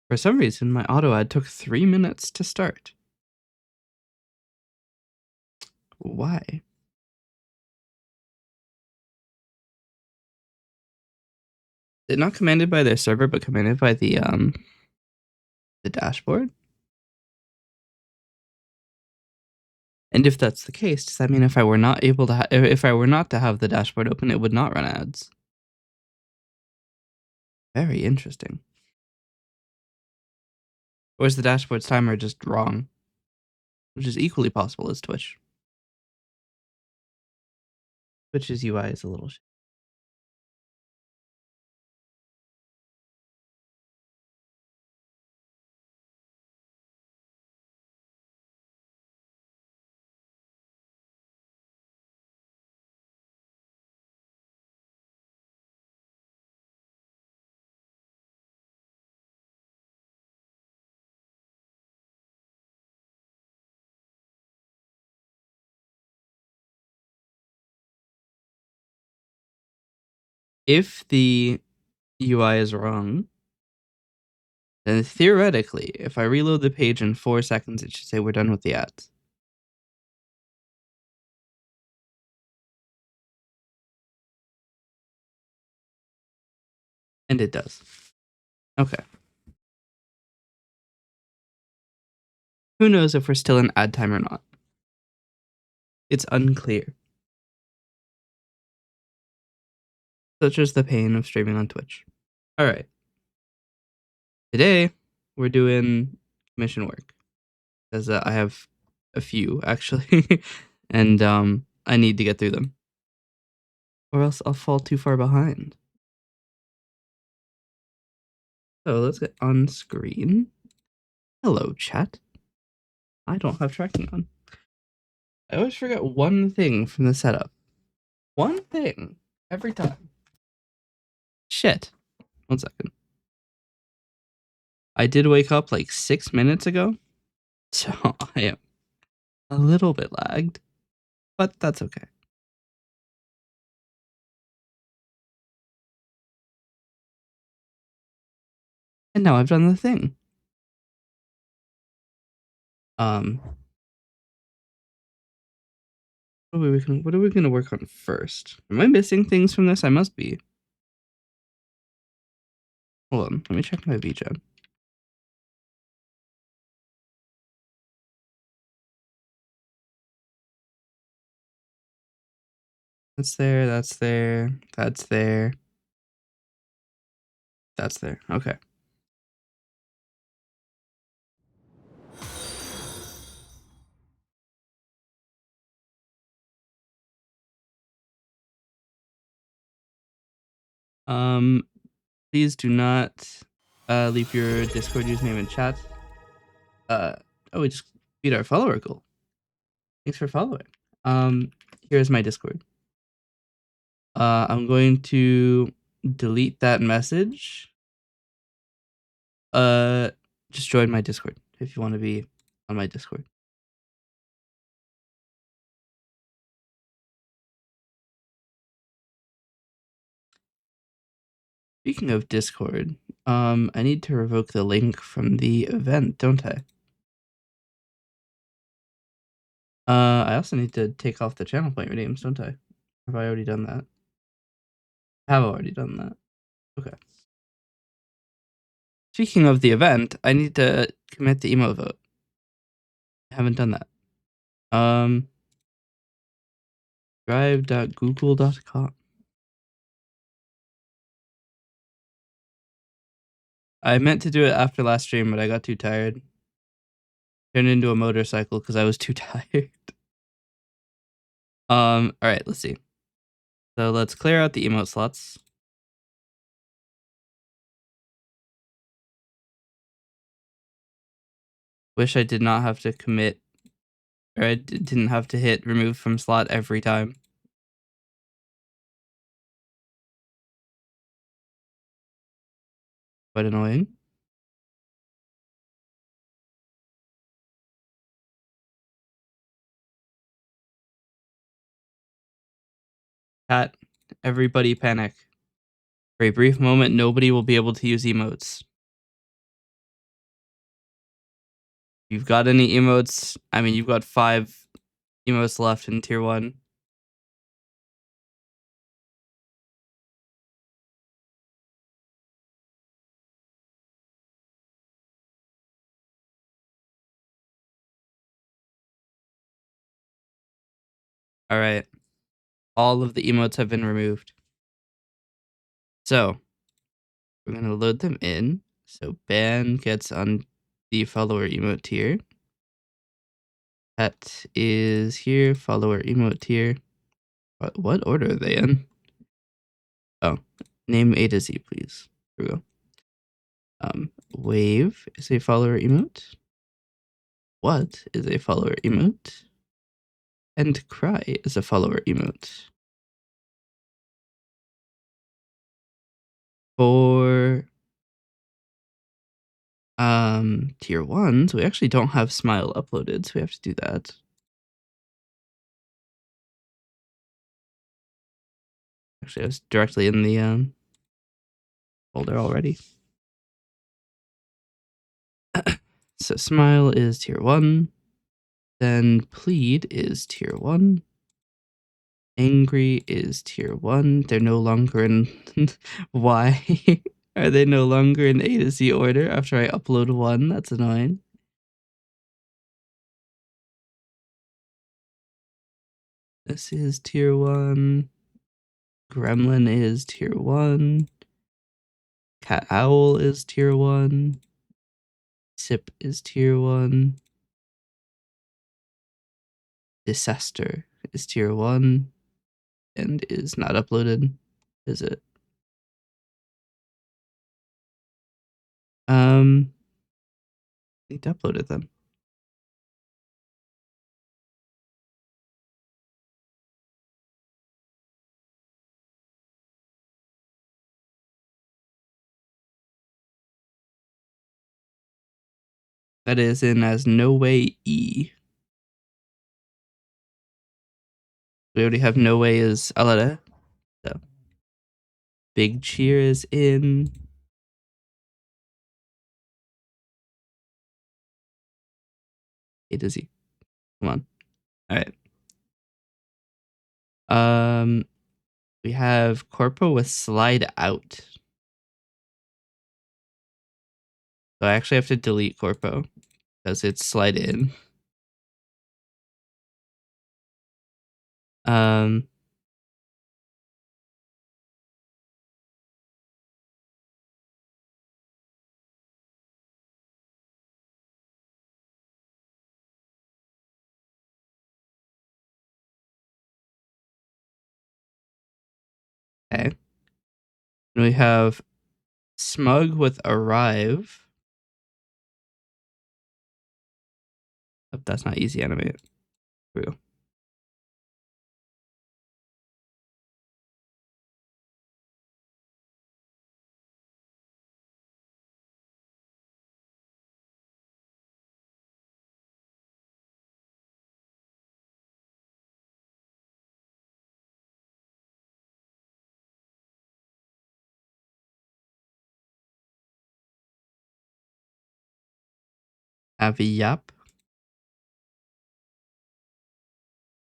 For some reason, my auto ad took 3 minutes to start. Why? It's not commanded by their server, but commanded by the dashboard? And if that's the case, does that mean if I were not able to if I were not to have the dashboard open, it would not run ads? Very interesting. Or is the dashboard's timer just wrong? Which is equally possible as Twitch. Twitch's UI is a little If the UI is wrong, then theoretically, if I reload the page in 4 seconds, it should say we're done with the ads. And it does. Okay. Who knows if we're still in ad time or not? It's unclear. Such is the pain of streaming on Twitch. Alright. Today, we're doing commission work. Because I have a few, actually. And I need to get through them. Or else I'll fall too far behind. So let's get on screen. Hello, chat. I don't have tracking on. I always forget one thing from the setup. One thing. Every time. Shit. 1 second. I did wake up like 6 minutes ago. So I am a little bit lagged. But that's okay. And now I've done the thing. What are we gonna work on first? Am I missing things from this? I must be. Hold on, let me check my VGen. That's there, that's there, that's there. That's there. Okay. Please do not leave your Discord username in chat. Oh, we just beat our follower goal. Thanks for following. Here's my Discord. I'm going to delete that message. Just join my Discord if you want to be on my Discord. Speaking of Discord, I need to revoke the link from the event, don't I? I also need to take off the channel point names, don't I? Have I already done that? I have already done that. Okay. Speaking of the event, I need to commit the emo vote. I haven't done that. Drive.google.com. I meant to do it after last stream, but I got too tired. Turned into a motorcycle because I was too tired. Alright, let's see. So let's clear out the emote slots. Wish I did not have to commit, or I didn't have to hit remove from slot every time. Quite annoying. Chat, everybody panic. For a brief moment, nobody will be able to use emotes. You've got any emotes? I mean, you've got 5 emotes left in tier 1. All right. All of the emotes have been removed. So we're going to load them in. So ban gets on the follower emote tier. Pet is here. Follower emote tier. What order are they in? Oh, name A to Z, please. Here we go. Wave is a follower emote. What is a follower emote? And cry is a follower emote. For tier 1s, we actually don't have smile uploaded, so we have to do that. Actually, I was directly in the folder already. So smile is tier 1. Then plead is tier 1. Angry is tier 1. They're no longer in why are they no longer in A to Z order after I upload 1? That's annoying. This is tier 1. Gremlin is tier 1. Cat Owl is tier 1. Sip is tier 1. Disaster is tier 1 and is not uploaded. Is it? I need to upload it then. That is in as no way E. We already have no way is Alada. So big cheer is in. A to Z. Come on. All right. We have Corpo with slide out. So I actually have to delete Corpo because it's slide in. Um, okay. And we have Smug with arrive. Oh, that's not easy animate. Here we go. Have yap.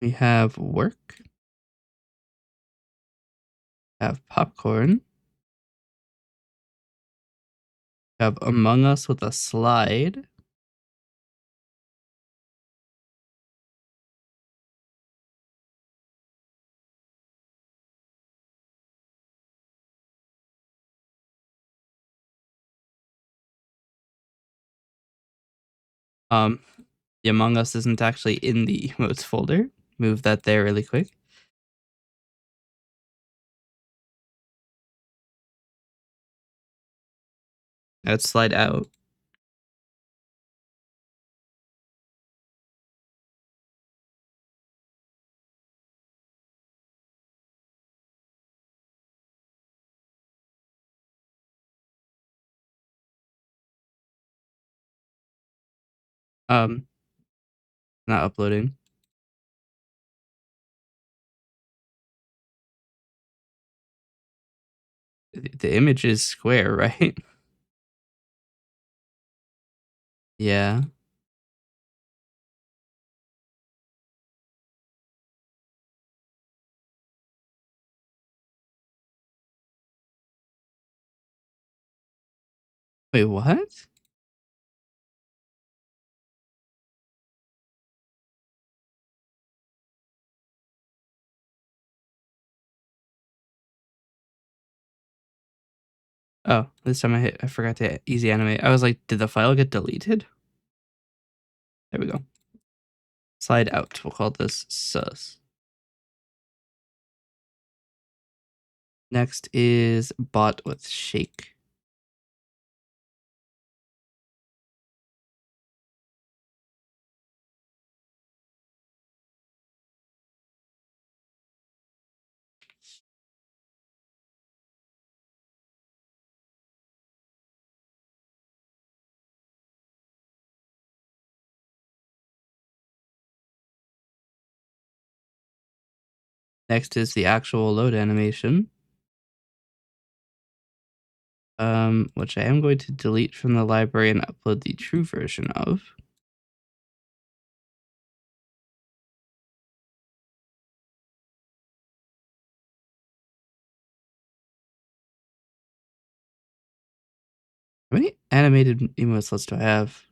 We have work. Have popcorn. Have Among Us with a slide. Um, the Among Us isn't actually in the emotes folder. Move that there really quick. Let's slide out. Not uploading. The image is square, right? Yeah. Wait, what? Oh, this time I forgot to easy animate. I was like, did the file get deleted? There we go. Slide out. We'll call this sus. Next is bot with shake. Next is the actual load animation, which I am going to delete from the library and upload the true version of. How many animated emote slots do I have?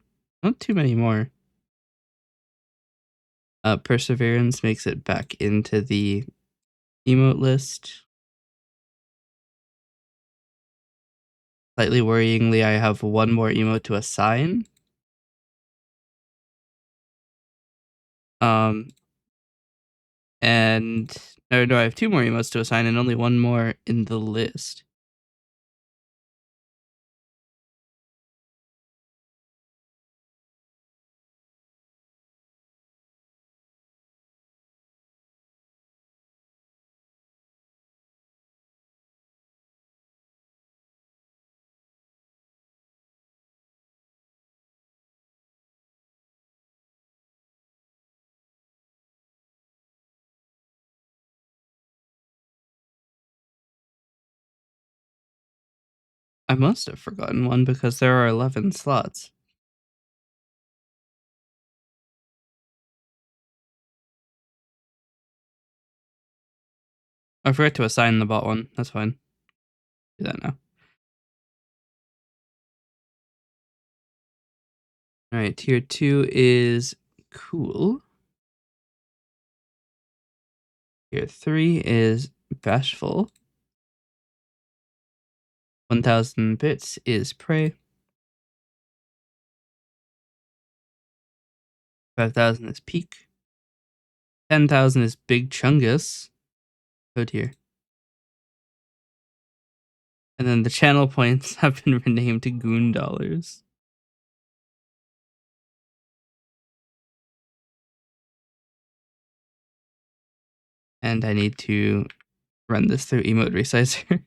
Not too many more. Perseverance makes it back into the emote list. Slightly worryingly, I have one more emote to assign. Um, and no, I have two more emotes to assign and only one more in the list. I must have forgotten one because there are 11 slots. I forgot to assign the bot one. That's fine. Do that now. All right, tier 2 is cool. Tier 3 is bashful. 1000 bits is prey. 5000 is peak. 10,000 is big chungus. Oh dear. And then the channel points have been renamed to goon dollars. And I need to run this through emote resizer.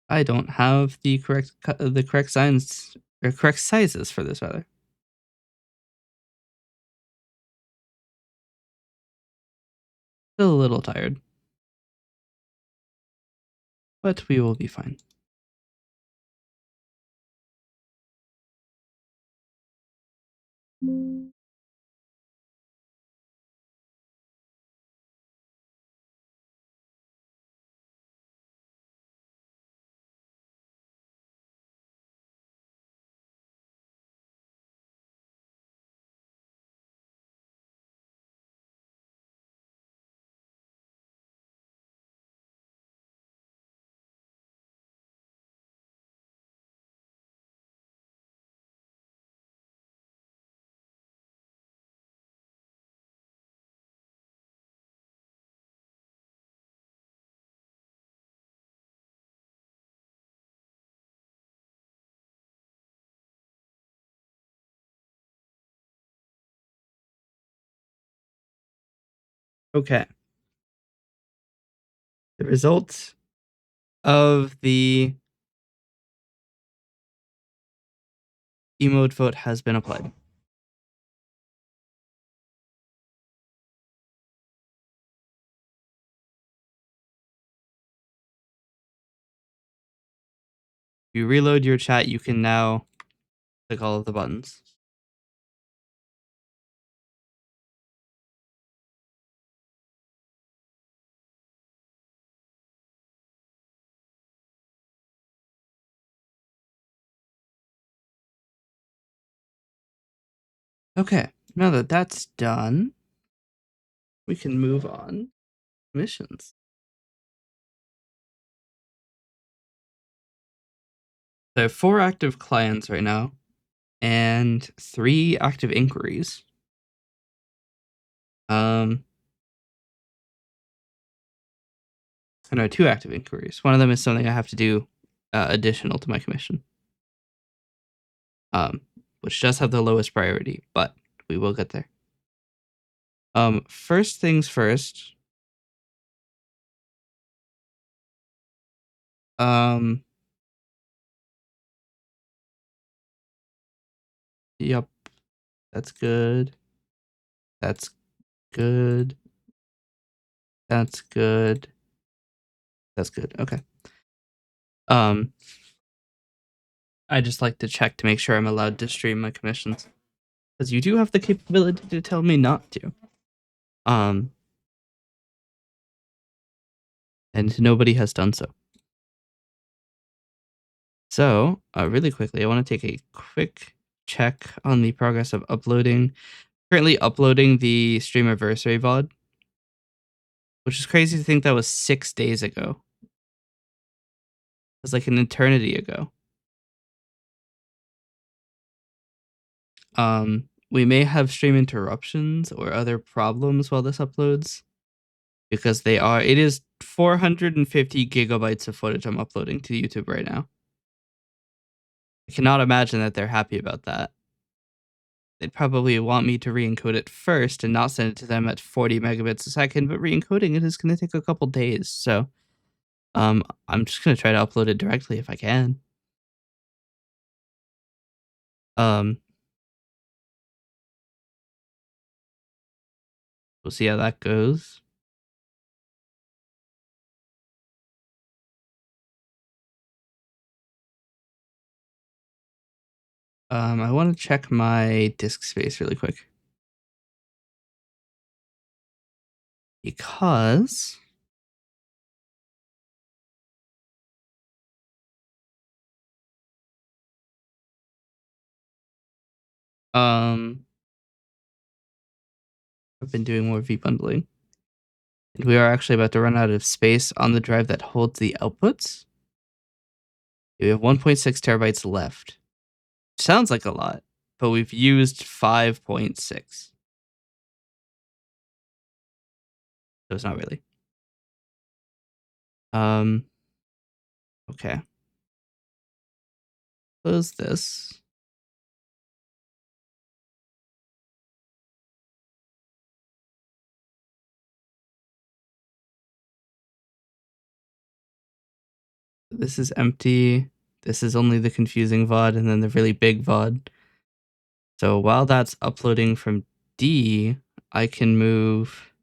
I don't have the correct signs or correct sizes for this rather. Still a little tired, but we will be fine. Okay. The result of the emote vote has been applied. If you reload your chat, you can now click all of the buttons. Okay, now that that's done, we can move on. Missions. So I have 4 active clients right now and 3 active inquiries. Um, I know 2 active inquiries. One of them is something I have to do additional to my commission. Um, which does have the lowest priority, but we will get there. First things first. Um, yep, that's good. That's good. That's good. That's good. Okay. Um, I just like to check to make sure I'm allowed to stream my commissions, because you do have the capability to tell me not to. Um, and nobody has done so. So, really quickly, I want to take a quick check on the progress of uploading. Currently uploading the Streamiversary VOD, which is crazy to think that was 6 days ago. It was like an eternity ago. We may have stream interruptions or other problems while this uploads, because it is 450 gigabytes of footage I'm uploading to YouTube right now. I cannot imagine that they're happy about that. They'd probably want me to re-encode it first and not send it to them at 40 megabits a second, but re-encoding it is going to take a couple days. So, I'm just going to try to upload it directly if I can. Um, we'll see how that goes. I want to check my disk space really quick, because um, I've been doing more V-bundling, and we are actually about to run out of space on the drive that holds the outputs. We have 1.6 terabytes left. Sounds like a lot, but we've used 5.6. So it's not really. Um, okay. Close this. This is empty. This is only the confusing VOD and then the really big VOD. So while that's uploading from D, I can move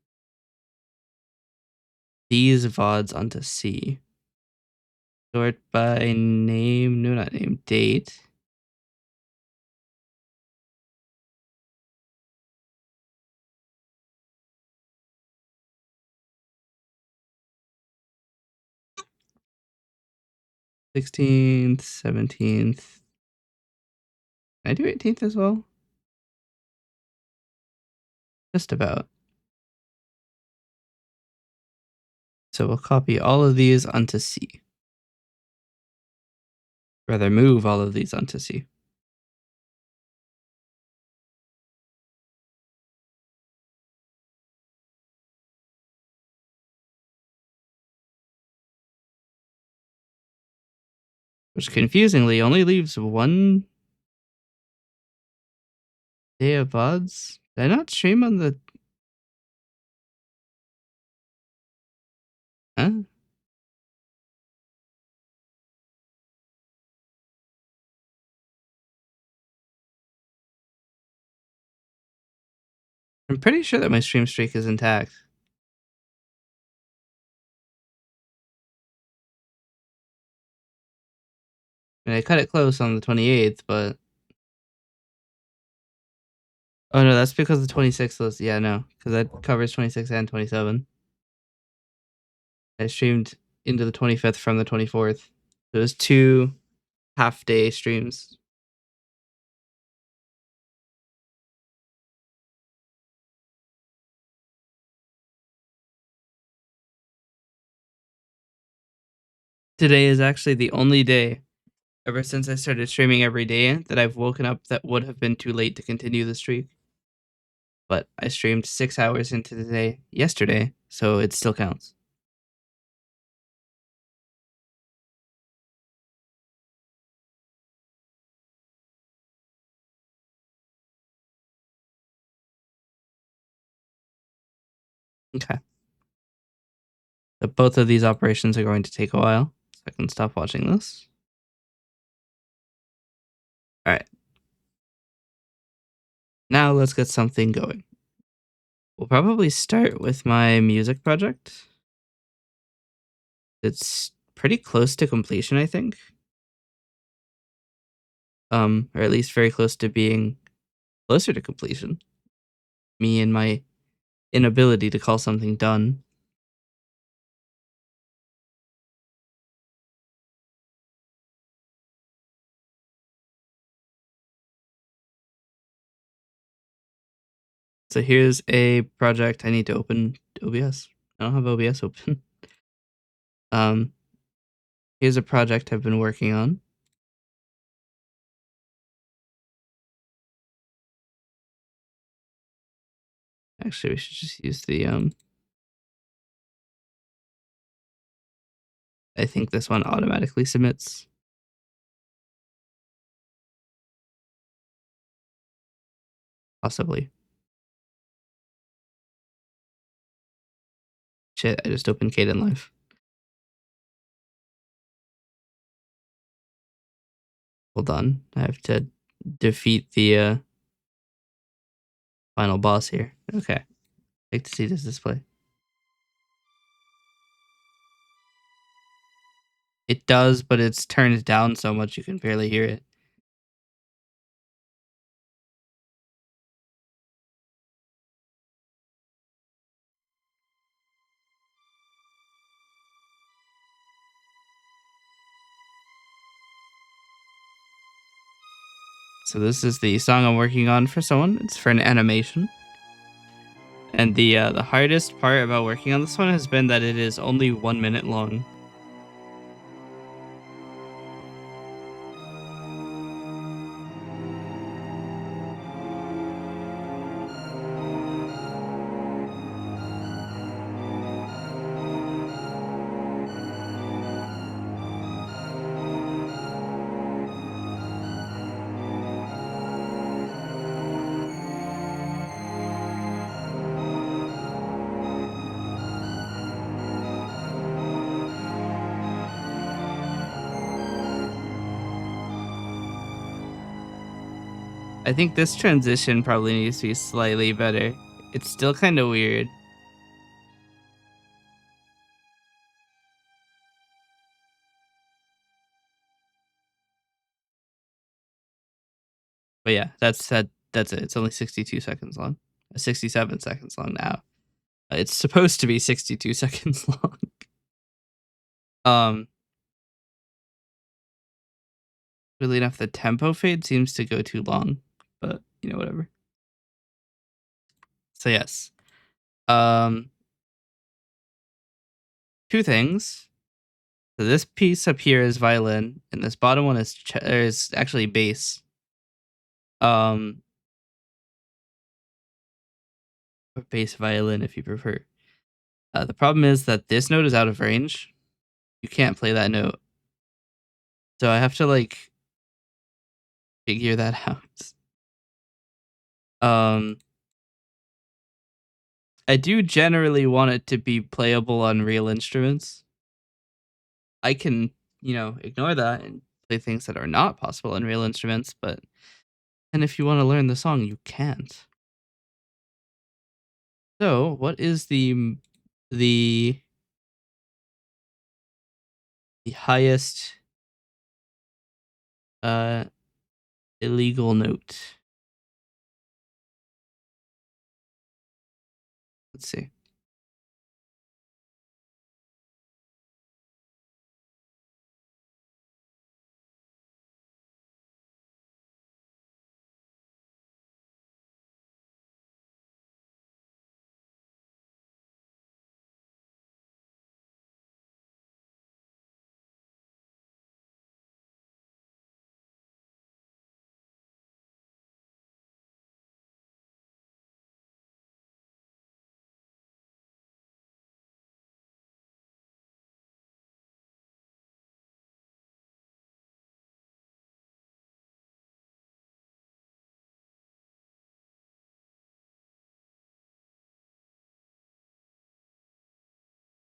these VODs onto C. Sort by name, no, not name, date. /16th, 17th. Can I do 18th as well? Just about. So we'll copy all of these onto C. Rather, move all of these onto C. Which confusingly only leaves 1 day of VODs. Did I not stream on the... Huh? I'm pretty sure that my stream streak is intact. I mean, I cut it close on the 28th, but... Oh no, that's because the 26th was... Yeah, no. Because that covers 26 and 27. I streamed into the 25th from the 24th. It was 2 half-day streams. Today is actually the only day ever since I started streaming every day that I've woken up that would have been too late to continue the streak. But I streamed 6 hours into the day yesterday, so it still counts. Okay. But both of these operations are going to take a while, so I can stop watching this. All right. Now let's get something going. We'll probably start with my music project. It's pretty close to completion, I think. Or at least very close to being closer to completion. Me and my inability to call something done. So here's a project I need to open OBS. I don't have OBS open. Um, Here's a project I've been working on. Actually, we should just use the I think this one automatically submits. Possibly. Shit, I just opened Caden Live. Hold on. I have to defeat the final boss here. Okay. Like to see this display. It does, but it's turned down so much you can barely hear it. So this is the song I'm working on for someone. It's for an animation. And the hardest part about working on this one has been that it is only 1 minute long. I think this transition probably needs to be slightly better. It's still kind of weird. But yeah, that's it. It's only 62 seconds long. 67 seconds long now. It's supposed to be 62 seconds long. Um Really enough, the tempo fade seems to go too long, but whatever. So yes. Um Two things. So this piece up here is violin, and this bottom one is actually bass. Um, or bass violin if you prefer. The problem is that this note is out of range. You can't play that note, so I have to like figure that out. Um, I do generally want it to be playable on real instruments. I can, ignore that and play things that are not possible on real instruments, but and if you want to learn the song, you can't. So, what is the the highest uh illegal note? Let's see.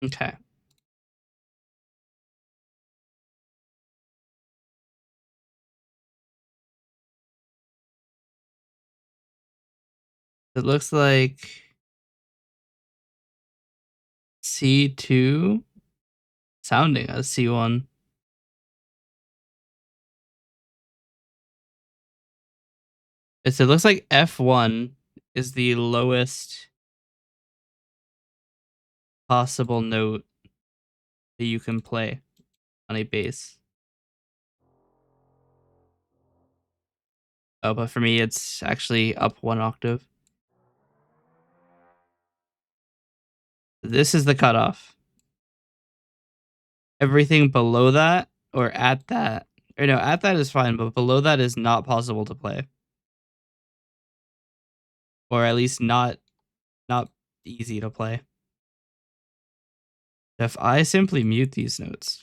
Okay. It looks like C2 sounding as C1. It looks like F1 is the lowest possible note that you can play on a bass. Oh, but for me, it's actually up one octave. This is the cutoff. Everything below that or at that, or no, at that is fine, but below that is not possible to play, or at least not easy to play. If I simply mute these notes,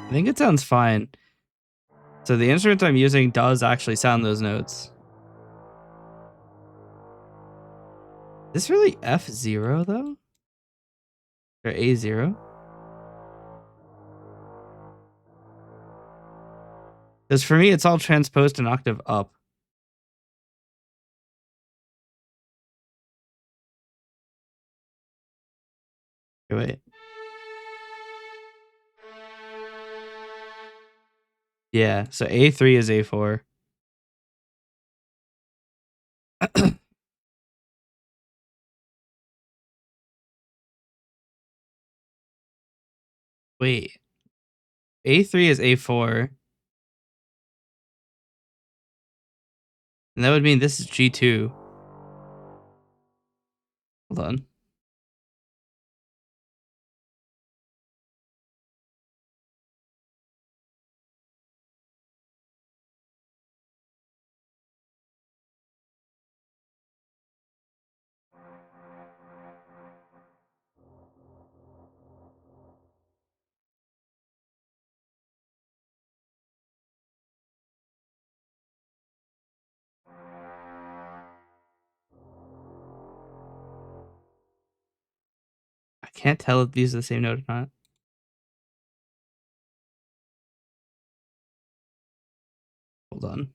I think it sounds fine. So the instrument I'm using does actually sound those notes. Is this really F0 though? Or A0? Because for me, it's all transposed an octave up. Okay, wait. Yeah, so A3 is A4. Wait, A3 is A4, and that would mean this is G2. Hold on. I can't tell if these are the same note or not. Hold on.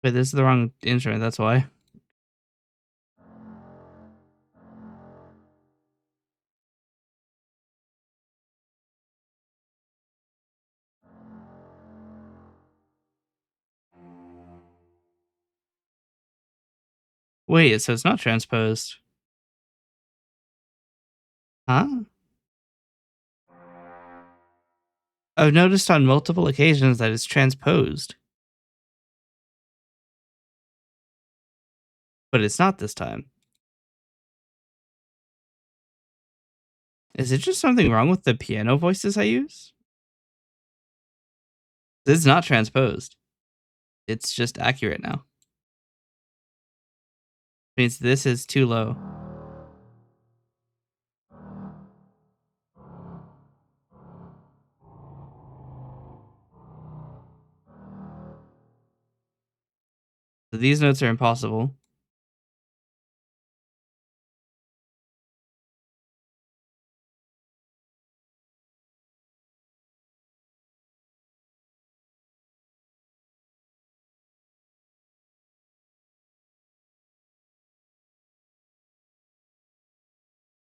Wait, this is the wrong instrument, that's why. Wait, so it's not transposed. Huh? I've noticed on multiple occasions that it's transposed, but it's not this time. Is it just something wrong with the piano voices I use? This is not transposed. It's just accurate now. Means this is too low. So these notes are impossible.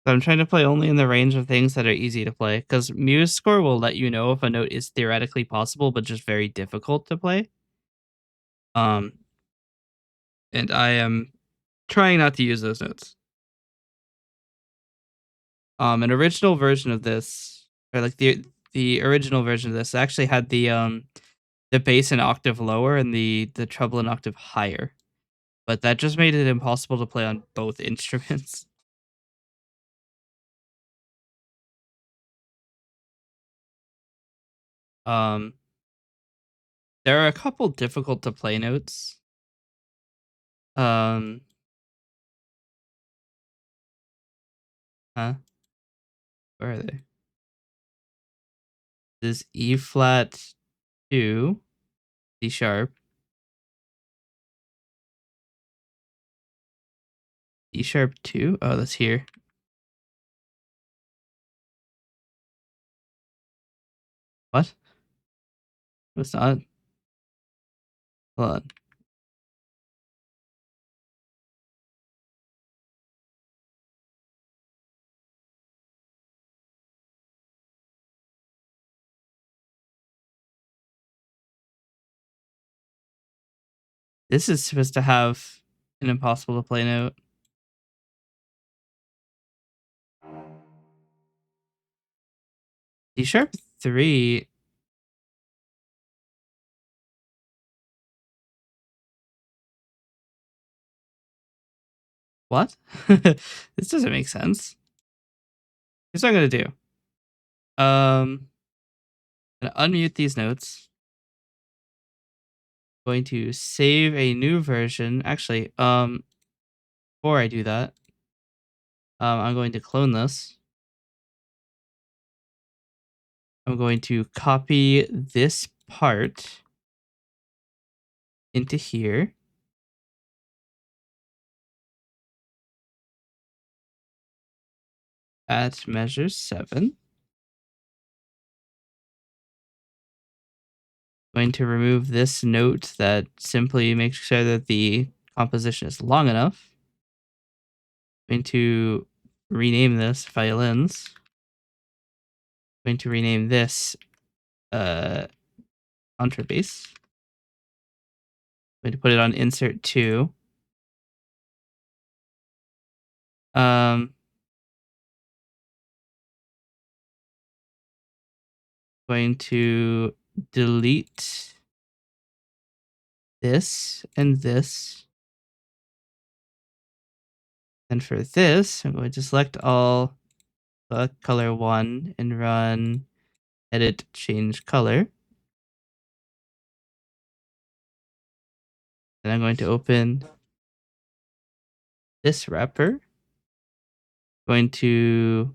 So I'm trying to play only in the range of things that are easy to play, because Muse Score will let you know if a note is theoretically possible, but just very difficult to play. Um, and I am trying not to use those notes. An original version of this, or like the original version of this, actually had the bass an octave lower and the treble an octave higher, but that just made it impossible to play on both instruments. Um, there are a couple difficult to play notes. Um, huh? Where are they? This E flat 2, C sharp, E sharp 2. Oh, that's here. What? It's not. Hold on. This is supposed to have an impossible to play note. D sharp 3. What? This doesn't make sense. Here's what I'm gonna do. I'm gonna unmute these notes. Going to save a new version. Actually, before I do that, I'm going to clone this. I'm going to copy this part into here. At measure 7. Going to remove this note that simply makes sure that the composition is long enough. Going to rename this violins. Going to rename this contrabass. Going to put it on insert 2. Um, going to delete this and this. And for this, I'm going to select all, select color 1, and run edit change color. Then I'm going to open this wrapper. Going to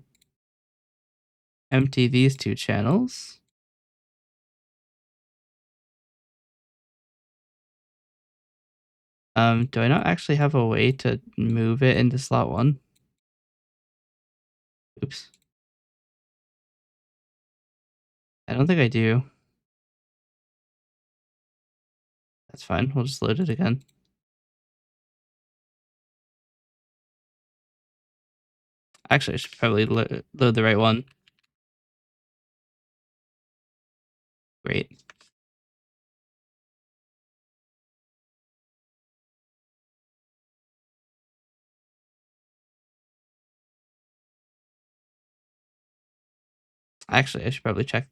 empty these 2 channels. Do I not actually have a way to move it into slot 1? Oops. I don't think I do. That's fine. We'll just load it again. Actually, I should probably load the right one. Great. Actually, I should probably check.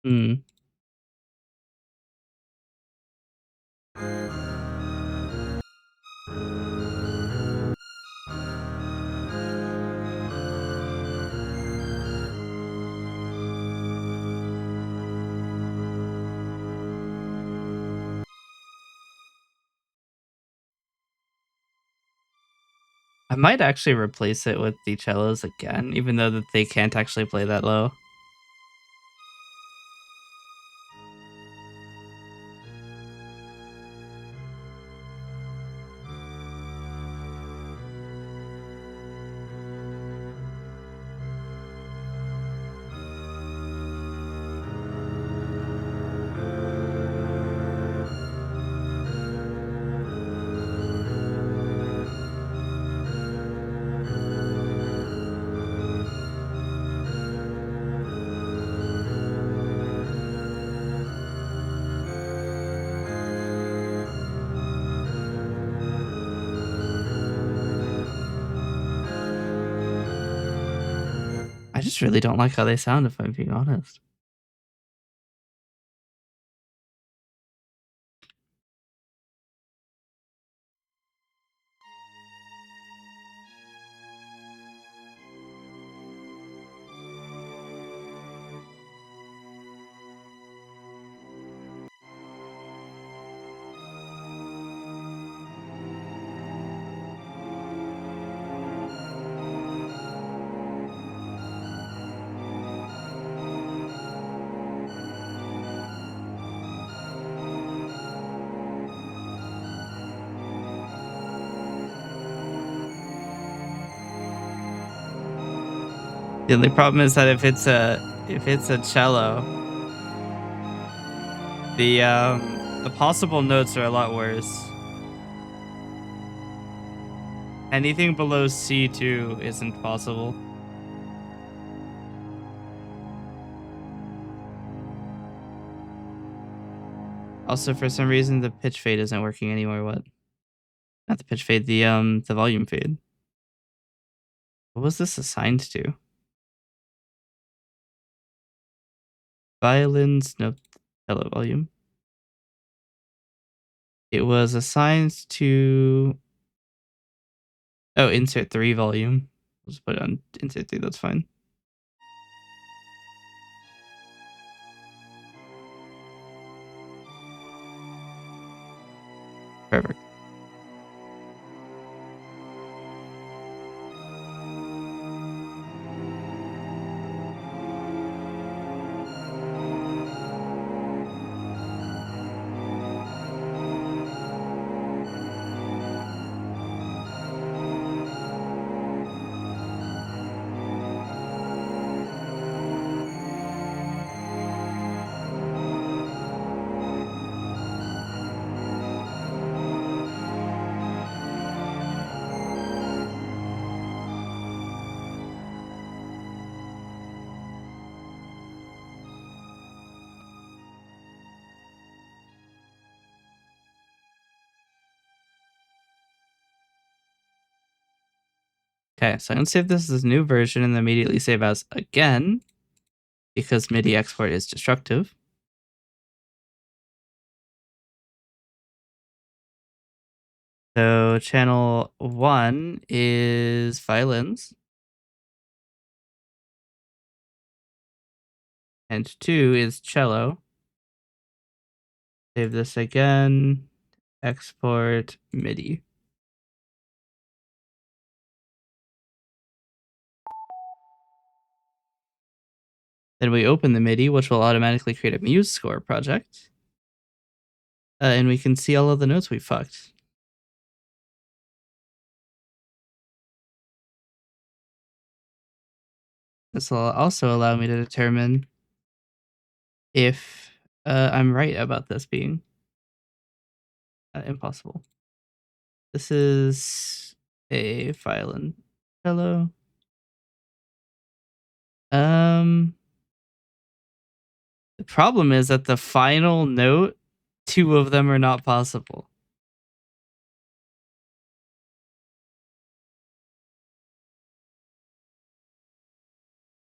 Hmm. I might actually replace it with the cellos again, even though that they can't actually play that low. just really don't like how they sound, if I'm being honest. The only problem is that if it's a cello, the possible notes are a lot worse. Anything below C2 isn't possible. Also, for some reason, the pitch fade isn't working anymore. What? Not the pitch fade, the volume fade. What was this assigned to? Violins, nope. Hello, volume. It was assigned to. Oh, insert 3 volume. Let's put it on insert 3, that's fine. Perfect. Okay, so I'm gonna save this as a new version and then immediately save as again because MIDI export is destructive. So channel 1 is violins and 2 is cello. Save this again. Export MIDI. Then we open the MIDI, which will automatically create a Muse score project. And we can see all of the notes we fucked. This will also allow me to determine if I'm right about this being impossible. This is a violin cello. The problem is that the final note, 2 of them are not possible.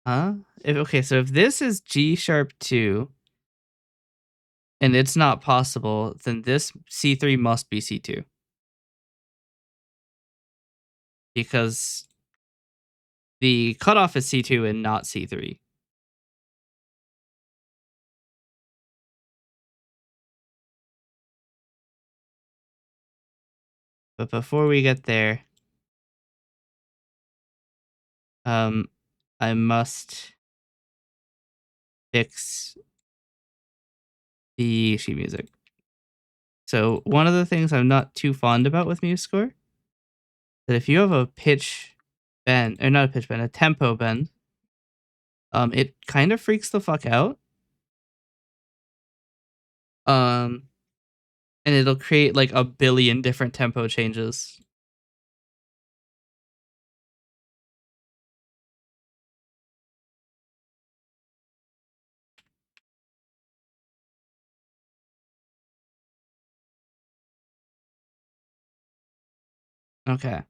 Huh? Okay, so if this is G sharp 2 and it's not possible, then this C3 must be C2. Because the cutoff is C2 and not C3. But before we get there, I must fix the sheet music. So one of the things I'm not too fond about with MuseScore, that if you have a pitch bend, or not a pitch bend, a tempo bend, it kind of freaks the fuck out. And it'll create like a billion different tempo changes. Okay.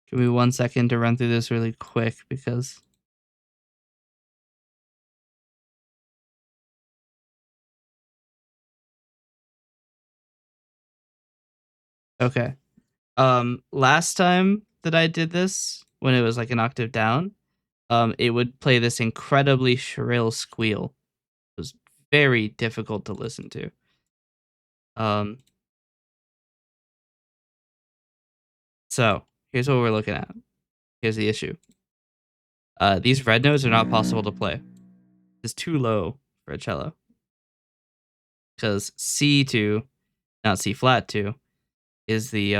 Give me 1 second to run through this really quick because okay. Last time that I did this, when it was like an octave down, it would play this incredibly shrill squeal. It was very difficult to listen to. Um, so here's what we're looking at. Here's the issue. These red notes are not possible to play. It's too low for a cello. Because C2, not C flat 2, is the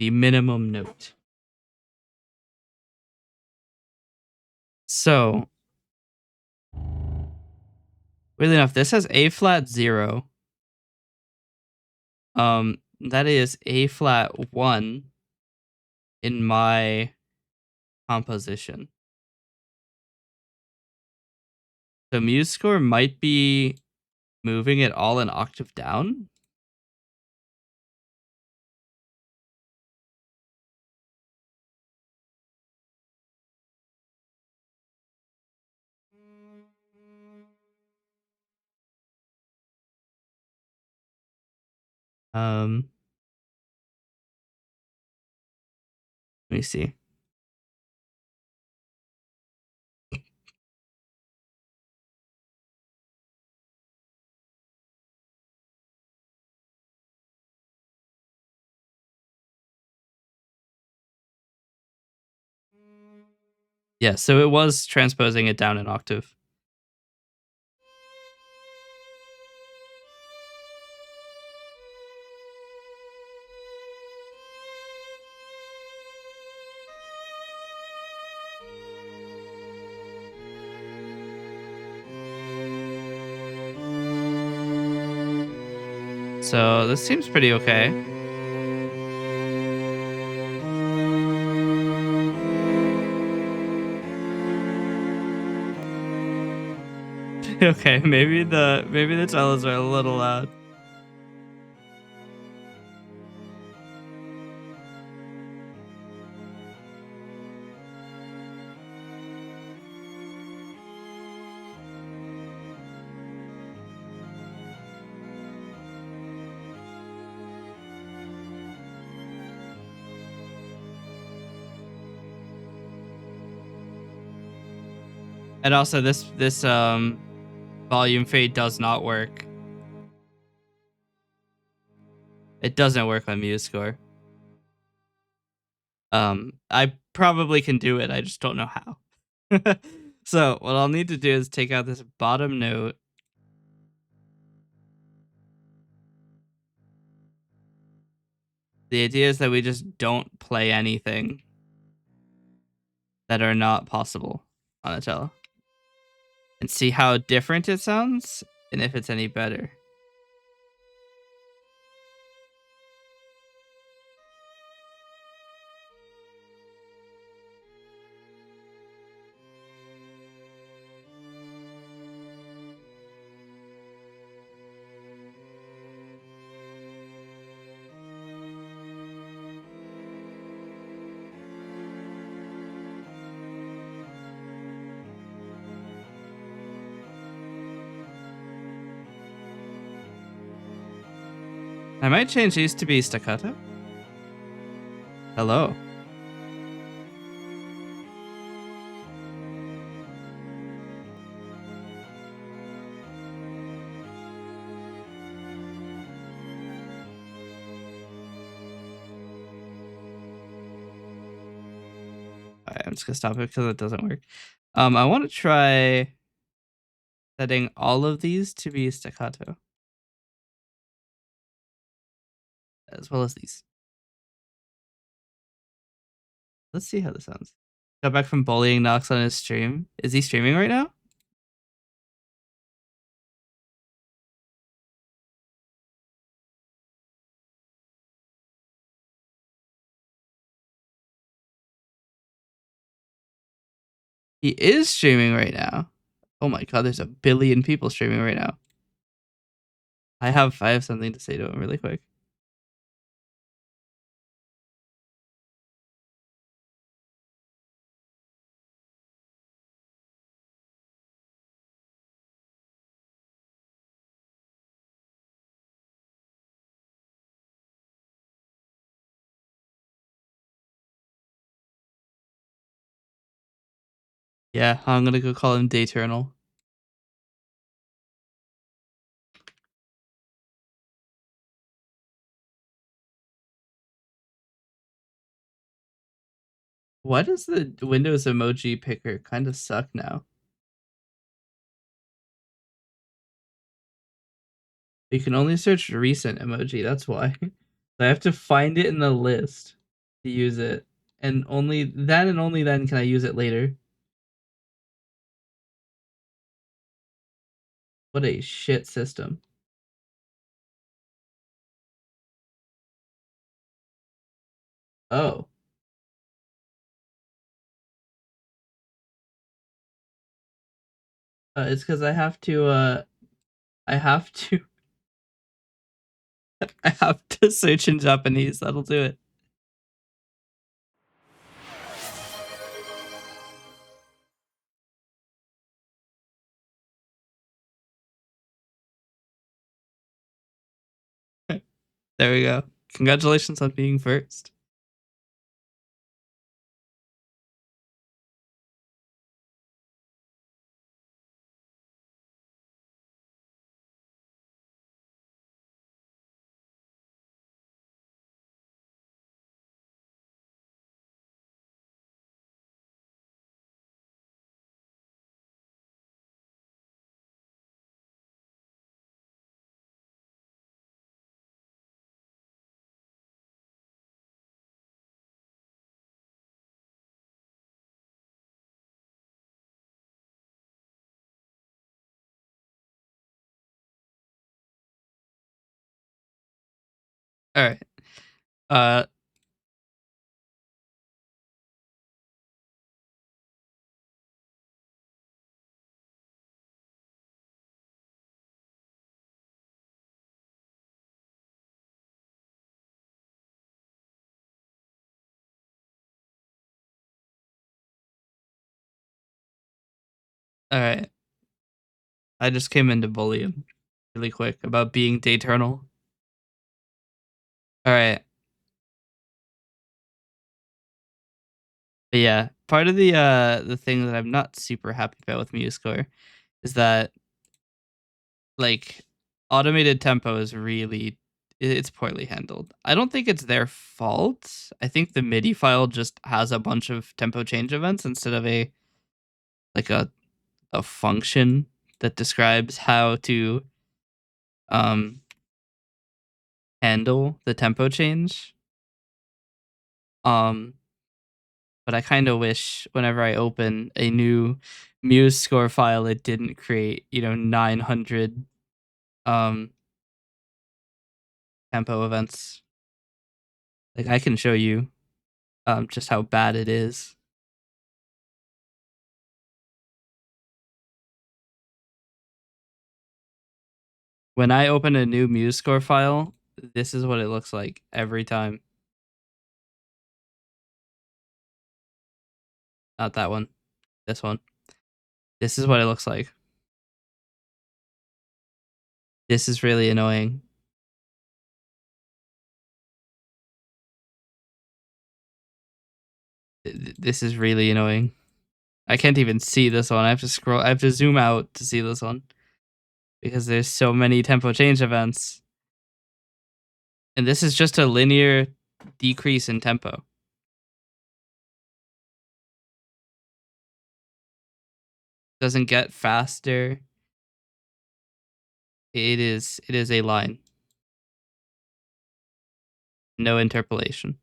minimum note. So weirdly enough, this has A flat 0. That is A flat 1 in my composition. So Muse score might be moving it all an octave down. Let me see. Yeah, so it was transposing it down an octave. So this seems pretty okay. Okay, maybe the cellos are a little loud. And also this volume fade does not work. It doesn't work on Muse score. I probably can do it. I just don't know how. So what I'll need to do is take out this bottom note. The idea is that we just don't play anything that are not possible on a cello and see how different it sounds and if it's any better. I might change these to be staccato. Hello. I'm just gonna stop it because it doesn't work. I want to try setting all of these to be staccato, as well as these. Let's see how this sounds. Got back from bullying Knox on his stream. Is he streaming right now? He is streaming right now. Oh my god, there's a billion people streaming right now. I have something to say to him really quick. Yeah, I'm gonna go call him Dayternal. Why does the Windows emoji picker kind of suck now? You can only search recent emoji, that's why. I have to find it in the list to use it. And only then can I use it later. What a shit system. Oh. It's because I have to I have to search in Japanese. That'll do it. There we go. Congratulations on being first. All right. Uh all right. I just came in to bully him really quick about being Dayternal. All right. But yeah, part of the thing that I'm not super happy about with MuseScore is that like automated tempo is really it's poorly handled. I don't think it's their fault. I think the MIDI file just has a bunch of tempo change events instead of a like a function that describes how to um handle the tempo change. Um but I kind of wish whenever I open a new Muse score file it didn't create, 900 um tempo events. Like I can show you just how bad it is. When I open a new MuseScore file, this is what it looks like every time. Not that one. This one. This is what it looks like. This is really annoying. This is really annoying. I can't even see this one. I have to scroll. I have to zoom out to see this one because there's so many tempo change events. And this is just a linear decrease in tempo. Doesn't get faster. It is a line. No interpolation.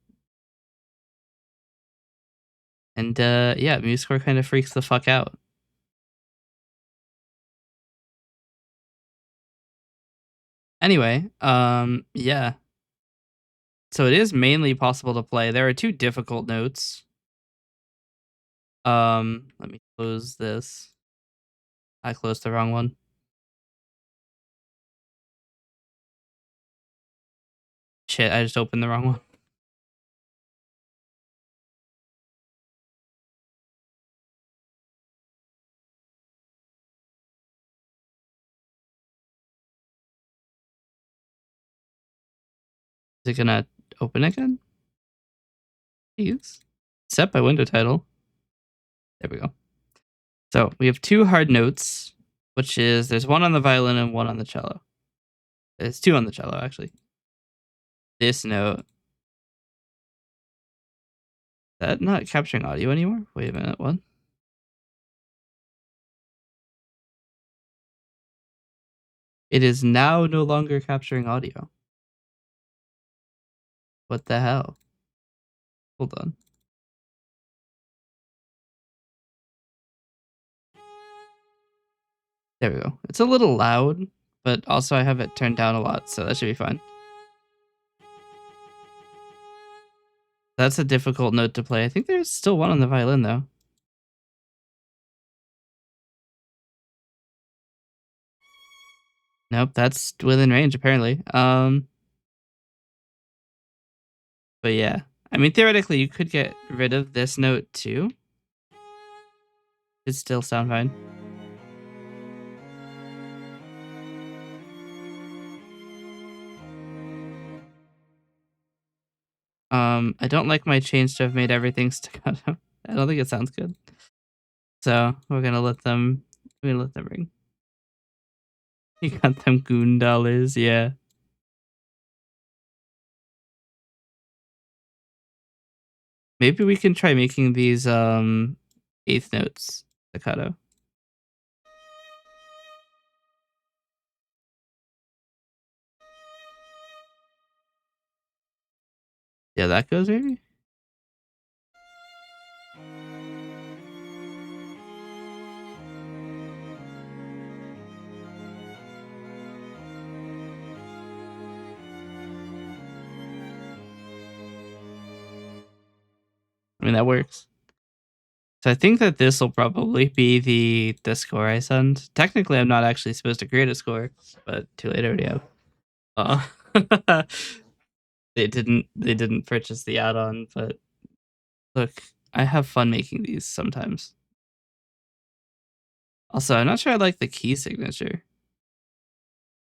And yeah, MuseScore kind of freaks the fuck out. Anyway, yeah. So it is mainly possible to play. There are two difficult notes. Let me close this. I closed the wrong one. Shit, I just opened the wrong one. Is it gonna open again? Please. Set by window title. There we go. So we have two hard notes, which is there's one on the violin and one on the cello. There's two on the cello, actually. This note. Is that not capturing audio anymore? Wait a minute, what? It is now no longer capturing audio. What the hell? Hold on. There we go. It's a little loud, but also I have it turned down a lot, so that should be fine. That's a difficult note to play. I think there's still one on the violin, though. Nope, that's within range, apparently. But yeah. I mean, theoretically, you could get rid of this note, too. It'd still sound fine. I don't like my change to have made everything staccato. I don't think it sounds good. So we're gonna let them ring. You got them goon dollars, yeah. Maybe we can try making these eighth notes staccato. Yeah, that goes maybe? I mean, that works. So I think that this will probably be the score I send. Technically, I'm not actually supposed to create a score, but too late, I already have. They didn't purchase the add-on, but look, I have fun making these sometimes. Also, I'm not sure I like the key signature.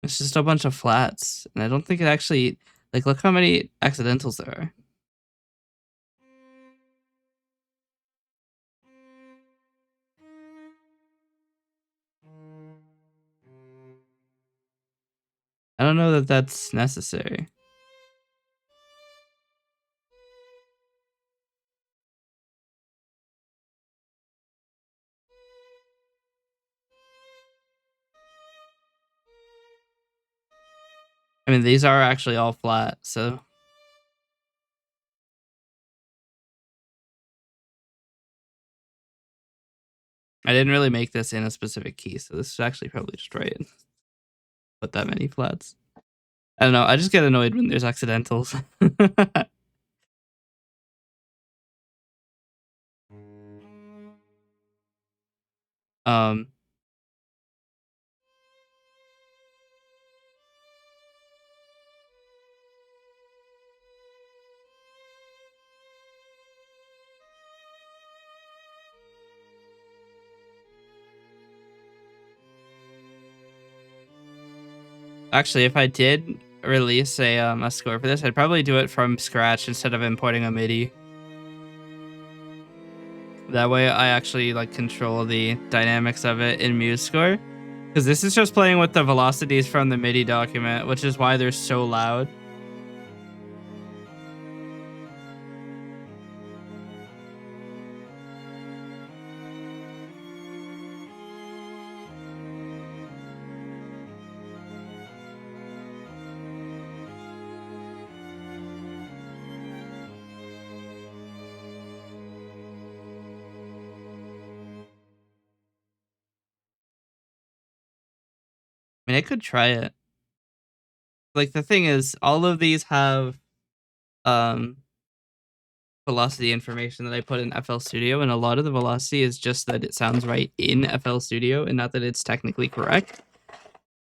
It's just a bunch of flats, and I don't think it actually like look how many accidentals there are. I don't know that that's necessary. I mean, these are actually all flat, so I didn't really make this in a specific key, so this is actually probably just right. Put that many flats. I don't know. I just get annoyed when there's accidentals. um, actually, if I did release a score for this, I'd probably do it from scratch instead of importing a MIDI. That way, I actually like control the dynamics of it in MuseScore. Because this is just playing with the velocities from the MIDI document, which is why they're so loud. I mean, I could try it. Like the thing is, all of these have um velocity information that I put in FL Studio, and a lot of the velocity is just that it sounds right in FL Studio, and not that it's technically correct.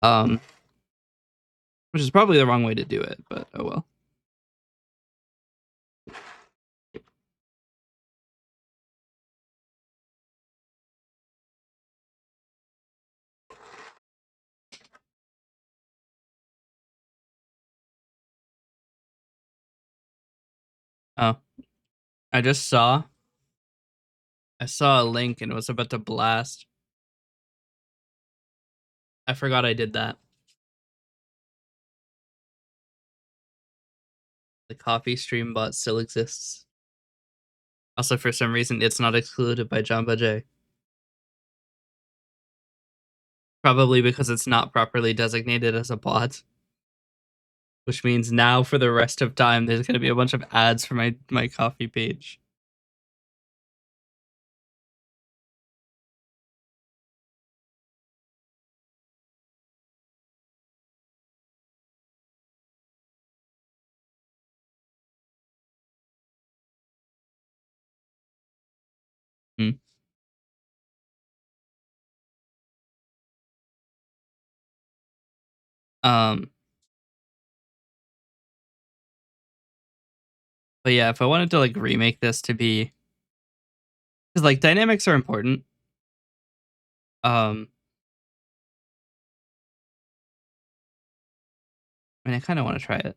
Which is probably the wrong way to do it, but oh well. Oh, I just saw I saw a link and it was about to blast. I forgot I did that. The coffee stream bot still exists. Also, for some reason, it's not excluded by Jamba J. Probably because it's not properly designated as a bot. Which means now for the rest of time, there's going to be a bunch of ads for my coffee page. Hmm. Um, but yeah, if I wanted to like remake this to be, because like dynamics are important. I mean, I kind of want to try it.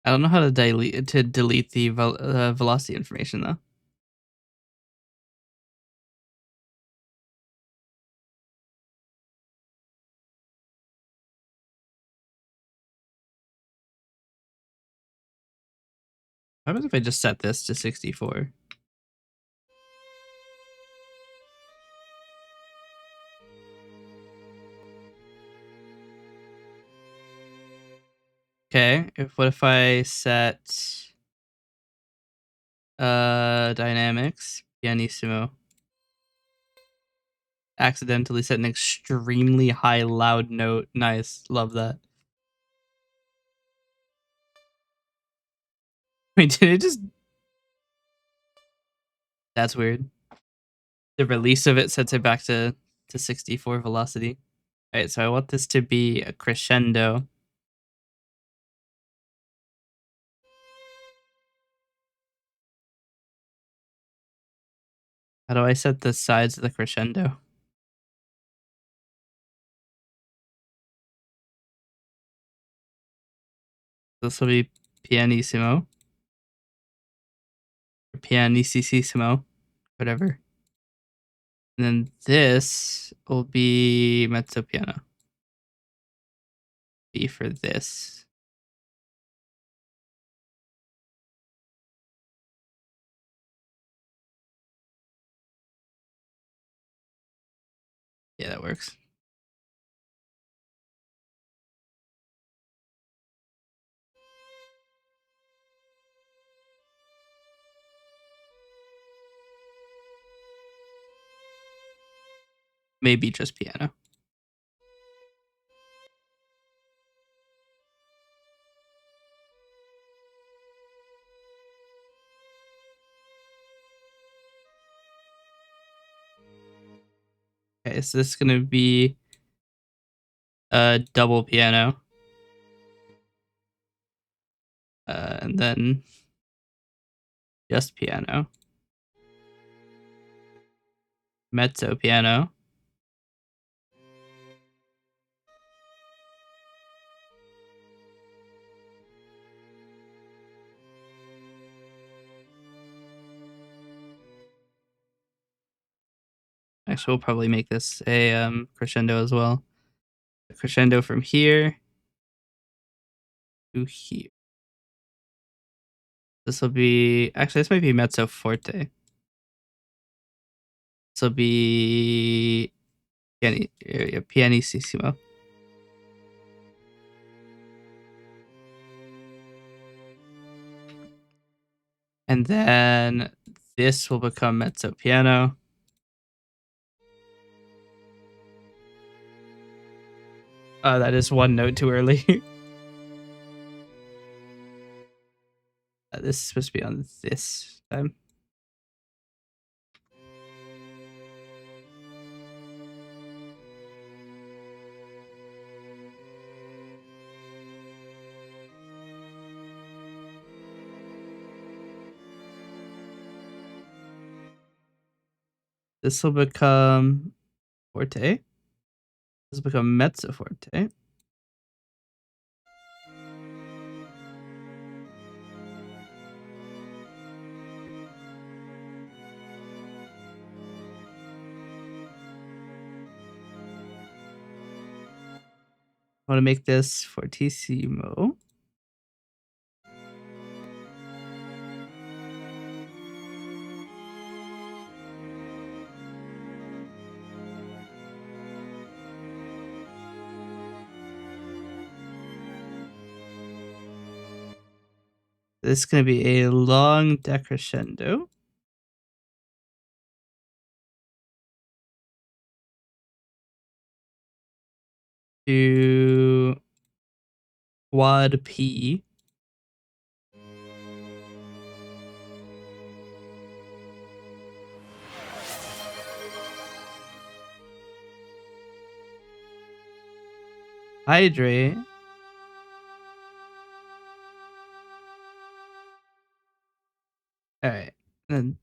I don't know how to delete the velocity information though. What happens if I just set this to 64? Okay, what if I set dynamics pianissimo? Accidentally set an extremely high loud note. Nice, love that. Wait, did it just? That's weird. The release of it sets it back to 64 velocity. All right, so I want this to be a crescendo. How do I set the sides of the crescendo? This will be pianissimo. Or pianissimo, whatever. And then this will be mezzo piano. B for this. Yeah, that works. Maybe just piano. Okay, so this is going to be a double piano. And then just piano. Mezzo piano. Actually, we'll probably make this a crescendo as well. A crescendo from here to here. This will be actually this might be mezzo forte. This will be pianissimo. And then this will become mezzo piano. Oh, that is one note too early. This is supposed to be on this time. This will become forte. This will become mezzo forte. I want to make this fortissimo. This is going to be a long decrescendo. To quad P. Hydrate. All right. Then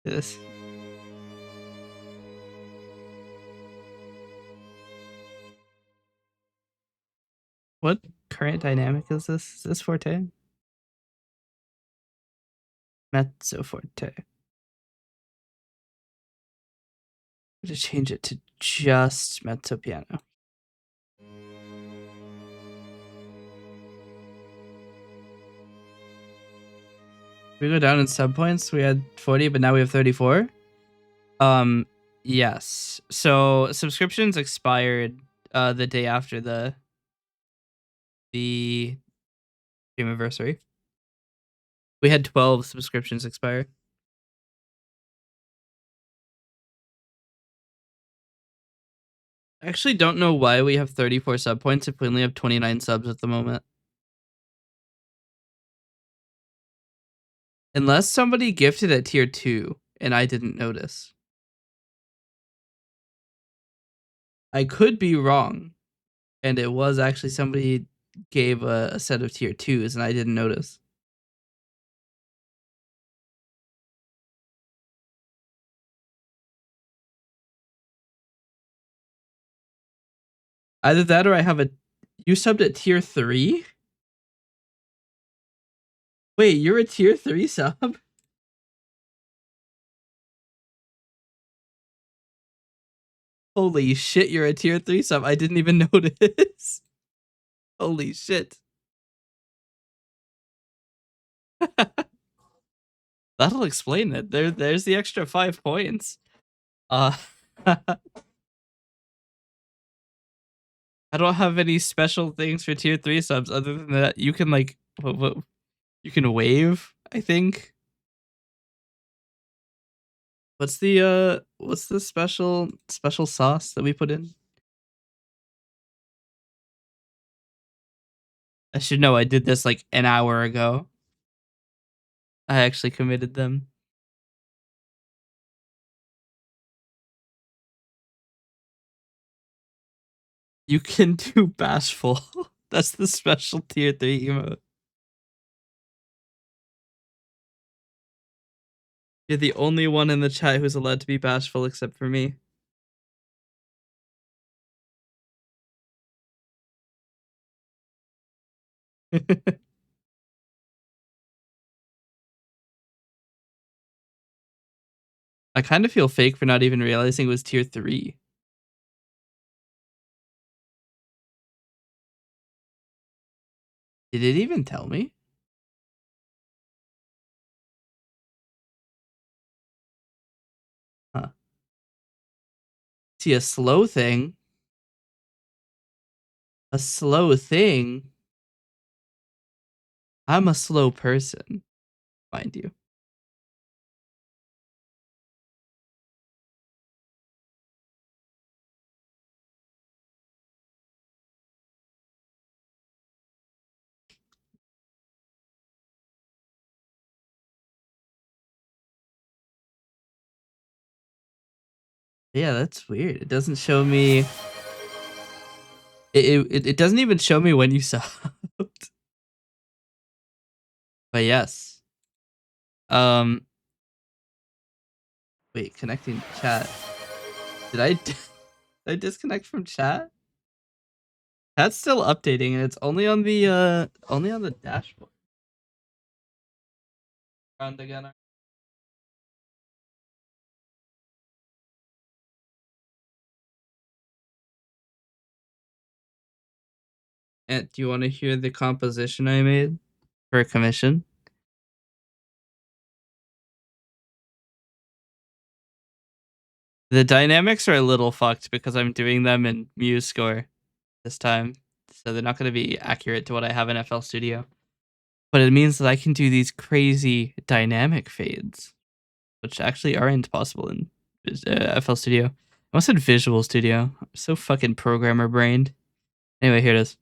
this. What current dynamic is this? Is this forte? Mezzo forte. To change it to just mezzo piano. We go down in sub points. We had 40, but now we have 34. Yes. So subscriptions expired the day after the anniversary. We had 12 subscriptions expire. I actually don't know why we have 34 sub points if we only have 29 subs at the moment. Unless somebody gifted at tier 2 and I didn't notice. I could be wrong. And it was actually somebody gave a set of tier 2s and I didn't notice. Either that or I have you subbed at tier 3? Wait, you're a tier 3 sub? Holy shit, you're a tier 3 sub. I didn't even notice. Holy shit. That'll explain it. There's the extra 5 points. I don't have any special things for tier 3 subs other than that you can like you can wave, I think. What's the special sauce that we put in? I should know. I did this like an hour ago. I actually committed them. You can do bashful. That's the special tier 3 emote. You're the only one in the chat who's allowed to be bashful except for me. I kind of feel fake for not even realizing it was tier 3. Did it even tell me? Huh. See, a slow thing. A slow thing? I'm a slow person, mind you. Yeah, that's weird. It doesn't show me. It doesn't even show me when you subbed. But yes. Um, wait, connecting to chat. Did I did I disconnect from chat? That's still updating, and it's only on the dashboard. Round again. And do you want to hear the composition I made for a commission? The dynamics are a little fucked because I'm doing them in MuseScore this time, so they're not going to be accurate to what I have in FL Studio. But it means that I can do these crazy dynamic fades, which actually aren't possible in FL Studio. I almost said Visual Studio. I'm so fucking programmer brained. Anyway, here it is.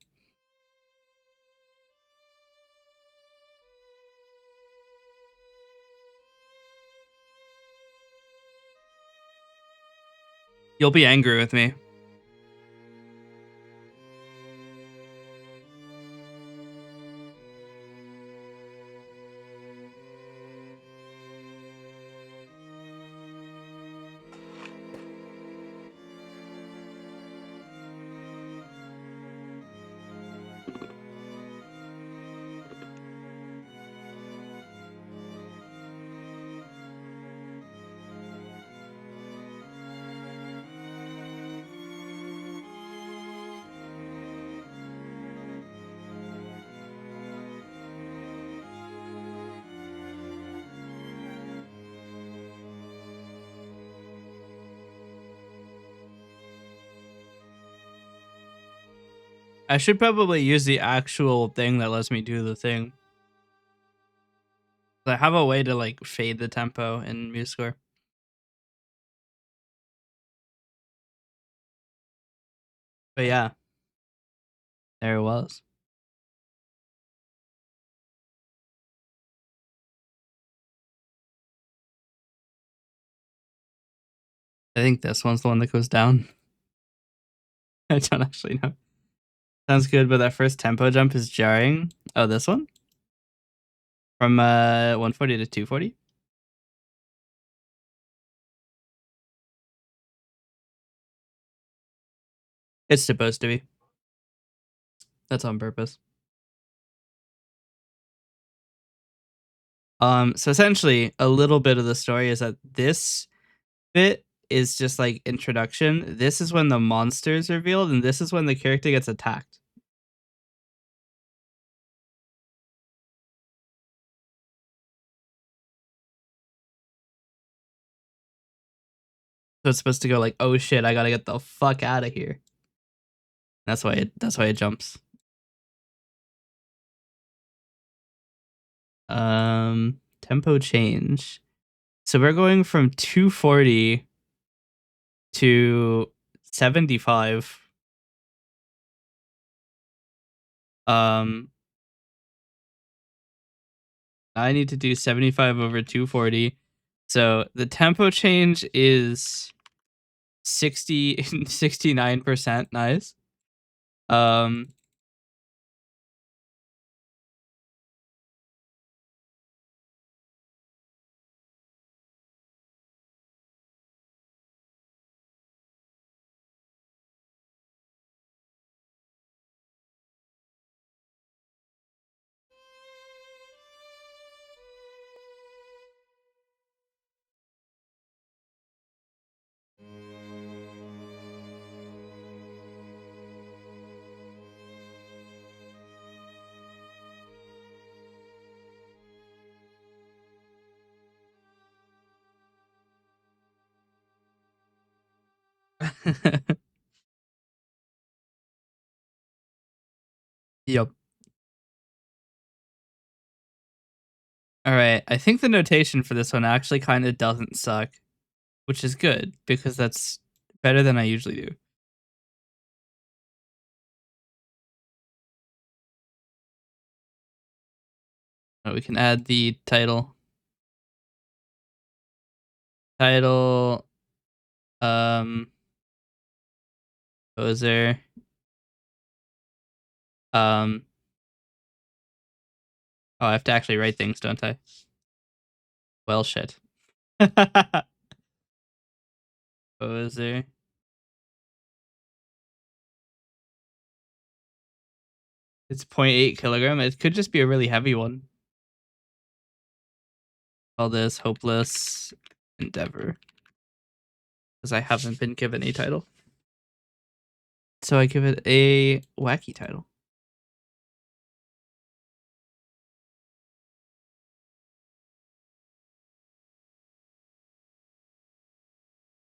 You'll be angry with me. I should probably use the actual thing that lets me do the thing. I have a way to like fade the tempo in MuseScore. But yeah, there it was. I think this one's the one that goes down. I don't actually know. Sounds good, but that first tempo jump is jarring. Oh, this one? From 140 to 240? It's supposed to be. That's on purpose. So essentially, a little bit of the story is that this bit is just like introduction. This is when the monster is revealed, and this is when the character gets attacked. So it's supposed to go like, oh shit, I gotta get the fuck out of here. That's why it jumps. Tempo change. So we're going from 240 to 75. Um, I need to do 75 over 240. So the tempo change is 69%. Nice. Um, yep. All right. I think the notation for this one actually kind of doesn't suck, which is good because that's better than I usually do. We can add the title. Title. Poser. Um. Oh, I have to actually write things, don't I? Well, shit. What was there? It's 0.8 kilogram. It could just be a really heavy one. Call this hopeless endeavor. Because I haven't been given a title. So I give it a wacky title.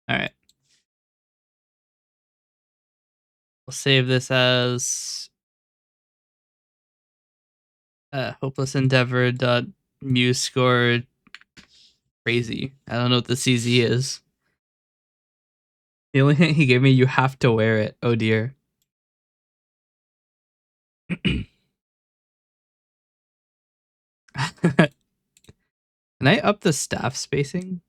All right. We'll save this as hopeless endeavor dot muse score crazy. I don't know what the CZ is. The only thing he gave me, you have to wear it. Oh dear. Can I up the staff spacing?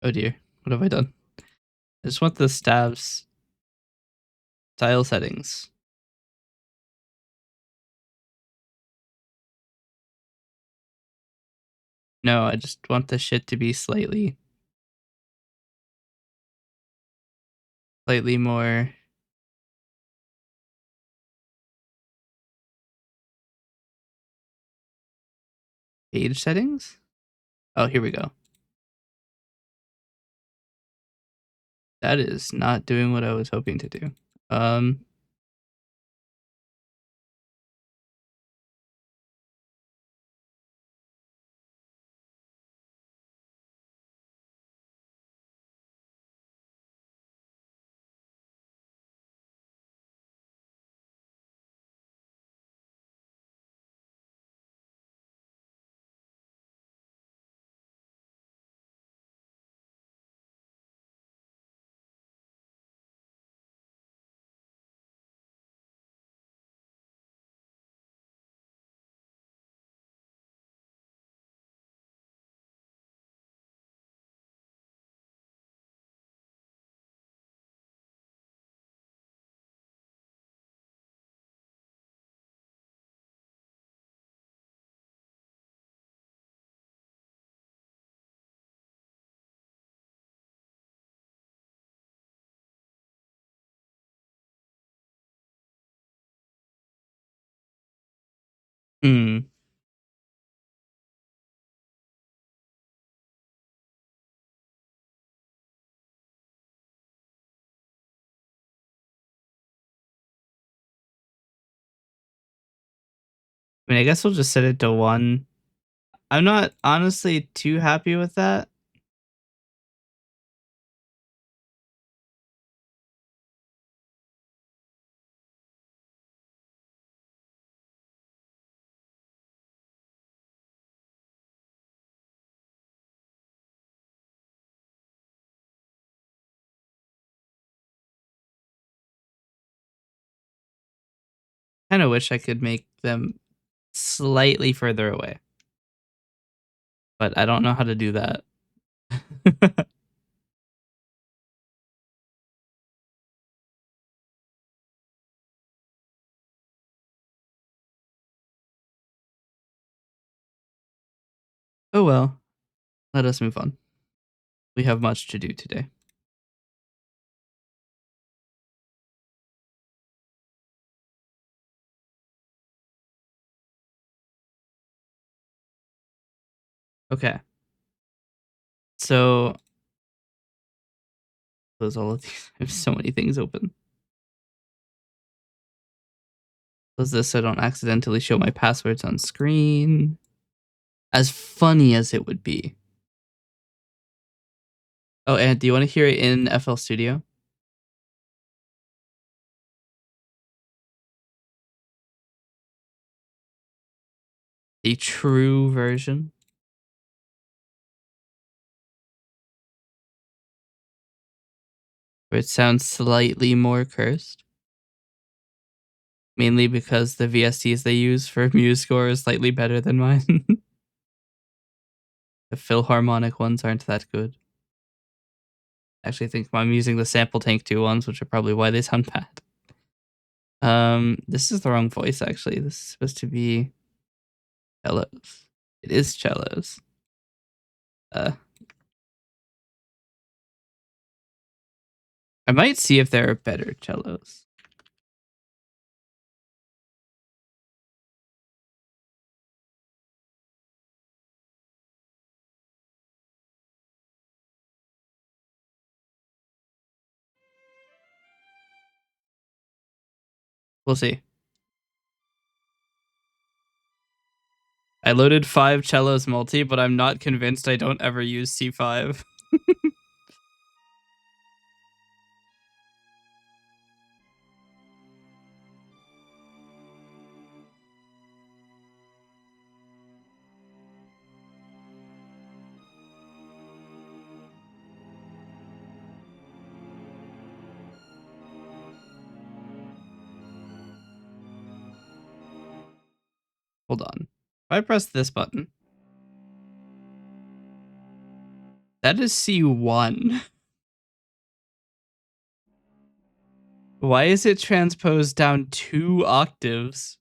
Oh dear. What have I done? I just want the staff's style settings. No, I just want the shit to be slightly more page settings. Oh, here we go. That is not doing what I was hoping to do. Hmm. I mean, I guess we'll just set it to 1. I'm not honestly too happy with that. Kind of wish I could make them slightly further away, but I don't know how to do that. Oh well, let us move on. We have much to do today. Okay. So close all of these. I have so many things open. Close this so I don't accidentally show my passwords on screen. As funny as it would be. Oh, and do you want to hear it in FL Studio? The true version? Where it sounds slightly more cursed? Mainly because the VSTs they use for Muse score is slightly better than mine. The Philharmonic ones aren't that good. I actually think I'm using the Sample Tank 2 ones, which are probably why they sound bad. This is the wrong voice, actually. This is supposed to be Cellos. It is cellos. I might see if there are better cellos. We'll see. I loaded 5 cellos multi, but I'm not convinced I don't ever use C5. Hold on. If I press this button, that is C1. Why is it transposed down 2 octaves?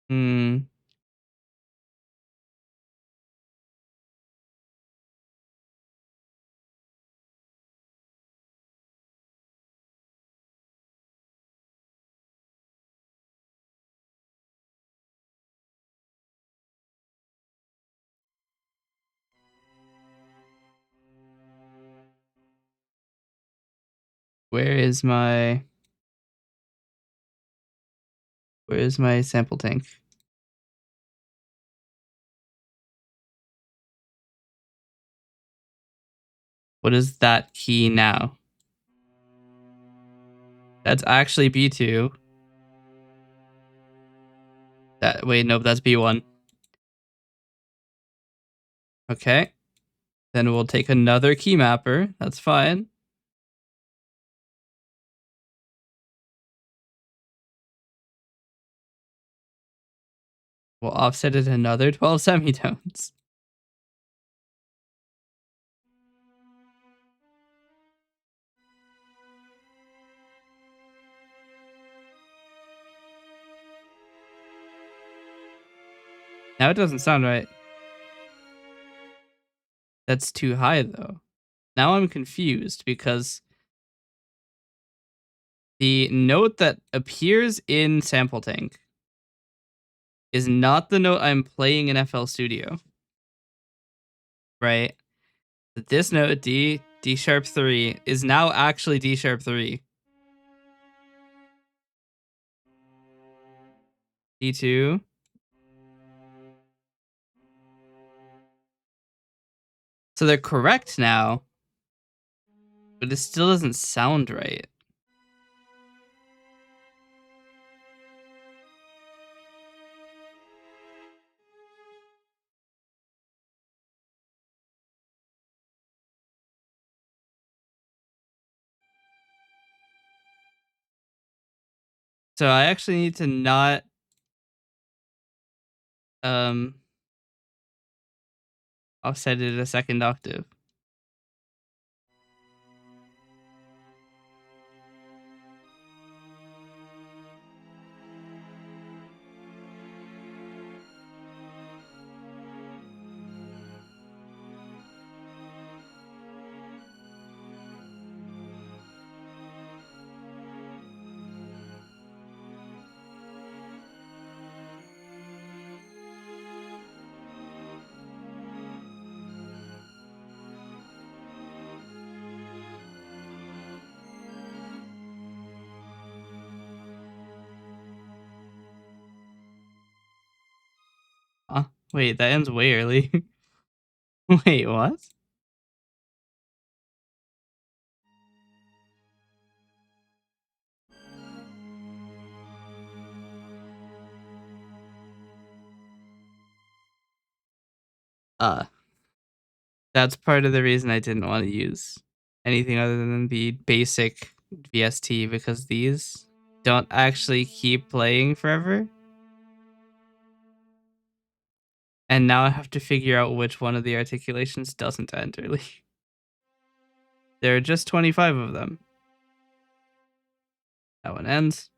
Hmm. Where is my sample tank? What is that key now? That's actually B2. Wait, nope, that's B1. Okay. Then we'll take another key mapper. That's fine. We'll offset it another 12 semitones. Now it doesn't sound right. That's too high, though. Now I'm confused because the note that appears in Sample Tank is not the note I'm playing in FL Studio. Right? This note, D sharp 3, is now actually D sharp 3. D2. So they're correct now, but it still doesn't sound right. So I actually need to not offset it a second octave. Wait, that ends way early. Wait, what? That's part of the reason I didn't want to use anything other than the basic VST, because these don't actually keep playing forever. And now I have to figure out which one of the articulations doesn't end early. There are just 25 of them. That one ends.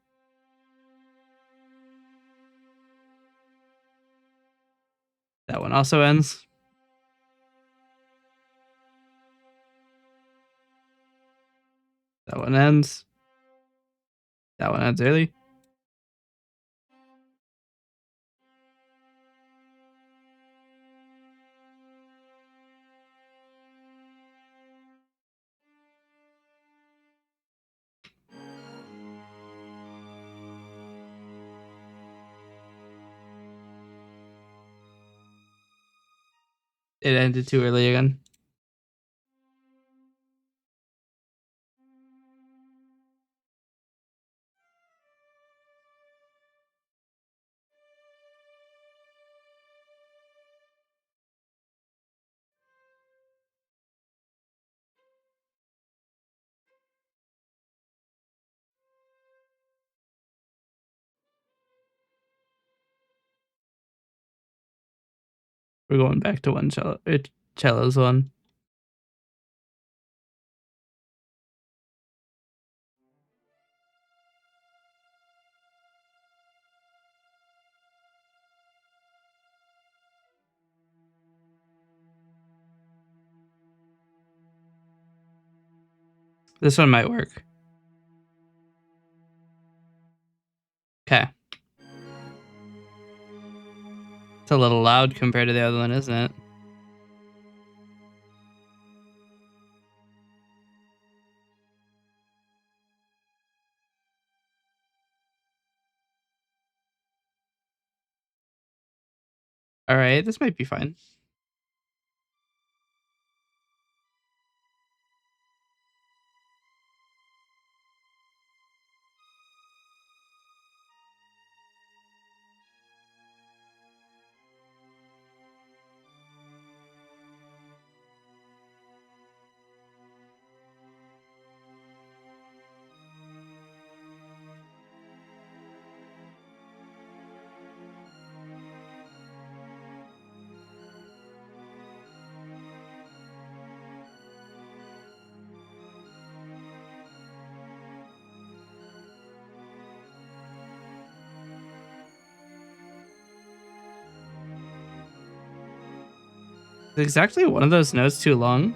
That one also ends. That one ends. That one ends early. It ended too early again. We're going back to one cello. Cello's one. This one might work. Okay. It's a little loud compared to the other one, isn't it? All right, this might be fine. Is exactly one of those notes too long?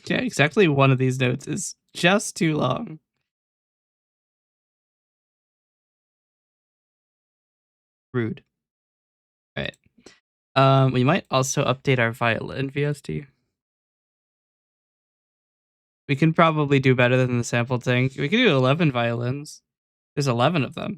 Yeah, exactly one of these notes is just too long. Rude. All right. We might also update our violin VST. We can probably do better than the sample thing. We can do 11 violins. There's 11 of them.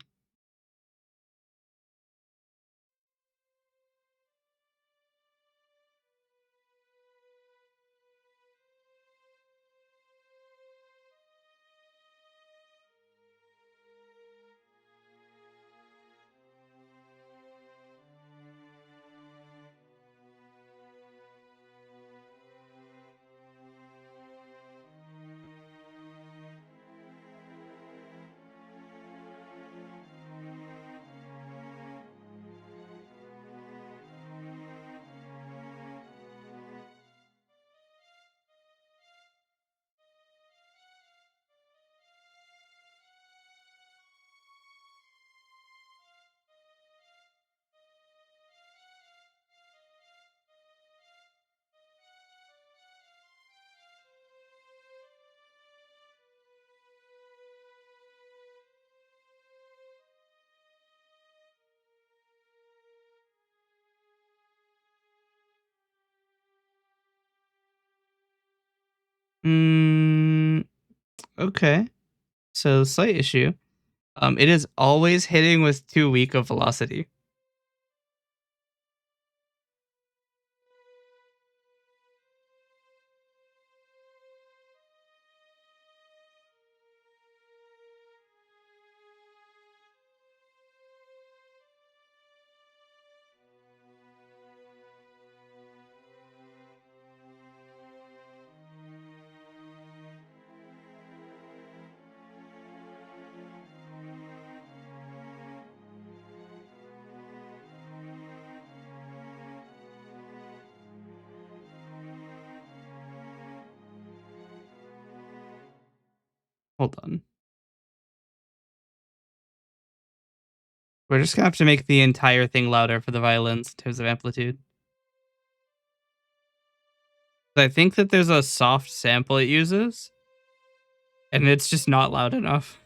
Okay. So slight issue. It is always hitting with too weak of velocity. Hold on. We're just gonna have to make the entire thing louder for the violins in terms of amplitude. I think that there's a soft sample it uses, and it's just not loud enough.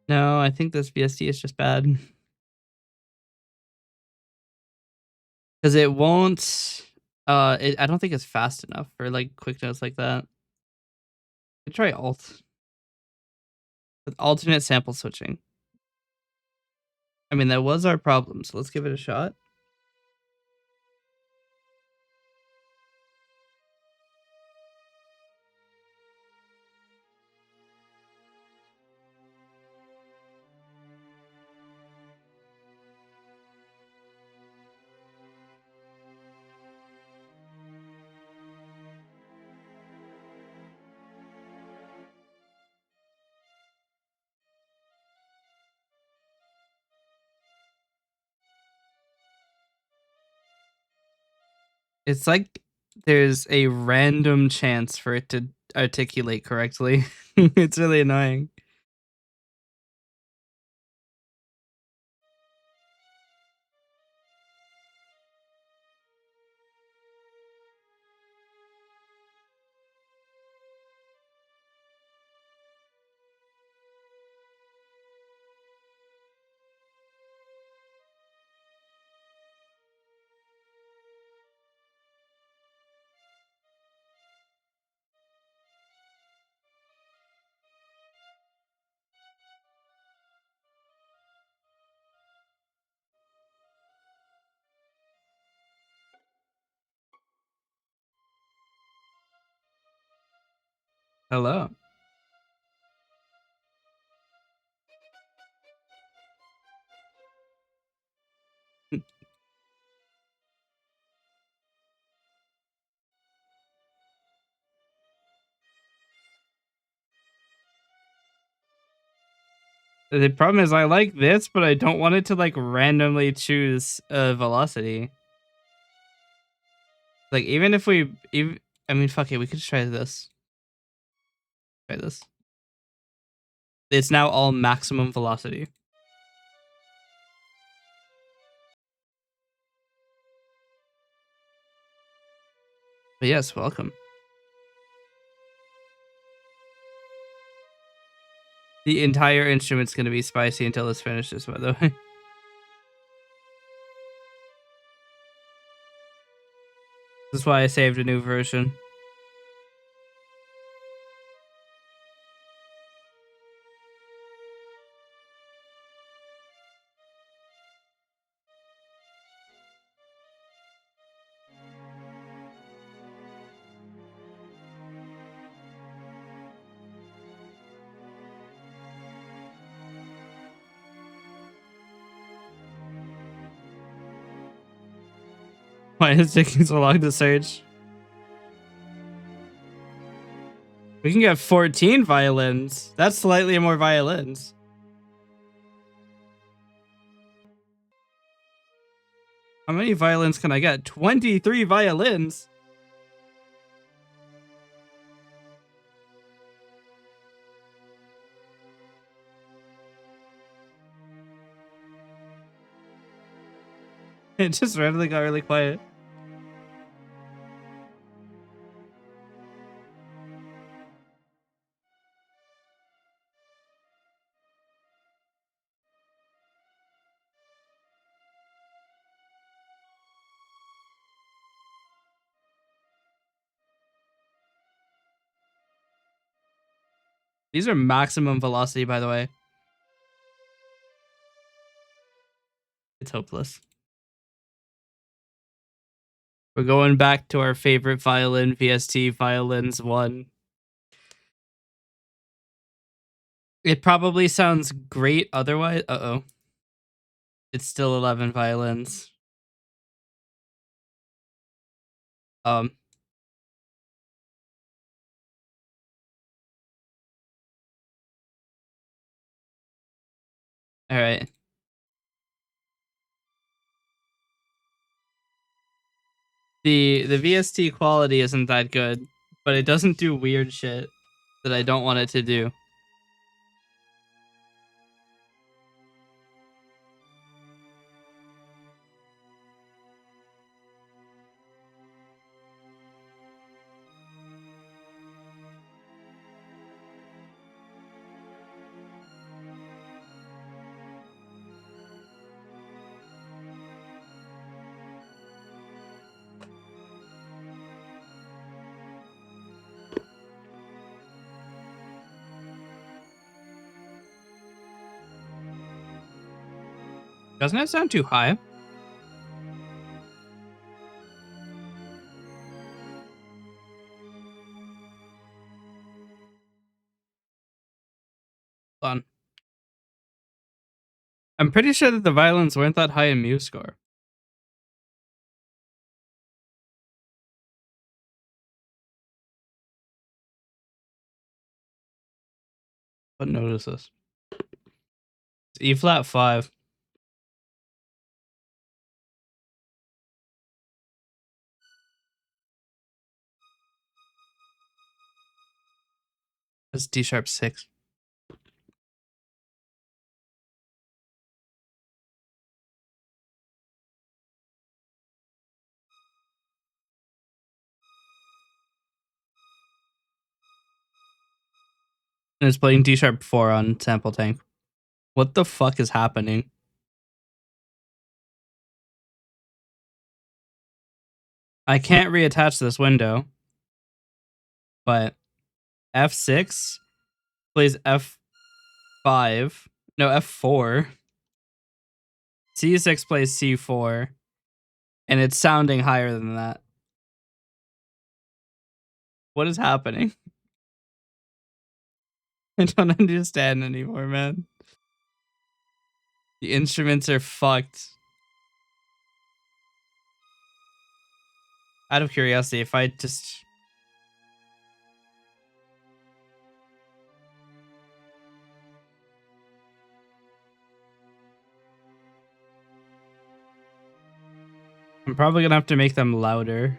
No, I think this VSD is just bad. Because it won't I don't think it's fast enough for like quick notes like that. Try alt. With alternate sample switching. I mean, that was our problem, so let's give it a shot. It's like there's a random chance for it to articulate correctly. It's really annoying. Hello. The problem is I like this, but I don't want it to like randomly choose a velocity. Like even if we, I mean, fuck it, we could just try this. Try this. It's now all maximum velocity. But yes, welcome. The entire instrument's gonna be spicy until this finishes, by the way. This is why I saved a new version. Why is it taking so long to search? We can get 14 violins. That's slightly more violins. How many violins can I get? 23 violins. It just randomly got really quiet. These are maximum velocity, by the way. It's hopeless. We're going back to our favorite violin, VST Violins 1. It probably sounds great otherwise. Uh-oh. It's still 11 violins. All right. The VST quality isn't that good, but it doesn't do weird shit that I don't want it to do. Doesn't it sound too high? Hold on. I'm pretty sure that the violins weren't that high in MuseScore. But notice this. It's E flat 5. That's D sharp 6. And it's playing D sharp 4 on sample tank. What the fuck is happening? I can't reattach this window, but F6 plays F5. No, F4. C6 plays C4. And it's sounding higher than that. What is happening? I don't understand anymore, man. The instruments are fucked. Out of curiosity, if I just... I'm probably gonna have to make them louder.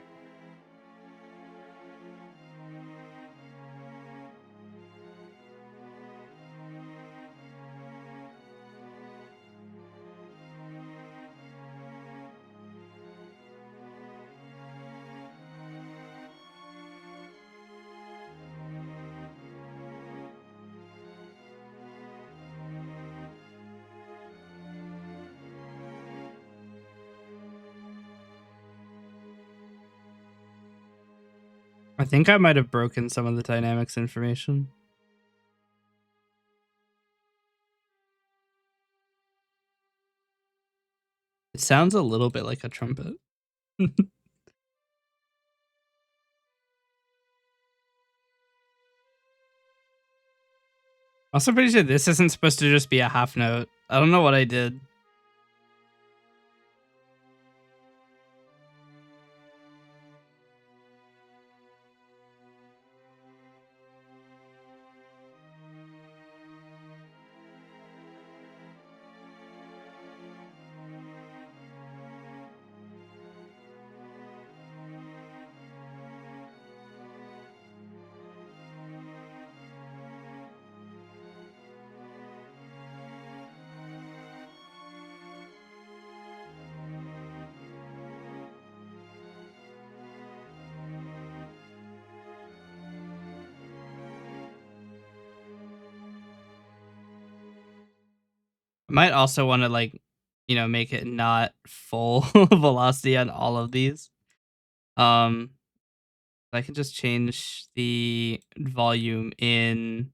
I think I might have broken some of the dynamics information. It sounds a little bit like a trumpet. Also pretty sure this isn't supposed to just be a half note. I don't know what I did. I might also want to like, you know, make it not full velocity on all of these. I can just change the volume in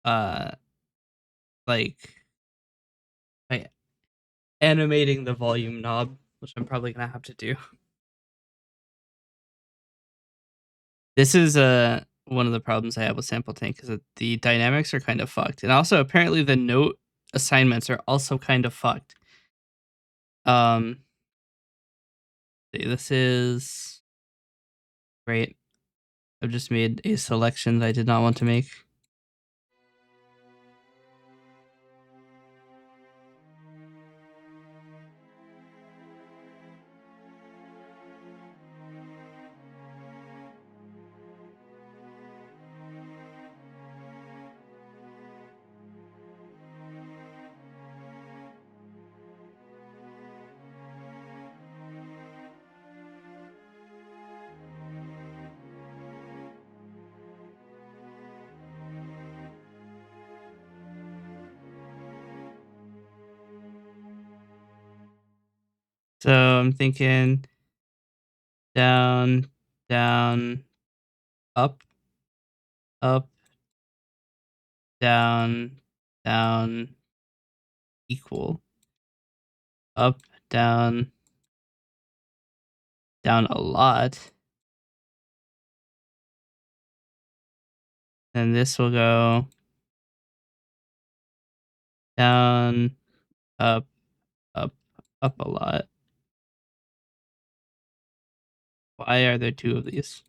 uh like by animating the volume knob, which I'm probably gonna have to do. This is one of the problems I have with Sample Tank is that the dynamics are kind of fucked, and also apparently the note assignments are also kind of fucked. Um, this is great. I've just made a selection that I did not want to make. So I'm thinking down, down, up, up, down, down, equal, up, down, down a lot. And this will go down, up, up, up a lot. Why are there two of these?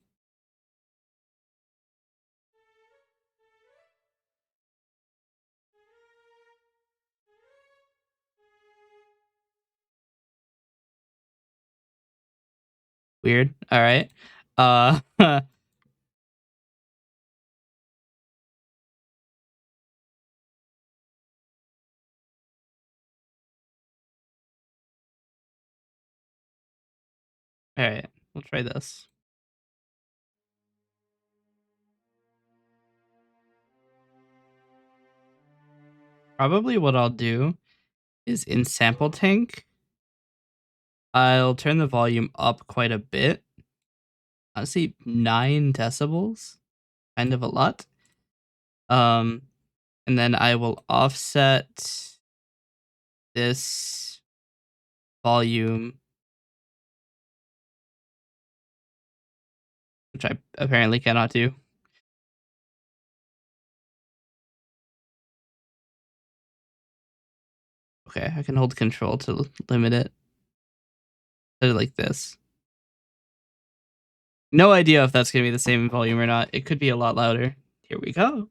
Weird. All right. All right. We'll try this. Probably what I'll do is in Sample Tank, I'll turn the volume up quite a bit. Honestly, 9 decibels, kind of a lot. Um, and then I will offset this volume, which I apparently cannot do. Okay, I can hold control to limit it. Like this. No idea if that's gonna be the same volume or not. It could be a lot louder. Here we go.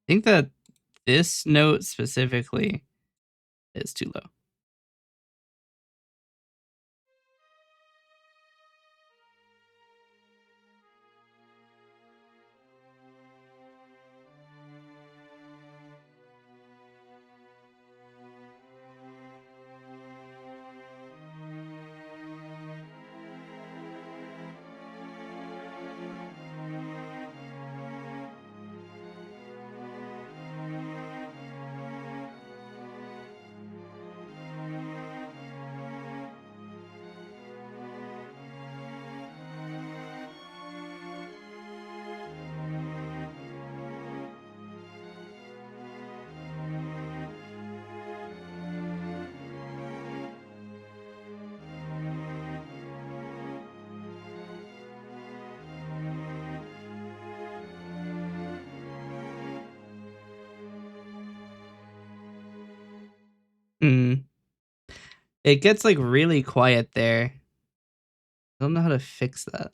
I think that this note specifically is too low. Hmm. It gets like really quiet there. I don't know how to fix that.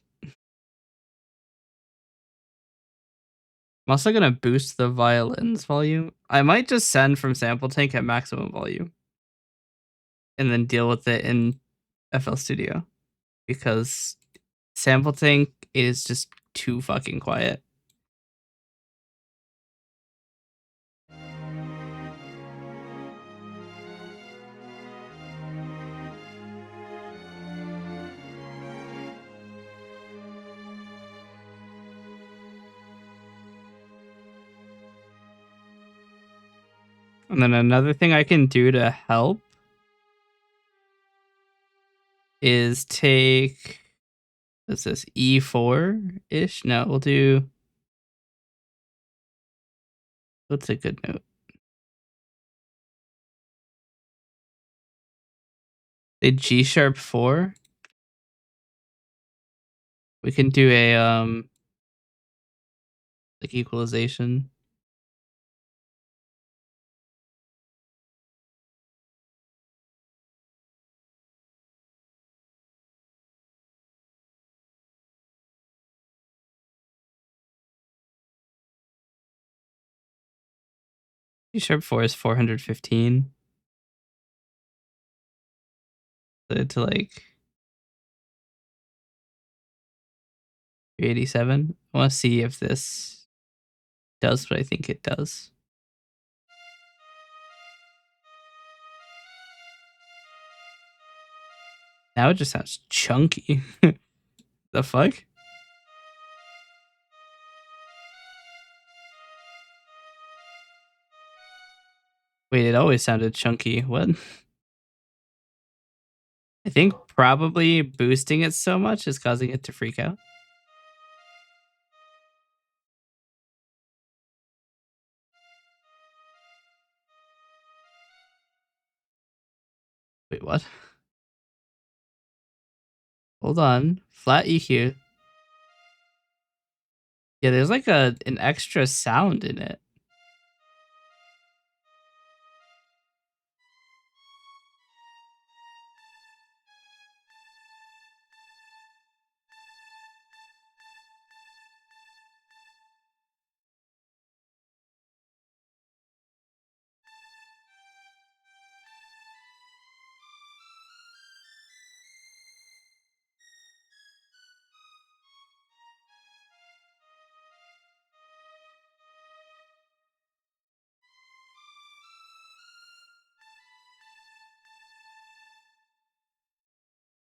I'm also gonna boost the violin's volume. I might just send from sample tank at maximum volume and then deal with it in FL Studio because sample tank is just too fucking quiet. And then another thing I can do to help is take, what's this, E4-ish? No, we'll do, what's a good note? A G sharp 4. We can do a like equalization. G sharp 4 is 415. To like 387. I want to see if this does what I think it does. Now it just sounds chunky. The fuck? Wait, it always sounded chunky. What? I think probably boosting it so much is causing it to freak out. Wait, what? Hold on. Flat EQ. Yeah, there's like an extra sound in it.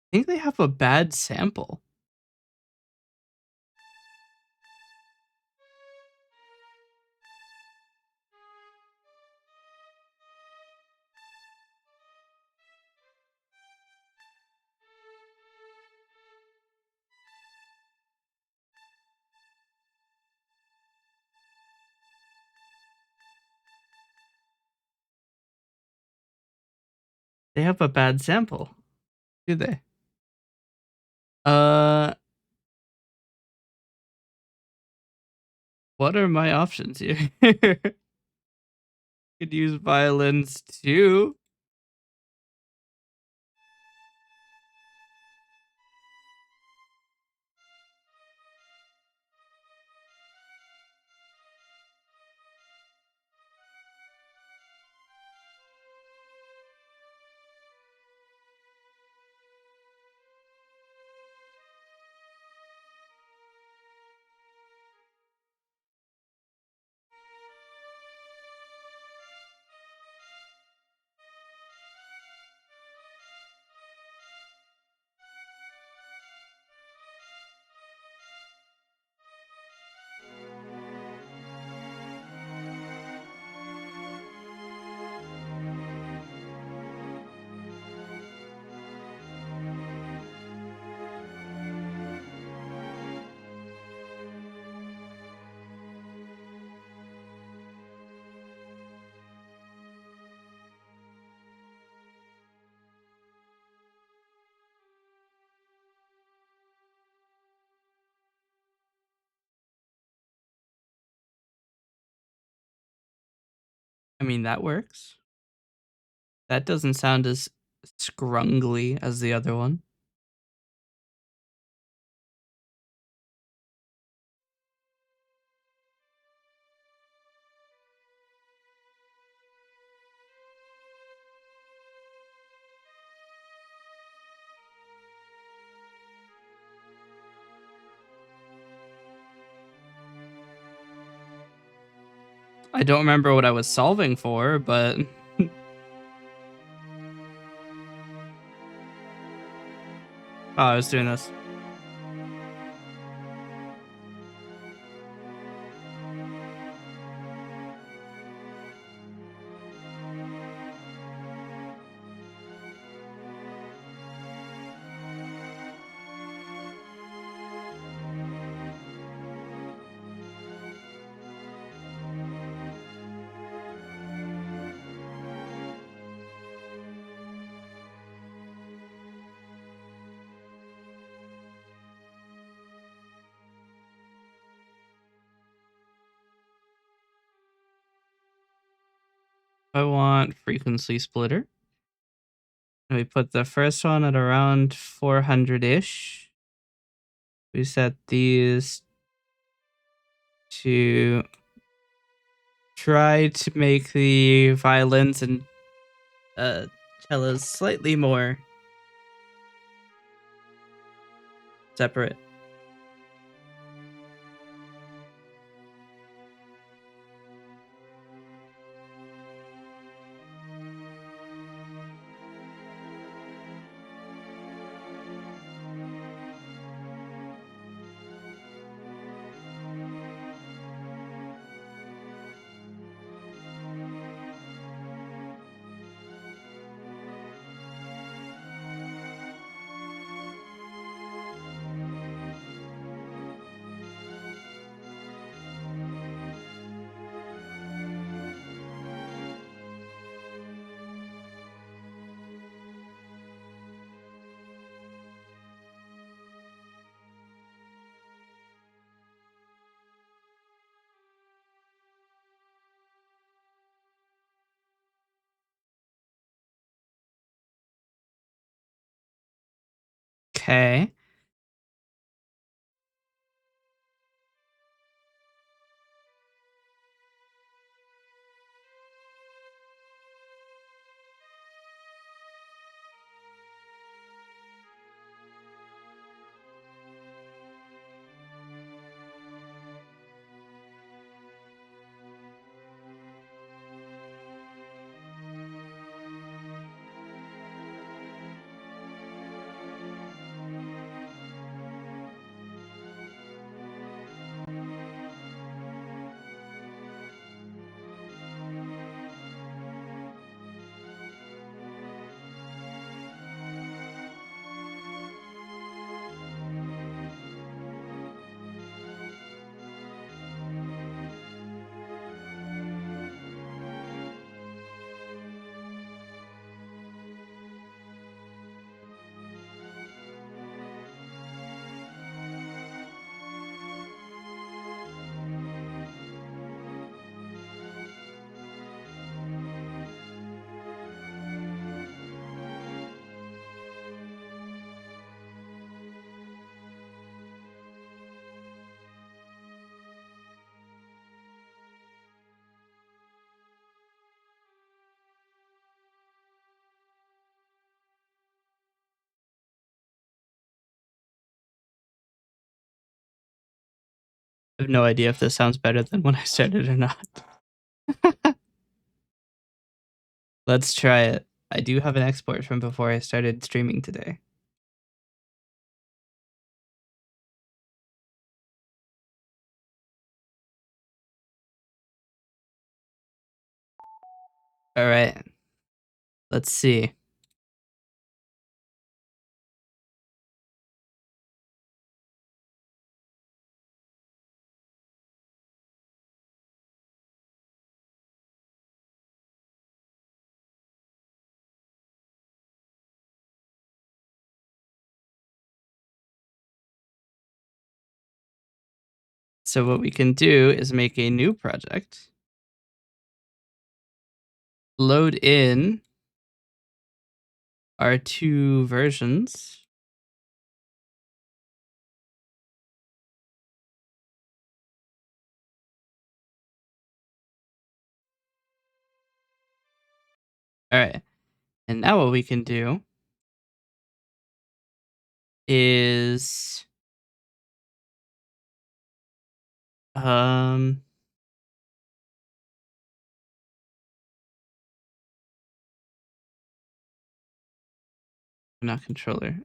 I think they have a bad sample. They have a bad sample. Do they? What are my options here? Could use violins too. I mean, that works. That doesn't sound as scrungly as the other one. I don't remember what I was solving for, but oh, I was doing this. I want frequency splitter. And we put the first one at around 400-ish. We set these to try to make the violins and cellos slightly more separate. Okay. I have no idea if this sounds better than when I started or not. Let's try it. I do have an export from before I started streaming today. All right. Let's see. So what we can do is make a new project, load in our two versions. All right. And now what we can do is Not controller.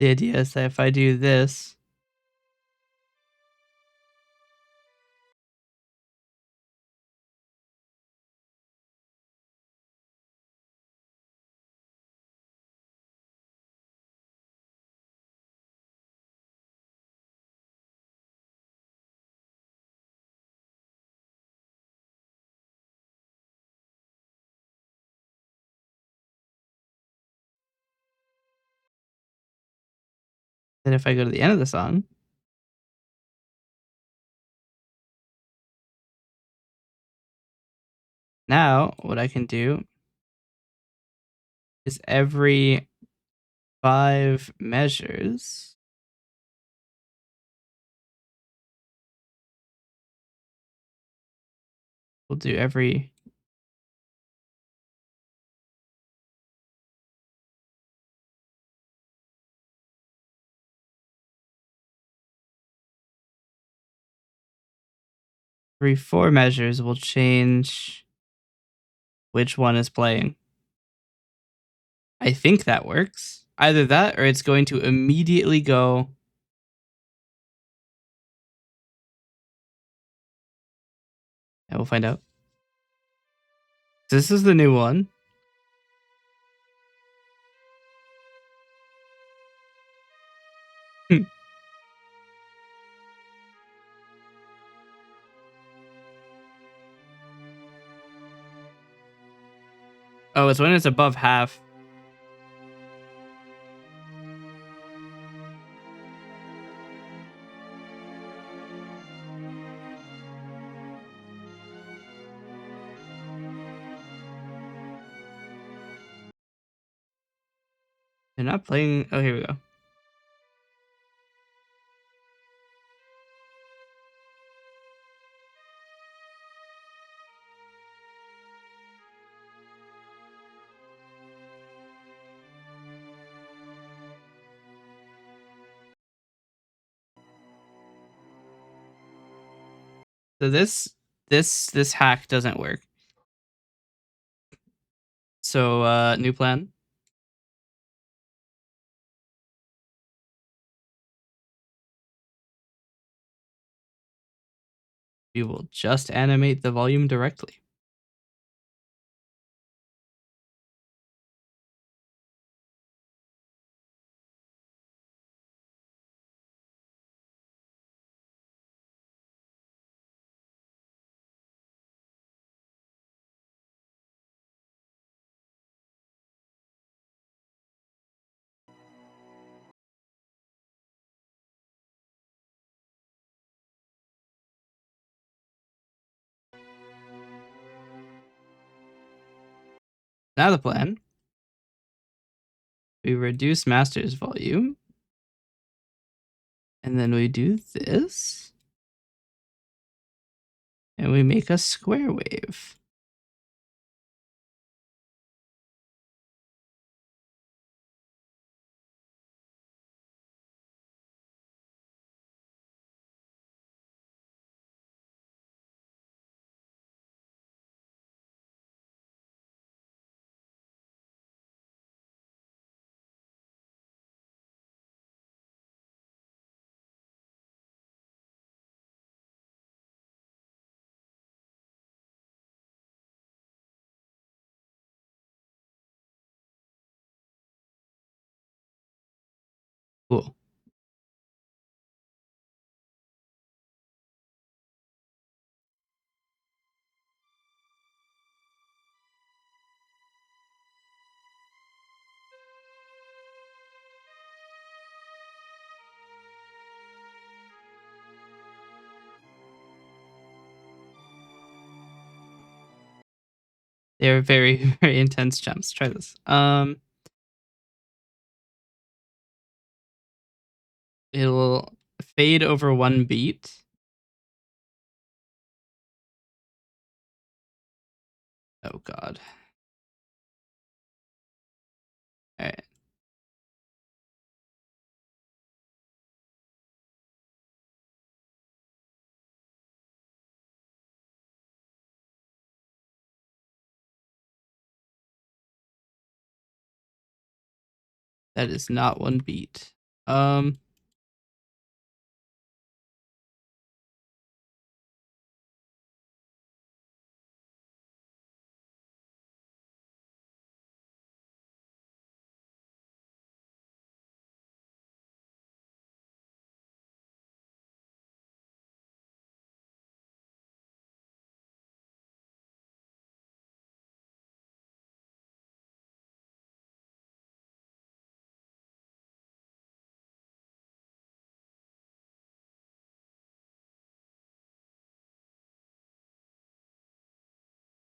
The idea is that if I do this, then if I go to the end of the song, now what I can do is every 5 measures, we'll do every 4 measures, we'll change which one is playing. I think that works. Either that or it's going to immediately go. And we'll find out. This is the new one. Oh, it's when it's above half. They're not playing. Oh, here we go. So this hack doesn't work. So new plan. We will just animate the volume directly. Now the plan. We reduce master's volume. And then we do this. And we make a square wave. Cool. They're very, very intense jumps. Try this. It'll fade over one beat. Oh god. All right. That is not one beat. Um.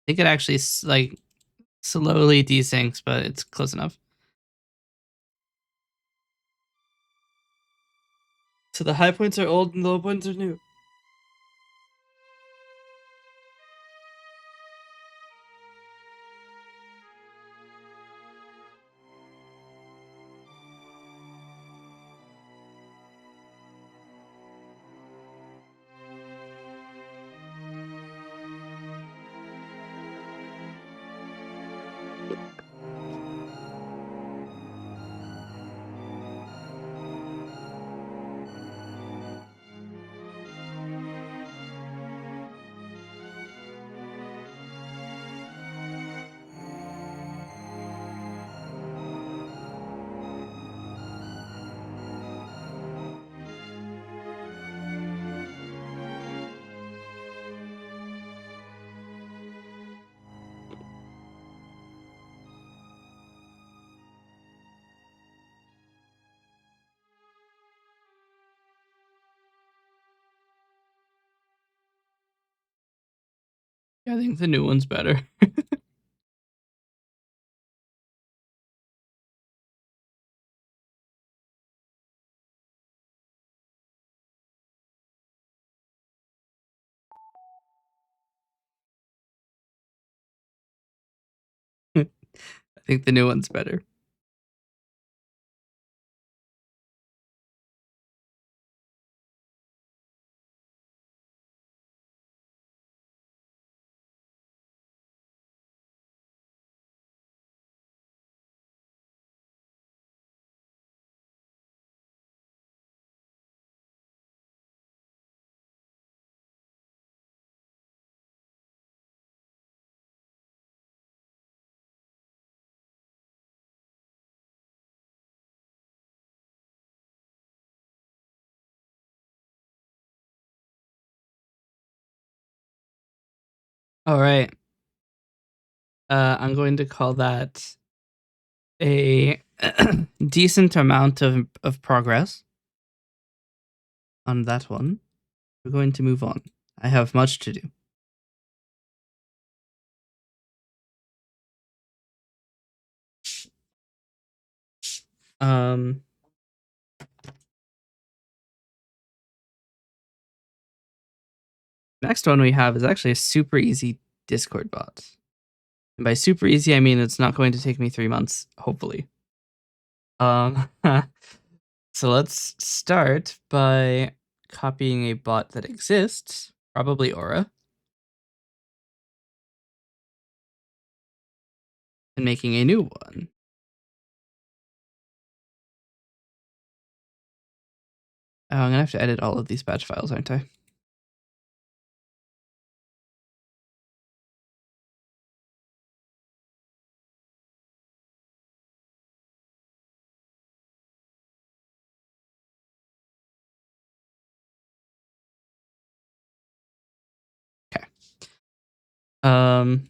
I think it actually like slowly desyncs, but it's close enough. So the high points are old and the low points are new. Yeah, I think the new one's better. I think the new one's better. All right. I'm going to call that a decent amount of progress on that one. We're going to move on. I have much to do. Um, Next one we have is actually a super easy Discord bot. And by super easy, I mean it's not going to take me 3 months, hopefully. Um, so let's start by copying a bot that exists, probably Aura, and making a new one. Oh, I'm gonna have to edit all of these batch files, aren't I? Okay. Um,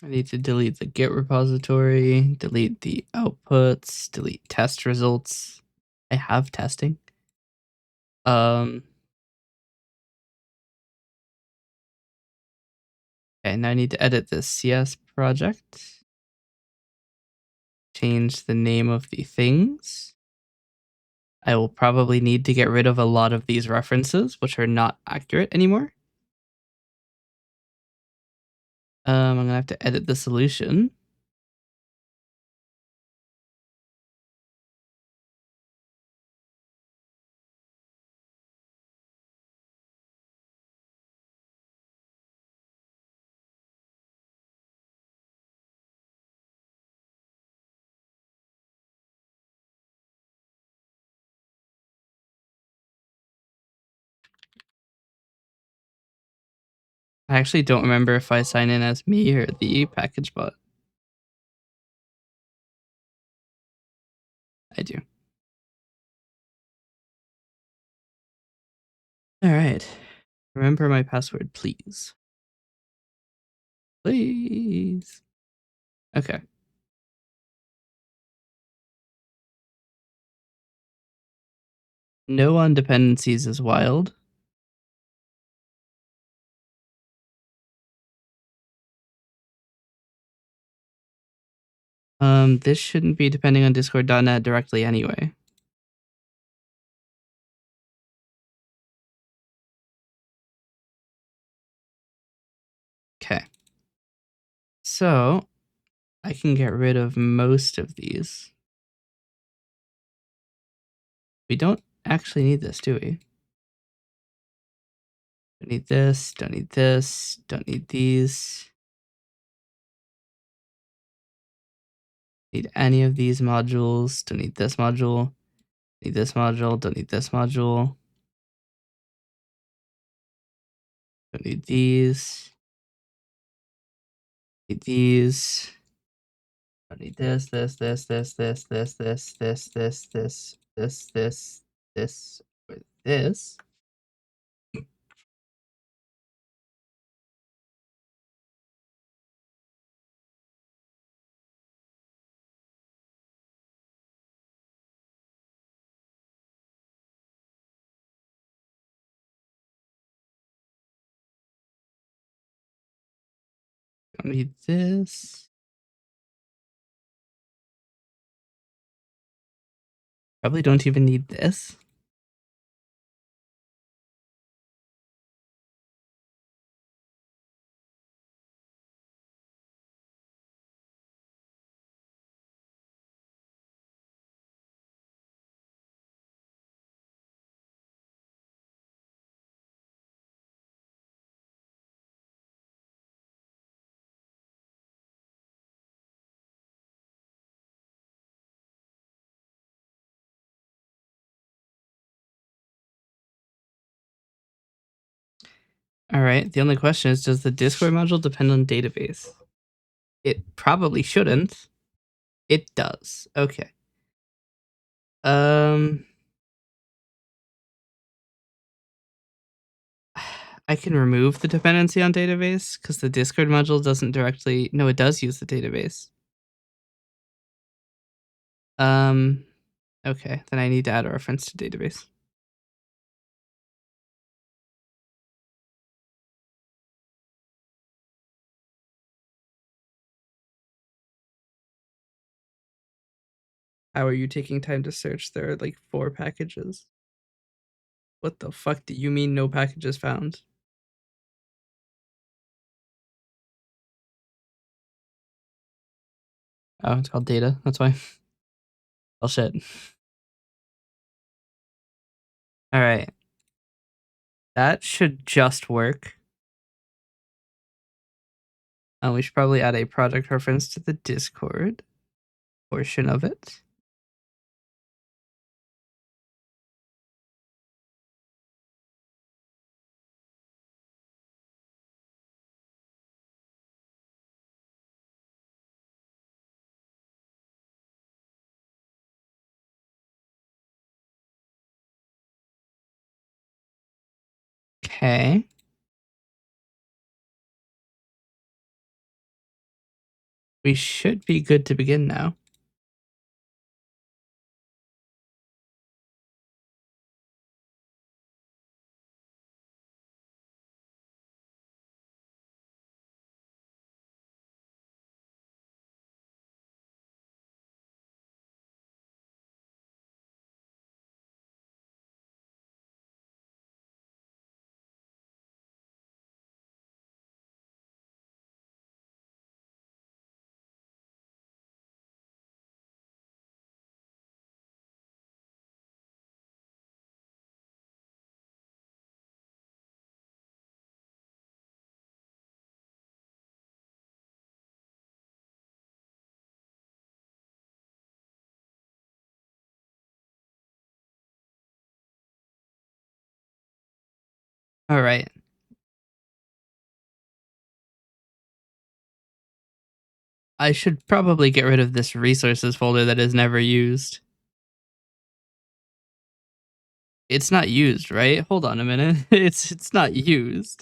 I need to delete the Git repository, delete the outputs, delete test results. I have testing. Okay, now I need to edit this CS project. Change the name of the things. I will probably need to get rid of a lot of these references, which are not accurate anymore. I'm gonna have to edit the solution. I actually don't remember if I sign in as me or the package bot. I do. All right. Remember my password, please. Please. Okay. No on dependencies is wild. This shouldn't be depending on discord.net directly anyway. Okay. So I can get rid of most of these. We don't actually need this, do we? Don't need this, don't need this, don't need these. Need any of these modules, don't need this module, need this module, don't need this module. Don't need these. Need these. Don't need this, this, this, this, this, this, this, this, this, this, this, this, with this. Don't need this. Probably don't even need this. All right. The only question is, does the Discord module depend on database? It probably shouldn't. It does. Okay. I can remove the dependency on database because the Discord module doesn't directly. No, it does use the database. Okay. Then I need to add a reference to database. How are you taking time to search? There are like 4 packages. What the fuck do you mean no packages found? Oh, it's called data. That's why. Oh shit. All right. That should just work. We should probably add a project reference to the Discord portion of it. Okay. We should be good to begin now. All right. I should probably get rid of this resources folder that is never used. It's not used, right? Hold on a minute. It's not used.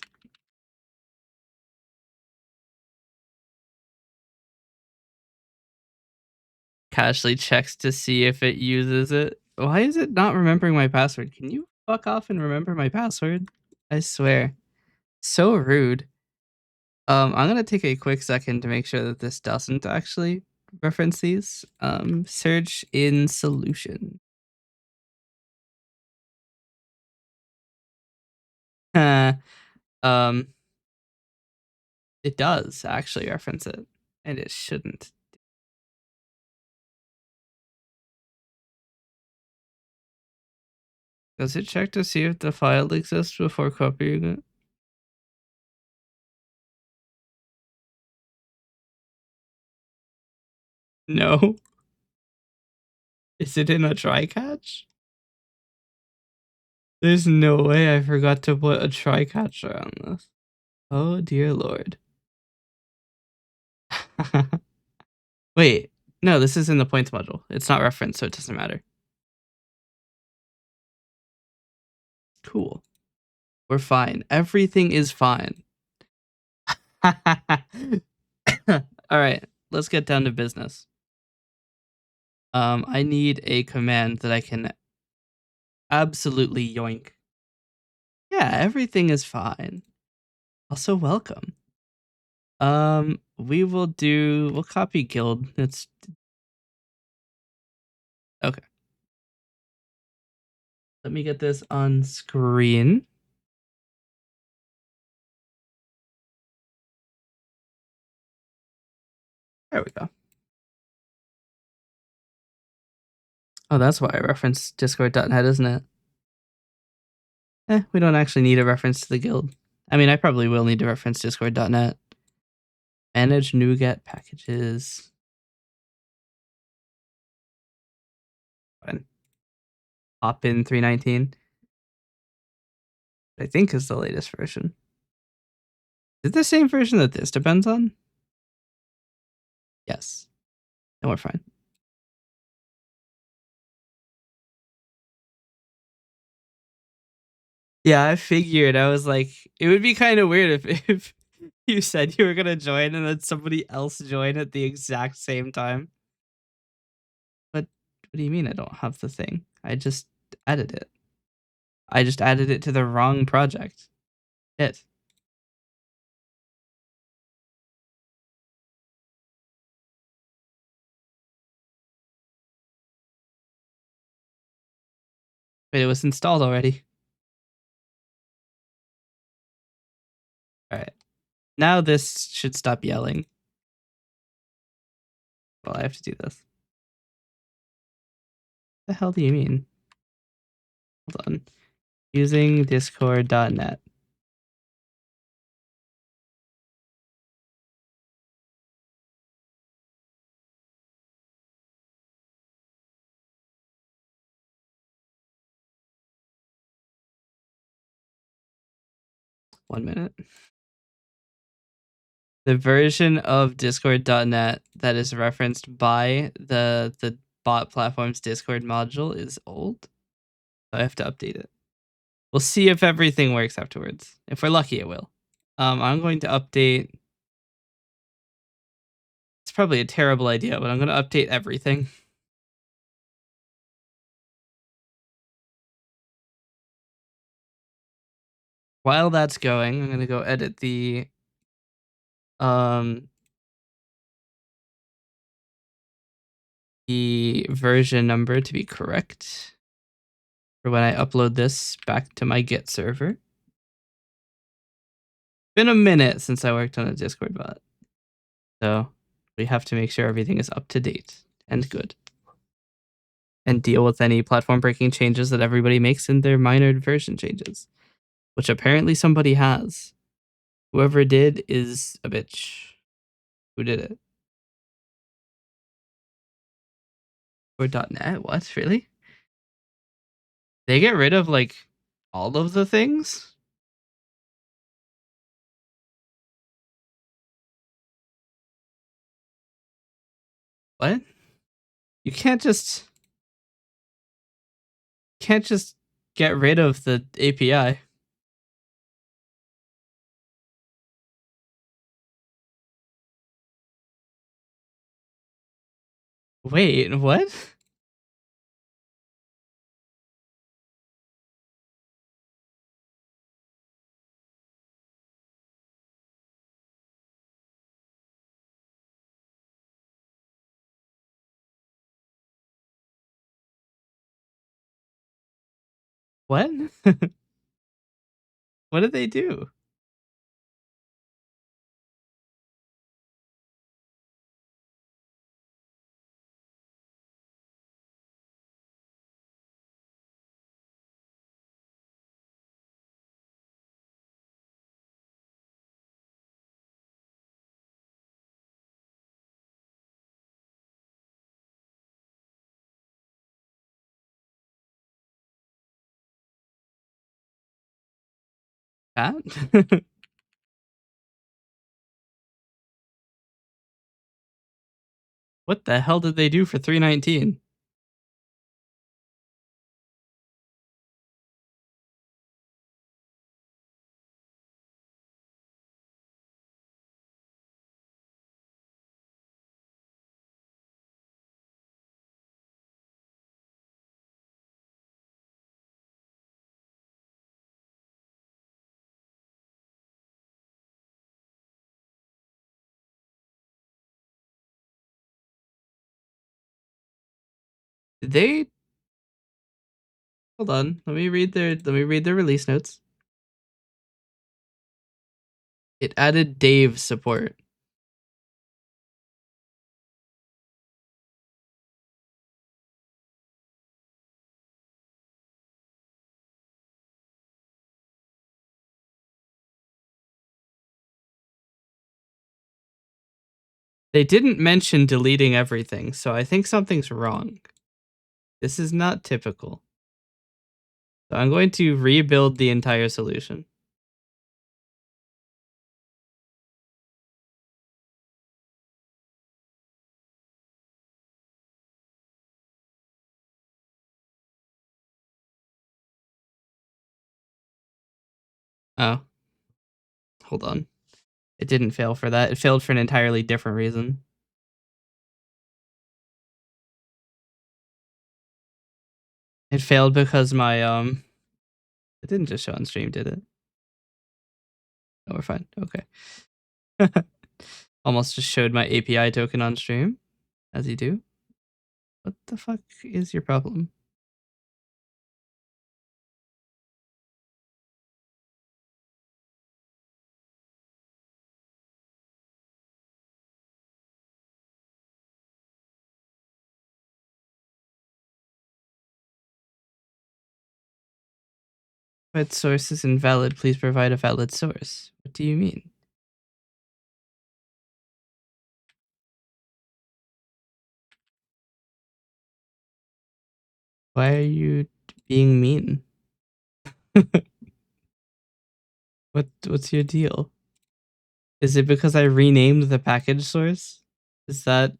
Casually checks to see if it uses it. Why is it not remembering my password? Can you fuck off and remember my password? I swear. So rude. I'm gonna take a quick second to make sure that this doesn't actually reference these. Search in solution. um, it does actually reference it, and it shouldn't. Does it check to see if the file exists before copying it? No. Is it in a try catch? There's no way I forgot to put a try catcher on this. Oh dear lord. Wait, no, this is in the points module. It's not referenced, so it doesn't matter. Cool. We're fine. Everything is fine. All right, let's get down to business. I need a command that I can absolutely yoink. Yeah, everything is fine. Also, welcome. We'll copy guild. It's okay. Let me get this on screen. There we go. Oh, that's why I referenced discord.net, isn't it? We don't actually need a reference to the guild. I mean, I probably will need to reference discord.net. Manage NuGet packages. Fine. Hop in 319. I think is the latest version. Is it the same version that this depends on? Yes. Then we're fine. Yeah, I figured. I was like, it would be kind of weird if you said you were gonna join and then somebody else joined at the exact same time. But what do you mean I don't have the thing? I just added it. I just added it to the wrong project. It. But it was installed already. All right. Now this should stop yelling. Well, I have to do this. What the hell do you mean? Hold on. Using discord.net. One minute. The version of discord.net that is referenced by the bot platform's Discord module is old. So I have to update it. We'll see if everything works afterwards. If we're lucky, it will. I'm going to update. It's probably a terrible idea, but I'm gonna update everything. While that's going, I'm gonna go edit um the version number to be correct for when I upload this back to my Git server. Been a minute since I worked on a Discord bot, so we have to make sure everything is up to date and good, and deal with any platform breaking changes that everybody makes in their minor version changes, which apparently somebody has. Whoever did is a bitch. Who did it? Or .net? What? Really? They get rid of like all of the things? What? You can't just get rid of the API. Wait, what? What? What did they do? That? What the hell did they do for 319? Did they hold on? Let me read their release notes. It added Dave support. They didn't mention deleting everything, so I think something's wrong. This is not typical. So I'm going to rebuild the entire solution. Oh, hold on. It didn't fail for that. It failed for an entirely different reason. It failed because my it didn't just show on stream, did it? Oh, we're fine. Okay. Almost just showed my API token on stream, as you do. What the fuck is your problem? But source is invalid. Please provide a valid source. What do you mean? Why are you being mean? What's your deal? Is it because I renamed the package source? Is that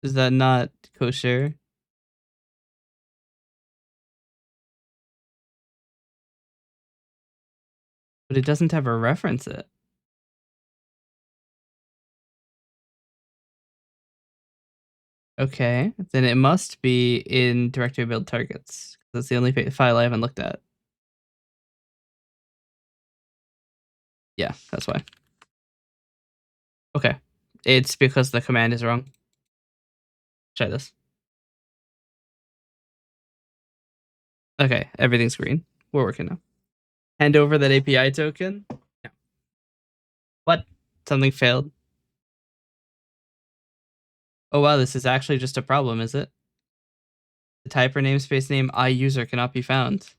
is that not kosher? But it doesn't ever reference it. Okay, then it must be in directory build targets. That's the only file I haven't looked at. Yeah, that's why. Okay, it's because the command is wrong. Try this. Okay, everything's green. We're working now. Hand over that API token. No. What? Something failed. Oh wow, this is actually just a problem, is it? The type or namespace name iUser cannot be found.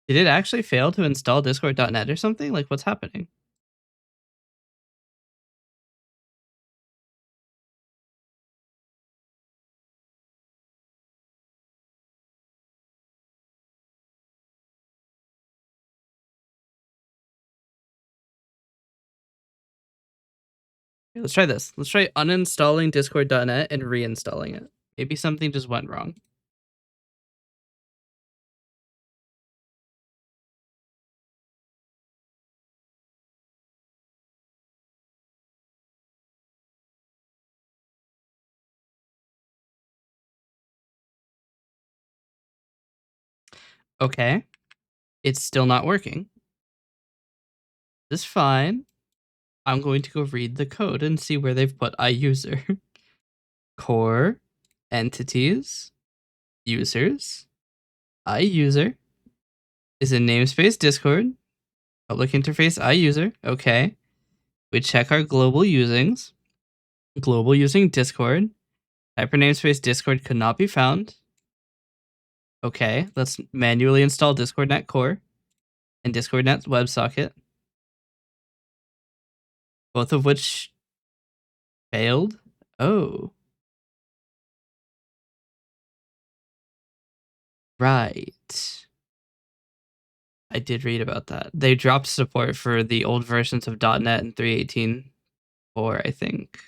Did it actually fail to install discord.net or something? Like, what's happening? Here, let's try this. Let's try uninstalling discord.net and reinstalling it. Maybe something just went wrong. Okay. It's still not working. This is fine. I'm going to go read the code and see where they've put iUser. Core, entities, users, iUser is in namespace Discord, public interface iUser. Okay. We check our global usings. Global using Discord. Hyper namespace Discord could not be found. Okay, let's manually install DiscordNet Core and DiscordNet WebSocket, both of which failed. Oh, right. I did read about that. They dropped support for the old versions of .NET in 3.18.4, I think.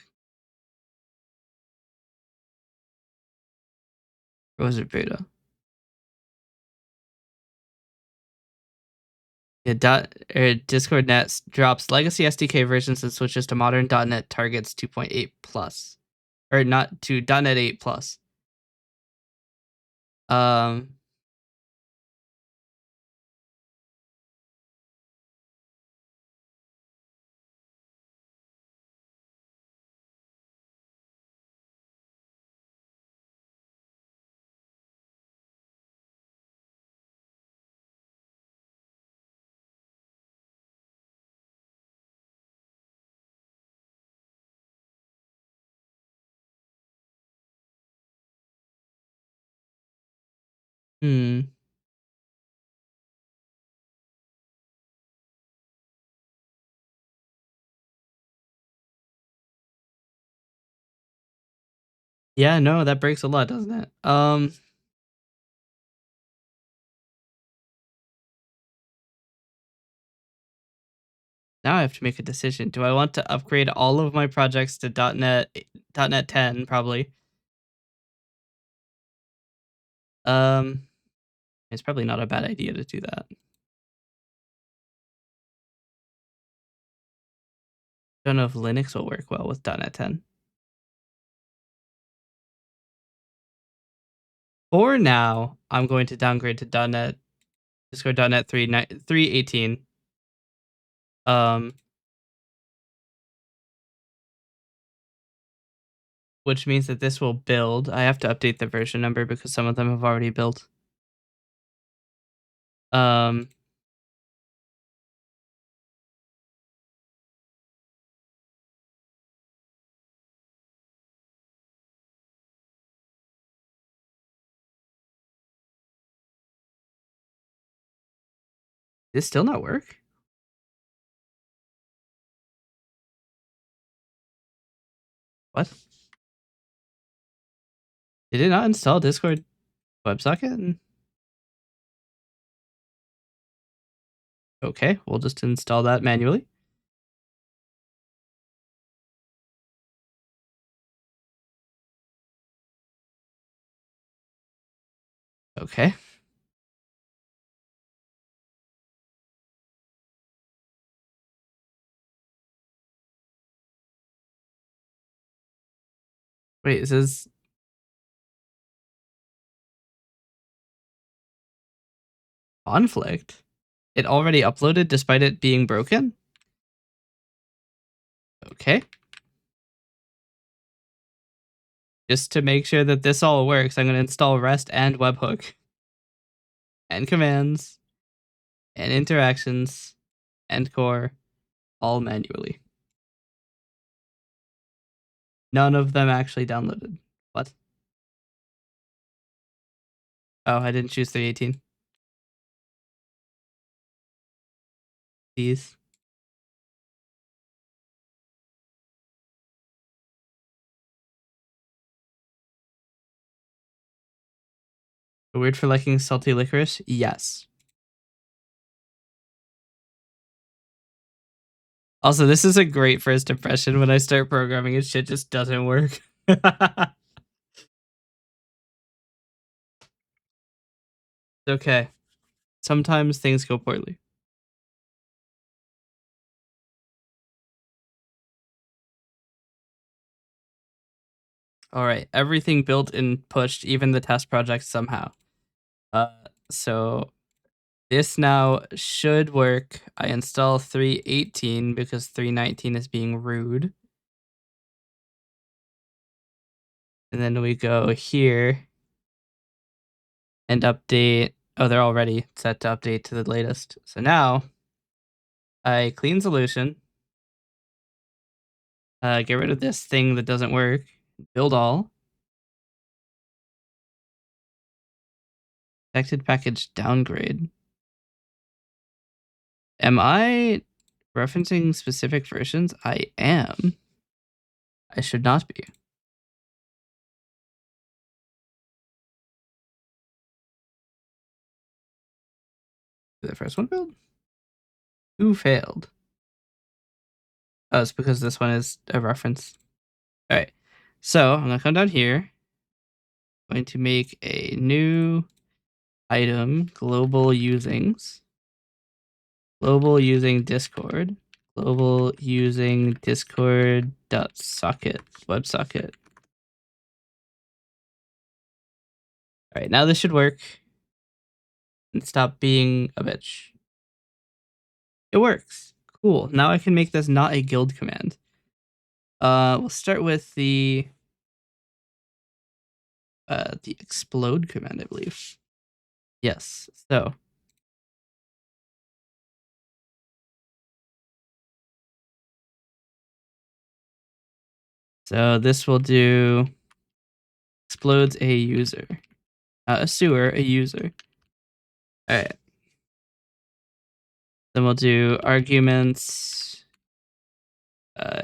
Or was it beta? Yeah, DiscordNet drops legacy SDK versions and switches to modern .NET targets 2.8 plus, or not to .NET 8 plus. Um, hmm. Yeah, no, that breaks a lot, doesn't it? Now I have to make a decision. Do I want to upgrade all of my projects to .NET 10 probably? Um, it's probably not a bad idea to do that. Don't know if Linux will work well with .NET 10. For now, I'm going to downgrade to .NET Discord.NET 3.18. Um, which means that this will build. I have to update the version number because some of them have already built. Um, did this still not work? What? Did it not install Discord WebSocket? Okay, we'll just install that manually. Okay. Wait, is this conflict? It already uploaded despite it being broken? Okay. Just to make sure that this all works, I'm going to install REST and webhook and commands and interactions and core all manually. None of them actually downloaded. What? Oh, I didn't choose 318. These. Weird for liking salty licorice? Yes. Also, this is a great first impression. When I start programming and shit just doesn't work. Okay. Sometimes things go poorly. All right. Everything built and pushed, even the test project somehow. Uh, so this now should work. I install 318 because 319 is being rude. And then we go here and update. Oh, they're already set to update to the latest. So now I clean solution, get rid of this thing that doesn't work, build all, detected package downgrade. Am I referencing specific versions? I am. I should not be. Did the first one build? Who failed? Oh, it's because this one is a reference. All right. So I'm going to come down here. I'm going to make a new item, global usings. Global using Discord. Global using Discord.socket. WebSocket. All right. Now this should work. And stop being a bitch. It works. Cool. Now I can make this not a guild command. We'll start with the explode command, I believe. Yes. So this will do explodes a user. A sewer, a user. All right. Then we'll do arguments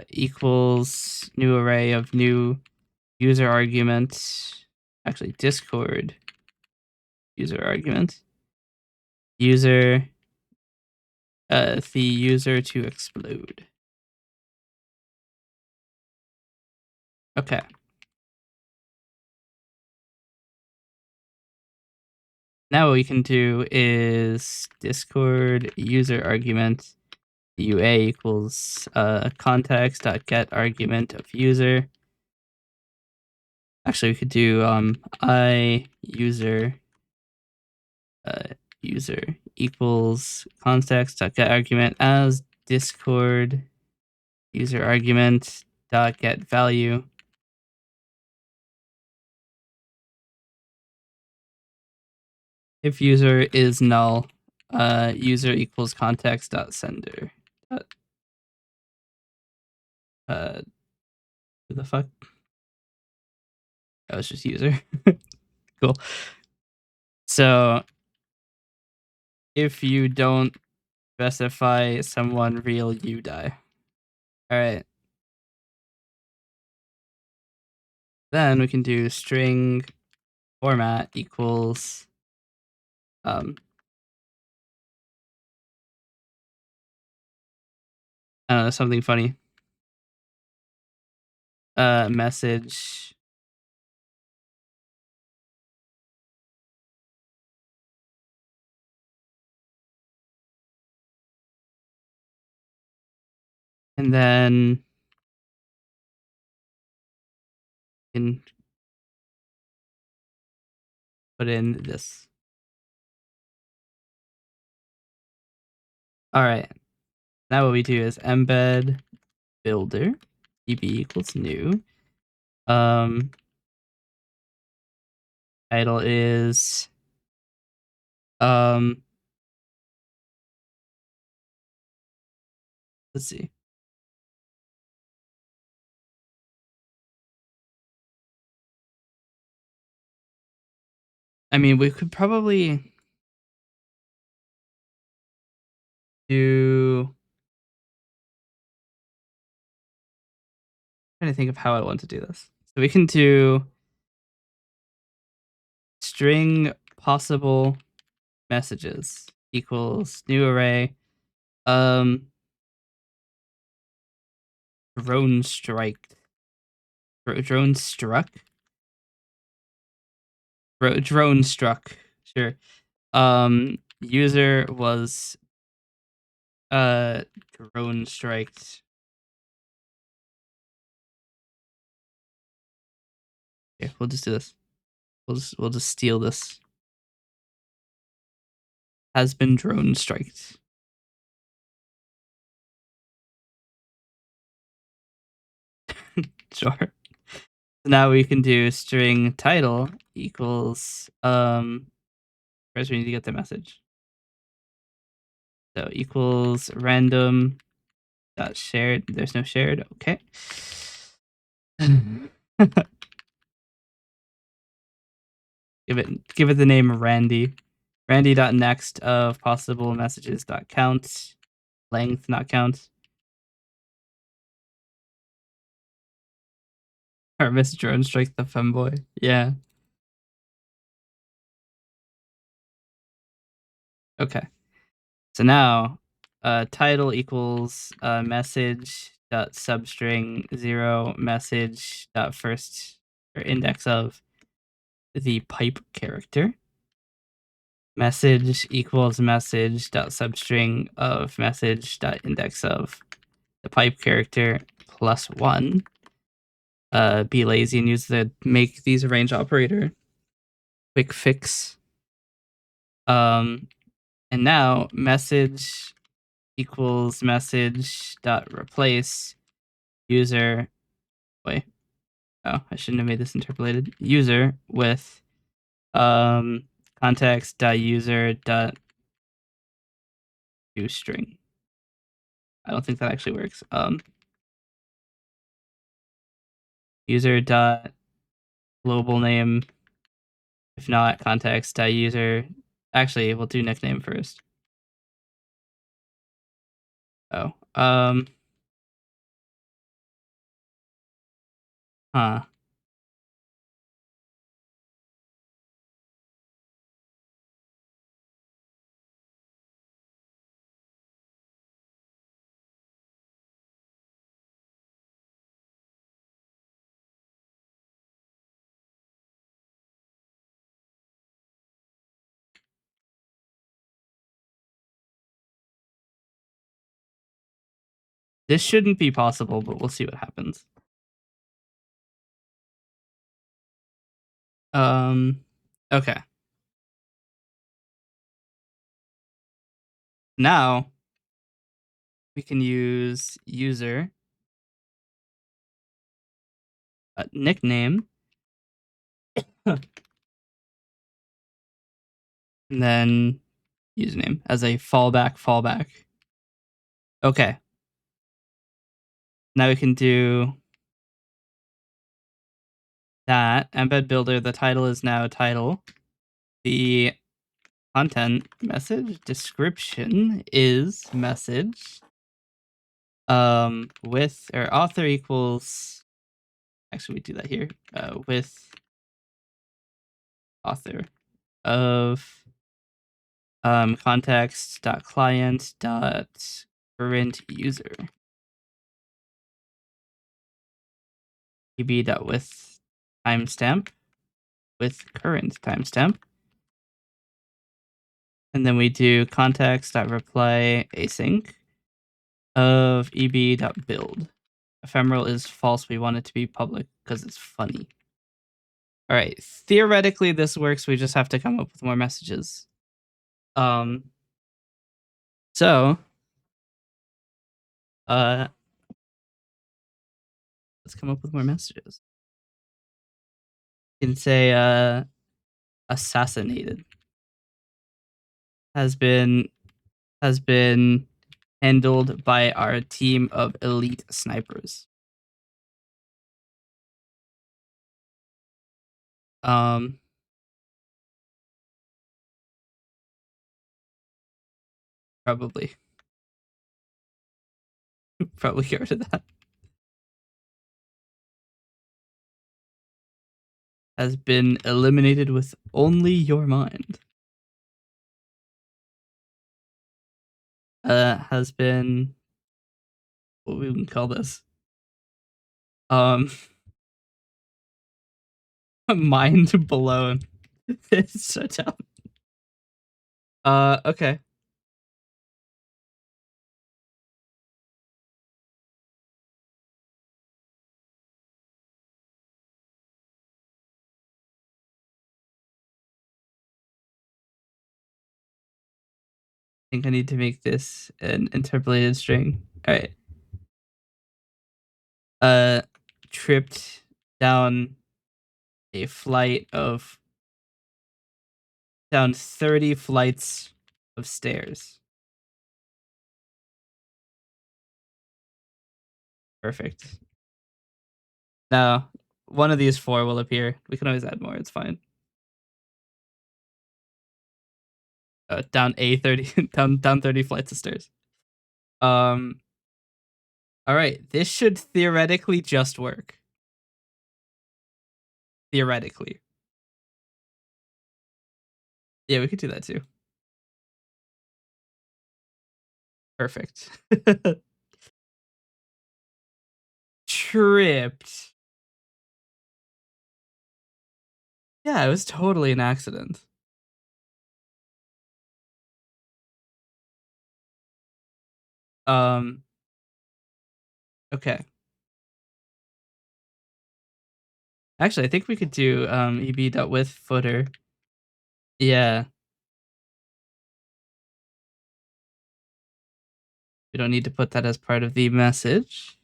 equals new array of new user argument. Actually, Discord user argument. User the user to explode. Okay. Now what we can do is Discord user argument UA equals context.get argument of user. Actually, we could do I user user equals context.get argument as Discord user argument dot get value. If user is null, user equals context dot sender. Who the fuck? That was just user. Cool. So if you don't specify someone real, you die. All right. Then we can do string format equals I don't know, something funny. Message. And then can put in this. All right. Now what we do is embed builder eb equals new. Title is let's see. I mean, we could probably do. I'm trying to think of how I want to do this. So we can do string possible messages equals new array. Drone strike. Drone struck. Drone struck. Sure. User was drone striked. Okay, we'll just do this. We'll just steal this. Has been drone striked. Sure. So now we can do string title equals first we need to get the message. So equals random dot shared. There's no shared. Okay. Give it the name Randy. Randy.next of possible messages dot count. Length not count. Or Miss Drone strike the femboy. Yeah. Okay. So now title equals message dot substring 0 message dot first or index of the pipe character. Message equals message dot substring of message dot index of the pipe character plus 1. Be lazy and use the make these range operator quick fix. And now message equals message dot replace user. Wait, oh, I shouldn't have made this interpolated. User with context dot user dot do string. I don't think that actually works. User dot global name. If not, context dot user. Actually, we'll do nickname first. Oh, huh. This shouldn't be possible, but we'll see what happens. Okay. Now we can use user nickname and then username as a fallback. Okay. Now we can do that. Embed builder, the title is now title. The content message description is message. With or author equals, actually we do that here. With author of context dot client dot current user. eb dot with timestamp with current timestamp. And then we do context dot reply async of eb dot build. Ephemeral is false. We want it to be public because it's funny. All right. Theoretically, this works. We just have to come up with more messages. Um. So, uh, let's come up with more messages. You can say, assassinated has been handled by our team of elite snipers. Um. Probably. Probably get rid of that. Has been eliminated with only your mind. Has been, what we can call this? Um, mind blown. It's so dumb. Okay. I think I need to make this an interpolated string. All right. Uh, tripped down a flight of down 30 flights of stairs. Perfect. Now, one of these four will appear. We can always add more. It's fine. Down a 30 down 30 flights of stairs. Um. All right. This should theoretically just work. Theoretically. Yeah, we could do that too. Perfect. Tripped. Yeah, it was totally an accident. Um. Okay. Actually, I think we could do eb.with footer. Yeah, we don't need to put that as part of the message.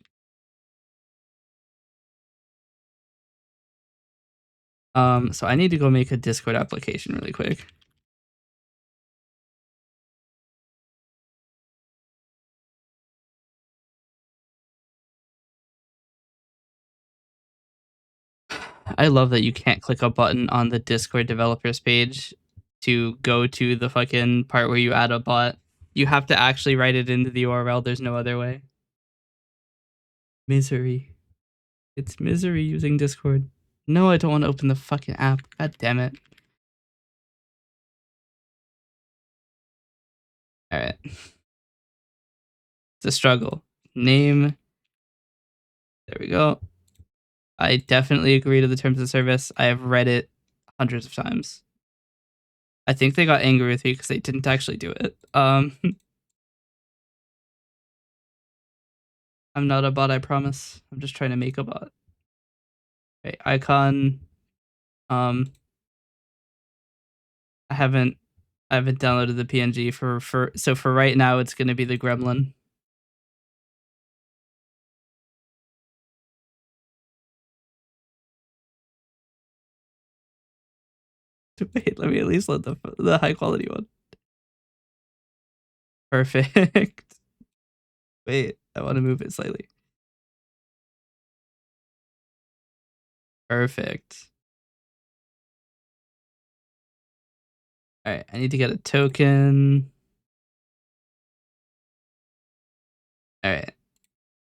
So I need to go make a Discord application really quick. I love that you can't click a button on the Discord developers page to go to the fucking part where you add a bot. You have to actually write it into the URL. There's no other way. Misery. It's misery using Discord. No, I don't want to open the fucking app. God damn it. All right. It's a struggle. Name. There we go. I definitely agree to the terms of service. I have read it hundreds of times. I think they got angry with me because they didn't actually do it. I'm not a bot, I promise. I'm just trying to make a bot. Okay, icon. Um, I haven't downloaded the PNG for right now. It's gonna be the gremlin. Wait, let me at least let the high quality one. Perfect. Wait, I want to move it slightly. Perfect. All right, I need to get a token. All right.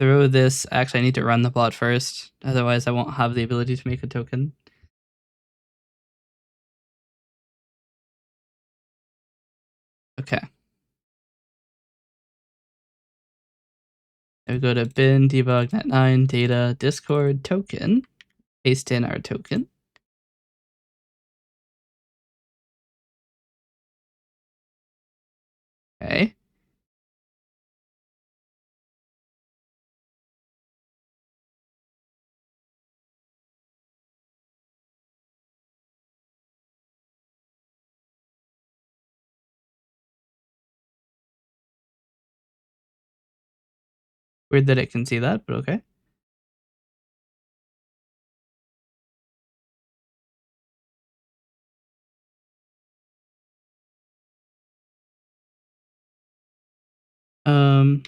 Throw this. Actually, I need to run the bot first. Otherwise, I won't have the ability to make a token. Okay. I go to bin debug net9 data discord token. Paste in our token. Okay. Weird that it can see that, but okay. Um,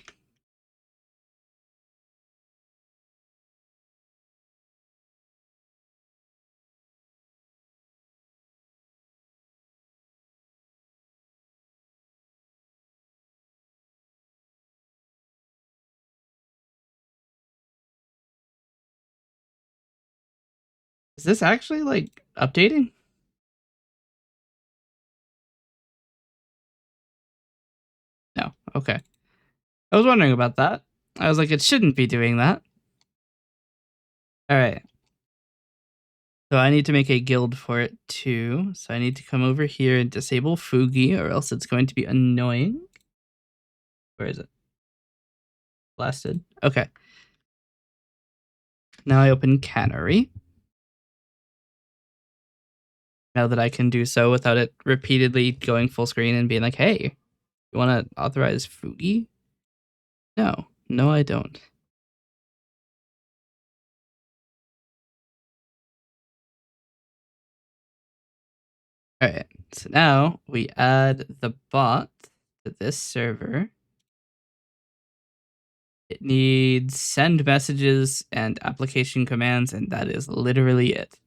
is this actually like updating? No. Okay. I was wondering about that. I was like, it shouldn't be doing that. All right. So I need to make a guild for it too. So I need to come over here and disable Fugi, or else it's going to be annoying. Where is it? Blasted. Okay. Now I open Cannery. Now that I can do so without it repeatedly going full screen and being like, hey, you want to authorize Fugi? No. No, I don't. All right. So now we add the bot to this server. It needs send messages and application commands, and that is literally it.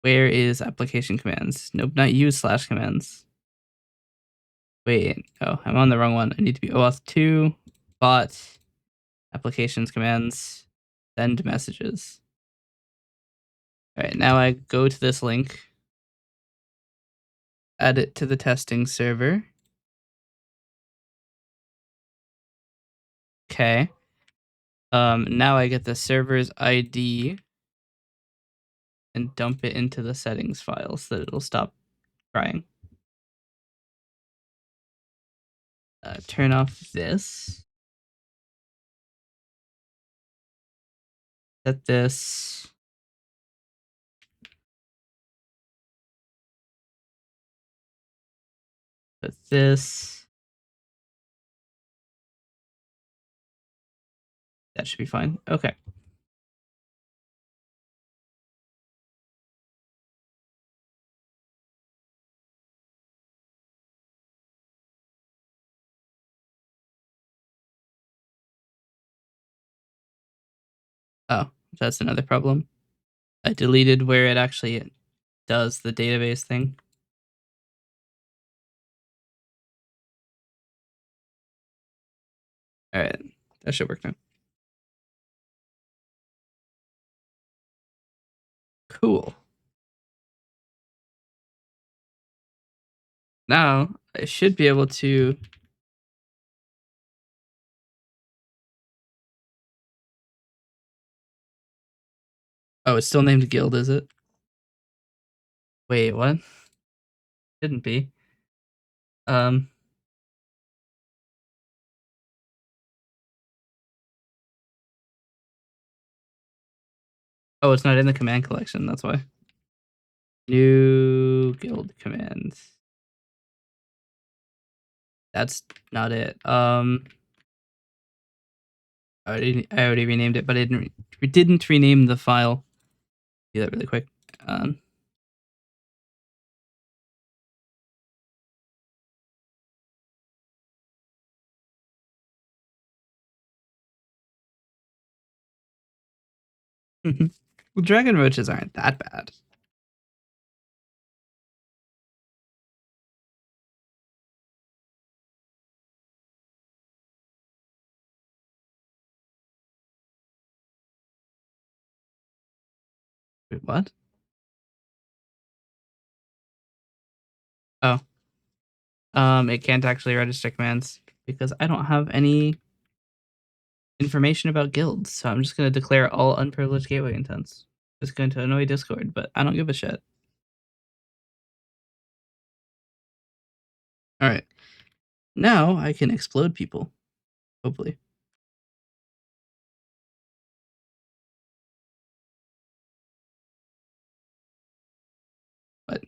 Where is application commands? Nope, not use slash commands. Wait, oh, I'm on the wrong one. I need to be OAuth 2, bot, applications commands, send messages. All right, now I go to this link, add it to the testing server. Okay. Now I get the server's ID and dump it into the settings file so that it'll stop trying. Turn off this. Set this. Set this. That should be fine. Okay. Oh, that's another problem. I deleted where it actually does the database thing. All right, that should work now. Cool. Now I should be able to. Oh, it's still named Guild, is it? Wait, what? Shouldn't be. Um. Oh, it's not in the command collection. That's why. New guild commands. That's not it. I already renamed it, but I didn't rename the file. Do that really quick. Um. Well, dragon roaches aren't that bad. Wait, what? Oh. It can't actually register commands because I don't have any information about guilds, so I'm just gonna declare all unprivileged gateway intents. It's going to annoy Discord, but I don't give a shit. All right, now I can explode people. Hopefully, but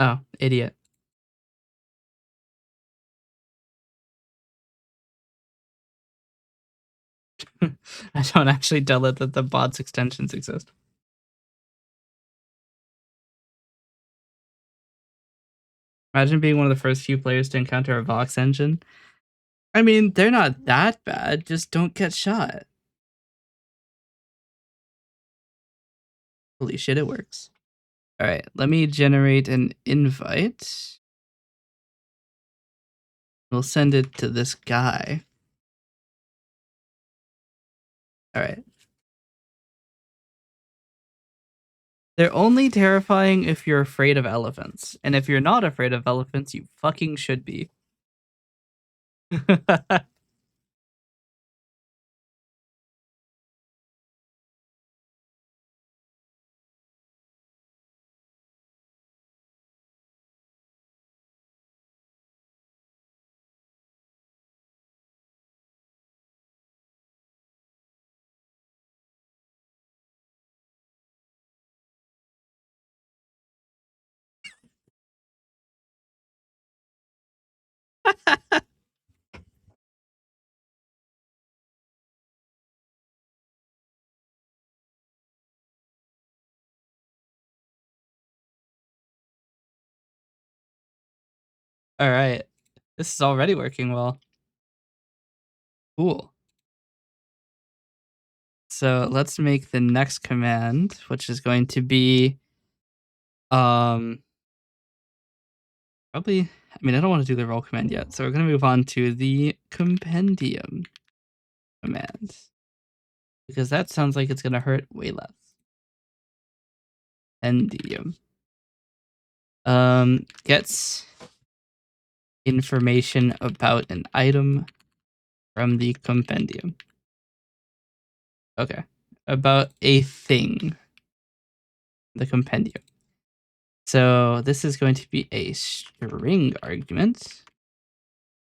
Oh, idiot. I don't actually tell it that the bot's extensions exist. Imagine being one of the first few players to encounter a Vox engine. I mean, they're not that bad, just don't get shot. Holy shit, it works. All right, let me generate an invite. We'll send it to this guy. All right. They're only terrifying if you're afraid of elephants. And if you're not afraid of elephants, you fucking should be. All right. This is already working well. Cool. So let's make the next command, which is going to be probably, I mean, I don't want to do the roll command yet. So we're going to move on to the compendium command because that sounds like it's going to hurt way less. Compendium. Gets information about an item from the compendium. Okay. About a thing. The compendium. So this is going to be a string argument.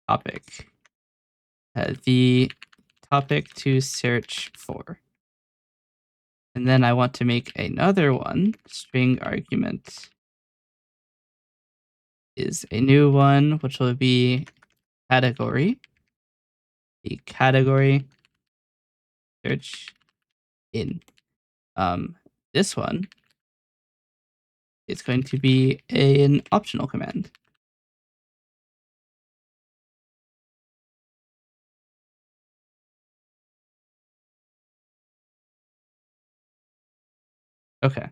Topic. The topic to search for. And then I want to make another one. String argument is a new one, which will be category. The category search in. This one is going to be an optional command. Okay.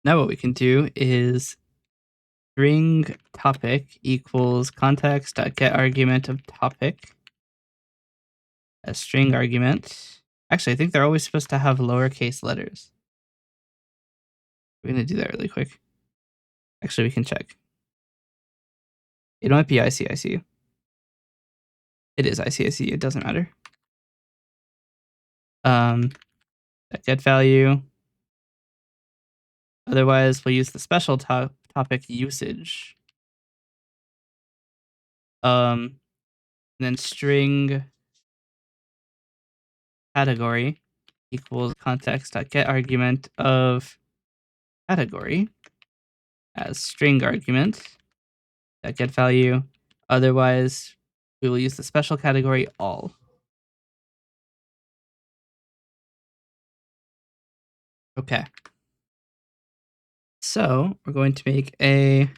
Now what we can do is string topic equals context.get argument of topic. A string argument. Actually, I think they're always supposed to have lowercase letters. We're going to do that really quick. Actually, we can check. It might be ICICU. It is ICICU. It doesn't matter. Get value. Otherwise, we'll use the special topic usage. And then string category equals context.get argument of category as string argument that get value. Otherwise, we will use the special category all. Okay. So we're going to make a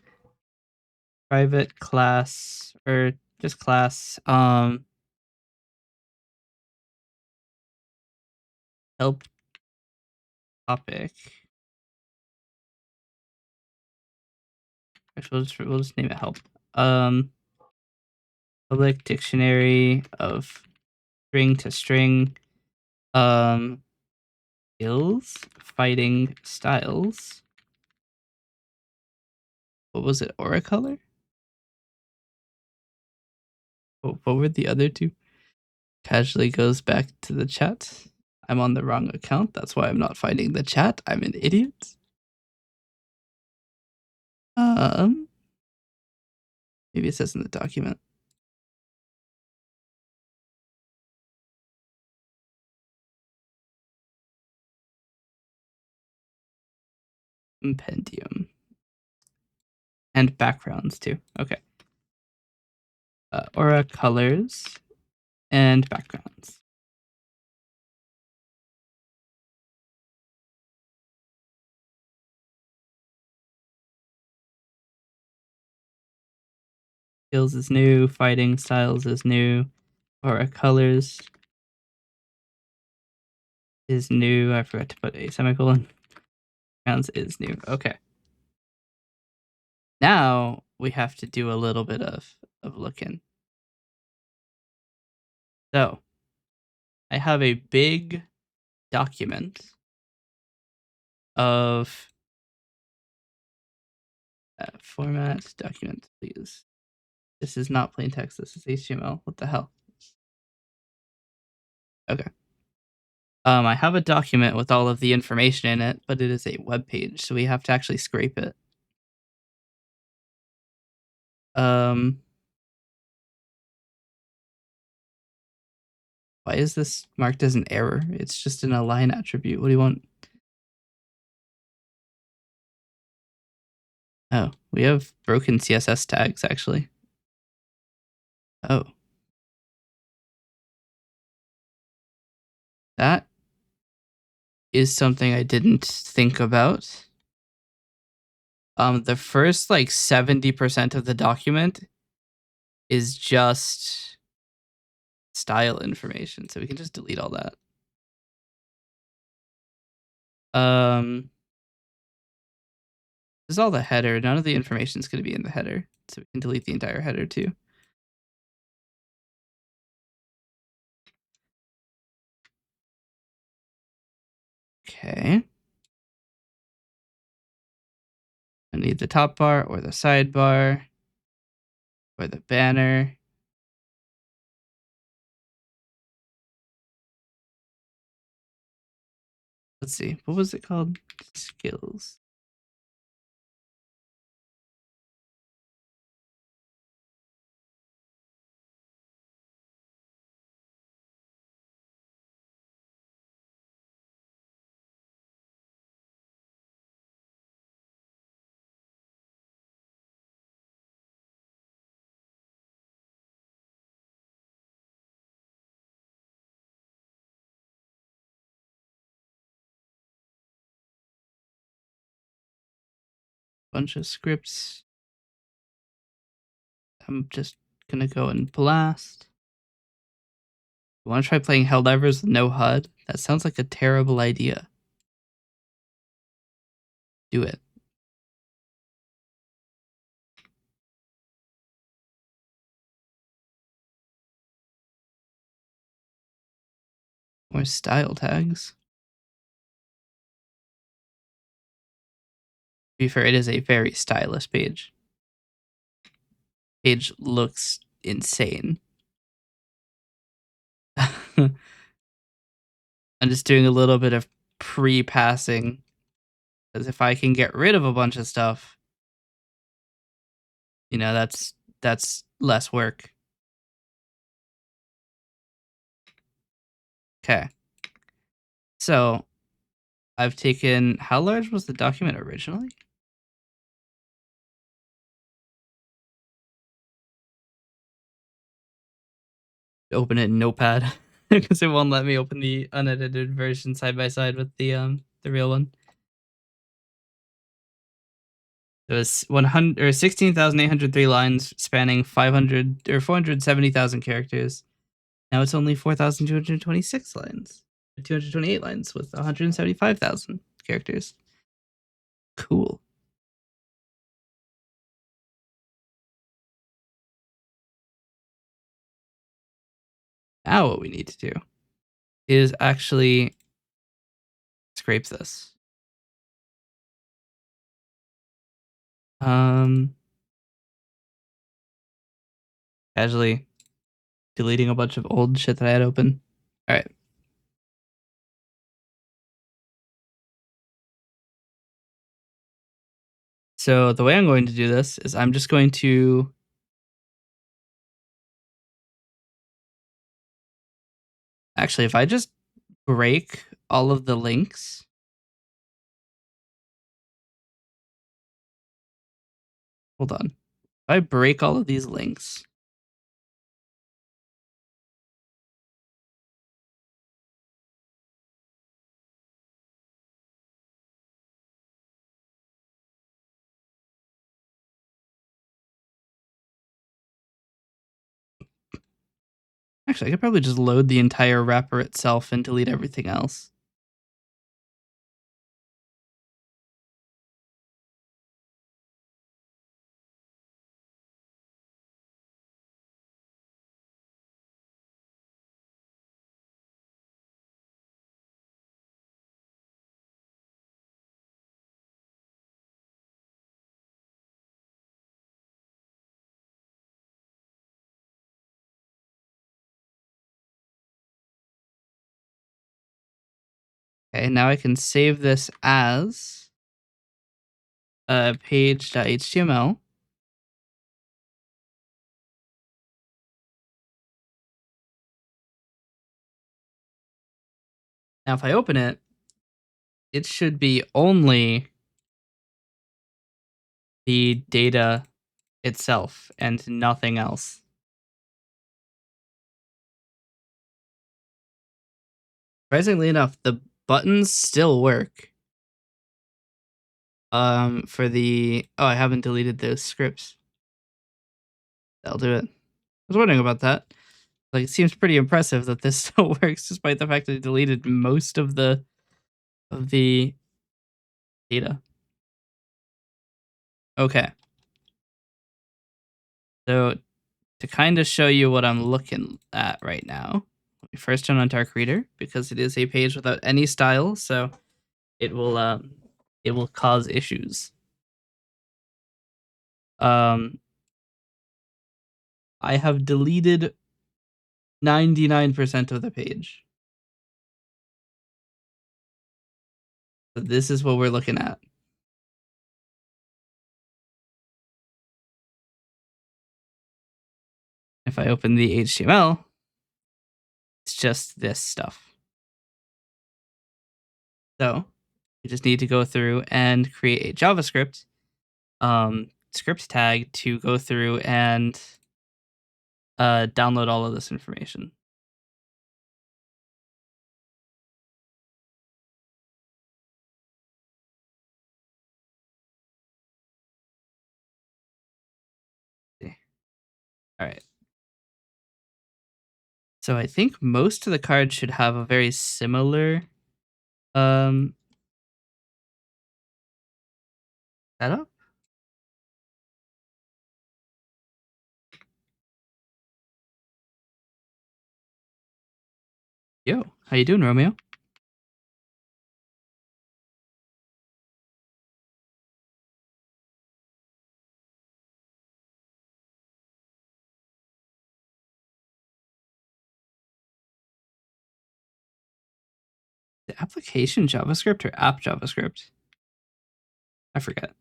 private class or just class help topic. Actually, we'll just name it help. Public dictionary of string to string. Skills, fighting styles. What was it? Aura color? What were the other two? Casually goes back to the chat. I'm on the wrong account. That's why I'm not finding the chat. I'm an idiot. Maybe it says in the document. compendium. And backgrounds too. Okay. Aura colors and backgrounds. Skills is new. Fighting styles is new. Aura colors is new. I forgot to put a semicolon. Backgrounds is new. Okay. Now we have to do a little bit of looking. So I have a big document of format document, please. This is not plain text. This is HTML. What the hell? Okay. I have a document with all of the information in it, but it is a web page, so we have to actually scrape it. Why is this marked as an error? It's just an align attribute. What do you want? Oh, we have broken CSS tags, actually. Oh. That is something I didn't think about. The first, like, 70% of the document is just style information, so we can just delete all that. This is all the header. None of the information is going to be in the header, so we can delete the entire header too. Okay. I need the top bar or the sidebar or the banner. Let's see. What was it called? Skills. Bunch of scripts. I'm just gonna go and blast. You want to try playing Helldivers with no HUD? That sounds like a terrible idea. Do it. More style tags. To be fair, it is a very stylish page. Page looks insane. I'm just doing a little bit of pre-passing, because if I can get rid of a bunch of stuff, you know, that's less work. Okay. So I've taken, how large was the document originally? Open it in Notepad because it won't let me open the unedited version side by side with the real one. It was 100 or 16,803 lines spanning 500 or 470,000 characters. Now it's only 4,226 lines, 228 lines with 175,000 characters. Cool. Now what we need to do is actually scrape this. Casually deleting a bunch of old shit that I had open. All right. So the way I'm going to do this is I'm just going to actually, if I just break all of the links Hold on. If I break all of these links. Actually, I could probably just load the entire wrapper itself and delete everything else. Okay, now I can save this as page.html. Now, if I open it, it should be only the data itself and nothing else. Surprisingly enough, the buttons still work. For the I haven't deleted those scripts. That'll do it. I was wondering about that. Like, it seems pretty impressive that this still works despite the fact that I deleted most of the data. Okay. So to kind of show you what I'm looking at right now, let me first turn on Dark Reader because it is a page without any style, so it will cause issues. I have deleted 99% of the page. So this is what we're looking at. If I open the HTML, it's just this stuff. So you just need to go through and create a JavaScript script tag to go through and download all of this information. All right. So I think most of the cards should have a very similar setup. Yo, how you doing, Romeo? The application JavaScript or app JavaScript? I forget.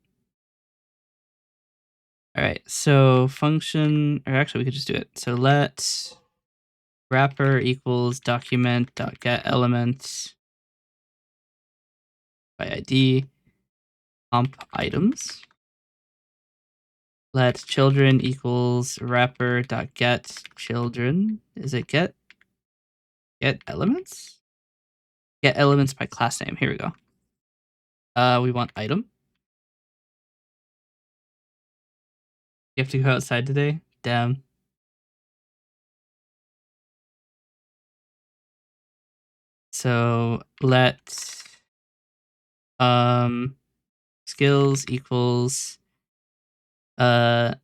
All right, so function, or actually we could just do it. So let wrapper equals document.get elements by ID comp items. Let children equals wrapper.get children. Is it get elements? Get elements by class name. Here we go. We want item. You have to go outside today? Damn. So let skills equals new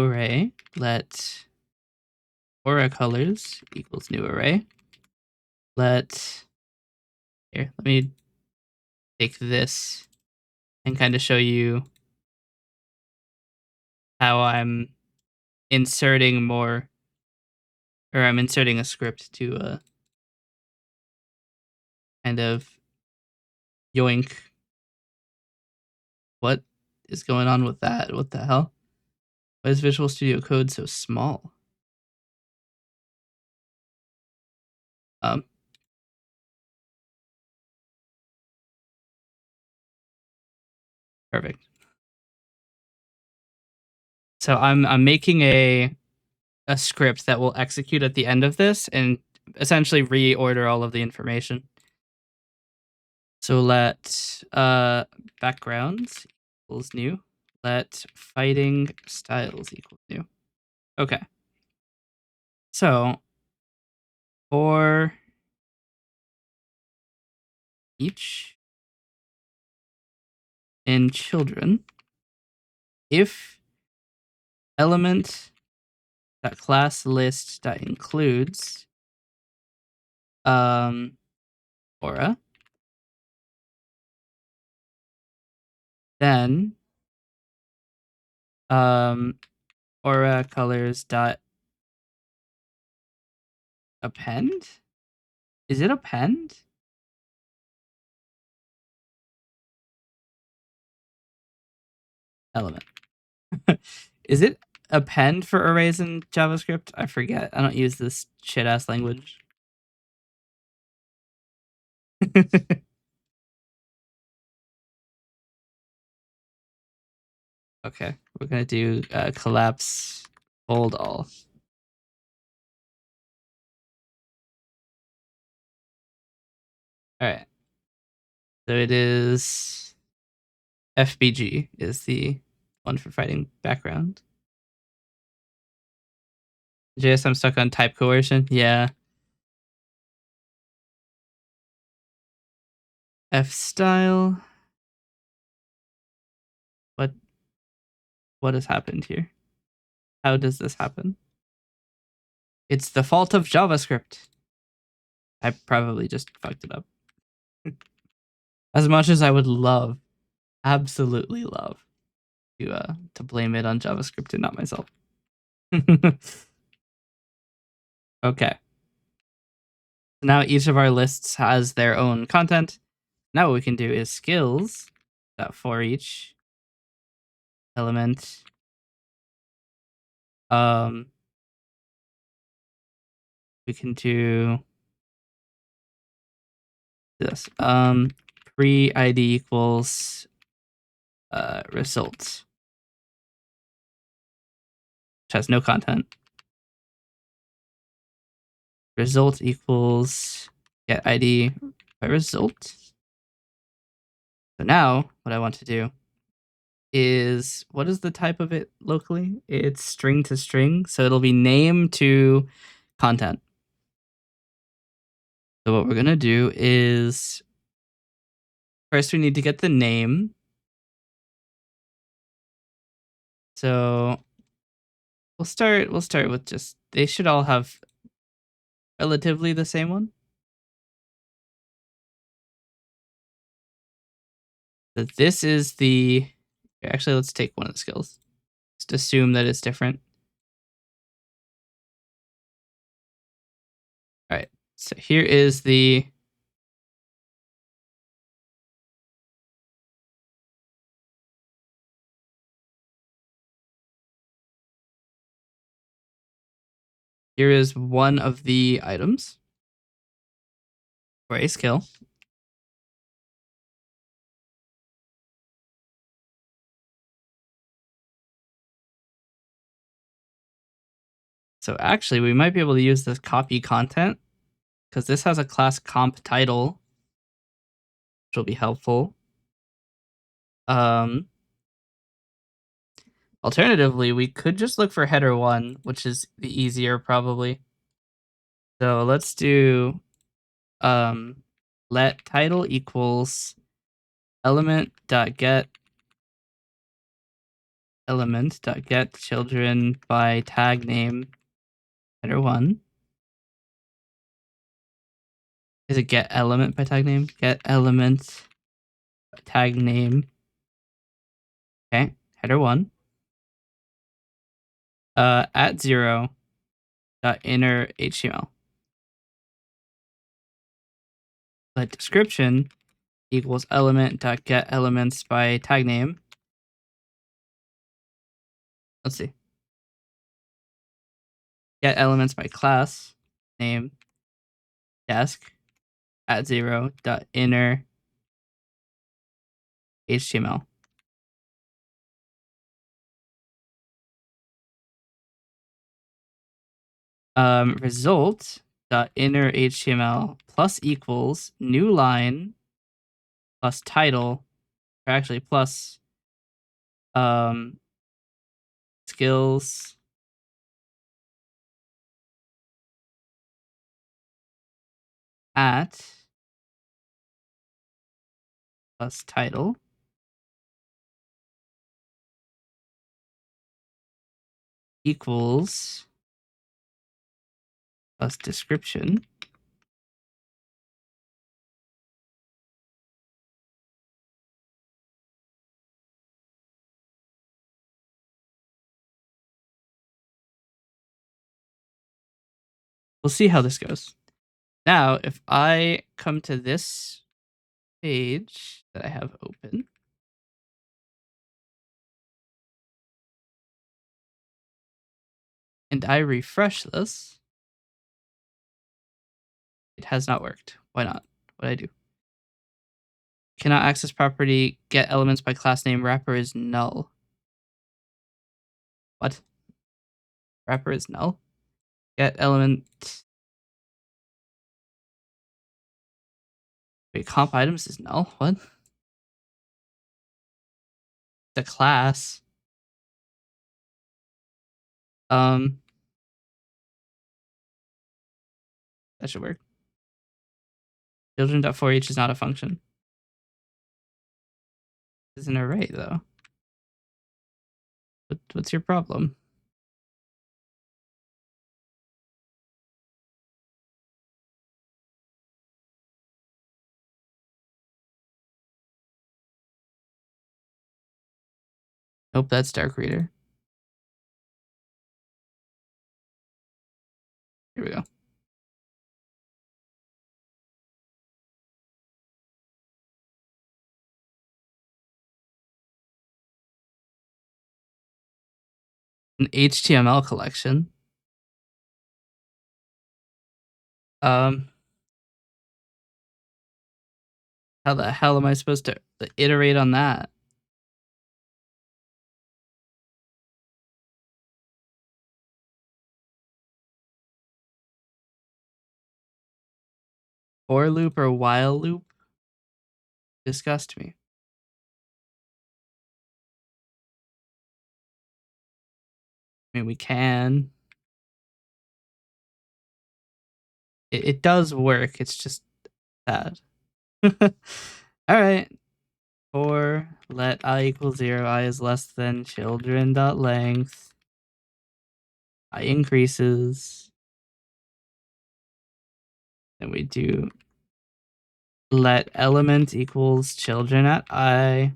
array. Let aura colors equals new array. Let me take this and kind of show you how I'm inserting more, or I'm inserting a script to kind of yoink. What is going on with that? What the hell? Why is Visual Studio Code so small? Um, Perfect. So I'm making a script that will execute at the end of this and essentially reorder all of the information. So let backgrounds equals new. Let fighting styles equal new. Okay. So for each in children, if element that class list that includes aura, then aura colors dot append. Is it append? Element. Is it append for arrays in JavaScript? I forget. I don't use this shit ass language. Okay, we're gonna do collapse fold all. All right. So it is FBG is the one for fighting background. JS, I'm stuck on type coercion. Yeah. F style. What has happened here? How does this happen? It's the fault of JavaScript. I probably just fucked it up. As much as I would love, absolutely love to blame it on JavaScript and not myself. Okay. Now each of our lists has their own content. Now what we can do is skills that for each element we can do this. Pre ID equals results, which has no content. Result equals get ID by result. So now what I want to do is, what is the type of it locally? It's string to string. So it'll be name to content. So what we're going to do is first we need to get the name. So we'll start with just, they should all have relatively the same one. So this is the, actually let's take one of the skills. Just assume that it's different. All right. So here is the here is one of the items for a skill. So actually, we might be able to use this copy content because this has a class comp title, which will be helpful. Alternatively, we could just look for header one, which is the easier probably. So let's do let title equals element.get children by tag name header one. Is it get element by tag name? Get element by tag name. Okay, header one. At 0 dot inner HTML. Let description equals element dot get elements by tag name. Let's see. Get elements by class name desk at 0 dot inner HTML. Result dot inner HTML plus equals new line plus title, or actually plus skills at plus title equals plus description. We'll see how this goes. Now, if I come to this page that I have open, and I refresh this, it has not worked. Why not? What'd I do? Cannot access property, get elements by class name, wrapper is null. What? Wrapper is null? Get element. Wait, comp items is null? What? The class. That should work. Children.4h is not a function. It's an array, though. What's your problem? Nope, that's dark reader. Here we go. An HTML collection. How the hell am I supposed to iterate on that? For loop or while loop? Disgust me. I mean, we can. It does work. It's just bad. All right. For let I equal 0, I is less than children dot length. I increases. And we do let element equals children at I.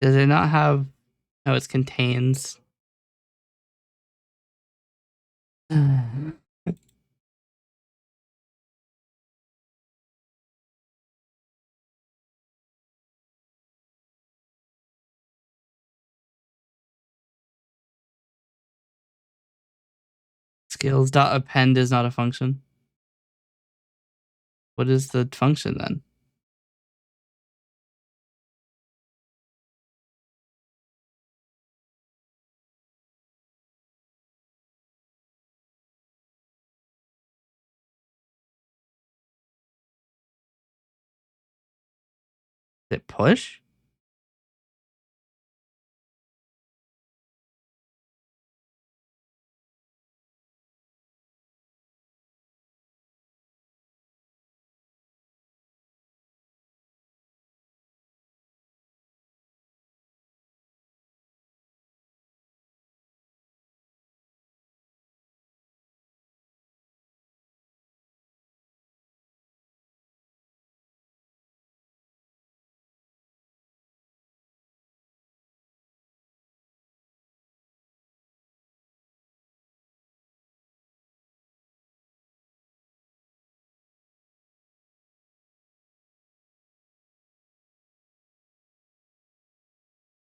Does it not have? No, it's contains. Skills.append is not a function. What is the function then? Is it push?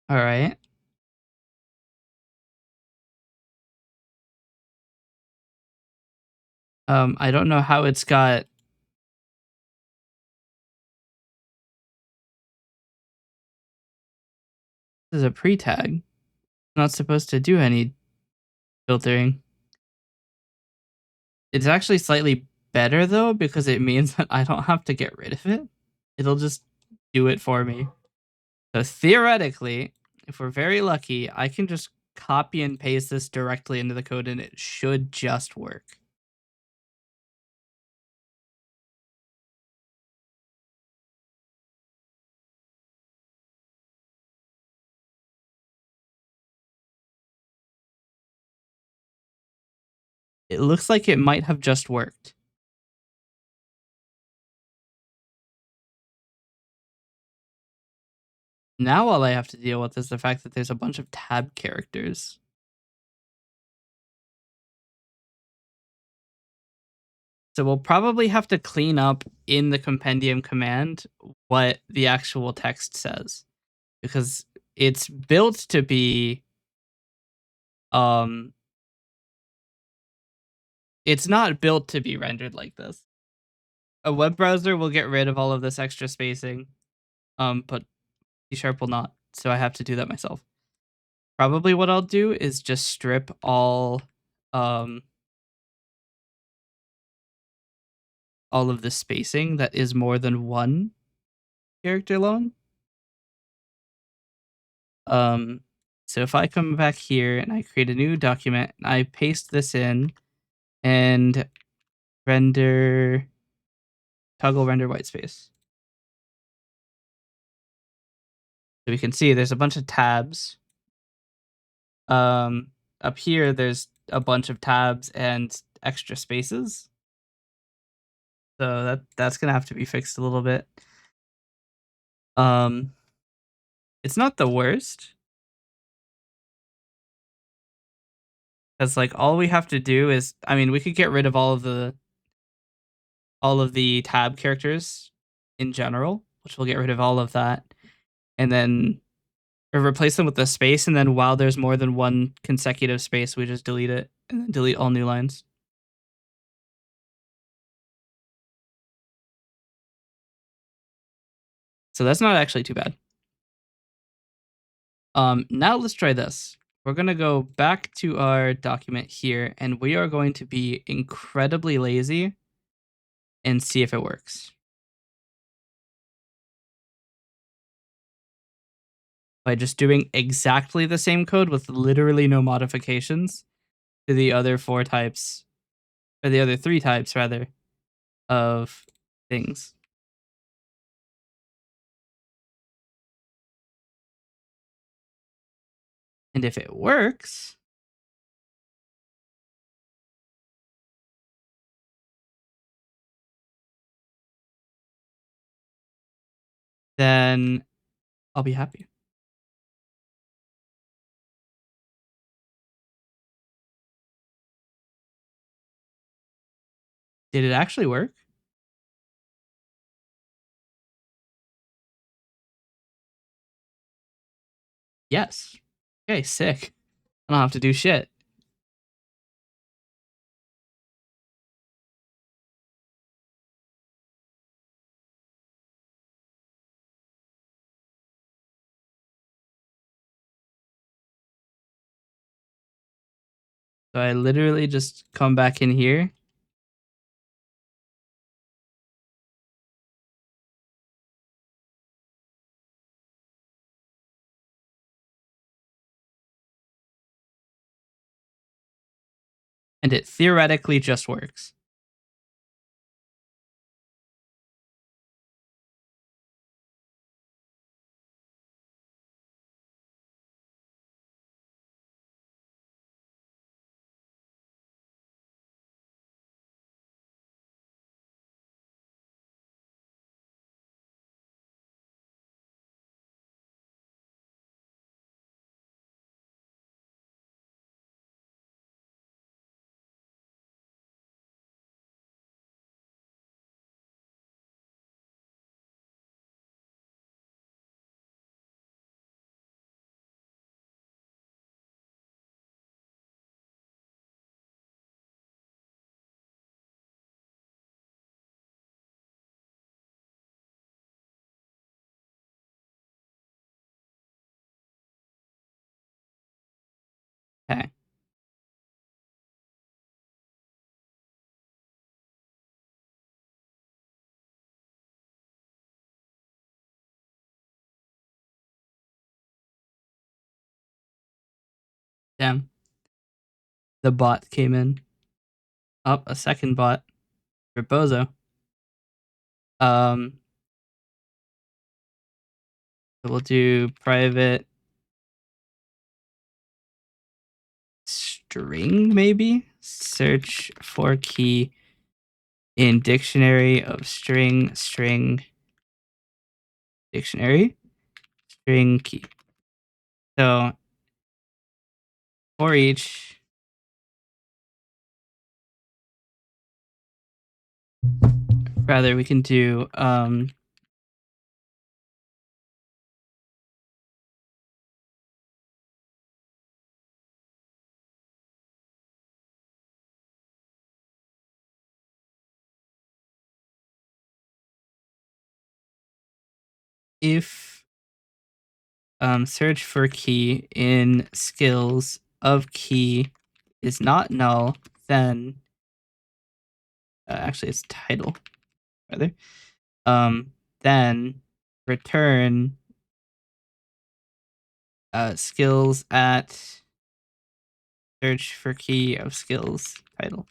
All right. I don't know how it's got. This is a pre-tag. Not supposed to do any filtering. It's actually slightly better though because it means that I don't have to get rid of it. It'll just do it for me. So theoretically, if we're very lucky, I can just copy and paste this directly into the code and it should just work. It looks like it might have just worked. Now all I have to deal with is the fact that there's a bunch of tab characters. So we'll probably have to clean up in the compendium command what the actual text says because it's built to be um it's not built to be rendered like this. A web browser will get rid of all of this extra spacing, but C# will not, so I have to do that myself. Probably what I'll do is just strip um all of the spacing that is more than one character long. Um, so if I come back here and I create a new document, and I paste this in and toggle render white space. So we can see there's a bunch of tabs. Up here, there's a bunch of tabs and extra spaces. So that's gonna have to be fixed a little bit. Um, it's not the worst. Because like all we have to do is, I mean, we could get rid of all of the tab characters in general, which will get rid of all of that, and then or replace them with the space, and then while there's more than one consecutive space, we just delete it and then delete all new lines. So that's not actually too bad. Now let's try this. We're gonna go back to our document here, and we are going to be incredibly lazy and see if it works. By just doing exactly the same code with literally no modifications to the other four types, or the other three types rather, of things. And if it works, then I'll be happy. Did it actually work? Yes. Okay, sick. I don't have to do shit. So I literally just come back in here. And it theoretically just works. Okay. Damn. The bot came in. Up a second bot. Rebozo. Um, so we'll do private string, maybe? Search for key in dictionary of string, dictionary, string key. So for each, rather we can do if search for key in skills of key is not null, then actually it's title rather. Then return skills at search for key of skills title.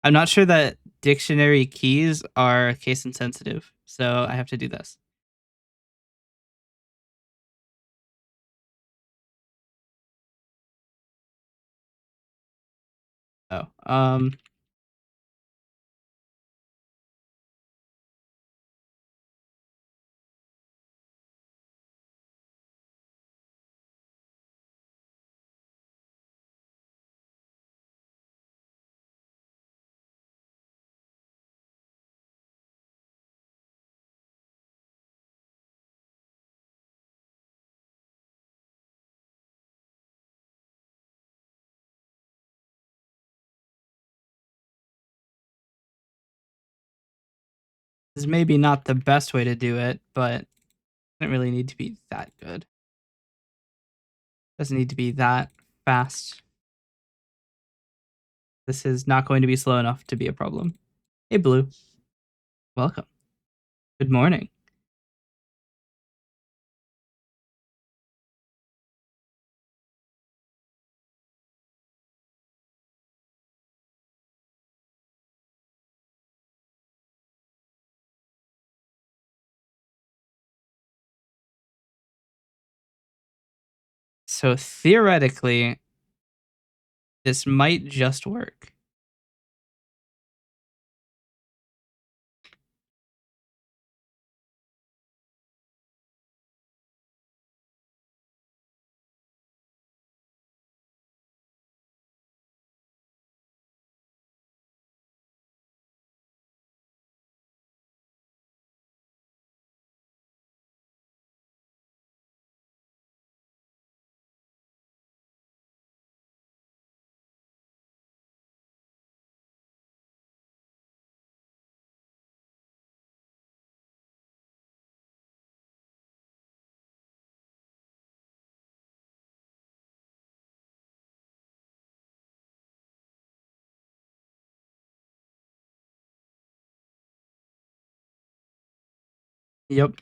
I'm not sure that dictionary keys are case insensitive, so I have to do this. Oh, this is maybe not the best way to do it, but it doesn't really need to be that good. Doesn't need to be that fast. This is not going to be slow enough to be a problem. Hey, Blue. Welcome. Good morning. So theoretically, this might just work. Yep.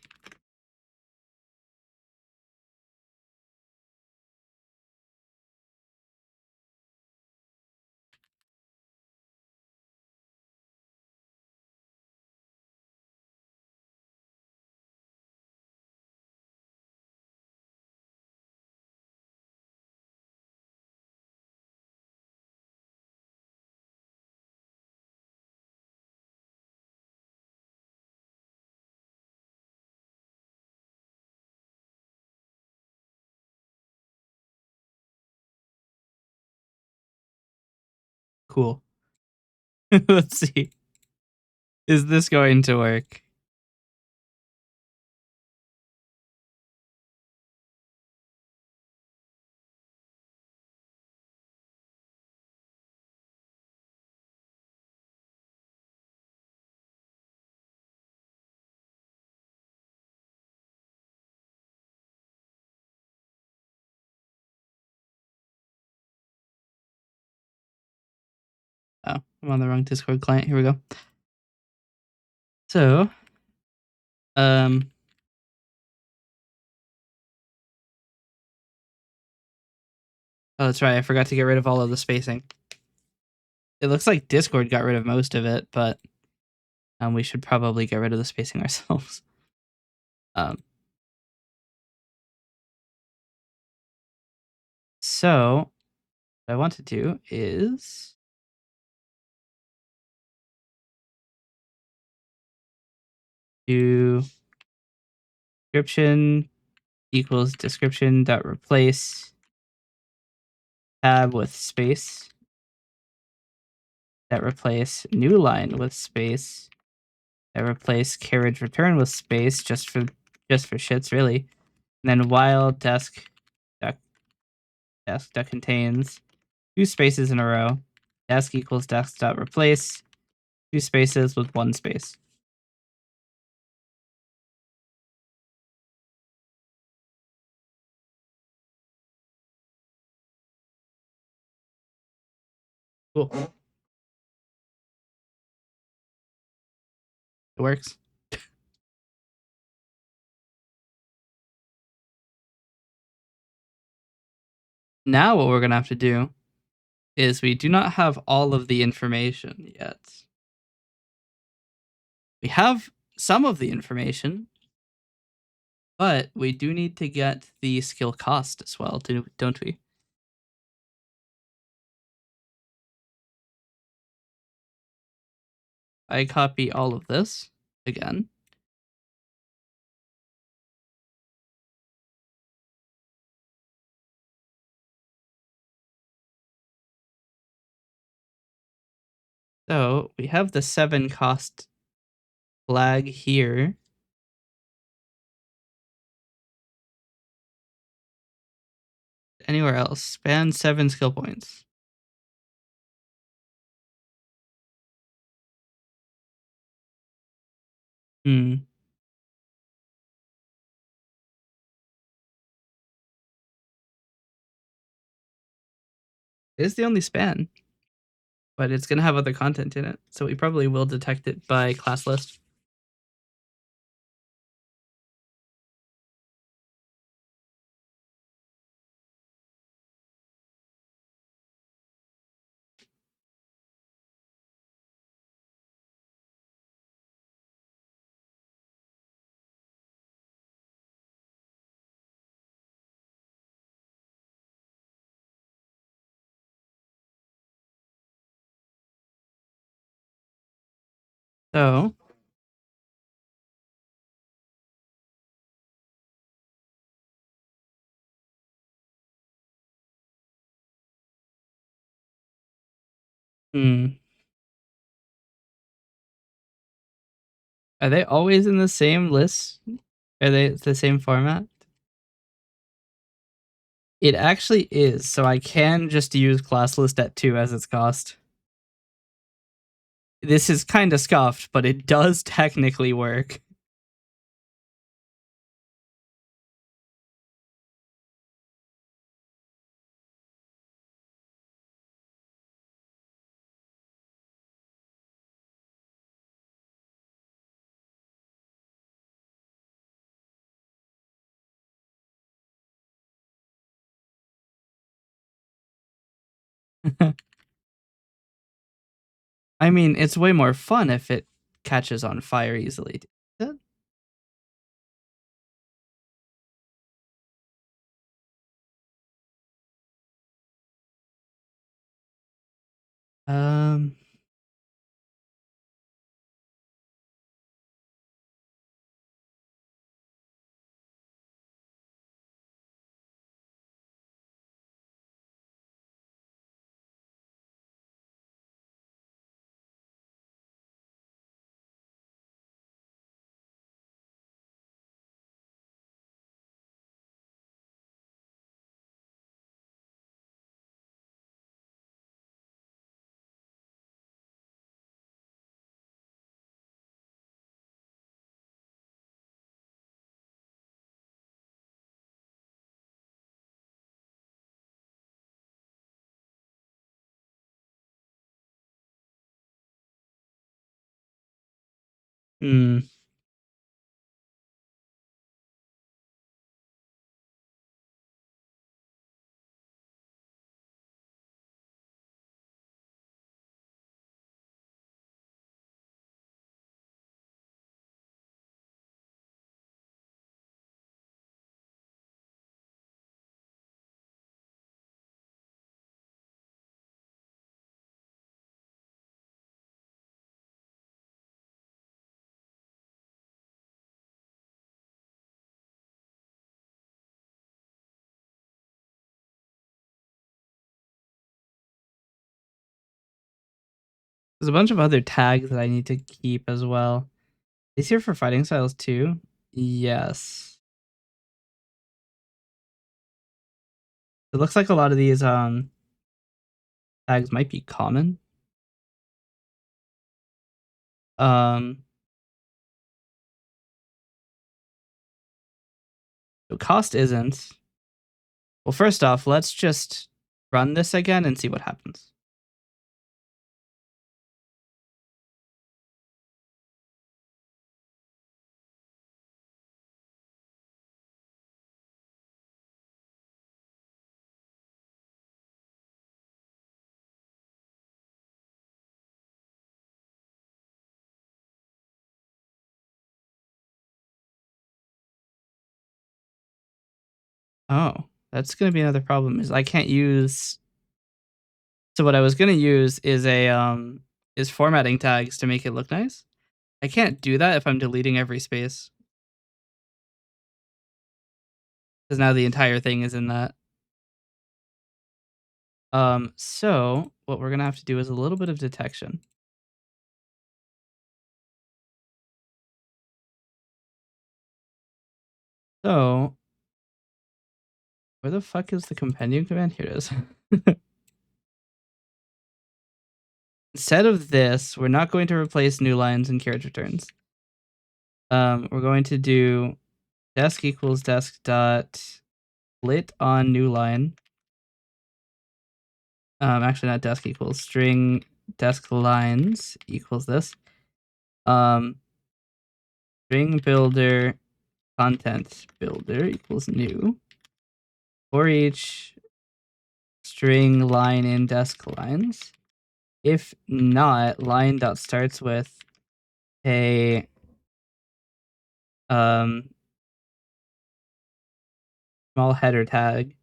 Cool. Let's see. Is this going to work? Oh, I'm on the wrong Discord client. Here we go. So, um, oh, that's right. I forgot to get rid of all of the spacing. It looks like Discord got rid of most of it, but we should probably get rid of the spacing ourselves. So what I want to do is do description equals description dot replace tab with space, that replace new line with space, that replace carriage return with space just for shits really, and then while desk that contains two spaces in a row, desk equals desk dot replace two spaces with one space. Cool. It works. Now what we're gonna have to do is we do not have all of the information yet. We have some of the information, but we do need to get the skill cost as well, don't we? I copy all of this again. So we have the 7 cost flag here. Anywhere else, span 7 skill points. Hmm. It is the only span, but it's gonna have other content in it, so we probably will detect it by class list. So hmm. Are they always in the same list? Are they the same format? It actually is, so I can just use class list at 2 as its cost. This is kind of scuffed, but it does technically work. I mean, it's way more fun if it catches on fire easily. Um, Hmm. There's a bunch of other tags that I need to keep as well. Is here for fighting styles too? Yes. It looks like a lot of these tags might be common. Um so cost isn't. Well, first off, let's just run this again and see what happens. Oh, that's gonna be another problem is I can't use so what I was gonna use is formatting tags to make it look nice. I can't do that if I'm deleting every space. Because now the entire thing is in that. So what we're gonna have to do is a little bit of detection. So where the fuck is the compendium command? Here it is. Instead of this, we're not going to replace new lines and carriage returns. We're going to do desk equals desk dot split on new line. Actually not desk equals string desk lines equals this. String builder content builder equals new. For each string line in desk lines. If not, line dot starts with a small header tag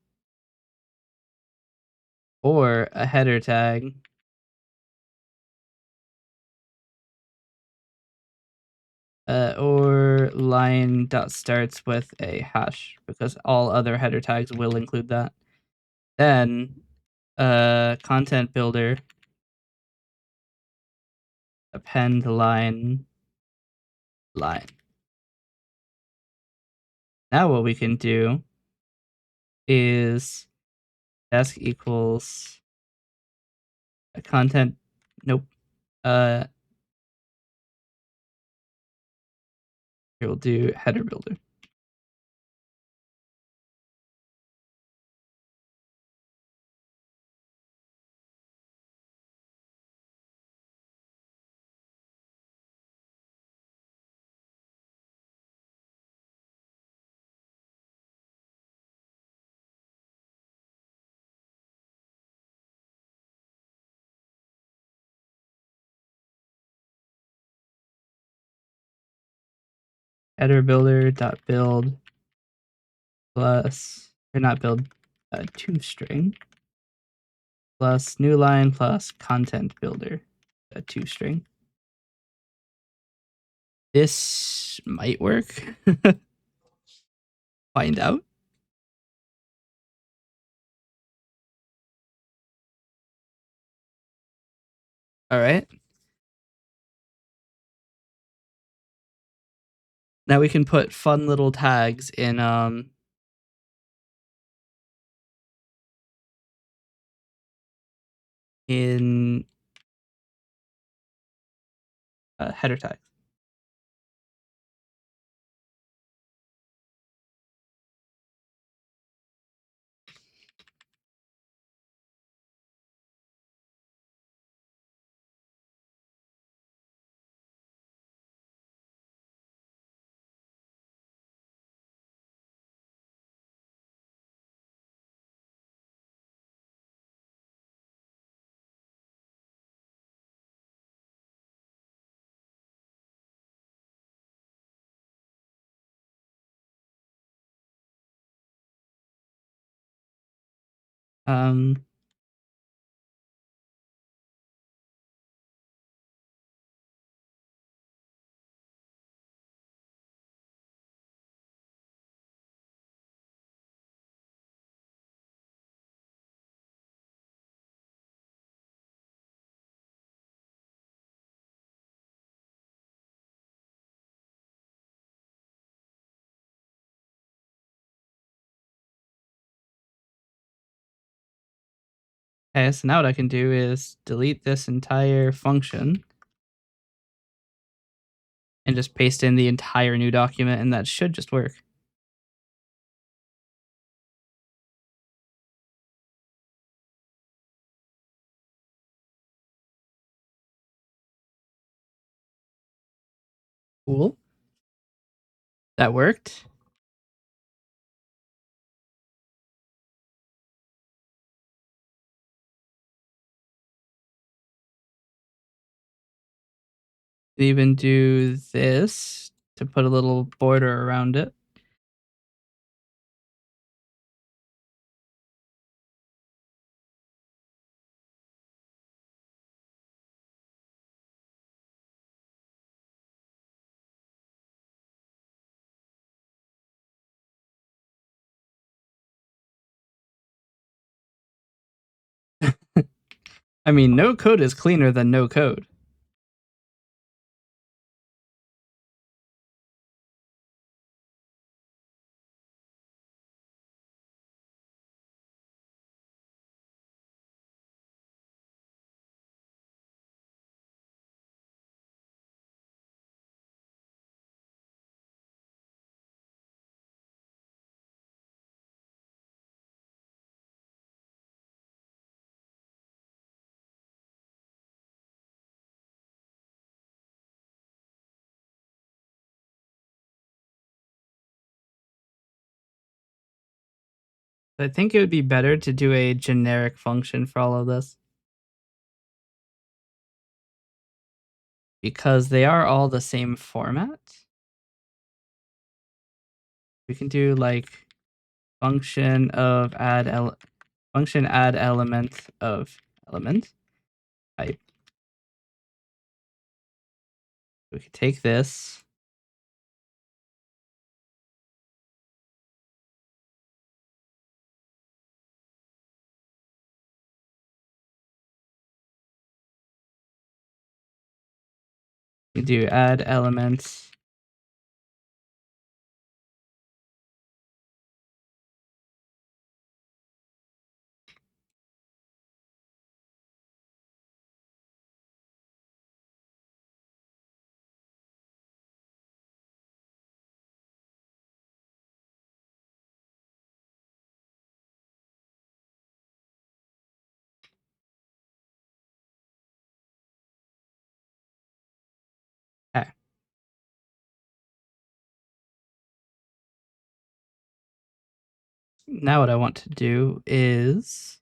or a header tag or line dot starts with a hash because all other header tags will include that. Then content builder append line. Now what we can do is desk equals a content. Nope. Here we'll do header builder. Header builder dot build plus or not build to string plus new line plus content builder to string. This might work. Find out. All right. Now we can put fun little tags in header tags. Um, okay, so now what I can do is delete this entire function and just paste in the entire new document, and that should just work. Cool. That worked. Even do this to put a little border around it. I mean, no code is cleaner than no code. I think it would be better to do a generic function for all of this because they are all the same format. We can do like function add element of element type. We could take this. We do add elements. Okay. Now what I want to do is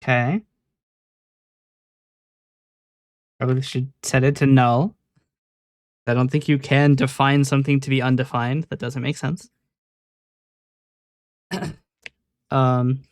okay. Probably should set it to null. I don't think you can define something to be undefined. That doesn't make sense. um,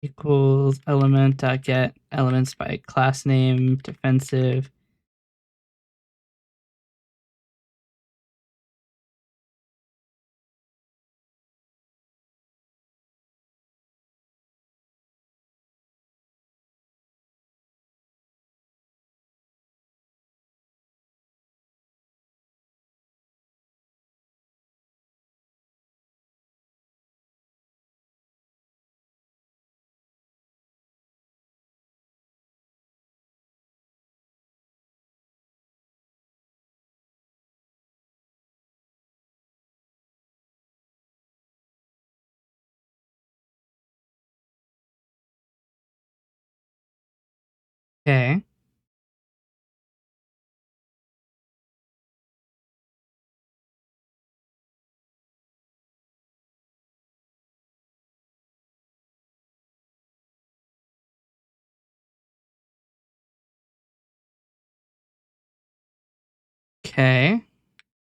equals element get elements by class name, defensive. Okay. Okay.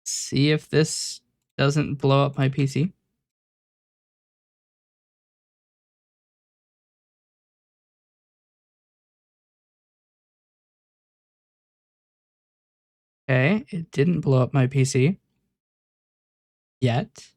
See if this doesn't blow up my PC. Okay, it didn't blow up my PC yet.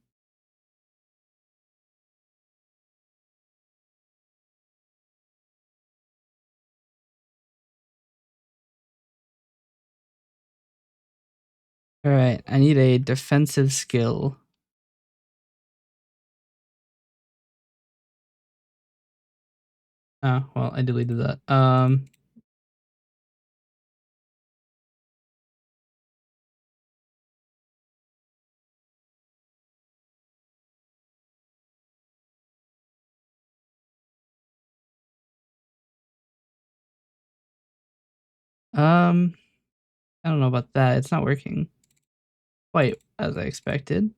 All right, I need a defensive skill. Oh, well, I deleted that. Um, I don't know about that. It's not working quite as I expected.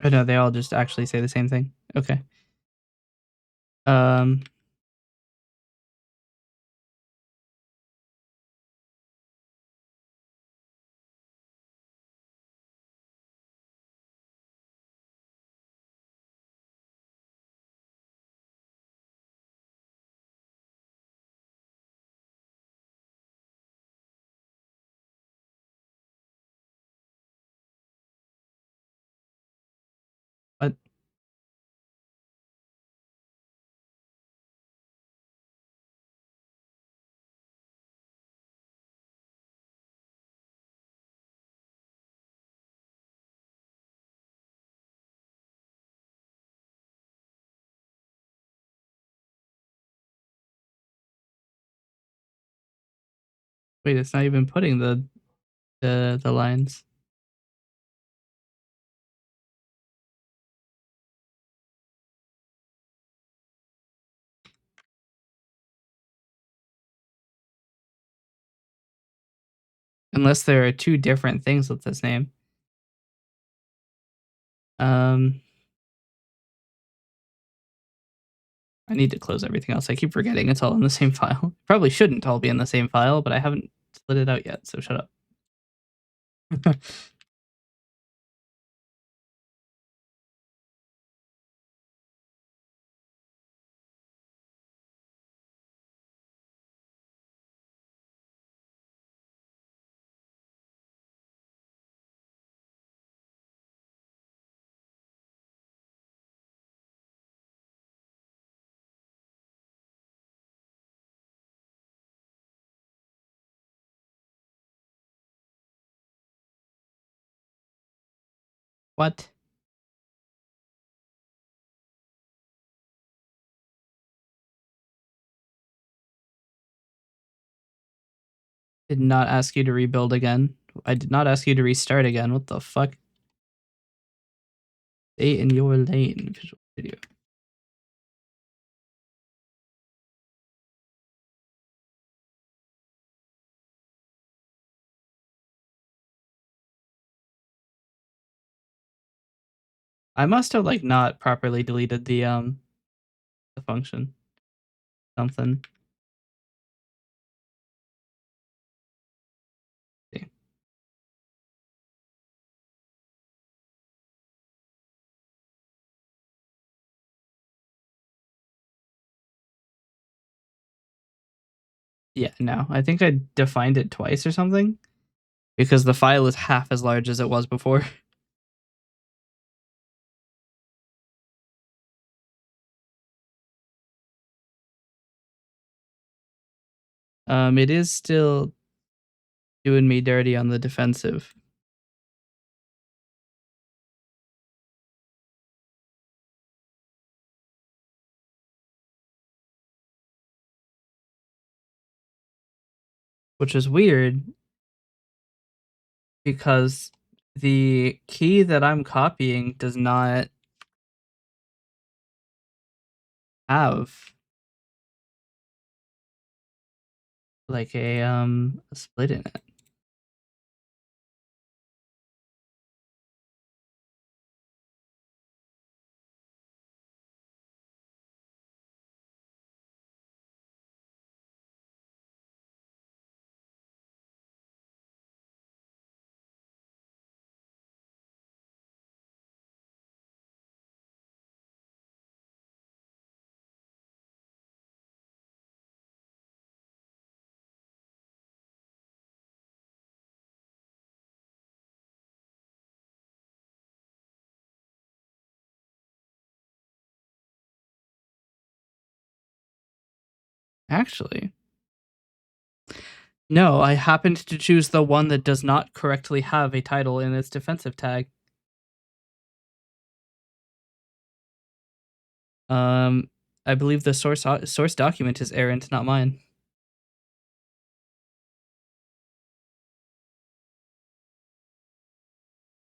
Oh no, they all just actually say the same thing. Okay. Um, but wait, it's not even putting the lines. Unless there are two different things with this name. Um, I need to close everything else. I keep forgetting it's all in the same file. Probably shouldn't all be in the same file, but I haven't split it out yet, so shut up. What? Did not ask you to rebuild again. I did not ask you to restart again. What the fuck? Stay in your lane. Visual Studio. I must have like not properly deleted the function. Something. See. Yeah, no. I think I defined it twice or something because the file is half as large as it was before. It is still doing me dirty on the defensive. Which is weird because the key that I'm copying does not have like a split in it. Actually, no, I happened to choose the one that does not correctly have a title in its defensive tag. Um, I believe the source document is errant, not mine.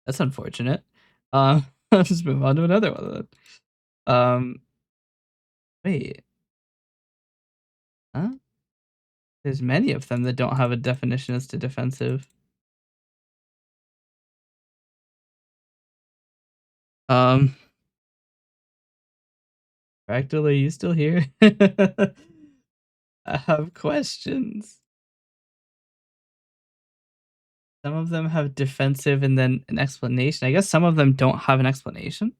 That's unfortunate. Let's just move on to another one then. Wait, huh? There's many of them that don't have a definition as to defensive. Um, Fractal, are you still here? I have questions. Some of them have defensive and then an explanation. I guess some of them don't have an explanation.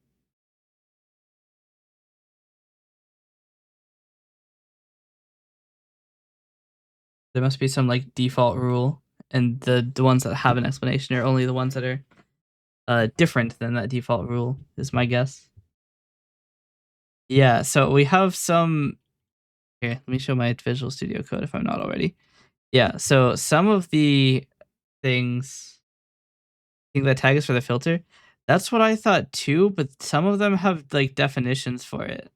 There must be some like default rule, and the ones that have an explanation are only the ones that are different than that default rule, is my guess. Yeah, so we have some. Here, let me show my Visual Studio Code if I'm not already. Yeah, so some of the things, I think the tag is for the filter. That's what I thought too, but some of them have like definitions for it.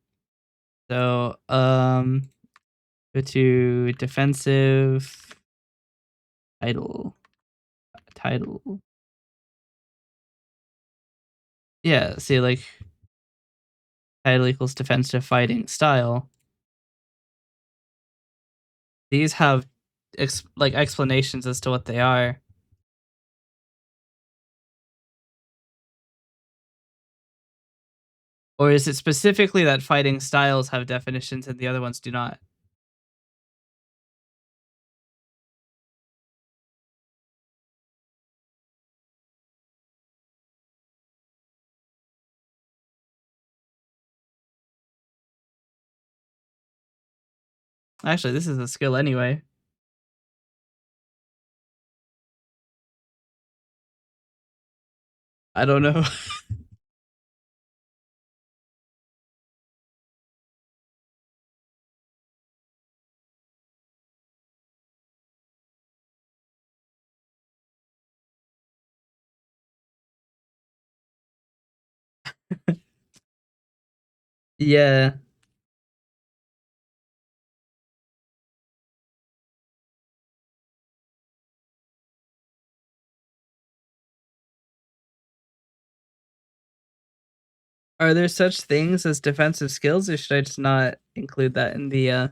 So, go to defensive title. Yeah, see like title equals defensive fighting style. These have like explanations as to what they are. Or is it specifically that fighting styles have definitions and the other ones do not? Actually, this is a skill anyway. I don't know. Yeah. Are there such things as defensive skills, or should I just not include that in the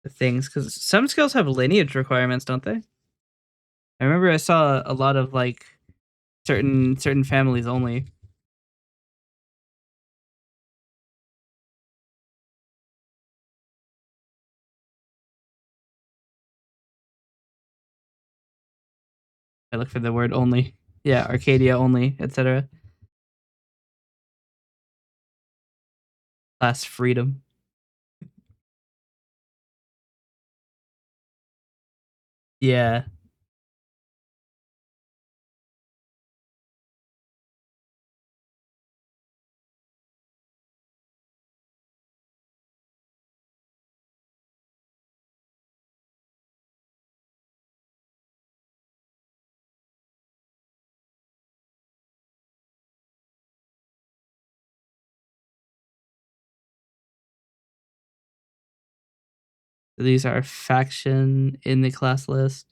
things? Because some skills have lineage requirements, don't they? I remember I saw a lot of like certain families only. I look for the word only. Yeah, Arcadia only, etc. Class freedom. Yeah. These are faction in the class list.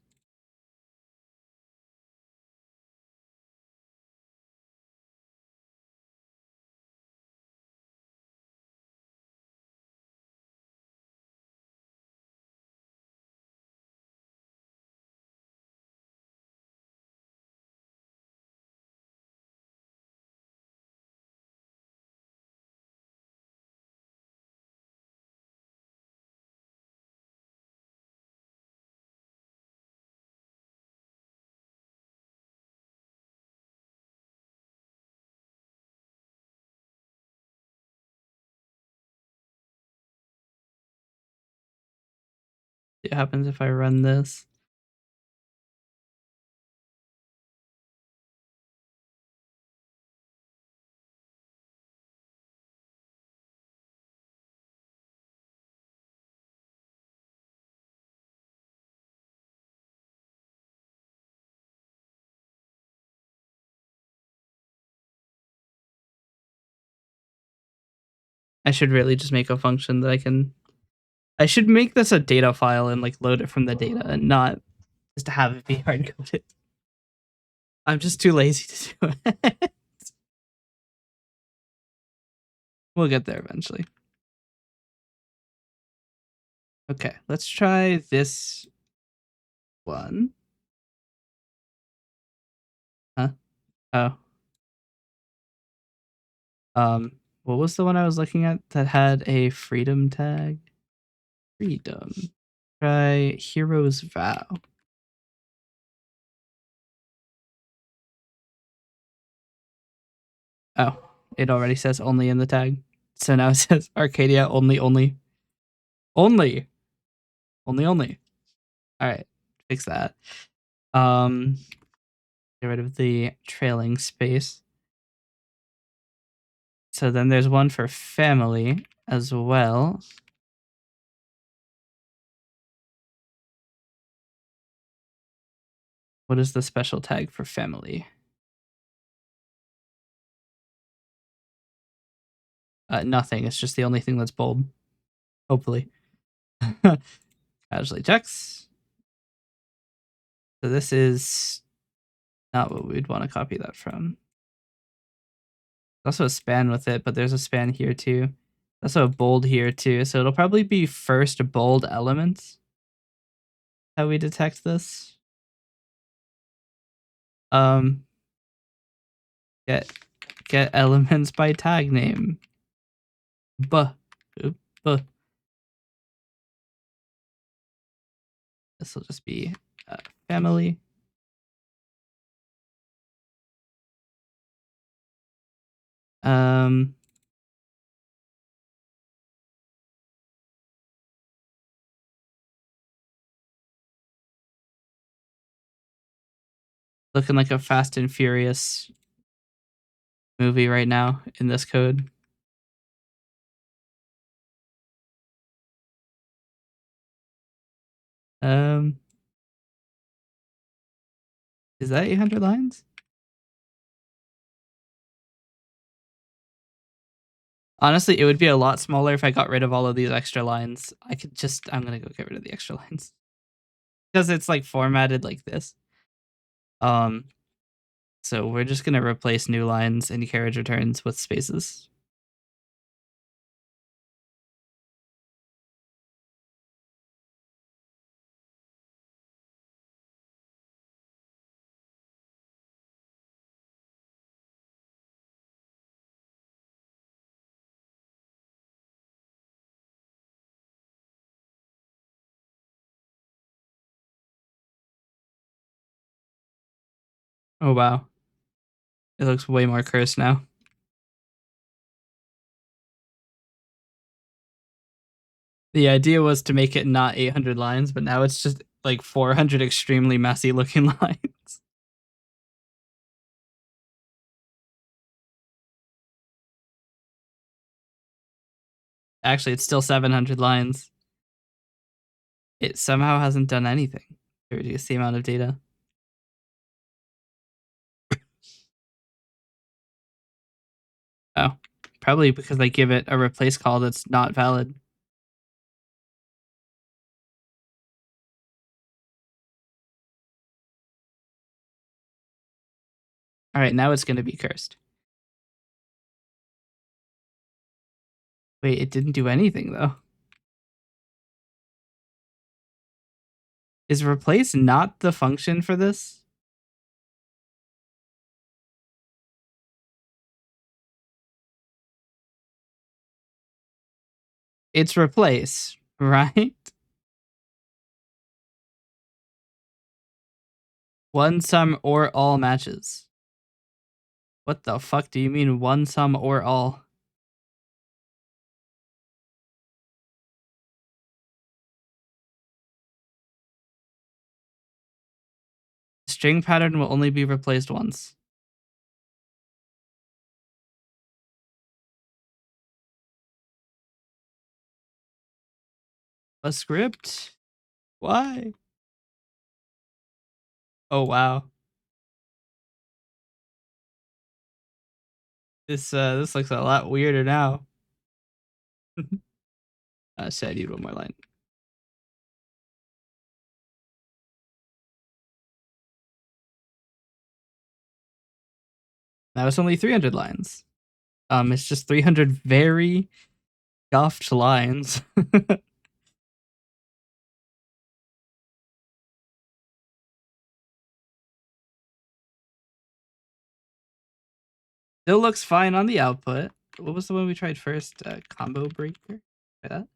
What happens if I run this? I should really just make a function that I can. I should make this a data file and like load it from the data and not just have it be hard coded. I'm just too lazy to do it. We'll get there eventually. Okay, let's try this one. Huh? Oh. What was the one I was looking at that had a freedom tag? Freedom. Try Hero's Vow. Oh, it already says only in the tag. So now it says Arcadia only, only, only, only, only. All right, fix that. Um, get rid of the trailing space. So then there's one for family as well. What is the special tag for family? Nothing. It's just the only thing that's bold. Hopefully. Casually checks. So this is not what we'd want to copy that from. There's also a span with it, but there's a span here too. Also a bold here too. So it'll probably be first bold elements how we detect this. Um, get get elements by tag name. Buh. Buh. This will just be family. Um, looking like a Fast and Furious movie right now in this code. Um, is that 800 lines? Honestly, it would be a lot smaller if I got rid of all of these extra lines. I'm gonna go get rid of the extra lines. Because it's like formatted like this. So we're just gonna replace new lines and carriage returns with spaces. Oh wow. It looks way more cursed now. The idea was to make it not 800 lines, but now it's just like 400 extremely messy looking lines. Actually, it's still 700 lines. It somehow hasn't done anything to reduce the amount of data. Oh, probably because I give it a replace call that's not valid. All right, now it's going to be cursed. Wait, it didn't do anything though. Is replace not the function for this? It's replace, right? One sum or all matches. What the fuck do you mean one sum or all? String pattern will only be replaced once. A script? Why? Oh wow. This looks a lot weirder now. So I need one more line. Now it's only 300 lines. It's just 300 very scuffed lines. Still looks fine on the output. What was the one we tried first? Combo breaker? Try that.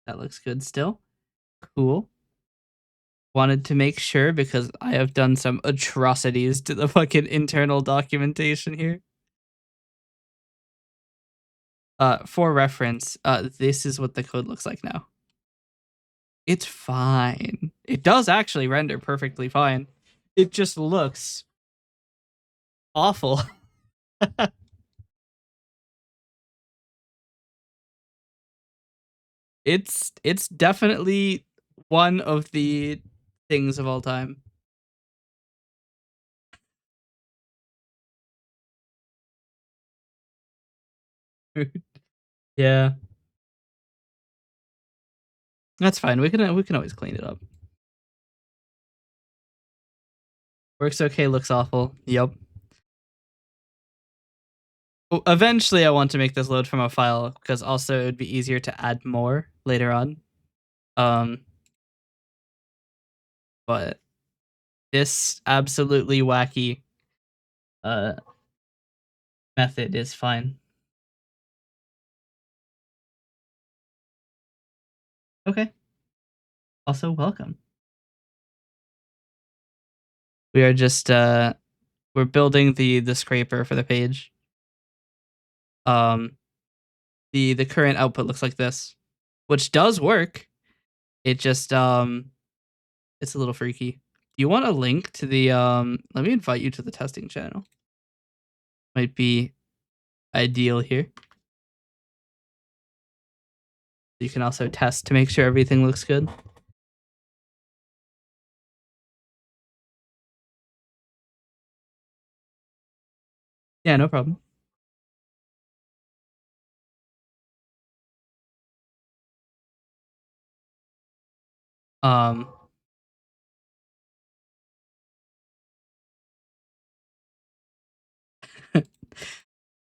That looks good still. Cool. Wanted to make sure because I have done some atrocities to the fucking internal documentation here. For reference, this is what the code looks like now. It's fine. It does actually render perfectly fine. It just looks awful. It's definitely one of the things of all time. Yeah. That's fine. We can always clean it up. Works okay, looks awful. Yep. Eventually I want to make this load from a file because also it would be easier to add more later on. Um but this absolutely wacky uh method is fine. Okay. Also welcome. We are just we're building the scraper for the page. Um the current output looks like this, which does work. It just it's a little freaky. Do you want a link to the let me invite you to the testing channel. Might be ideal here. You can also test to make sure everything looks good. Yeah, no problem. Um,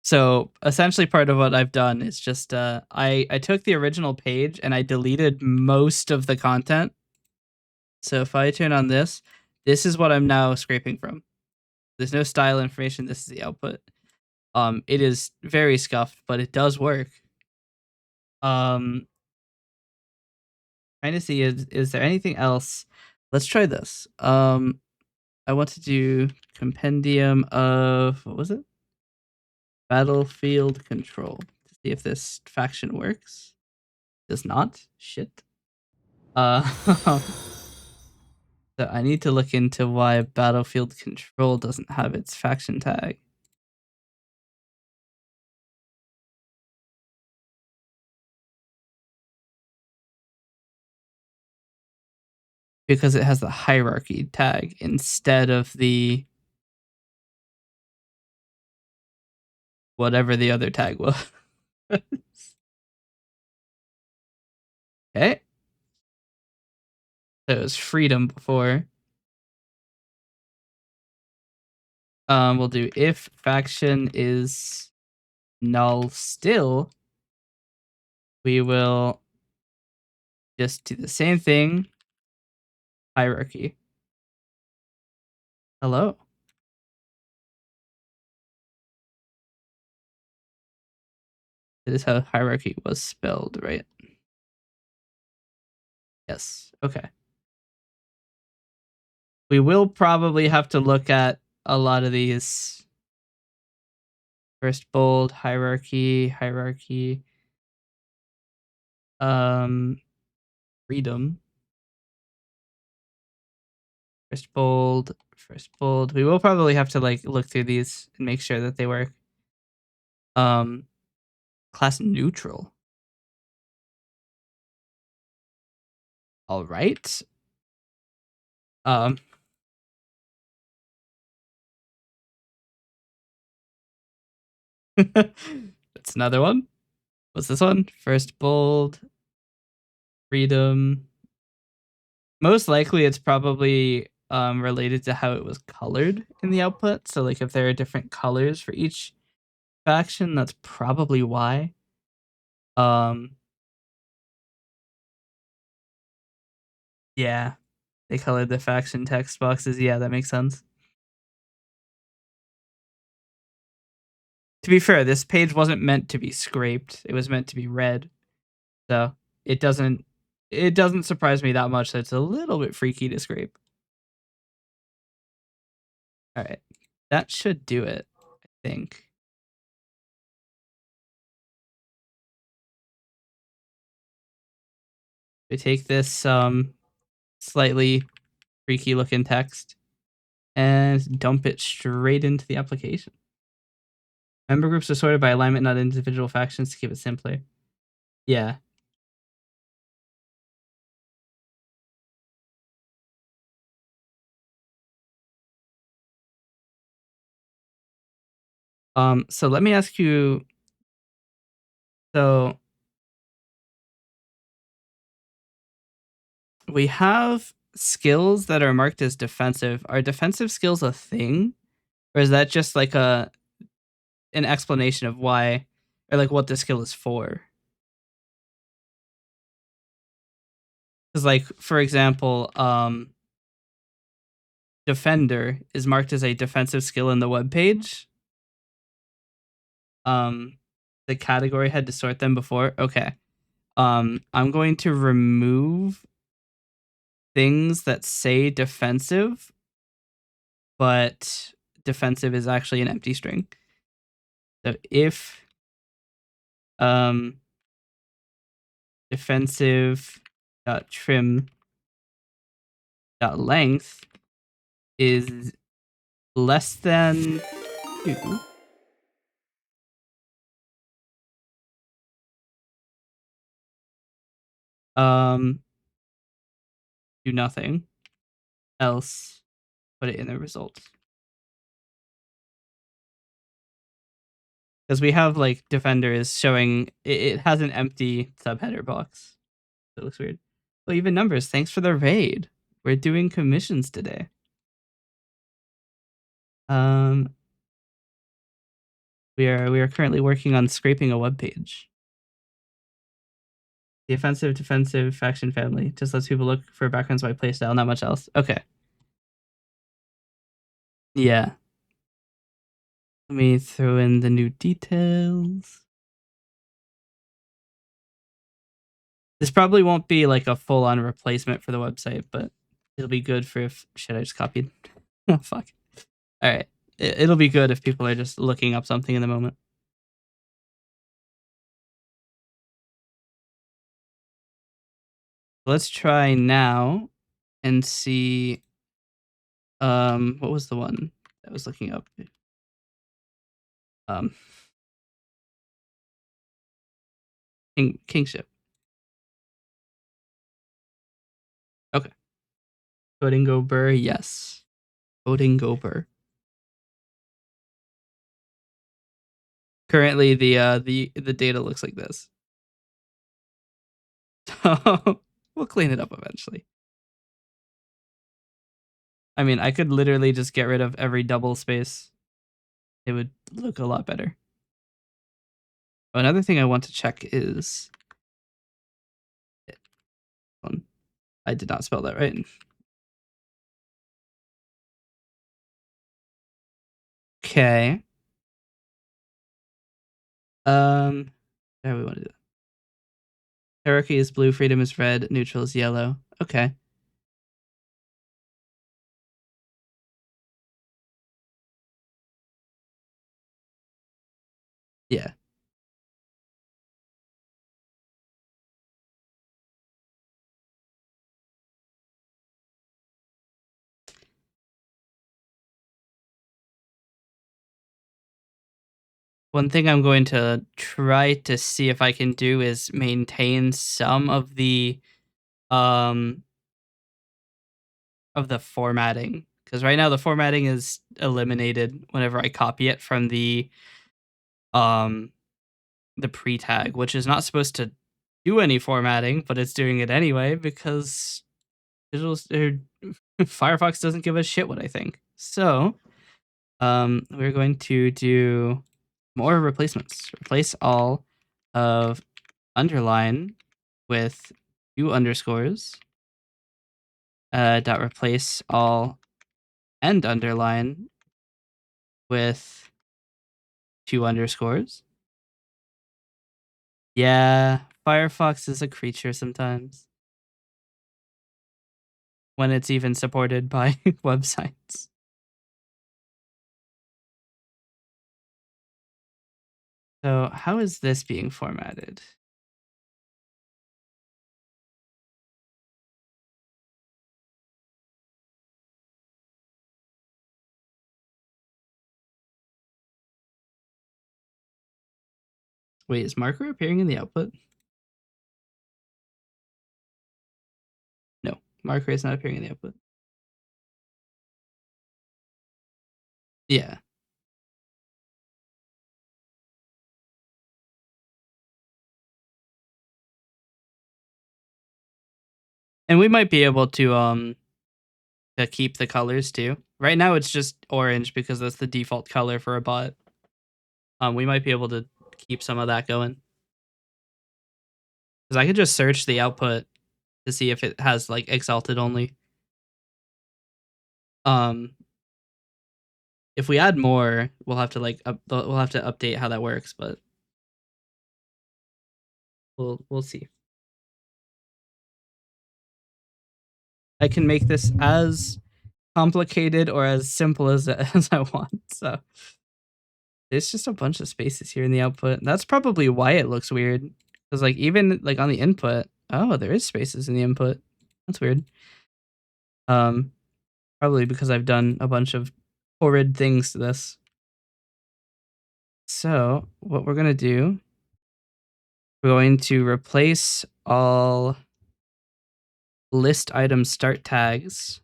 so essentially part of what I've done is just I took the original page and I deleted most of the content. So if I turn on this, this is what I'm now scraping from. There's no style information. This is the output. It is very scuffed, but it does work. Trying to see is there anything else? Let's try this. I want to do compendium of what was it? Battlefield control to see if this faction works. Does not. Shit. So I need to look into why Battlefield control doesn't have its faction tag. Because it has the hierarchy tag instead of the whatever the other tag was. Okay. So it was freedom before. We'll do if faction is null still, we will just do the same thing. Hierarchy. Hello. That is how hierarchy was spelled, right? Yes. Okay. We will probably have to look at a lot of these. First bold, hierarchy. Freedom. First bold. We will probably have to like look through these and make sure that they work. Class neutral. All right. That's another one. What's this one? First bold. Freedom. Most likely it's probably related to how it was colored in the output. So like if there are different colors for each faction, that's probably why. Yeah. They colored the faction text boxes. Yeah, that makes sense. To be fair, this page wasn't meant to be scraped. It was meant to be read. So it doesn't surprise me that much that it's a little bit freaky to scrape. All right. That should do it, I think. We take this slightly freaky looking text and dump it straight into the application. Member groups are sorted by alignment, not individual factions, to keep it simpler. Yeah. So let me ask you. So we have skills that are marked as defensive. Are defensive skills a thing? Or is that just like an explanation of why or like what the skill is for? Because like for example, defender is marked as a defensive skill in the web page. The category had to sort them before. Okay. I'm going to remove things that say defensive, but defensive is actually an empty string. So if defensive dot trim dot length is less than 2, do nothing else, put it in the results. Because we have like defender is showing it has an empty subheader box. It looks weird. Well, even numbers, thanks for the raid. We're doing commissions today. We are currently working on scraping a web page. The offensive, defensive, faction family just lets people look for backgrounds by playstyle, not much else. Okay. Yeah. Let me throw in the new details. This probably won't be like a full-on replacement for the website, but it'll be good for if shit I just copied. Oh fuck. All right. It'll be good if people are just looking up something in the moment. Let's try now and see what was the one I was looking up? Um Kingship. Okay. Codingo Burr, yes. Codingo Burr. Currently the data looks like this. We'll clean it up eventually. I mean, I could literally just get rid of every double space. It would look a lot better. Another thing I want to check is I did not spell that right. Okay. How we want to do that? Hierarchy is blue, freedom is red, neutral is yellow. Okay. Yeah. One thing I'm going to try to see if I can do is maintain some of the formatting, because right now the formatting is eliminated whenever I copy it from the pre-tag, which is not supposed to do any formatting, but it's doing it anyway because Firefox doesn't give a shit what I think. So we're going to do more replacements. Replace all of underline with 2 underscores. Dot replace all end underline with 2 underscores. Yeah, Firefox is a creature sometimes. When it's even supported by websites. So how is this being formatted? Wait, is marker appearing in the output? No, marker is not appearing in the output. Yeah. And we might be able to keep the colors too. Right now it's just orange because that's the default color for a bot. We might be able to keep some of that going. Because I could just search the output to see if it has like exalted only. If we add more, we'll have to we'll have to update how that works, but we'll see. I can make this as complicated or as simple as I want. So there's just a bunch of spaces here in the output. That's probably why it looks weird. Because like even like on the input, oh, there is spaces in the input. That's weird. Probably because I've done a bunch of horrid things to this. So what we're gonna do, we're going to replace all list item start tags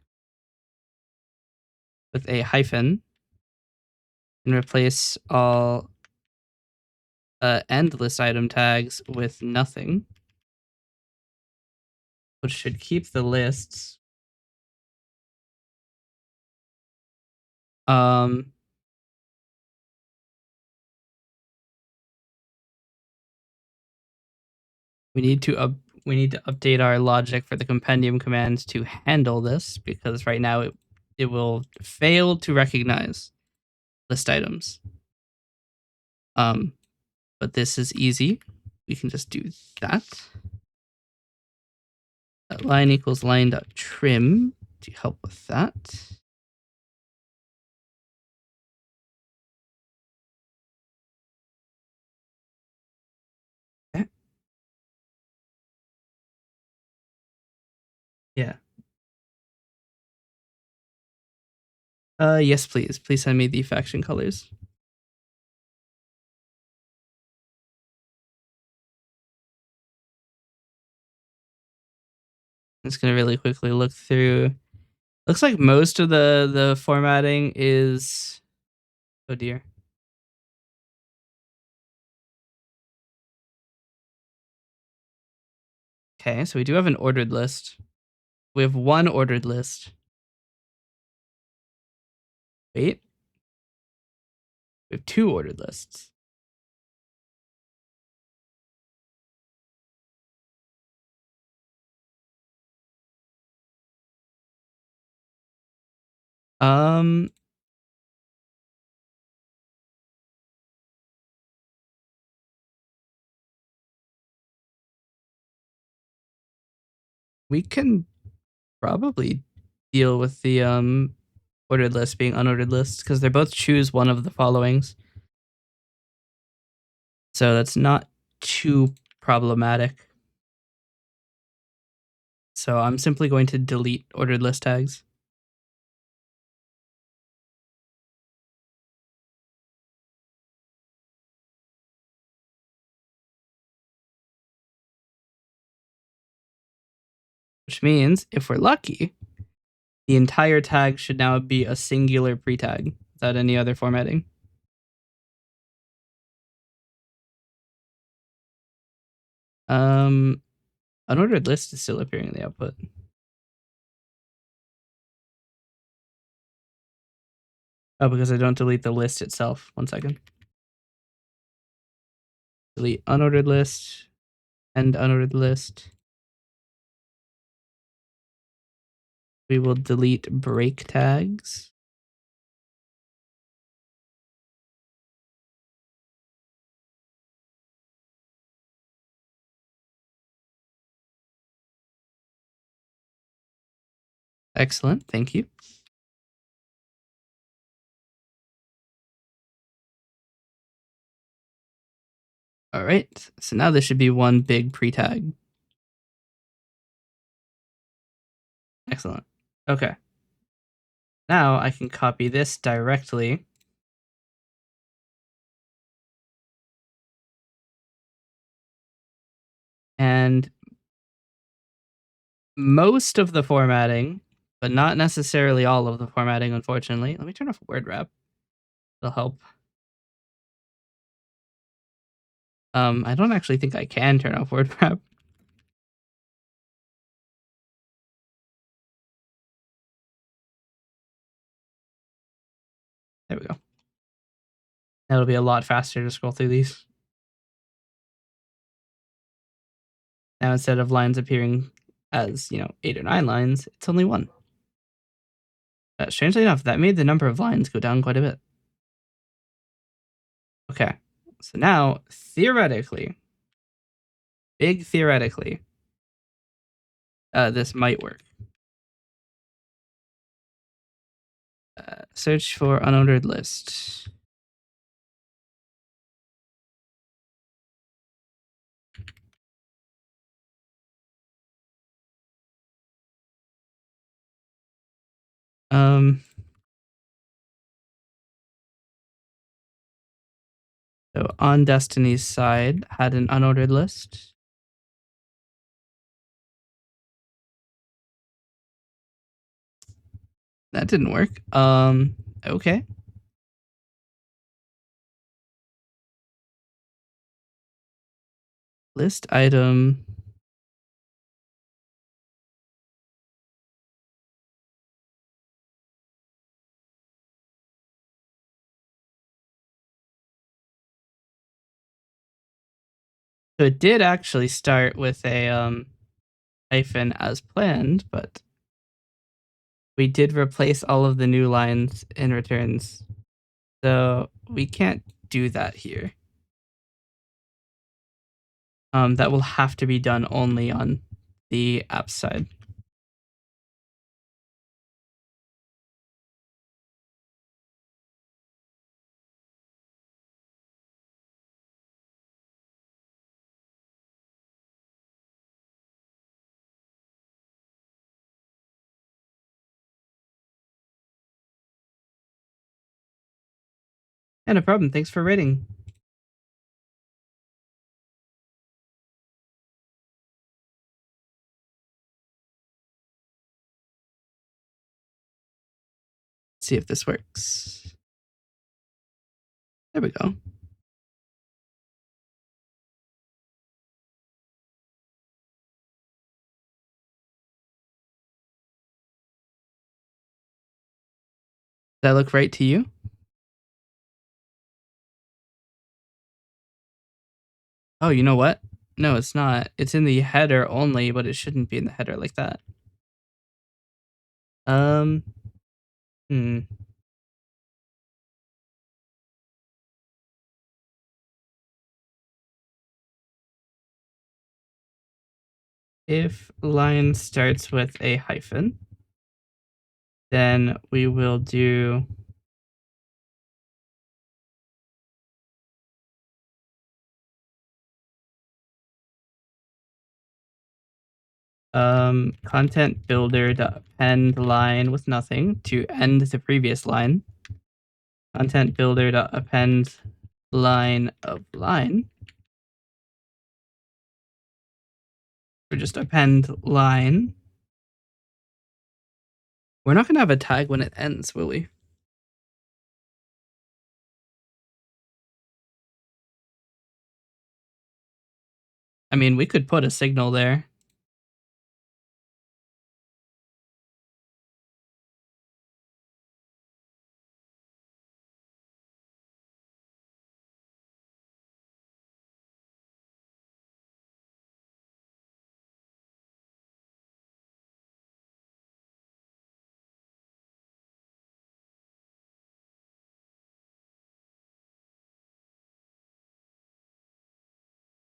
with a hyphen and replace all end list item tags with nothing. which should keep the lists. We need to update our logic for the compendium commands to handle this, because right now it will fail to recognize list items. But this is easy. We can just do that. That line equals line.trim to help with that. Okay. Yeah. Yes, please. Please send me the faction colors. I'm just gonna really quickly look through. Looks like most of the formatting is. Oh dear. Okay, so we do have an ordered list. We have one ordered list. Wait. We have two ordered lists. Um, we can probably deal with the ordered list being unordered lists because they're both choose one of the followings. So that's not too problematic. So I'm simply going to delete ordered list tags. Which means if we're lucky, the entire tag should now be a singular pre-tag without any other formatting. Unordered list is still appearing in the output. Oh, because I don't delete the list itself. 1 second. Delete unordered list and unordered list. We will delete break tags. Excellent. Thank you. All right. So now this should be one big pre-tag. Excellent. Okay. Now I can copy this directly. And most of the formatting, but not necessarily all of the formatting, unfortunately. Let me turn off word wrap. It'll help. I don't actually think I can turn off word wrap. There we go. That'll be a lot faster to scroll through these. Now instead of lines appearing as, 8 or 9 lines, it's only 1. Strangely enough, that made the number of lines go down quite a bit. Okay, so now, theoretically, big theoretically, this might work. Search for unordered list. So on Destiny's side had an unordered list. That didn't work. Okay. List item So it did actually start with a hyphen as planned, but we did replace all of the new lines in returns. So we can't do that here. That will have to be done only on the app side. Yeah, no problem. Thanks for rating. See if this works. There we go. Does that look right to you? Oh, you know what? No, it's not. It's in the header only, but it shouldn't be in the header like that. Um, hmm. If line starts with a hyphen, then we will do content builder to append line with nothing to end the previous line. Content builder to append line of line. Or just append line. We're not gonna have a tag when it ends, will we? I mean, we could put a signal there.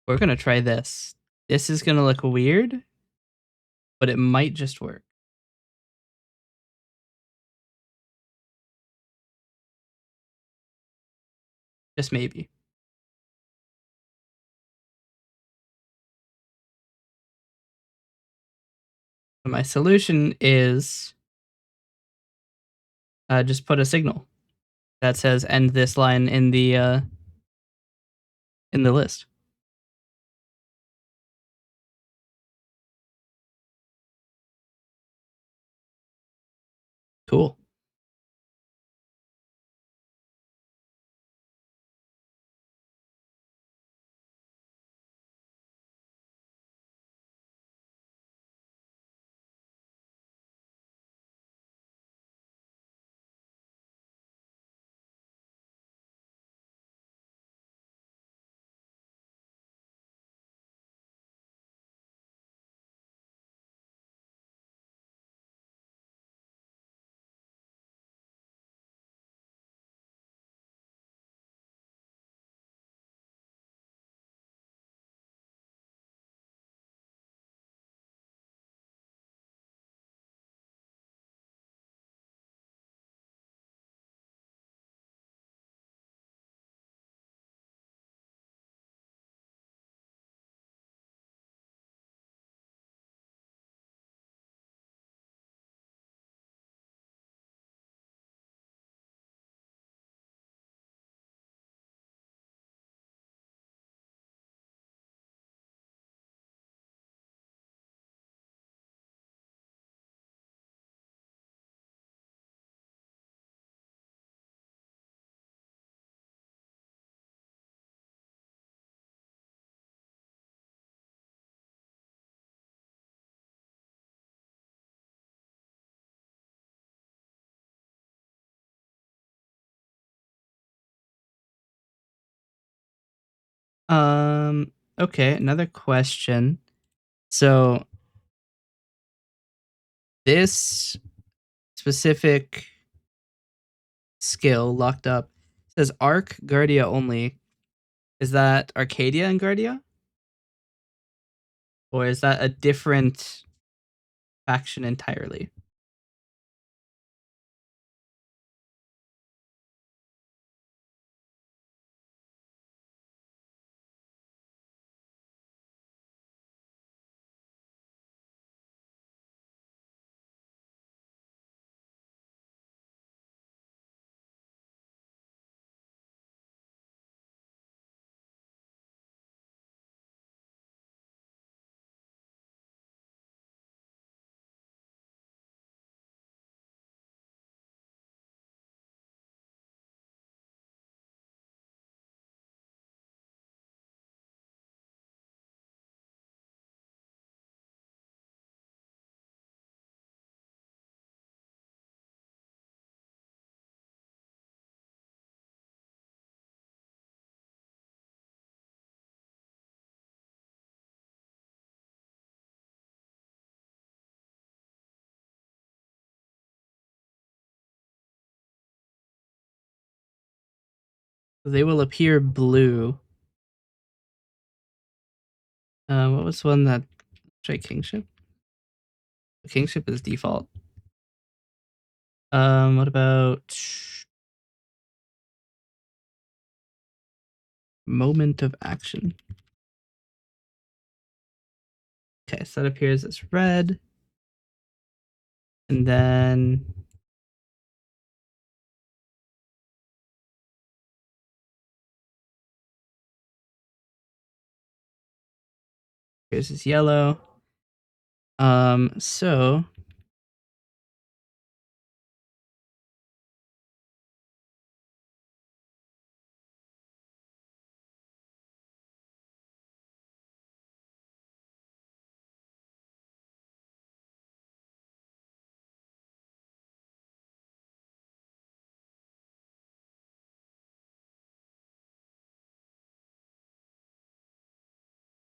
We're gonna try this. This is gonna look weird, but it might just work. Just maybe. So my solution is just put a signal that says end this line in the list. Cool. Okay, another question. So this specific skill locked up says Arc Guardia only. Is that Arcadia and Guardia? Or is that a different faction entirely? They will appear blue. What was one that try kingship? Kingship is default. What about moment of action? Okay, so that appears as red. And then here's as yellow. So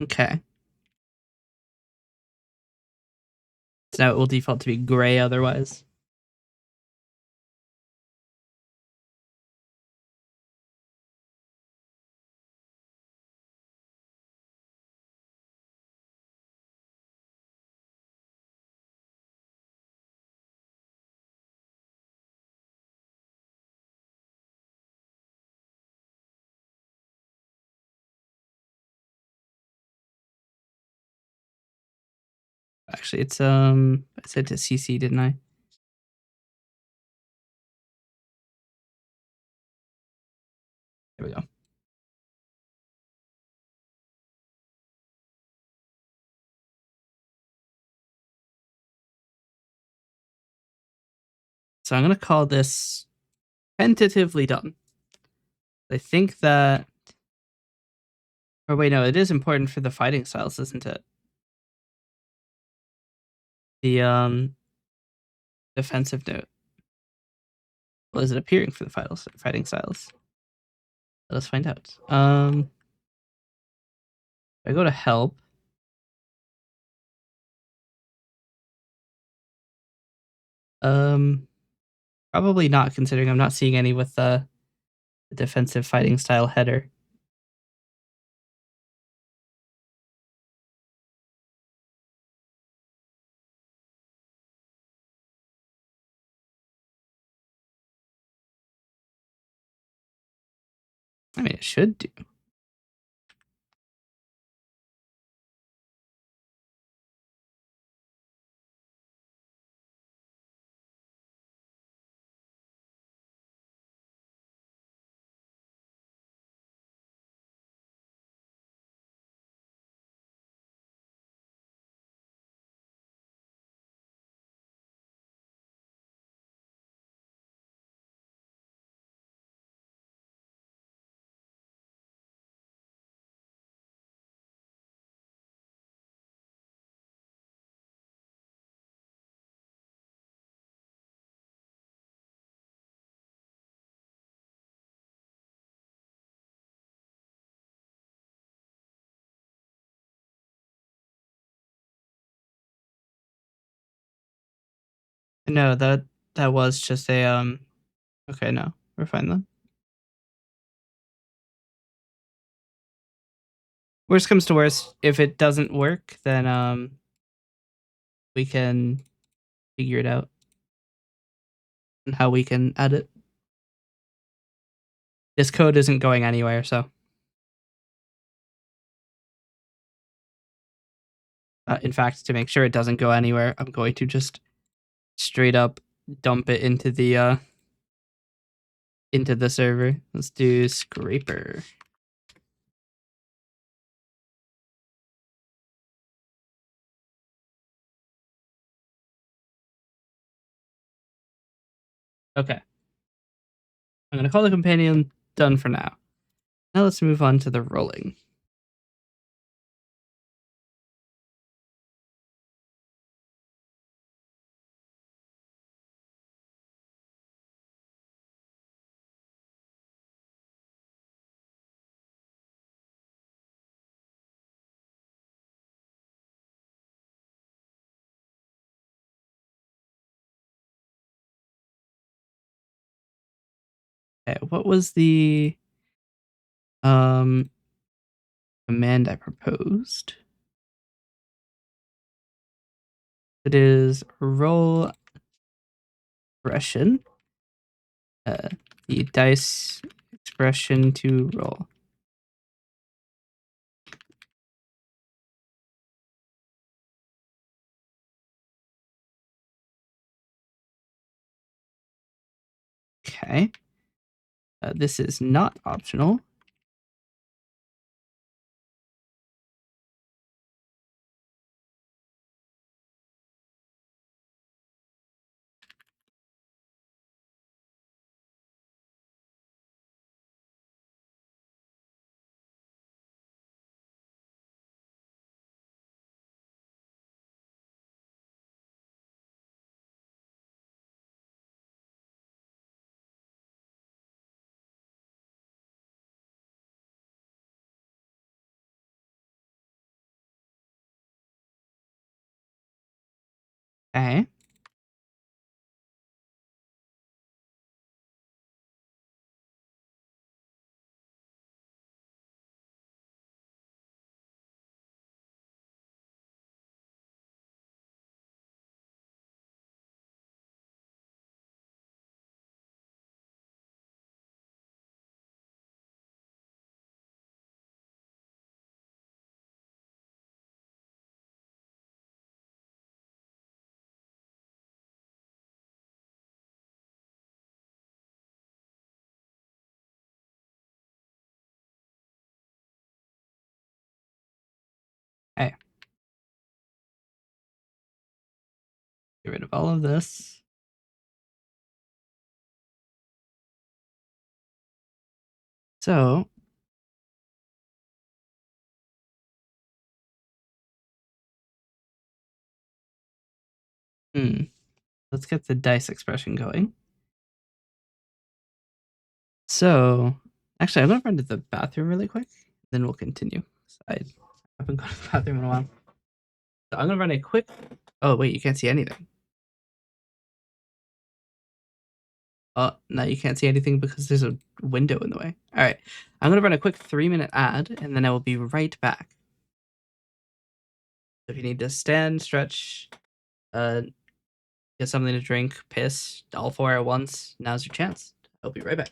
okay. So now it will default to be gray otherwise. Actually, it's I said to CC, didn't I? There we go. So I'm gonna call this tentatively done. I think that, or wait, no, it is important for the fighting styles, isn't it? The defensive note. Well, is it appearing for the fighting styles? Let us find out. I go to help. Um, Probably not, considering I'm not seeing any with the defensive fighting style header. I mean, it should do. No, that was just a okay, no. We're fine then. Worst comes to worst, if it doesn't work, then we can figure it out and how we can add it. This code isn't going anywhere, so in fact, to make sure it doesn't go anywhere, I'm going to just straight up dump it into the server. Let's do scraper. Okay. I'm going to call the companion done for now. Now let's move on to the rolling. Okay, what was the um command I proposed? It is roll expression. The dice expression to roll. Okay. This is not optional. Okay. Okay. Get rid of all of this. So let's get the dice expression going. So actually, I'm gonna run to the bathroom really quick, then we'll continue. I haven't gone to the bathroom in a while. So I'm gonna run a quick. Oh wait, you can't see anything. Oh, now you can't see anything because there's a window in the way. All right, I'm gonna run a quick 3-minute ad, and then I will be right back. If you need to stand, stretch, get something to drink, piss, all four at once, now's your chance. I'll be right back.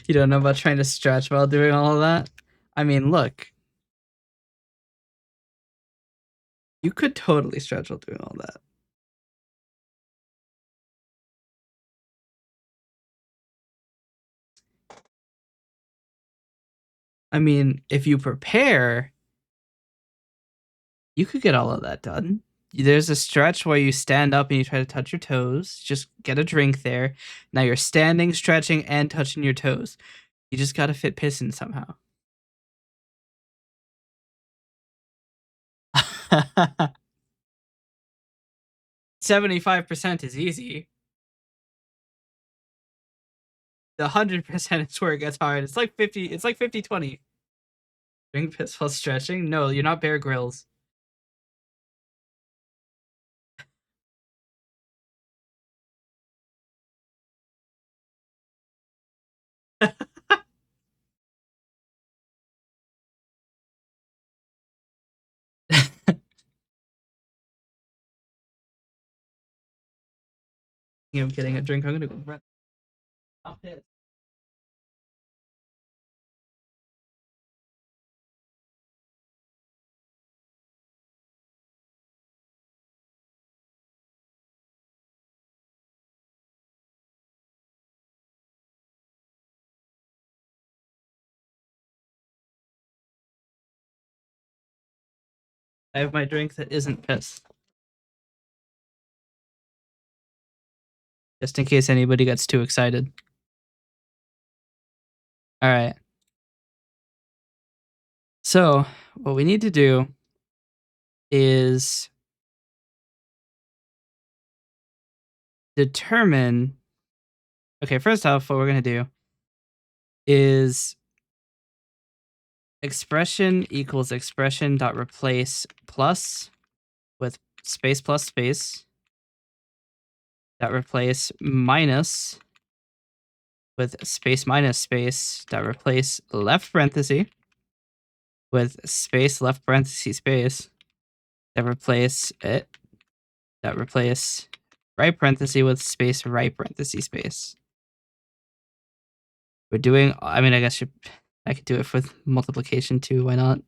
You don't know about trying to stretch while doing all of that? I mean, look. You could totally stretch while doing all that. I mean, if you prepare, you could get all of that done. There's a stretch where you stand up and you try to touch your toes. Just get a drink there. Now you're standing, stretching, and touching your toes. You just gotta fit piss in somehow. 75% is easy. The 100% is where it gets hard. It's like 50. It's like 50-20. Drink piss while stretching? No, you're not Bear Grylls. I'm getting a drink. I'm gonna go run. I'll piss. I have my drink that isn't piss. Just in case anybody gets too excited. All right. So, what we need to do is determine. Okay, first off, what we're going to do is expression equals expression dot replace plus with space plus space dot replace minus with space minus space dot replace left parenthesis with space left parenthesis space that replace it that replace right parenthesis with space right parenthesis space. We're doing, I mean, I guess I could do it with multiplication too. Why not?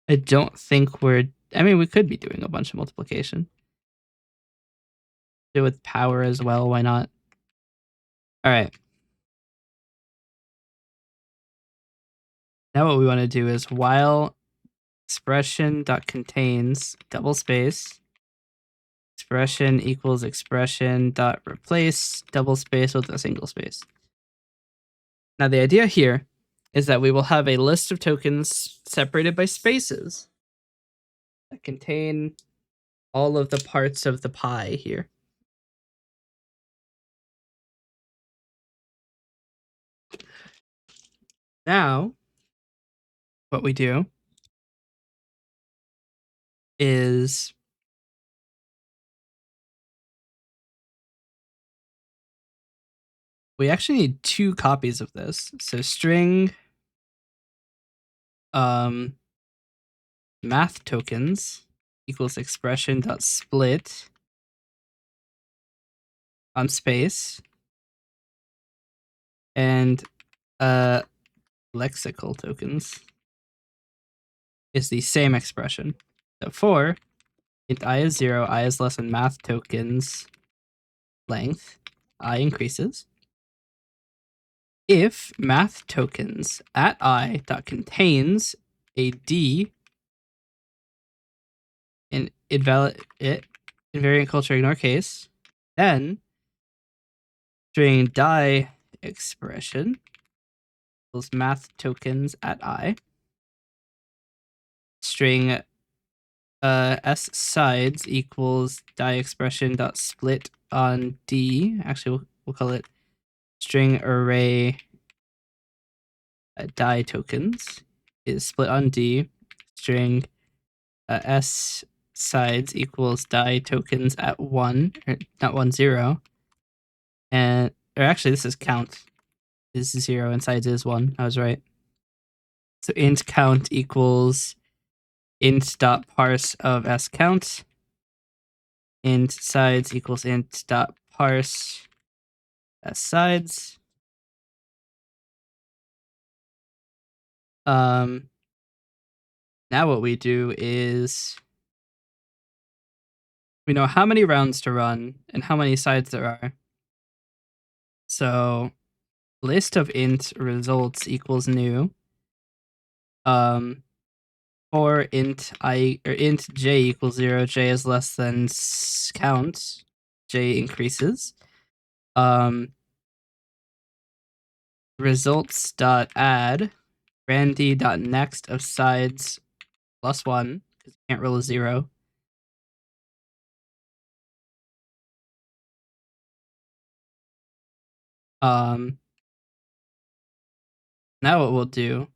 I don't think I mean, we could be doing a bunch of multiplication. Do it with power as well. Why not? All right. Now what we want to do is while expression dot contains double space expression equals expression dot replace double space with a single space. Now the idea here is that we will have a list of tokens separated by spaces that contain all of the parts of the pie here. Now, what we do is we actually need 2 copies of this. So string math tokens equals expression dot split on space and lexical tokens is the same expression. So for int I is 0, I is less than math tokens length, I increases. If math tokens at I dot contains a D in invariant culture ignore case, then string die expression equals math tokens at I. String s sides equals die expression dot split on D. Actually, we'll call it string array die tokens is split on D. String s sides equals die tokens at 1, or not 1, 0. And, or actually, this is count is 0 and sides is 1. I was right. So int count equals int dot parse of s count int sides equals int dot parse as sides. Now what we do is we know how many rounds to run and how many sides there are. So list of int results equals new. For int j equals 0, j is less than count, j increases. Results dot add randy dot next of sides plus 1 because you can't roll a 0. Now what we'll do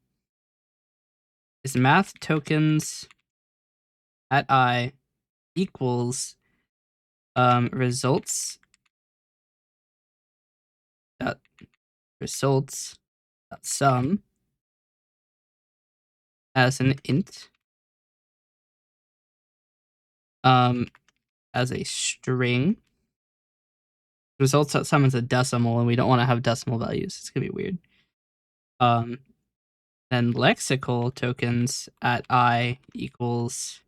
is math tokens at I equals results dot sum as an int as a string. Results dot sum is a decimal, and we don't want to have decimal values. It's gonna be weird. Then lexical tokens at I equals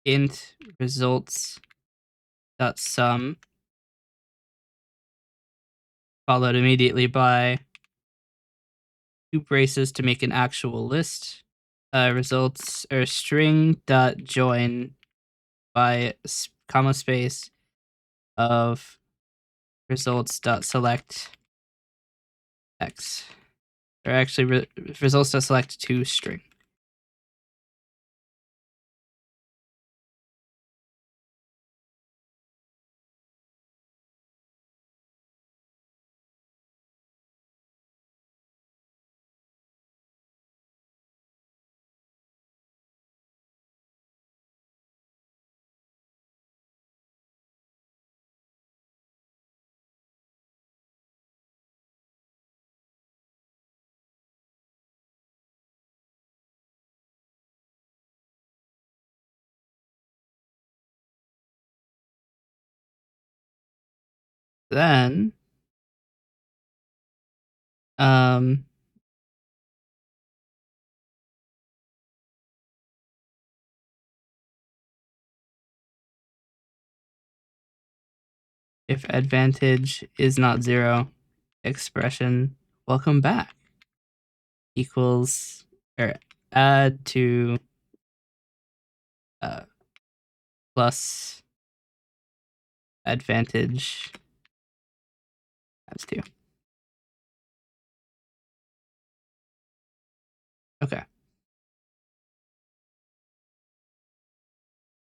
int results dot sum followed immediately by two braces to make an actual list. Results or string dot join by comma space of results dot select x, or actually results dot select to string. Then if advantage is not 0, expression welcome back equals or add to plus advantage times 2. Okay.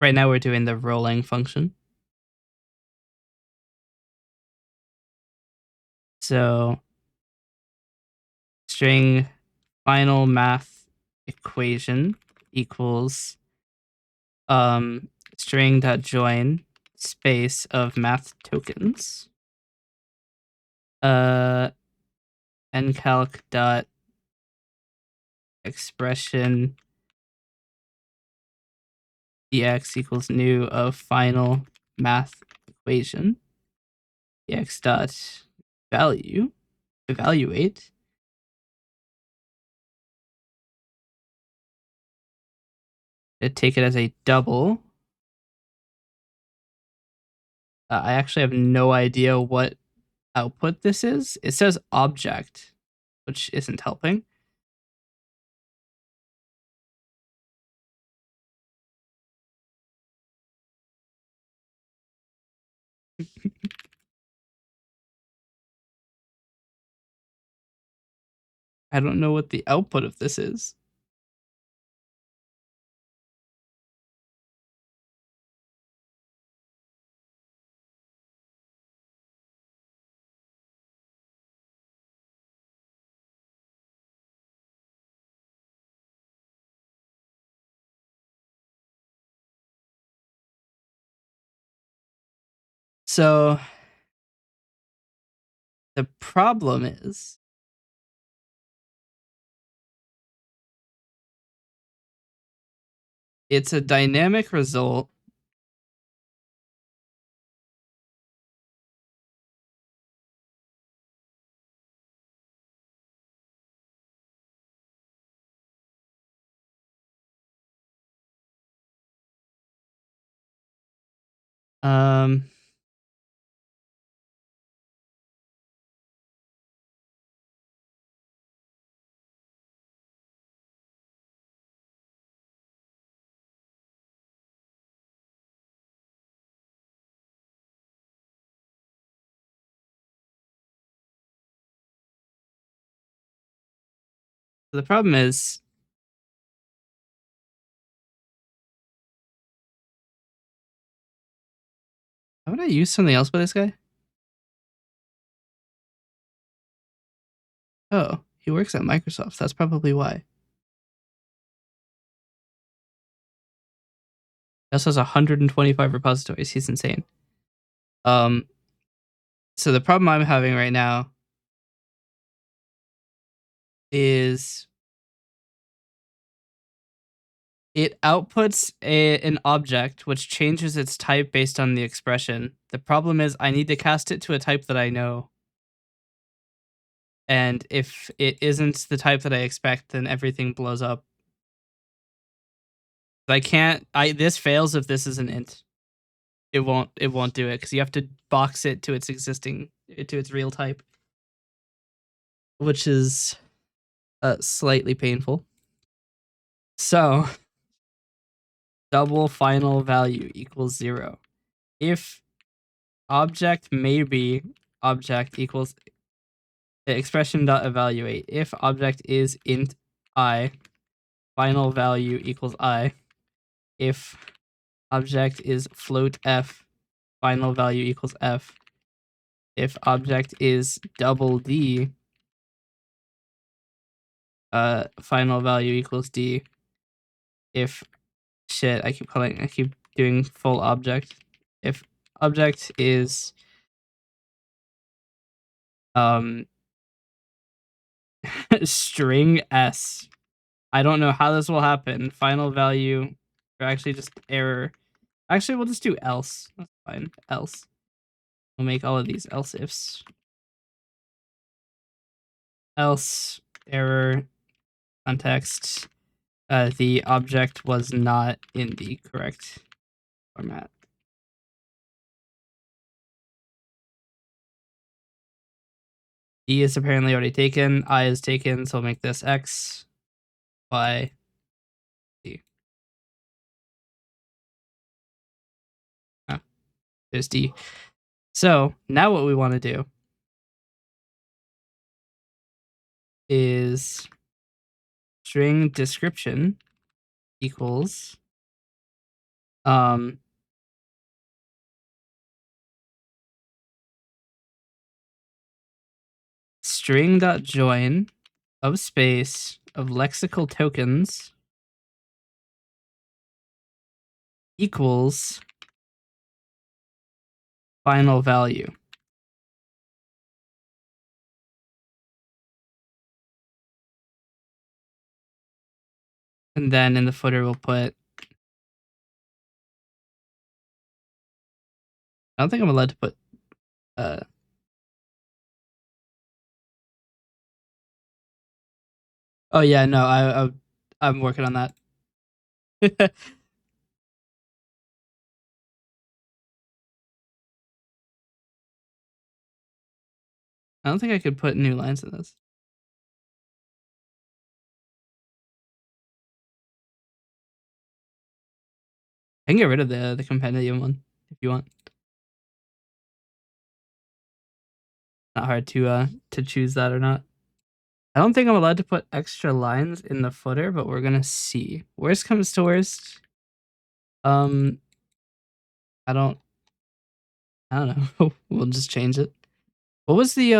Right now we're doing the rolling function. So string final math equation equals string dot join space of math tokens ncalc dot expression dx equals new of final math equation dx dot evaluate to take it as a double. I actually have no idea what output this is. It says object, which isn't helping. I don't know what the output of this is. So the problem is It's a dynamic result. Um, the problem is, how would I use something else by this guy? Oh, he works at Microsoft. That's probably why. He also has 125 repositories. He's insane. So the problem I'm having right now is it outputs an object which changes its type based on the expression. The problem is I need to cast it to a type that I know. And if it isn't the type that I expect, then everything blows up. I can't this fails if this is an int. It won't do it because you have to box it to its real type, which is slightly painful. So double final value equals 0. If object maybe object equals expression dot evaluate. If object is int I, final value equals I. If object is float f, final value equals f. If object is double d, final value equals d. If I keep doing full object. If object is string s, I don't know how this will happen. Final value, or actually just error. Actually, we'll just do else. That's fine. Else. We'll make all of these else ifs. Else error context. The object was not in the correct format. D is apparently already taken. I is taken, so we'll make this X, Y, D. Oh, there's D. So now what we want to do is string description equals string.join of space of lexical tokens equals final value. And then in the footer, we'll put, I don't think I'm allowed to put, oh yeah, no, I'm working on that. I don't think I could put new lines in this. I can get rid of the compendium one if you want. Not hard to choose that or not. I don't think I'm allowed to put extra lines in the footer, but we're gonna see. Worst comes to worst. I don't know. We'll just change it. What was the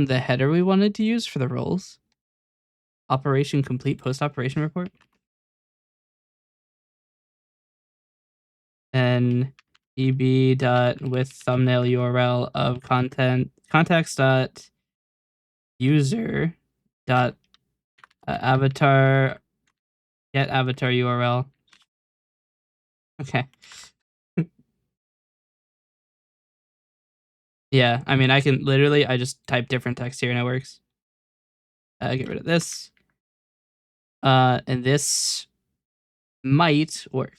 header we wanted to use for the roles? Operation complete post-operation report? And eb dot with thumbnail URL of context dot user dot avatar get avatar URL Okay. Yeah, I mean, I can literally, I just type different text here and it works. Get rid of this. And this might work.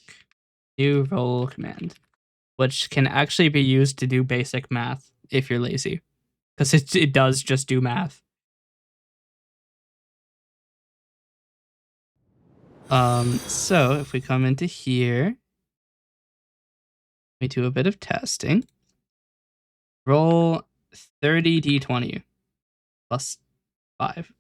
New roll command, which can actually be used to do basic math if you're lazy, because it does just do math. So if we come into here, we do a bit of testing. Roll 30d20 plus 5.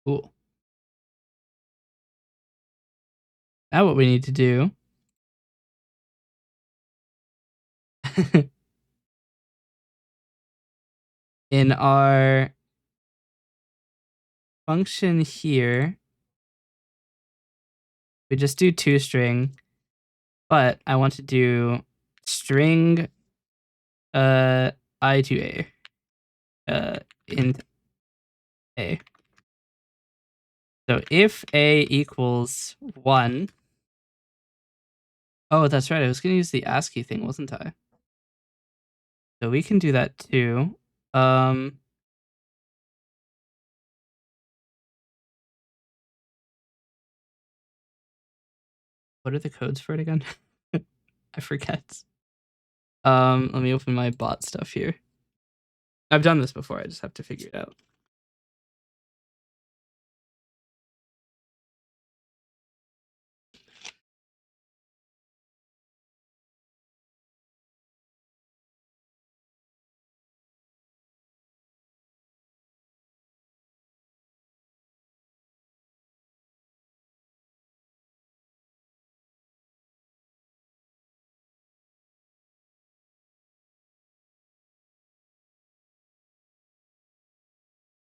Cool. Now what we need to do in our function here, we just do toString, but I want to do string I to a int a. So if a equals 1, oh, that's right, I was going to use the ASCII thing, wasn't I? So we can do that too. What are the codes for it again? I forget. Let me open my bot stuff here. I've done this before, I just have to figure it out.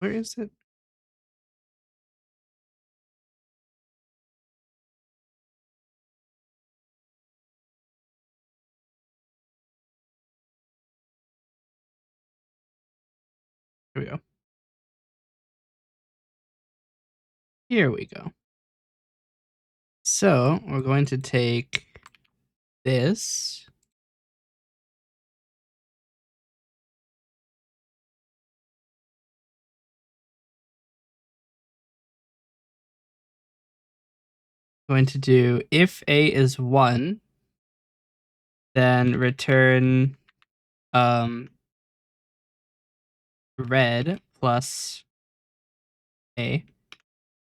Where is it? Here we go. Here we go. So we're going to take this. Going to do if a is 1, then return red plus a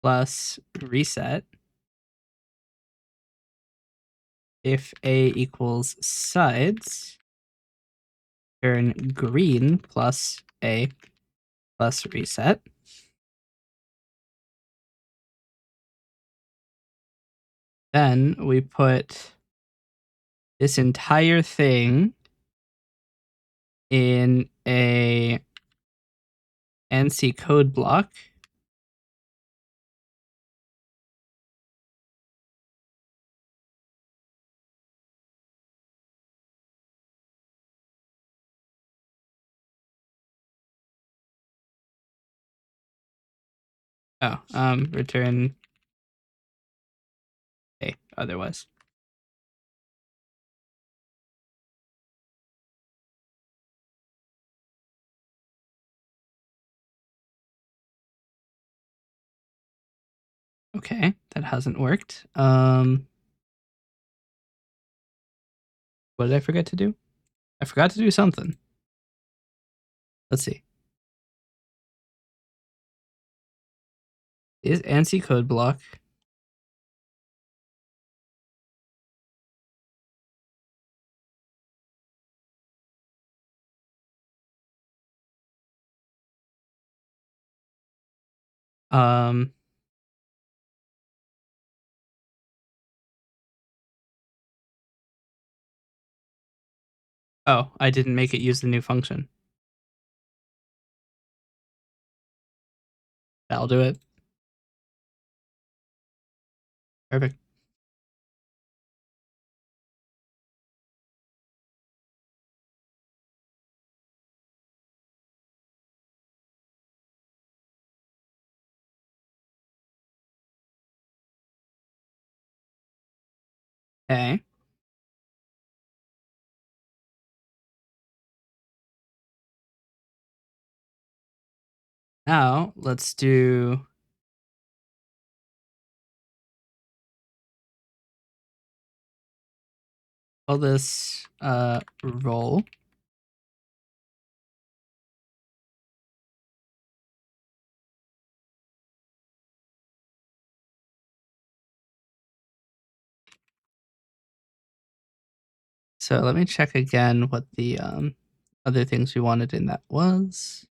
plus reset. If a equals sides, turn green plus a plus reset. Then we put this entire thing in a ANSI code block. Oh, return a otherwise. Okay, that hasn't worked. What did I forget to do? I forgot to do something. Let's see. Is ANSI code block? Um, oh, I didn't make it use the new function. That'll do it. Perfect. Okay. Now let's do all this roll. So let me check again what the other things we wanted in that was,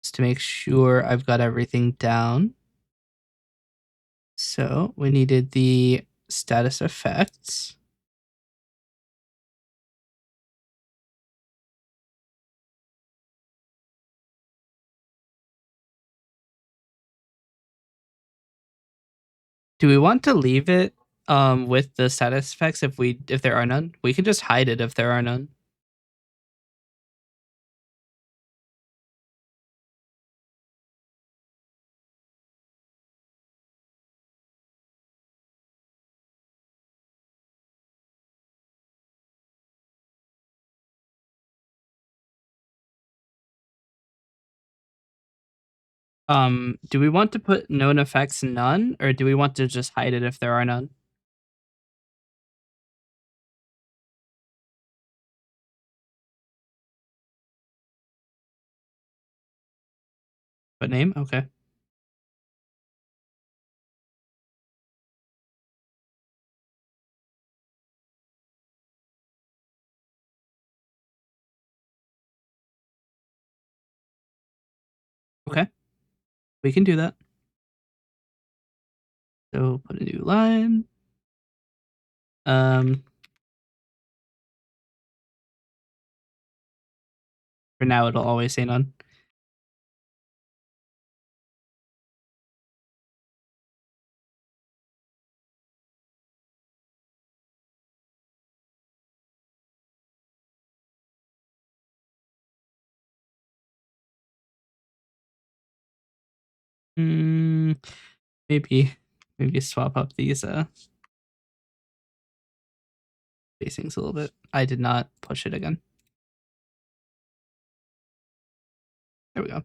just to make sure I've got everything down. So we needed the status effects. Do we want to leave it with the status effects if there are none? We can just hide it if there are none. Do we want to put known effects none, or do we want to just hide it if there are none? But name? Okay. Okay. We can do that. So put a new line. Um, for now it'll always say none. Mm, maybe swap up these spacings a little bit. I did not push it again. There we go.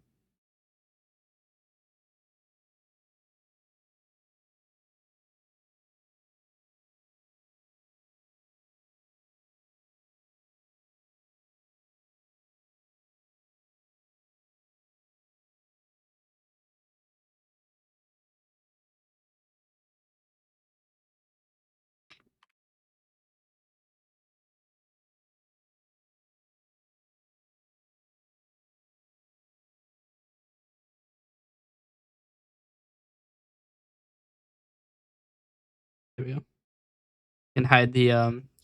There we go. And hide the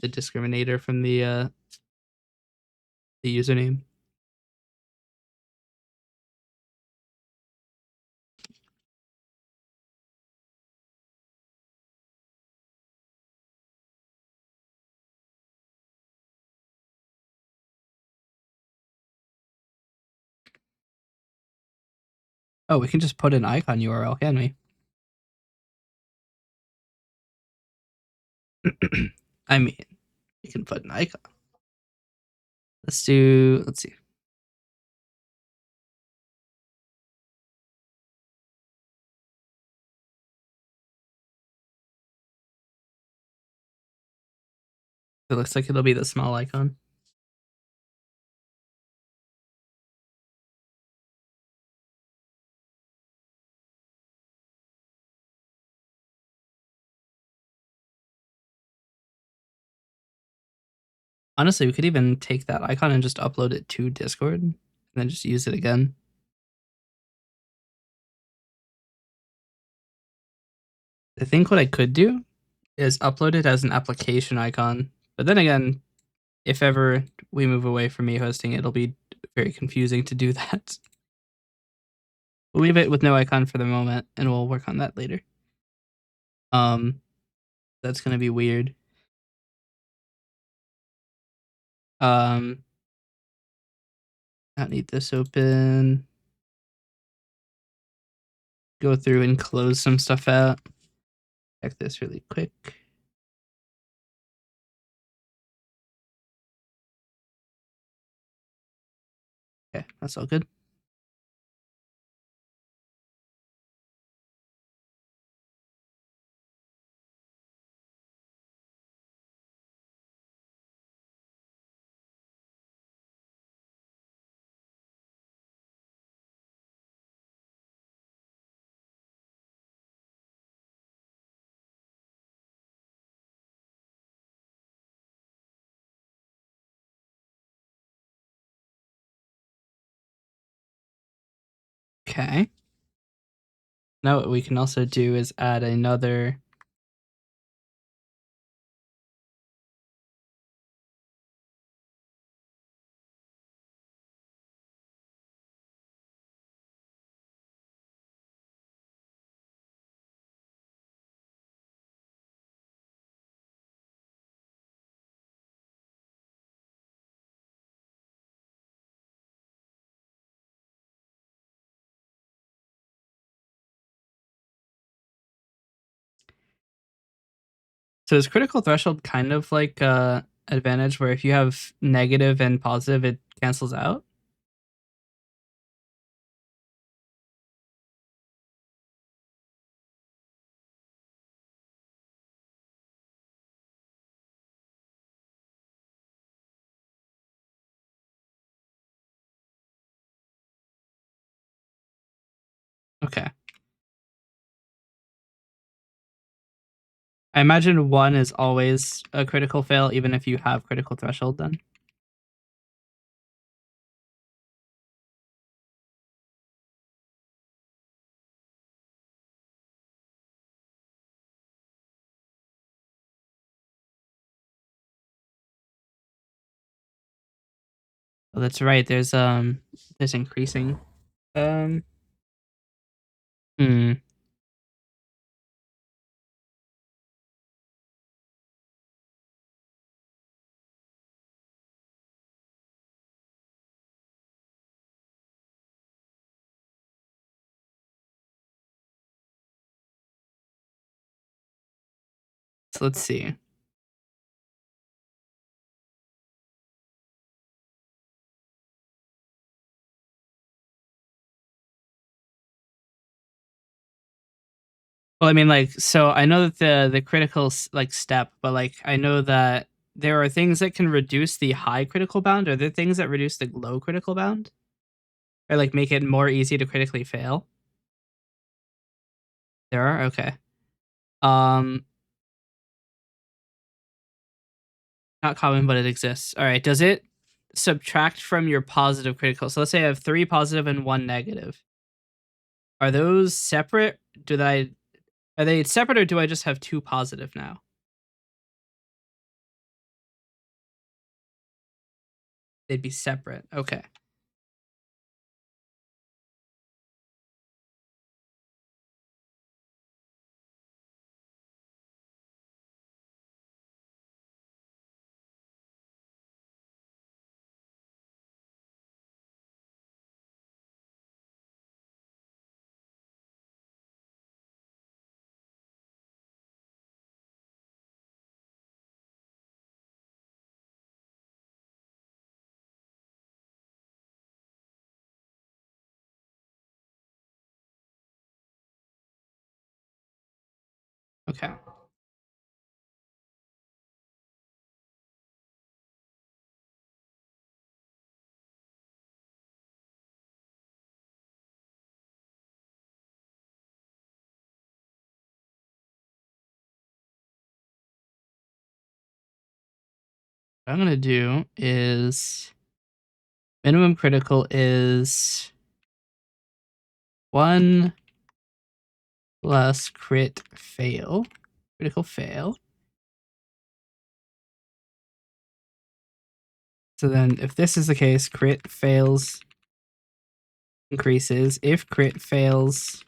discriminator from the username. Oh, we can just put an icon URL, can we? I mean, we can put an icon. Let's see. It looks like it'll be the small icon. Honestly, we could even take that icon and just upload it to Discord and then just use it again. I think what I could do is upload it as an application icon. But then again, if ever we move away from me hosting, it'll be very confusing to do that. We'll leave it with no icon for the moment, and we'll work on that later. That's gonna be weird. I don't need this open. Go through and close some stuff out. Check this really quick. Okay, that's all good. Okay. Now what we can also do is add another. So is critical threshold kind of like advantage where if you have negative and positive, it cancels out? Okay. I imagine 1 is always a critical fail, even if you have critical threshold then. Oh, that's right. There's increasing. Um hmm. So let's see. Well, I mean, like, so I know that the critical like step, but like I know that there are things that can reduce the high critical bound. Are there things that reduce the low critical bound, or like make it more easy to critically fail? There are. Okay. Um, Not common, but it exists. All right. Does it subtract from your positive critical? So let's say I have 3 positive and 1 negative. Are those separate? Are they separate, or do I just have 2 positive now? They'd be separate. Okay. Okay. What I'm gonna do is minimum critical is 1 plus crit fail. Critical fail. So then if this is the case, crit fails increases. If crit fails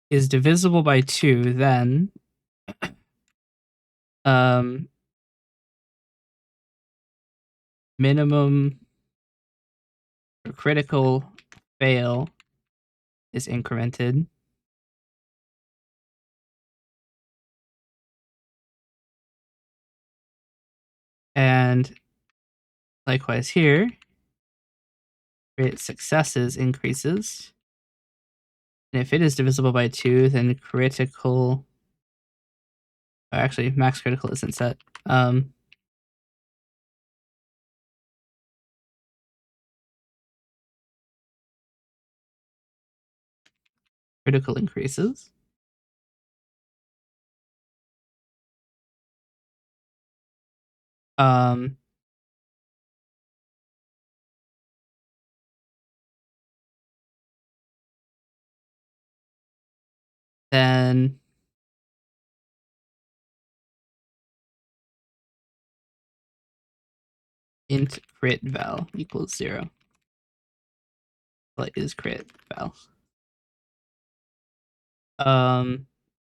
is divisible by 2, then um minimum critical fail is incremented. And likewise here, crit successes increases. And if it is divisible by 2, then critical... actually, max critical isn't set. Critical increases. Then int crit val equals 0. What is crit val?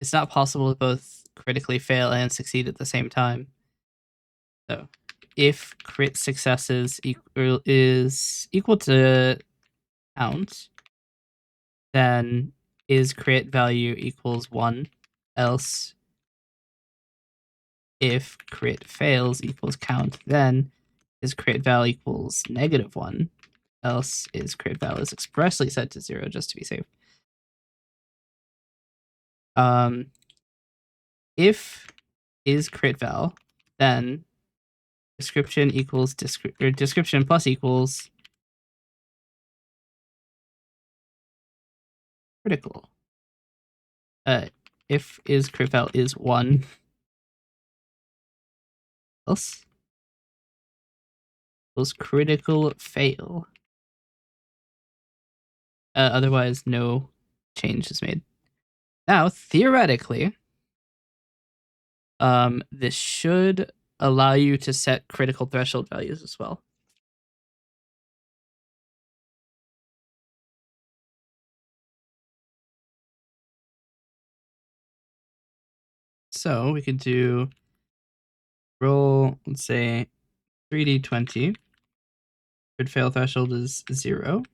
It's not possible to both critically fail and succeed at the same time. So if crit successes is equal to count, then is crit value equals 1, else if crit fails equals count, then is crit val equals -1, else is crit val is expressly set to 0 just to be safe. If is crit val, then description equals description plus equals critical. If is crit val is 1, else equals critical fail. Otherwise, no change is made. Now, theoretically, this should allow you to set critical threshold values as well. So we could do roll, let's say 3d20. Crit fail threshold is 0.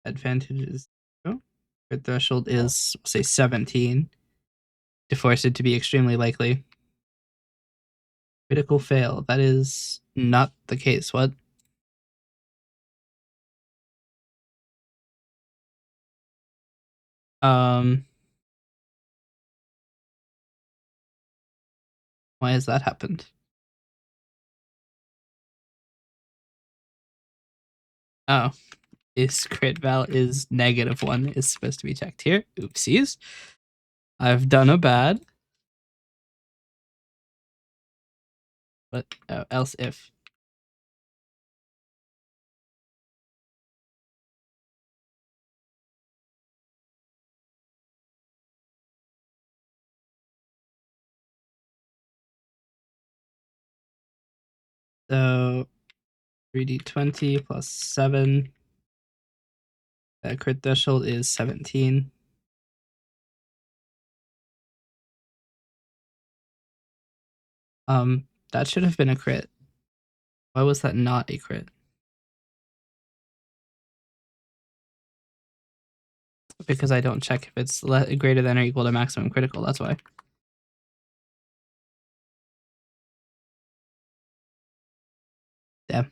Advantage is 0. Crit threshold is, say, 17 to force it to be extremely likely. Critical fail. That is not the case. What? Why has that happened? Oh, is crit val is -1 is supposed to be checked here. Oopsies. I've done a bad. But else if. So 3d20 plus 7. Crit threshold is 17. That should have been a crit. Why was that not a crit? Because I don't check if it's greater than or equal to maximum critical, that's why. Yeah.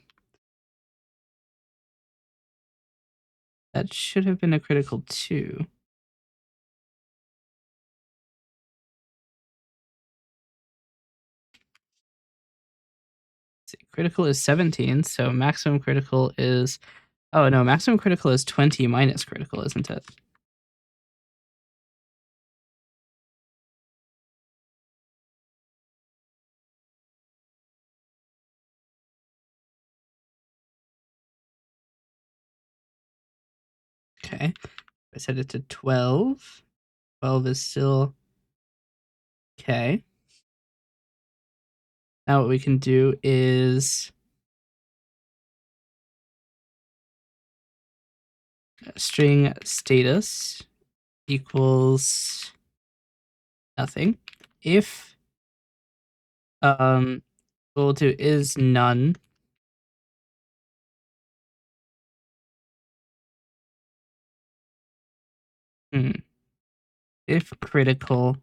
That should have been a critical too. See, critical is 17, so maximum critical is... Oh no, maximum critical is 20 minus critical, isn't it? Okay. I set it to 12. 12 is still... Okay. Now what we can do is... string status equals nothing. If equal to is none, if critical...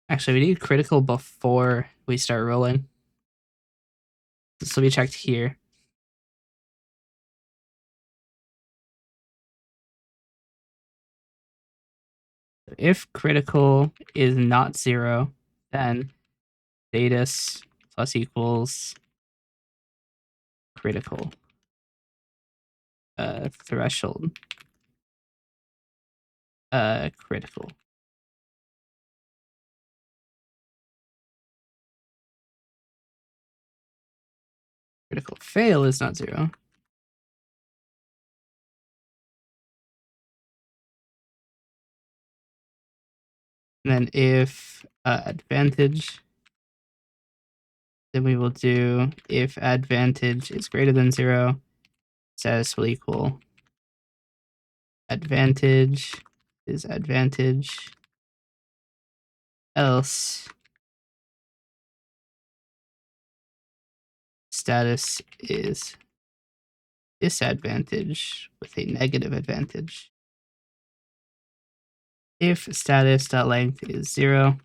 Actually, we need critical before we start rolling. This will be checked here. If critical is not 0, then status plus equals critical threshold critical. Critical fail is not 0. And then if advantage, then we will do if advantage is greater than 0, status will equal advantage is advantage, else status is disadvantage with a negative advantage. If status.length is 0,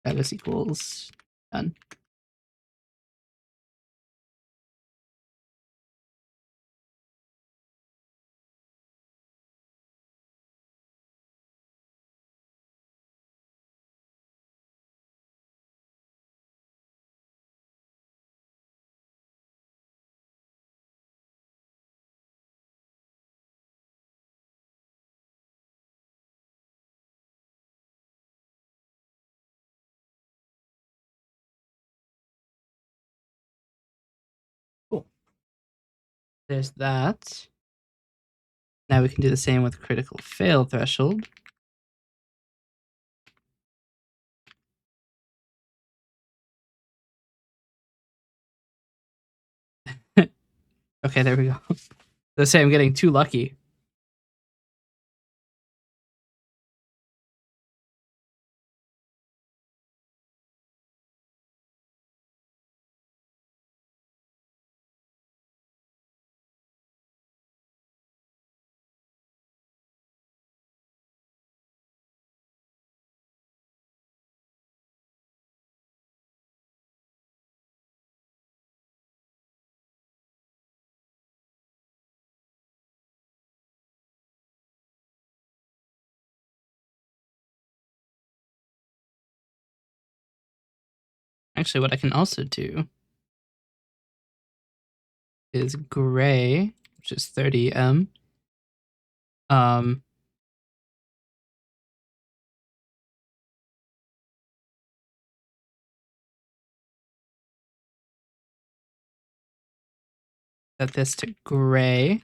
status equals none. Cool. There's that. Now we can do the same with critical fail threshold. Okay, there we go. Let's say I'm getting too lucky. Actually, what I can also do is gray, which is 30M. Set this to gray.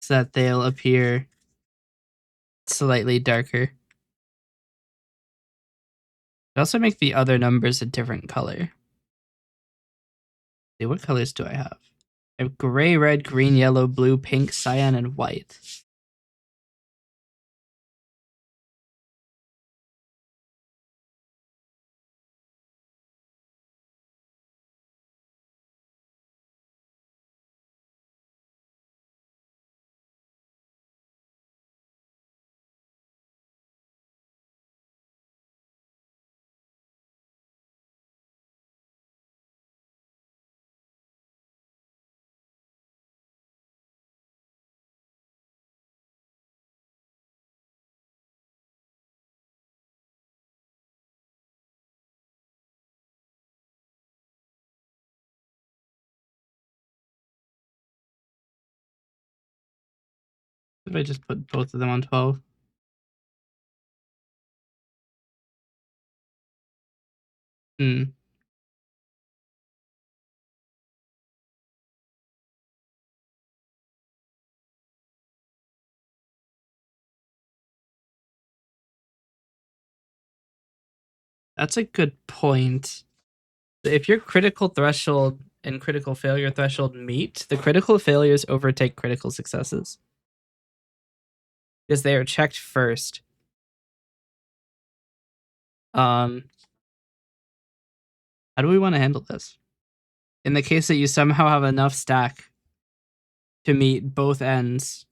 So that they'll appear slightly darker. Also make the other numbers a different color. See, what colors do I have? I have gray, red, green, yellow, blue, pink, cyan, and white. If I just put both of them on 12. That's a good point. If your critical threshold and critical failure threshold meet, the critical failures overtake critical successes because they are checked first. How do we want to handle this? In the case that you somehow have enough stack to meet both ends,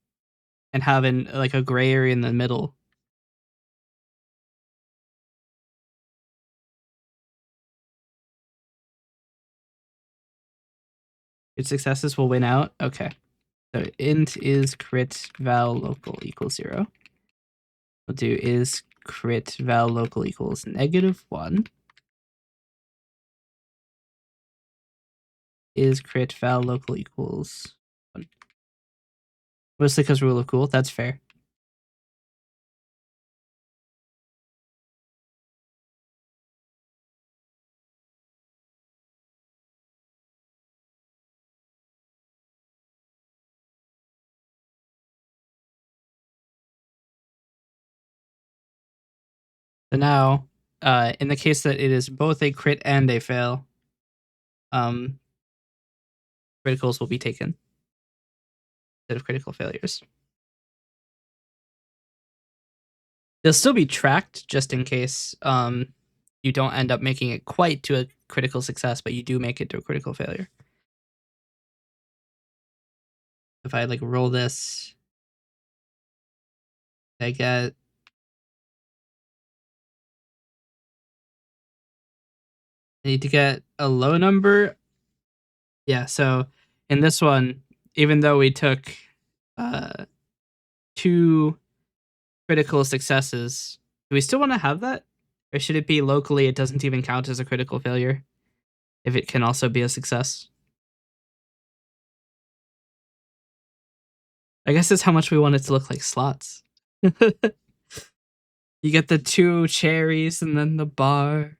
and having like a gray area in the middle. Its successes will win out. Okay. So int is crit val local equals 0. We'll do is crit val local equals -1. Is crit val local equals 1. Mostly because rule of cool. That's fair. So now, in the case that it is both a crit and a fail, criticals will be taken instead of critical failures. They'll still be tracked just in case you don't end up making it quite to a critical success, but you do make it to a critical failure. If I like roll this, I get I need to get a low number. Yeah, so in this one, even though we took 2 critical successes, do we still want to have that? Or should it be locally it doesn't even count as a critical failure if it can also be a success? I guess that's how much we want it to look like slots. You get the 2 cherries and then the bar.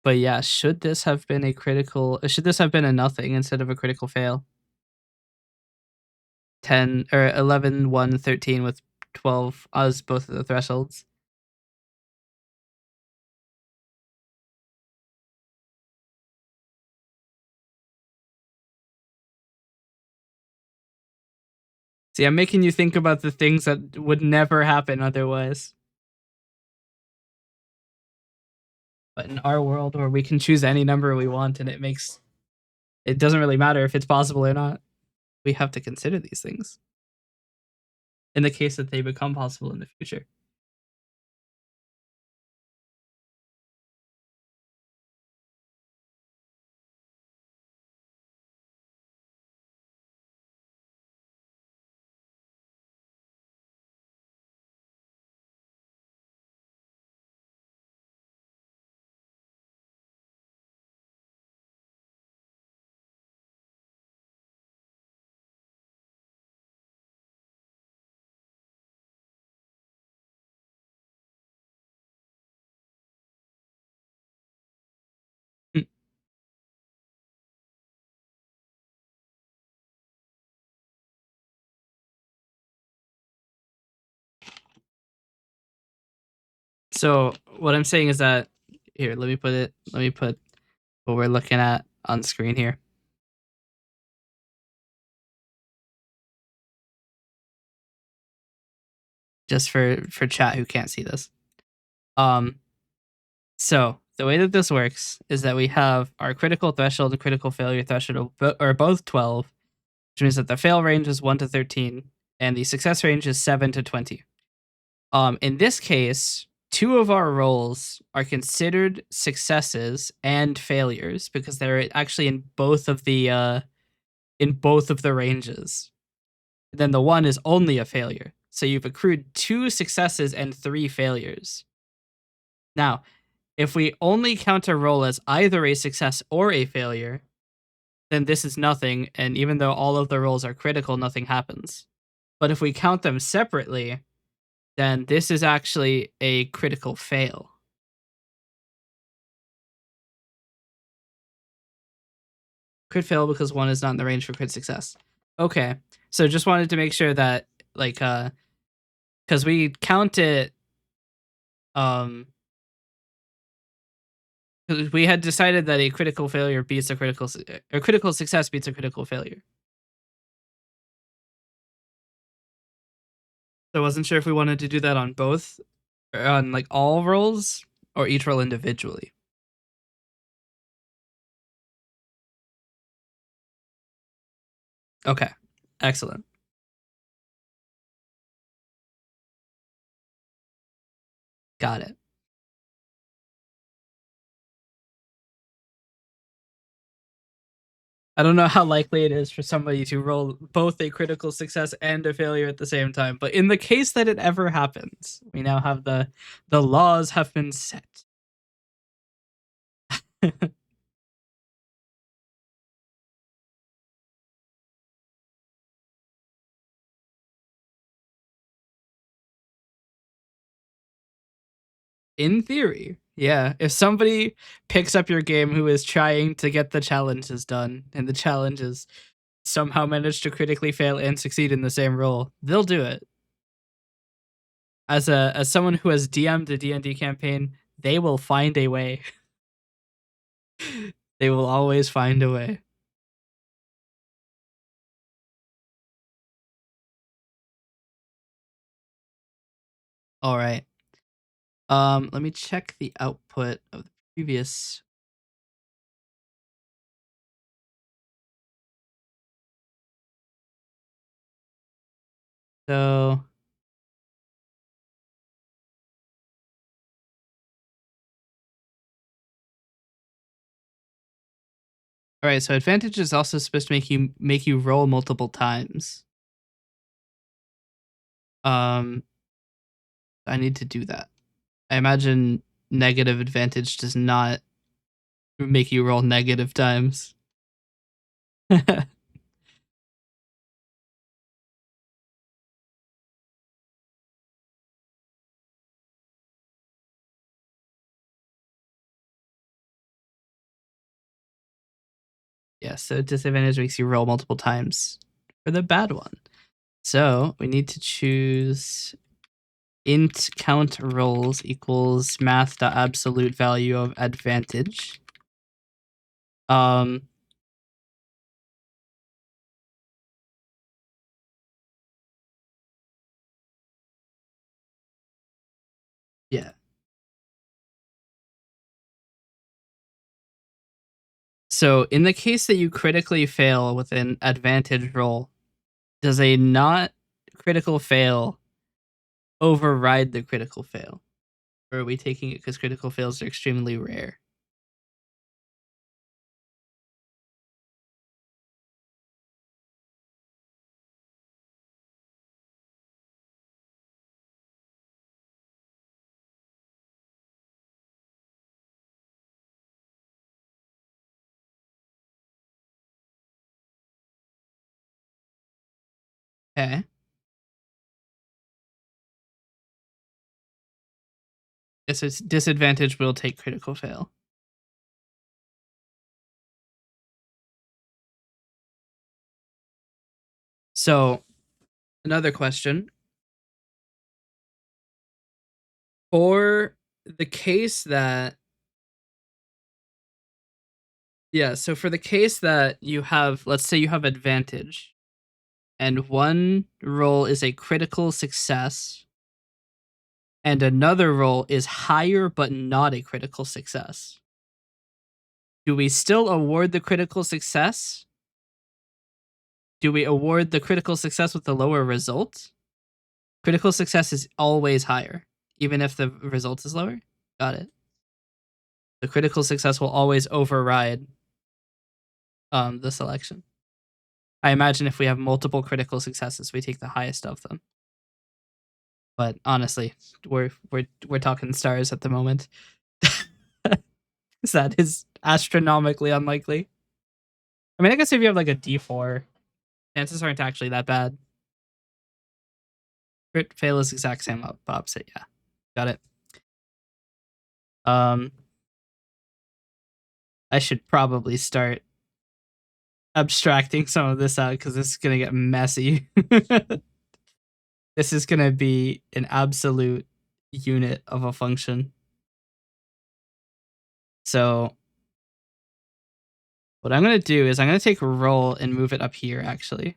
But yeah, should this have been a nothing instead of a critical fail? 10 or 11, 1, 13 with 12 as both of the thresholds. See, I'm making you think about the things that would never happen otherwise. But in our world where we can choose any number we want and it doesn't really matter if it's possible or not. We have to consider these things in the case that they become possible in the future. So what I'm saying is that here, let me put what we're looking at on screen here. Just for chat who can't see this. So the way that this works is that we have our critical threshold and critical failure threshold are both 12, which means that the fail range is 1 to 13 and the success range is 7 to 20. In this case, 2 of our rolls are considered successes and failures because they're actually in both of the ranges. Then the 1 is only a failure. So you've accrued 2 successes and 3 failures. Now, if we only count a roll as either a success or a failure, then this is nothing, and even though all of the rolls are critical, nothing happens. But if we count them separately, then this is actually a critical fail. Crit fail because 1 is not in the range for crit success. Okay, so just wanted to make sure that, like, because we count it, we had decided that a critical failure beats a critical success beats a critical failure. So I wasn't sure if we wanted to do that on both, or on like all rolls, or each roll individually. Okay, excellent. Got it. I don't know how likely it is for somebody to roll both a critical success and a failure at the same time, but in the case that it ever happens, we now have the laws have been set. In theory, yeah. If somebody picks up your game who is trying to get the challenges done, and the challenges somehow manage to critically fail and succeed in the same roll, they'll do it. As someone who has DM'd a D&D campaign, they will find a way. They will always find a way. All right. Let me check the output of the previous. So, all right. So advantage is also supposed to make you roll multiple times. I need to do that. I imagine negative advantage does not make you roll negative times. Yeah, so disadvantage makes you roll multiple times for the bad one. So we need to choose int count rolls equals math.absolute value of advantage. Yeah. So in the case that you critically fail with an advantage roll, does a not critical fail override the critical fail? Or are we taking it because critical fails are extremely rare? Okay. Disadvantage will take critical fail. So, another question. For the case that so for the case that you have, let's say you have advantage and one roll is a critical success and another roll is higher but not a critical success. Do we still award the critical success? Do we award the critical success with the lower result? Critical success is always higher, even if the result is lower. Got it. The critical success will always override the selection. I imagine if we have multiple critical successes, we take the highest of them. But honestly, we're talking stars at the moment. That is astronomically unlikely. I mean, I guess if you have like a D4, chances aren't actually that bad. Crit fail is exact same opposite. Yeah, got it. I should probably start abstracting some of this out because this is gonna get messy. This is gonna be an absolute unit of a function. So what I'm gonna do is I'm gonna take a roll and move it up here. Actually,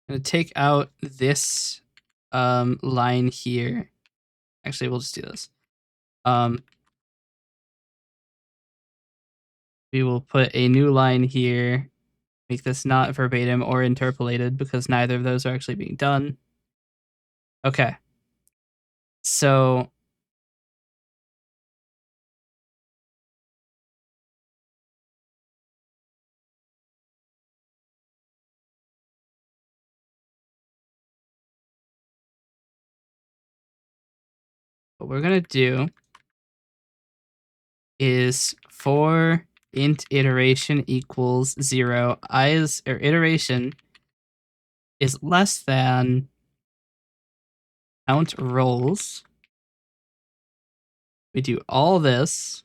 I'm gonna take out this line here. Actually, we'll just do this. We will put a new line here. Make this not verbatim or interpolated because neither of those are actually being done. Okay. So what we're gonna do is for int iteration equals 0, iteration is less than count roles. We do all this.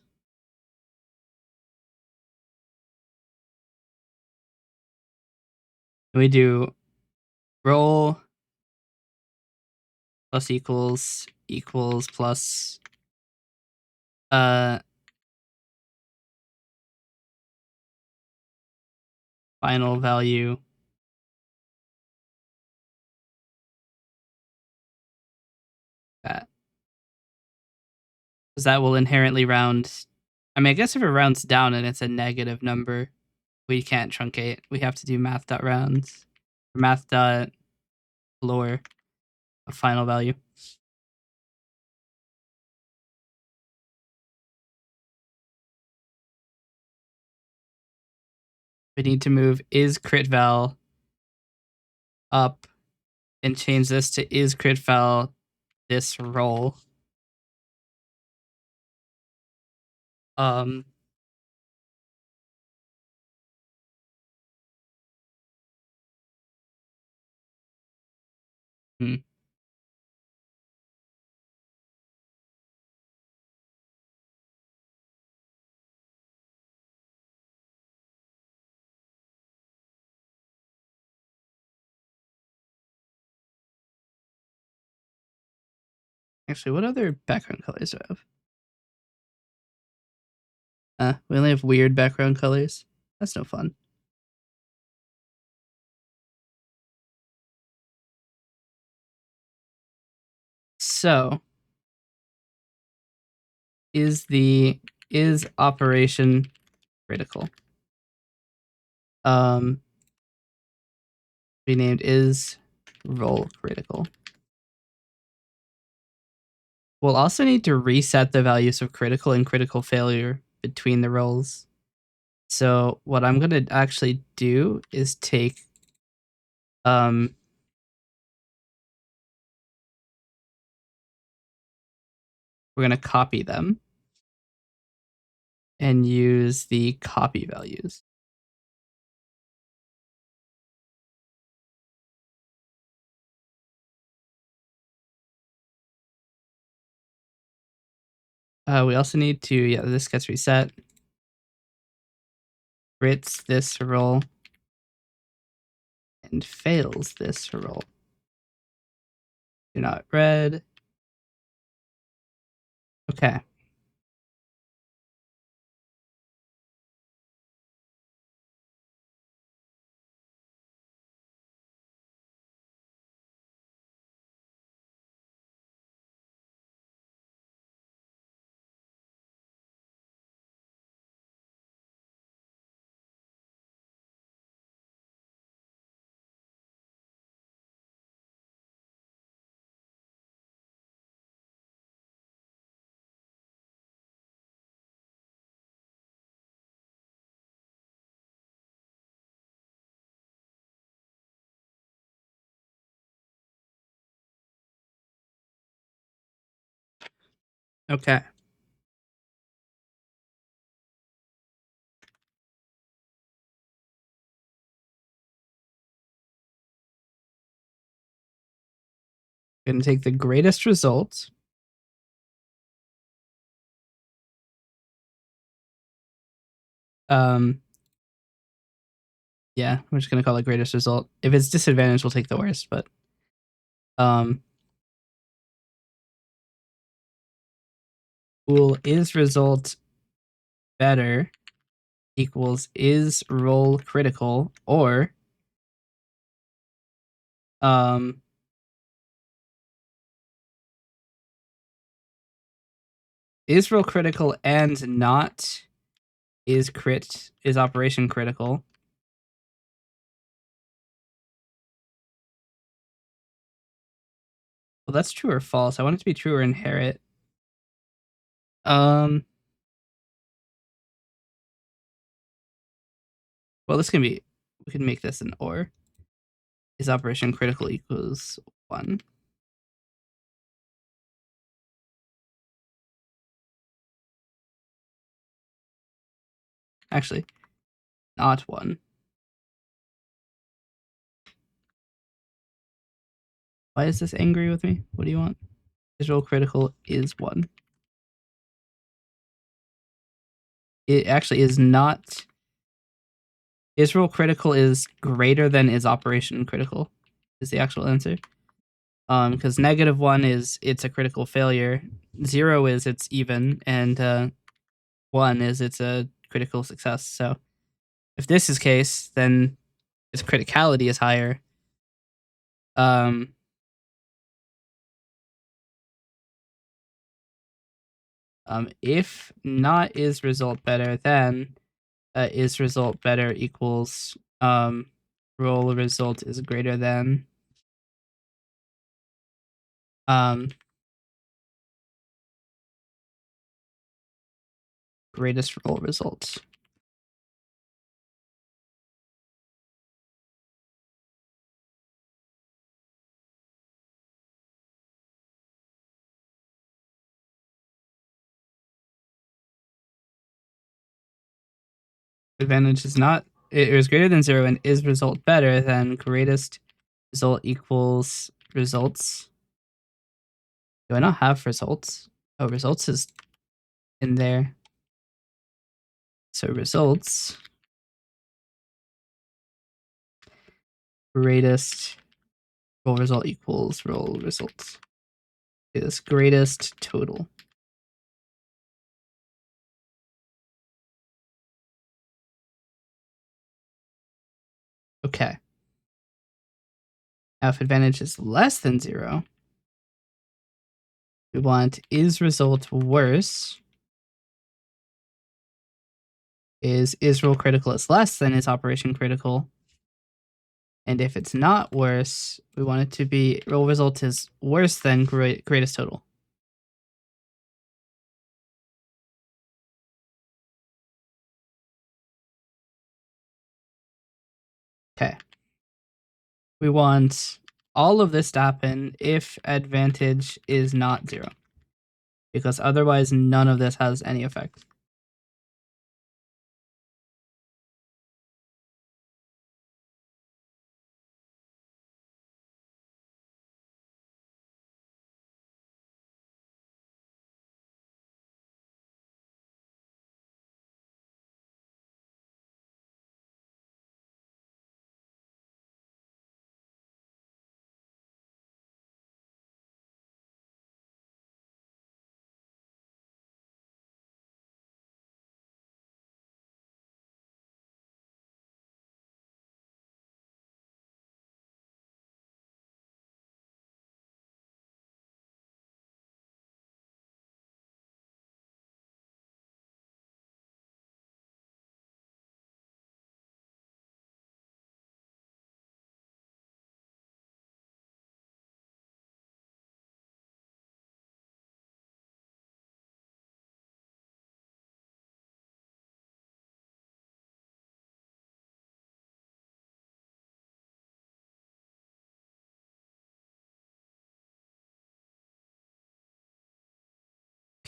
We do roll plus equals plus final value that, because that will inherently round. I mean, I guess if it rounds down and it's a negative number, we can't truncate. We have to do math.rounds, math.floor of final value. We need to move is crit val up and change this to is crit val this roll. Hmm. Actually, what other background colors do I have? We only have weird background colors. That's no fun. So, is operation critical? Be named is role critical. We'll also need to reset the values of critical and critical failure between the roles. So what I'm gonna actually do is take we're gonna copy them and use the copy values. We also need to, yeah, this gets reset. Crits this roll and fails this roll. Do not read. Okay. Okay. Going to take the greatest result. Yeah, we're just going to call it greatest result. If it's disadvantage, we'll take the worst, but pool is result better equals is roll critical, or is roll critical and not is operation critical. Well, that's true or false. I want it to be true or inherit. Well, this can be, we can make this an or. Is operation critical equals 1? Actually, not 1. Why is this angry with me? What do you want? Visual critical is 1. It actually is not. Israel critical is greater than is operation critical, is the actual answer. Because -1 is it's a critical failure, 0 is it's even, and 1 is it's a critical success. So if this is case, then its criticality is higher. If not is result better, then is result better equals roll result is greater than greatest roll result. Advantage is not, it was greater than 0 and is result better than greatest result equals results. Do I not have results? Oh, results is in there. So results, greatest roll result equals roll results is greatest total. Okay. Now if advantage is less than 0, we want is result worse is roll critical is less than is operation critical. And if it's not worse, we want it to be roll result is worse than greatest total. Okay. We want all of this to happen if advantage is not 0. Because otherwise none of this has any effect.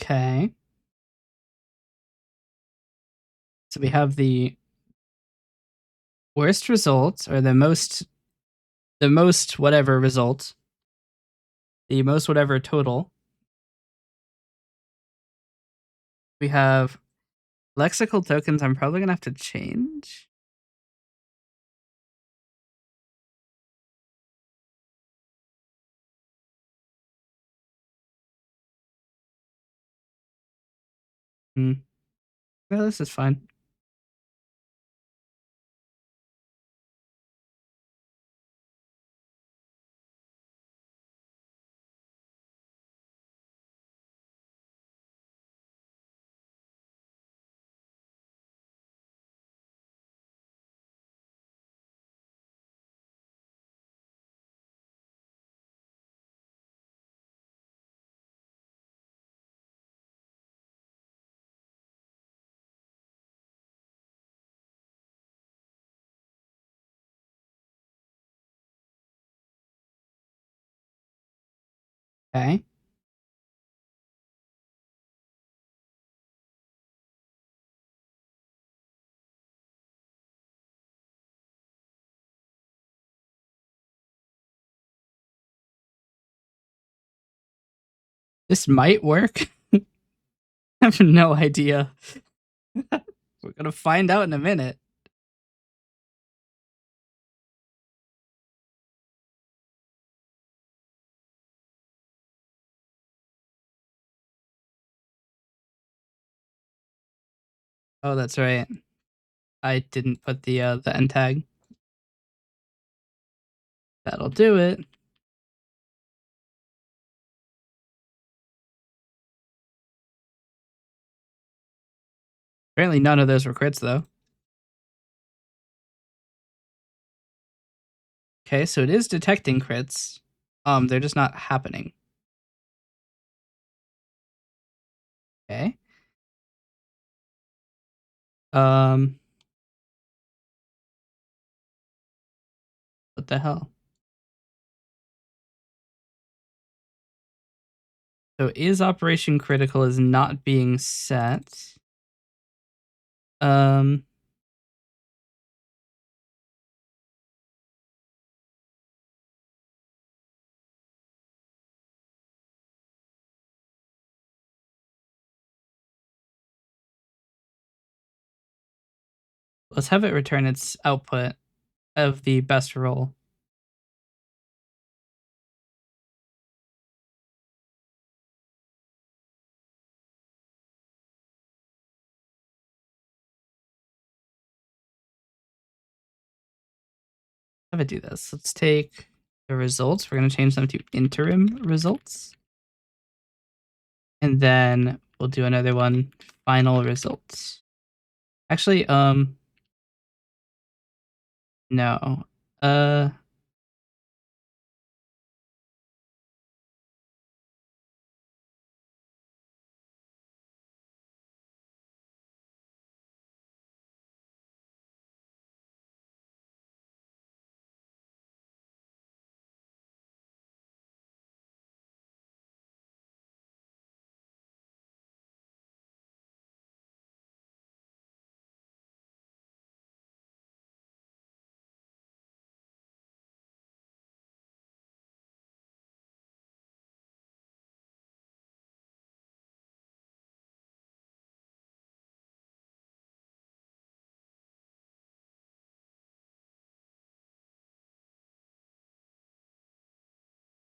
Okay. So we have the worst result, or the most whatever result, the most whatever total. We have lexical tokens I'm probably gonna have to change. Yeah, this is fine. Okay. This might work. I have no idea. We're gonna find out in a minute. Oh, that's right. I didn't put the end tag. That'll do it. Apparently none of those were crits though. Okay, so it is detecting crits. They're just not happening. Okay. What the hell? So is Operation Critical is not being set. Um, let's have it return its output of the best roll. Have it do this. Let's take the results. We're going to change them to interim results. And then we'll do another one, final results. Actually, no.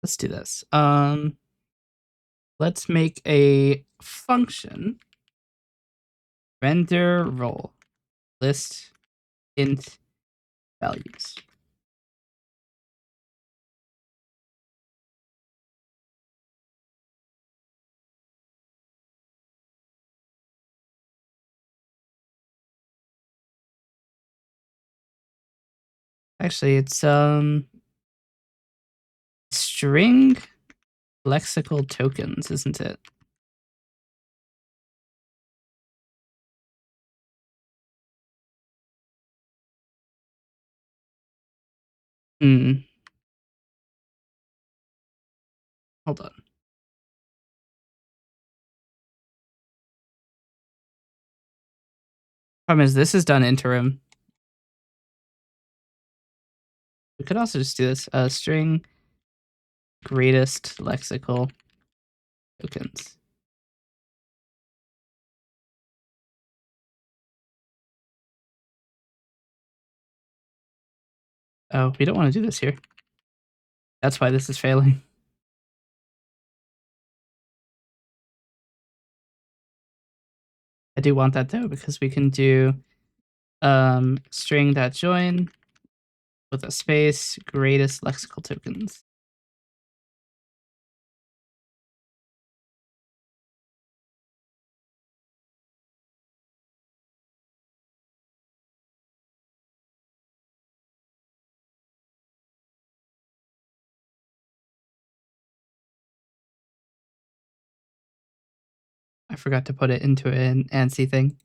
Let's do this. Let's make a function render roll list int values. Actually, it's string lexical tokens, isn't it? Hmm. Hold on. Problem is, this is done interim. We could also just do this string greatest lexical tokens. Oh, we don't want to do this here. That's why this is failing. I do want that though, because we can do string.join with a space greatest lexical tokens. I forgot to put it into an ANSI thing.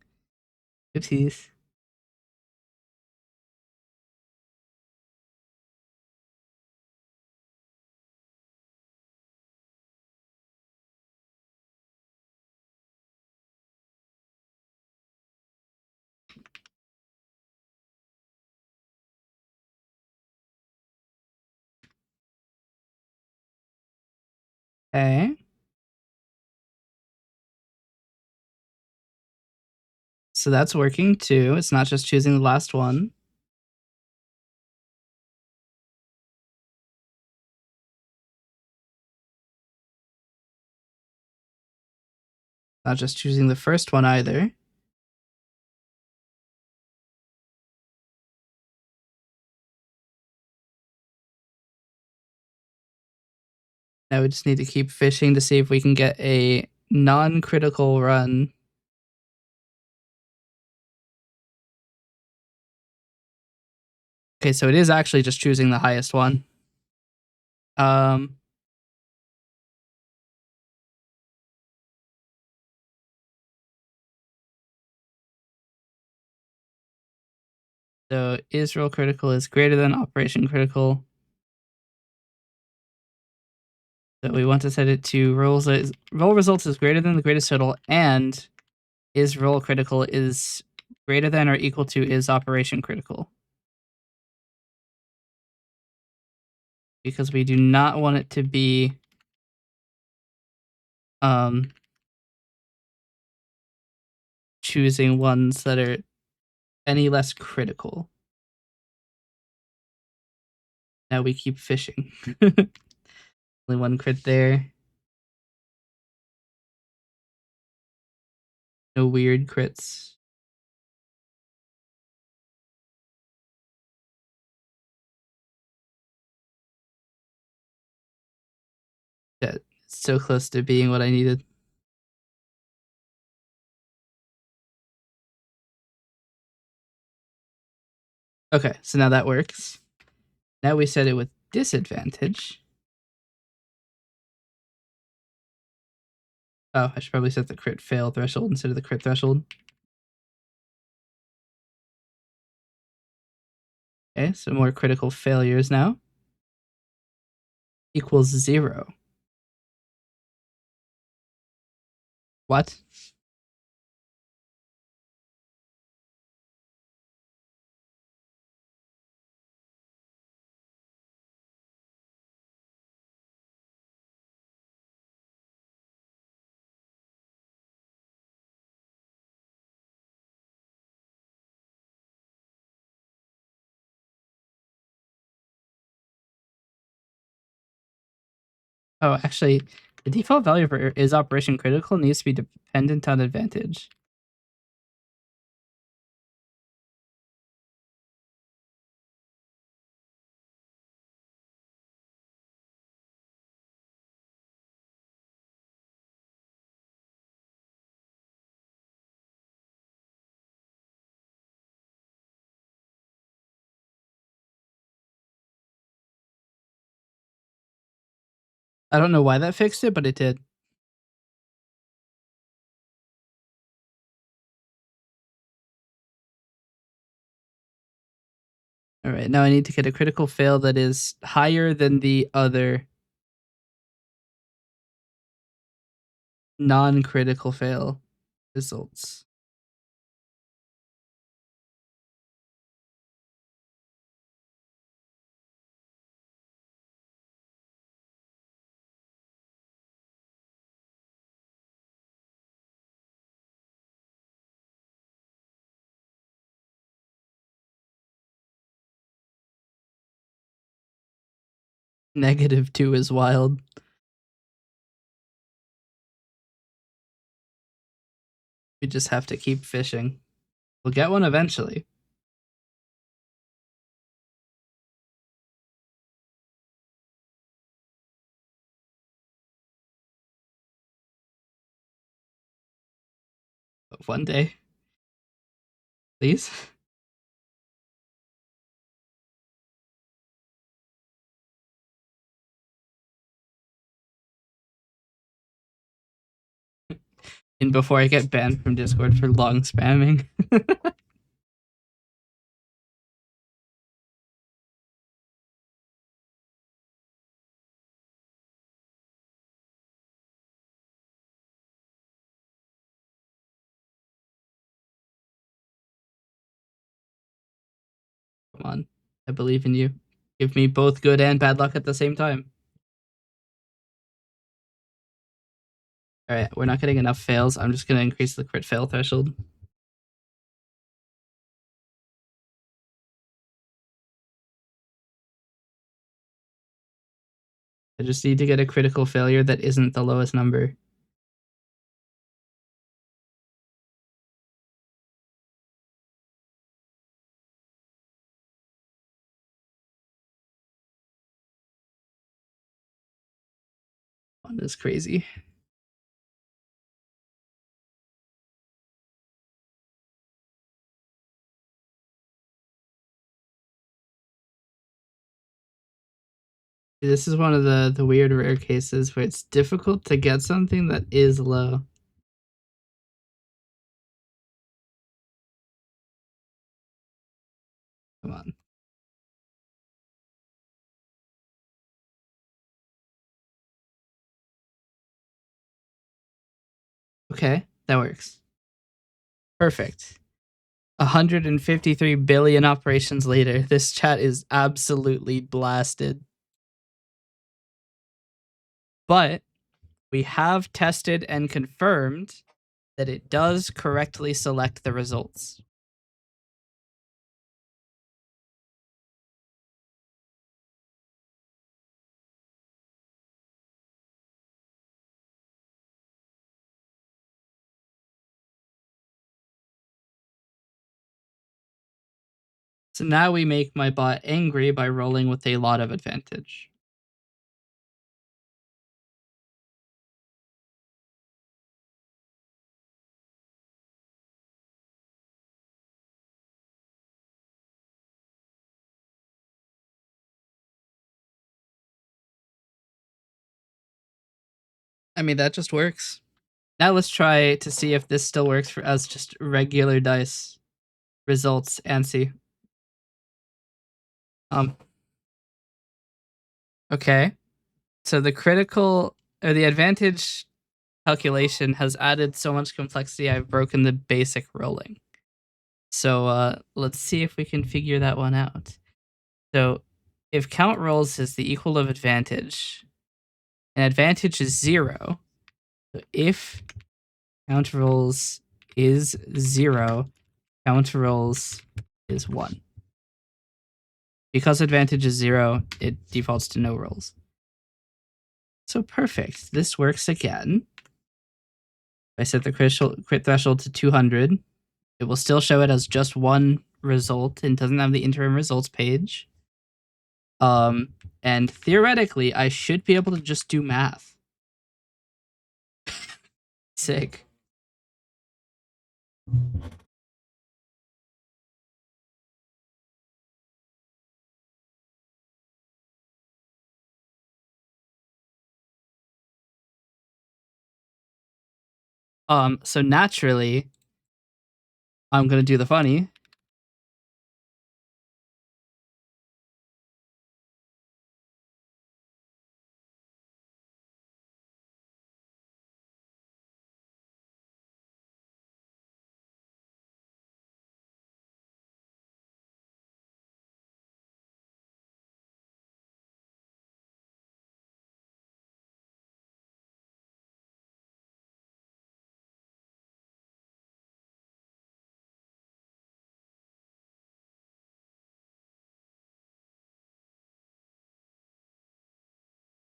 Oopsies. Okay. So that's working too. It's not just choosing the last one. Not just choosing the first one either. Now we just need to keep fishing to see if we can get a non-critical run. Okay, so it is actually just choosing the highest one. Um, so Israel critical is greater than Operation critical. So we want to set it to roll results is greater than the greatest total, and is roll critical is greater than or equal to is Operation critical. Because we do not want it to be choosing ones that are any less critical. Now we keep fishing. Only one crit there. No weird crits. Yeah, it's so close to being what I needed. Okay, so now that works. Now we set it with disadvantage. Oh, I should probably set the crit fail threshold instead of the crit threshold. Okay, so more critical failures now. Equals 0. What? Oh, actually, the default value for is Operation critical needs to be dependent on advantage. I don't know why that fixed it, but it did. All right, now I need to get a critical fail that is higher than the other non-critical fail results. -2 is wild. We just have to keep fishing. We'll get one eventually. But one day, please. And before I get banned from Discord for long spamming. Come on. I believe in you. Give me both good and bad luck at the same time. All right, we're not getting enough fails. I'm just gonna increase the crit fail threshold. I just need to get a critical failure that isn't the lowest number. One is crazy. This is one of the weird rare cases where it's difficult to get something that is low. Come on. Okay, that works. Perfect. 153 billion operations later, this chat is absolutely blasted. But we have tested and confirmed that it does correctly select the results. So now we make my bot angry by rolling with a lot of advantage. I mean, that just works. Now let's try to see if this still works for us, just regular dice results and see. Okay. So the critical or the advantage calculation has added so much complexity, I've broken the basic rolling. So let's see if we can figure that one out. So if count rolls is the equal of advantage, and advantage is 0, so if count rolls is 0, count rolls is 1. Because advantage is 0, it defaults to no rolls. So perfect. This works again. If I set the crit threshold to 200, it will still show it as just one result and doesn't have the interim results page. And theoretically, I should be able to just do math. Sick. So naturally, I'm gonna do the funny.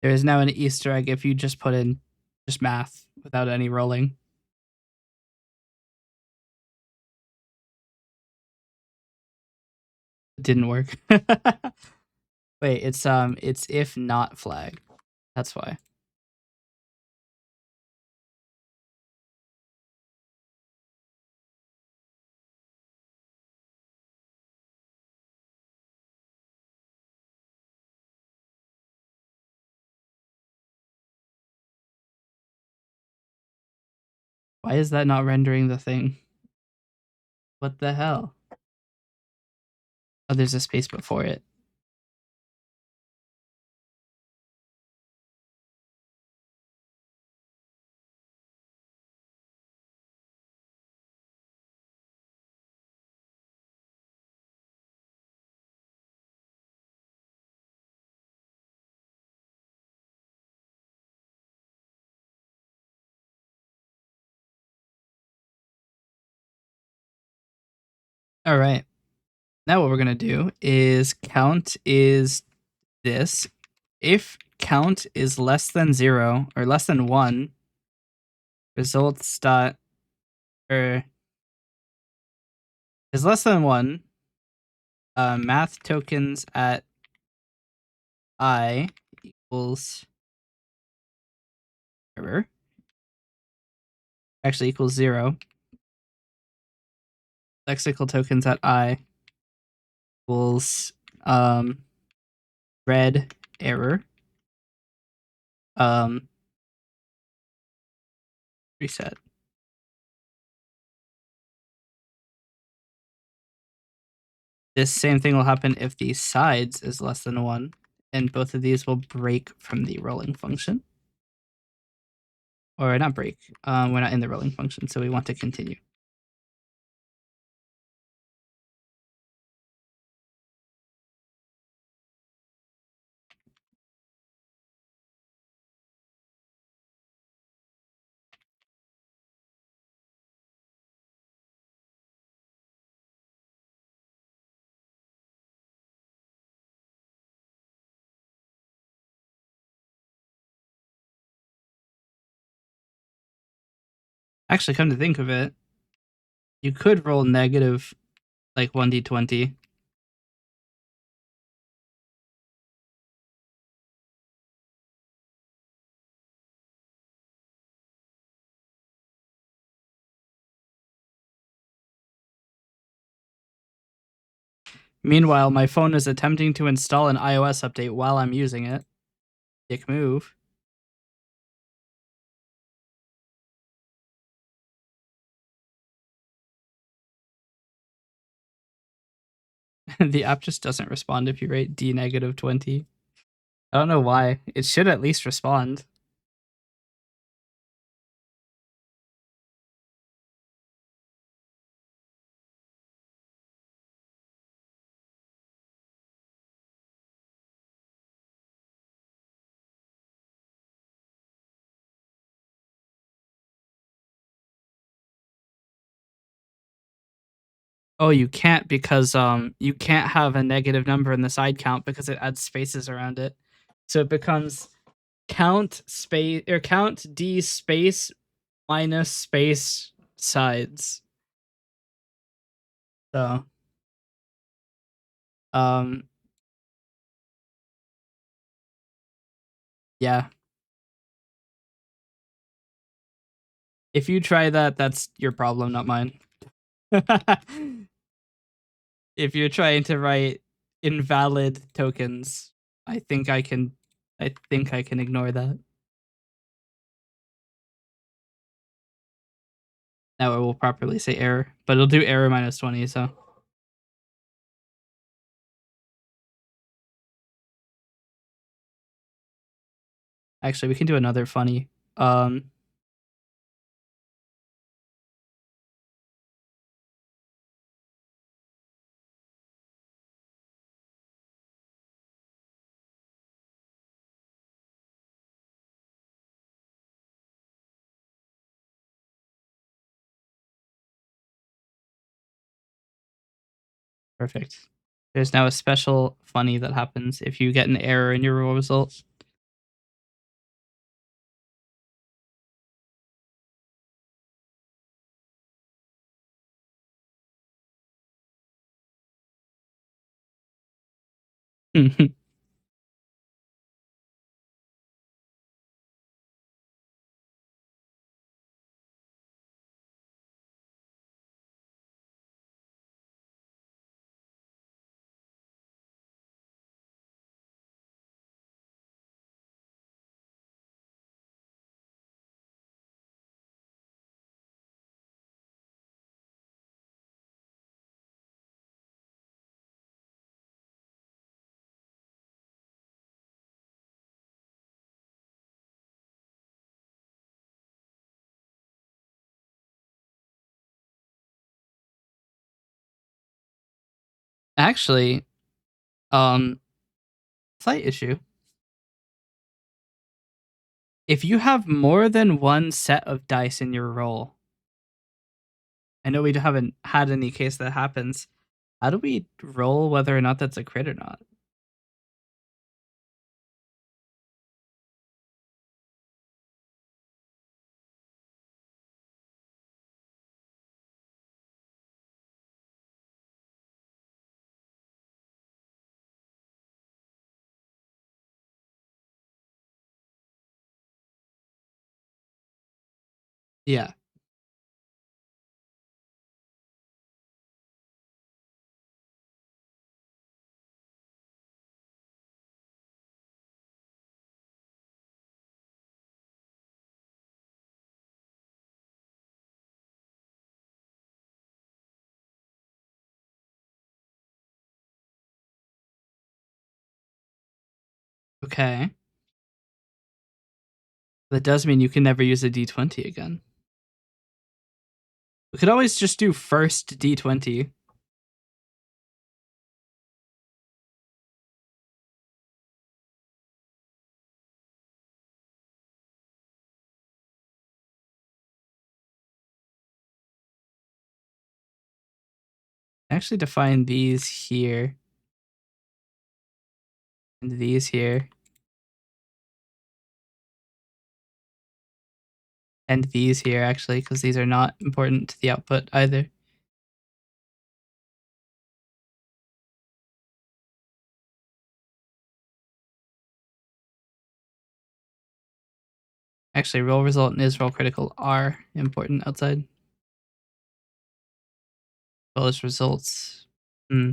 There is now an Easter egg if you just put in just math without any rolling. It didn't work. Wait, it's if not flag. That's why. Why is that not rendering the thing? What the hell? Oh, there's a space before it. All right. Now what we're going to do is count is this. If count is less than 0 or less than 1, results dot or is less than 1, math tokens at I equals error. Actually equals 0. Lexical tokens at I equals red error. Reset. This same thing will happen if the sides is less than 1, and both of these will break from the rolling function. Or not break. We're not in the rolling function, so we want to continue. Actually, come to think of it, you could roll negative like 1d20. Meanwhile, my phone is attempting to install an iOS update while I'm using it. Dick move. The app just doesn't respond if you rate D negative 20. I don't know why. It should at least respond. Oh, you can't because you can't have a negative number in the side count because it adds spaces around it. So it becomes count space or count D space minus space sides. So um yeah. If you try that, that's your problem, not mine. If you're trying to write invalid tokens, I think I can ignore that. Now it will properly say error, but it'll do error minus 20, so. Actually, we can do another funny. Perfect. There's now a special funny that happens if you get an error in your roll results. Actually, slight issue. If you have more than one set of dice in your roll, I know we haven't had any case that happens, How do we roll whether or not that's a crit or not? Yeah. Okay. That does mean you can never use a d20 again. We could always just do first d20. Actually define these here and these here and these here actually, because these are not important to the output either. Actually, roll result and is roll critical are important outside. As well as results. Hmm.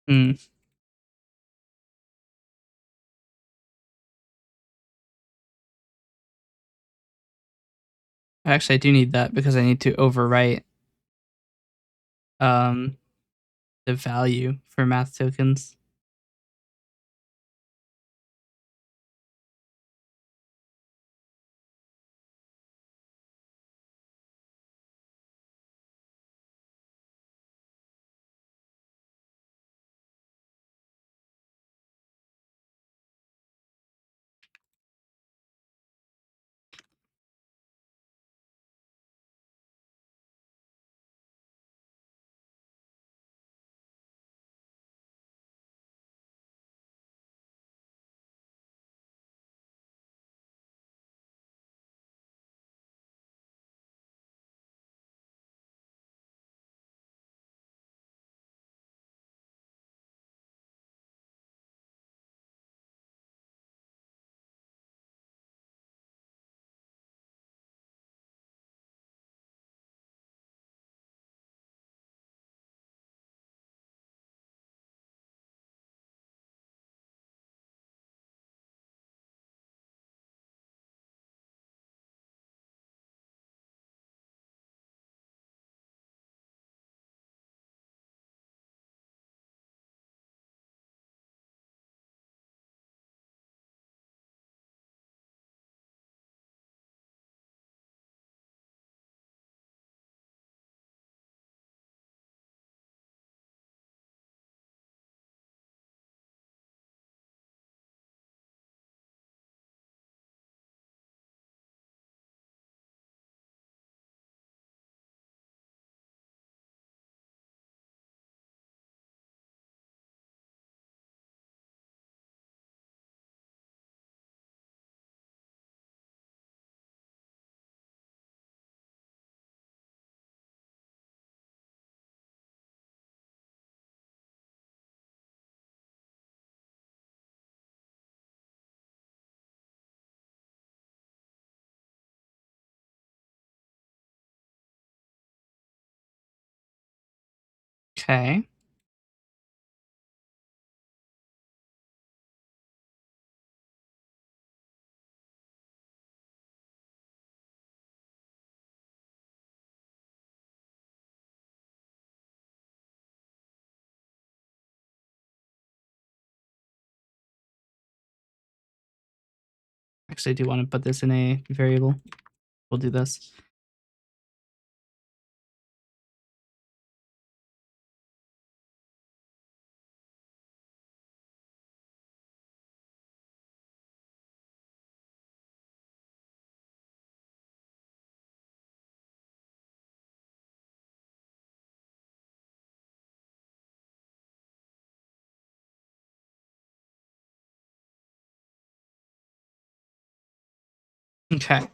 Hmm. Actually, I do need that because I need to overwrite um the value for math tokens. Okay. Actually, I do want to put this in a variable. We'll do this. Okay.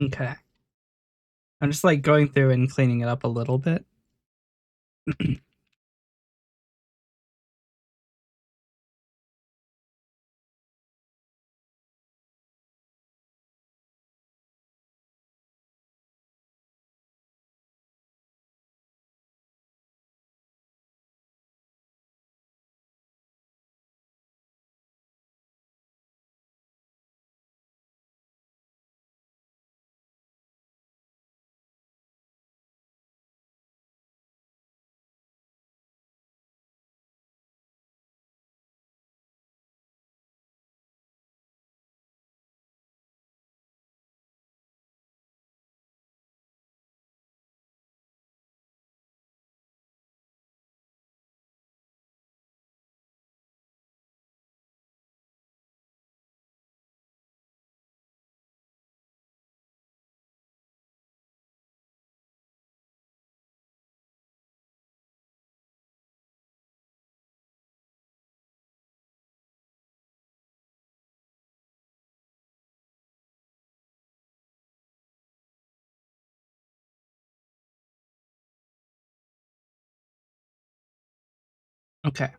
Okay. I'm just like going through and cleaning it up a little bit. Okay.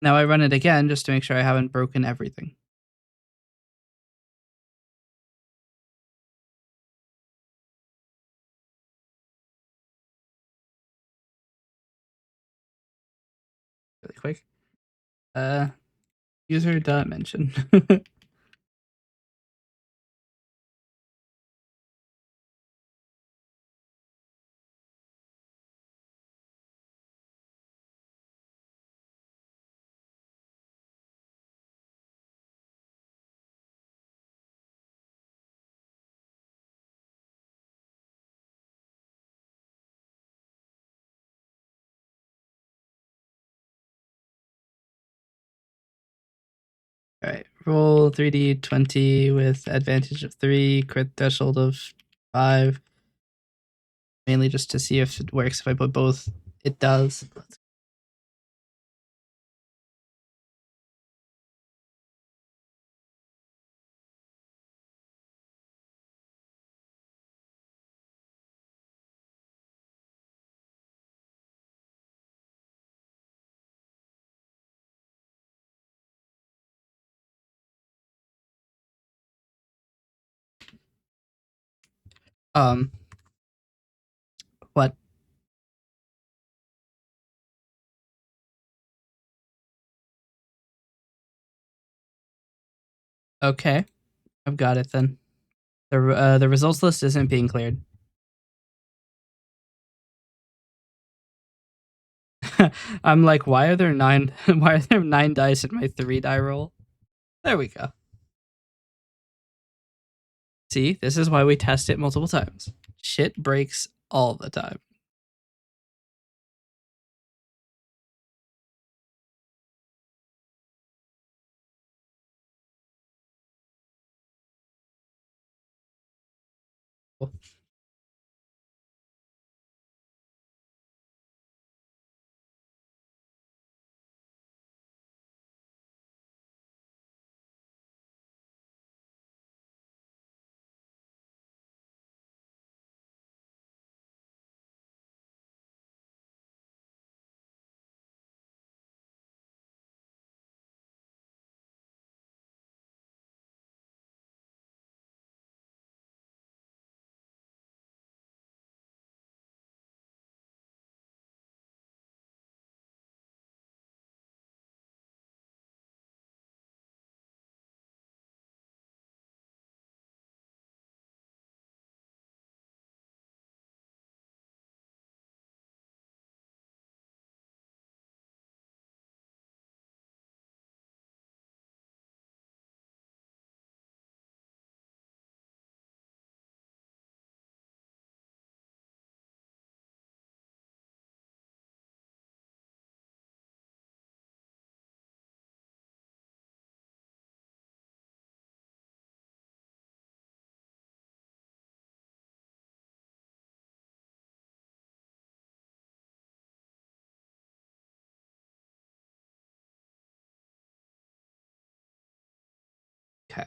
Now I run it again just to make sure I haven't broken everything. Really quick. Uh, user dot mention. All right, roll 3d 20 with advantage of 3, crit threshold of 5. Mainly just to see if it works. If I put both, it does. Um, what? Okay, I've got it then. The results list isn't being cleared. I'm like, why are there nine? Why are there 9 dice in my 3 die roll? There we go. See, this is why we test it multiple times. Shit breaks all the time. Okay.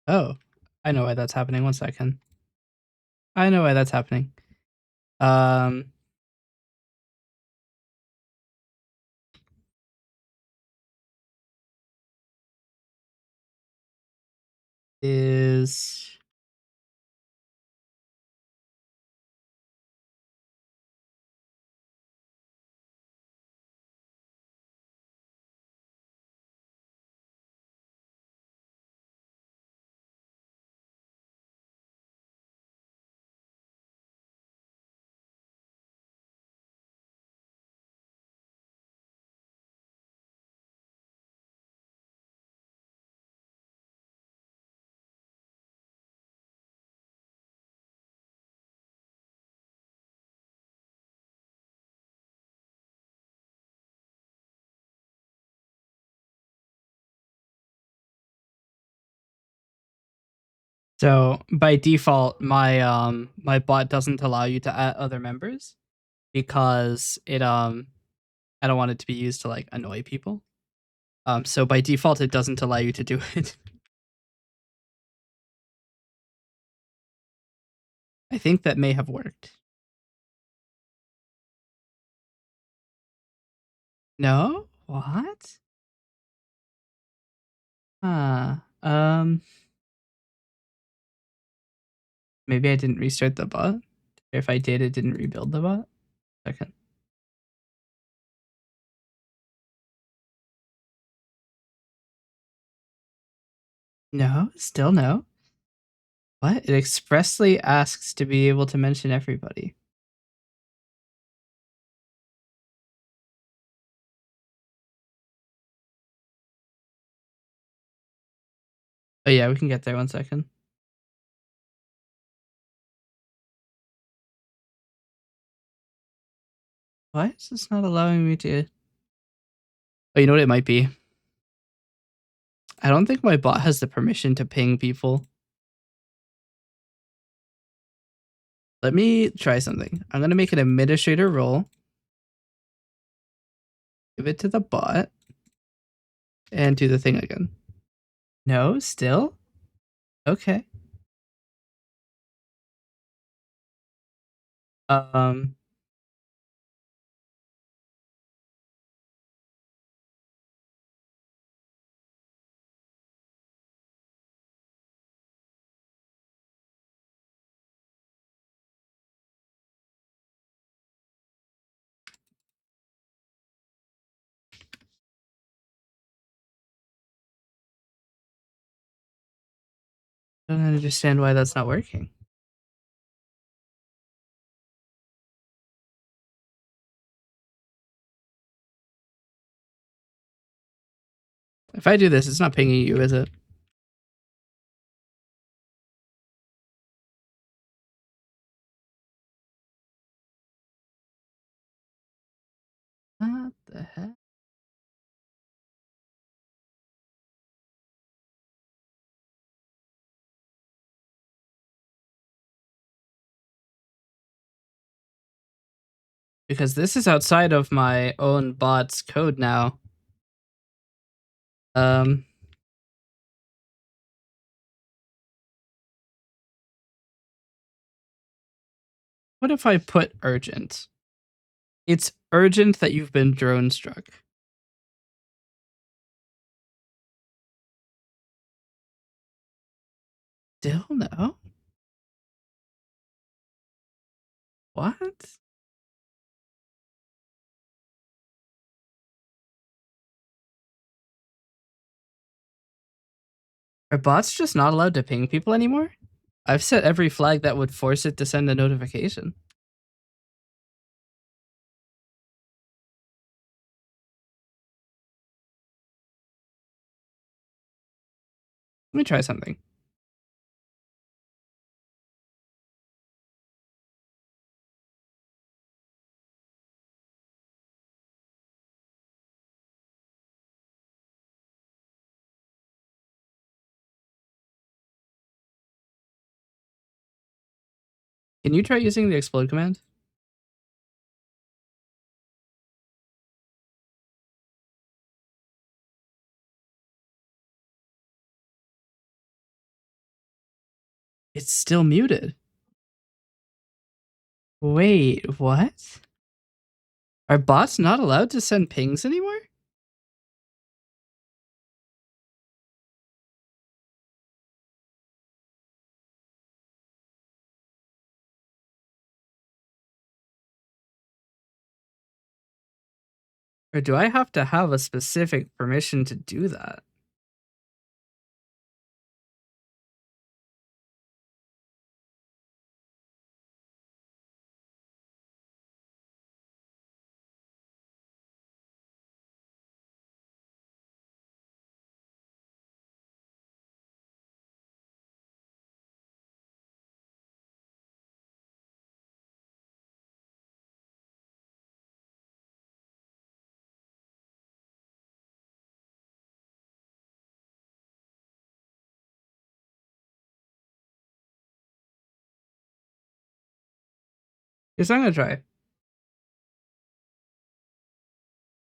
Oh, I know why that's happening. 1 second. I know why that's happening. Um, is so by default, my bot doesn't allow you to add other members because I don't want it to be used to like annoy people. So by default, it doesn't allow you to do it. I think that may have worked. No? What? Huh. Maybe I didn't restart the bot. If I did, it didn't rebuild the bot. Second. No, still no. What? It expressly asks to be able to mention everybody. Oh yeah, we can get there 1 second. Why is this not allowing me to? Oh, you know what it might be? I don't think my bot has the permission to ping people. Let me try something. I'm gonna make an administrator role. Give it to the bot. And do the thing again. No, still? Okay. Um, I don't understand why that's not working. If I do this, it's not pinging you, is it? What the heck? Because this is outside of my own bot's code now. Um, what if I put urgent? It's urgent that you've been drone struck. Still no? What? Are bots just not allowed to ping people anymore? I've set every flag that would force it to send a notification. Let me try something. Can you try using the explode command? It's still muted. Wait, what? Are bots not allowed to send pings anymore? Or do I have to have a specific permission to do that? Here's what I'm gonna try.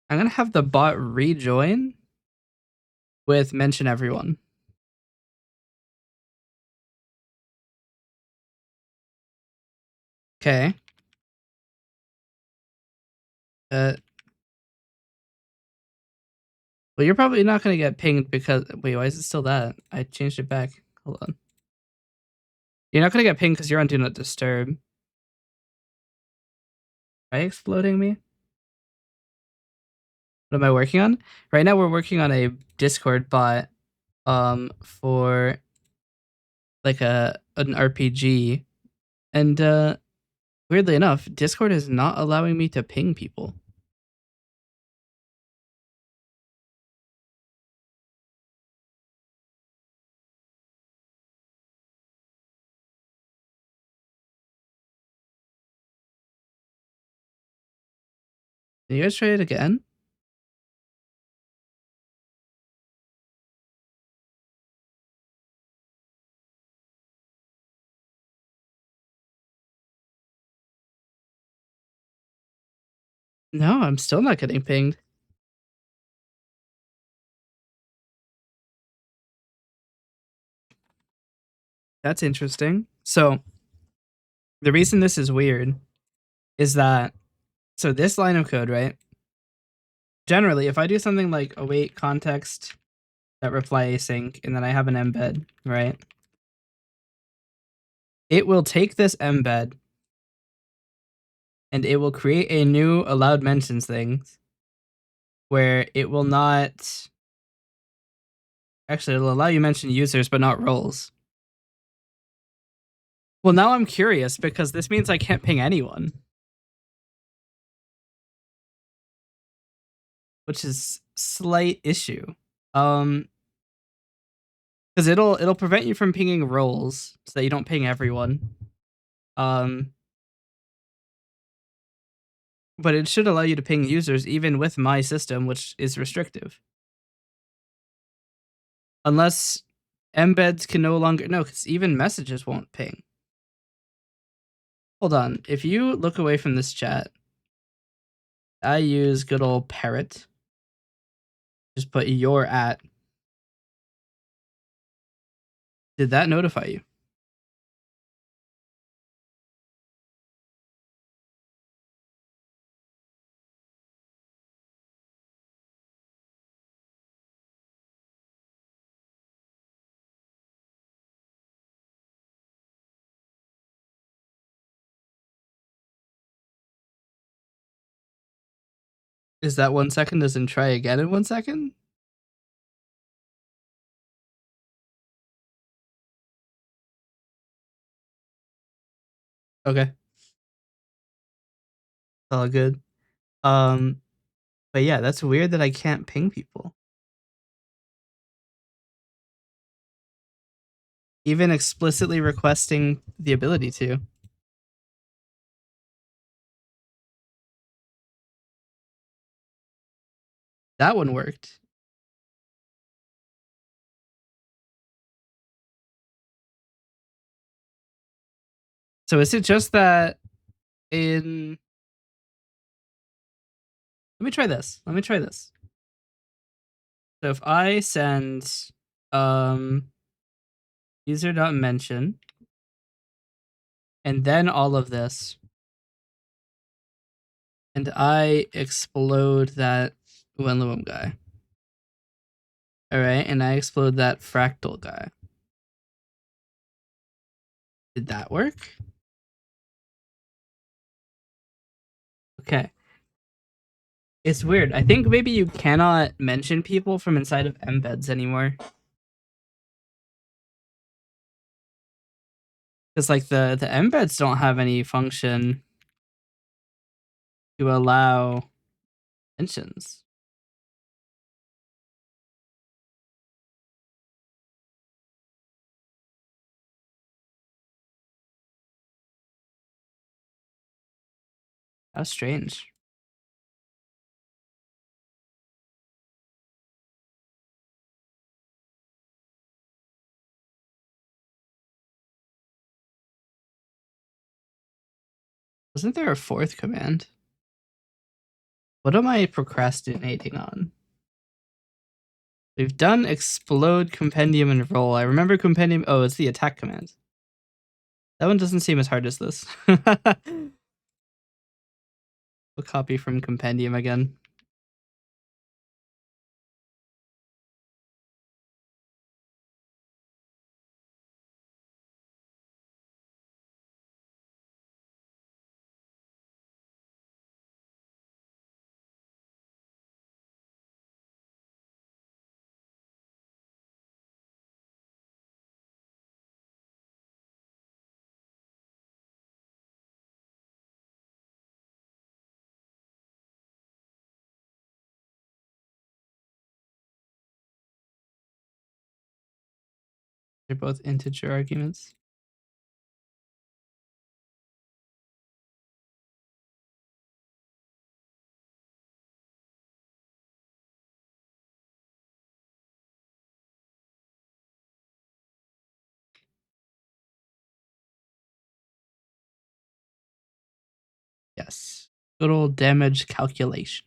I'm gonna have the bot rejoin with mention everyone. Okay. Well, you're probably not gonna get pinged because wait, why is it still that? I changed it back. Hold on. You're not gonna get pinged because you're on Do Not Disturb. Are you exploding me? What am I working on? Right now we're working on a Discord bot for like an RPG. And weirdly enough, Discord is not allowing me to ping people. Can you guys try it again? No, I'm still not getting pinged. That's interesting. So the reason this is weird is that so this line of code, right? Generally, if I do something like await context that reply async and then I have an embed, right? It will take this embed and it will create a new allowed mentions thing where it will not actually it'll allow you to mention users but not roles. Well, now I'm curious because this means I can't ping anyone. Which is slight issue. Because it'll prevent you from pinging roles so that you don't ping everyone. But it should allow you to ping users even with my system, which is restrictive. Unless embeds can no longer no, because even messages won't ping. Hold on. If you look away from this chat, I use good old parrot. Just put your at. Did that notify you? Is that 1 second? Doesn't try again in 1 second? Okay. All good. But yeah, that's weird that I can't ping people. Even explicitly requesting the ability to. That one worked. So is it just that in let me try this. Let me try this. So if I send user.mention and then all of this, and I explode that Wenloom guy. All right, and I explode that fractal guy. Did that work? Okay. It's weird. I think maybe you cannot mention people from inside of embeds anymore. Because like the embeds don't have any function to allow mentions. How strange. Wasn't there a fourth command? What am I procrastinating on? We've done explode, compendium, and roll. I remember compendium. Oh, it's the attack command. That one doesn't seem as hard as this. We'll copy from compendium again. They're both integer arguments. Yes. Good old damage calculation.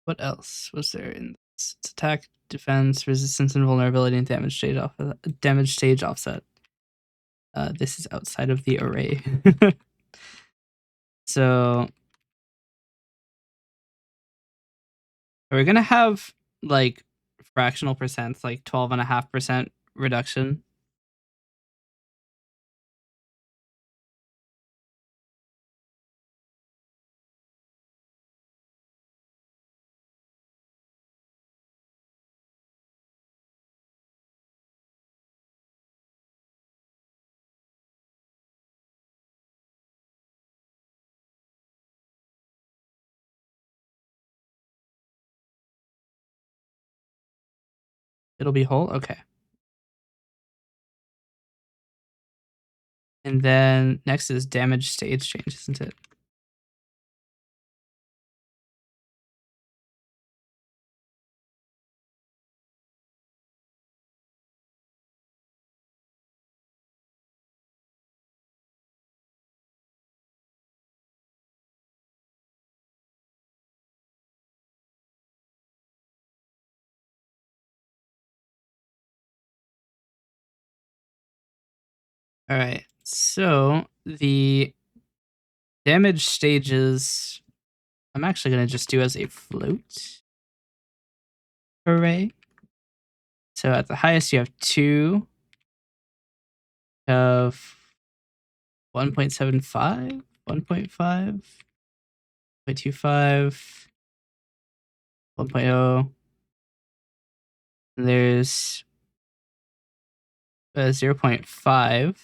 What else was there in this? It's attack, defense, resistance, and vulnerability, and damage stage offset. This is outside of the array. So we're gonna have like fractional percents, like 12.5% reduction. It'll be whole. Okay. And then next is damage stage change, isn't it? All right. So the damage stages, I'm actually going to just do as a float array. So at the highest, you have 2 of 1.75, 1.5, 0.25, 1.0. And there's 0.5,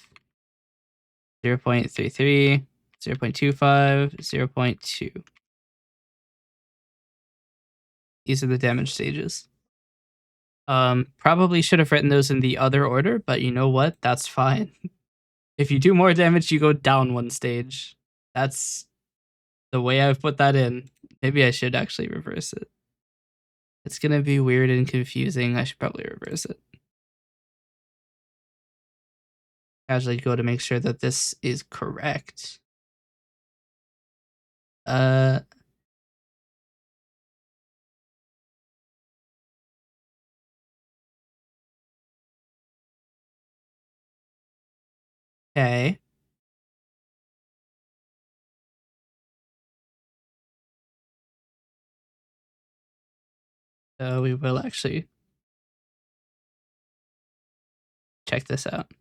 0.33, 0.25, 0.2. These are the damage stages. Probably should have written those in the other order, but you know what? That's fine. If you do more damage, you go down 1 stage. That's the way I've put that in. Maybe I should actually reverse it. It's gonna be weird and confusing. I should probably reverse it. Casually go to make sure that this is correct. Uh, Okay. So we will actually check this out.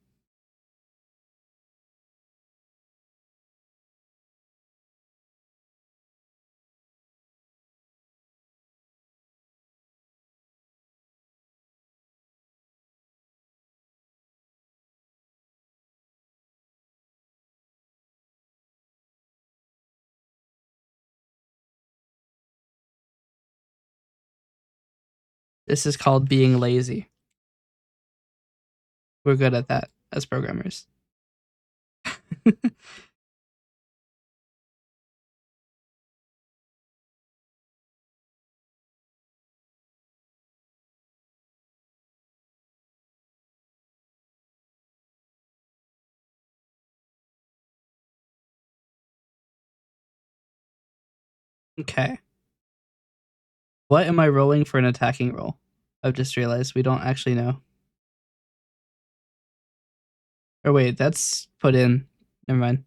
This is called being lazy. We're good at that as programmers. Okay. What am I rolling for an attacking roll? I've just realized we don't actually know. Or wait, that's put in. Never mind.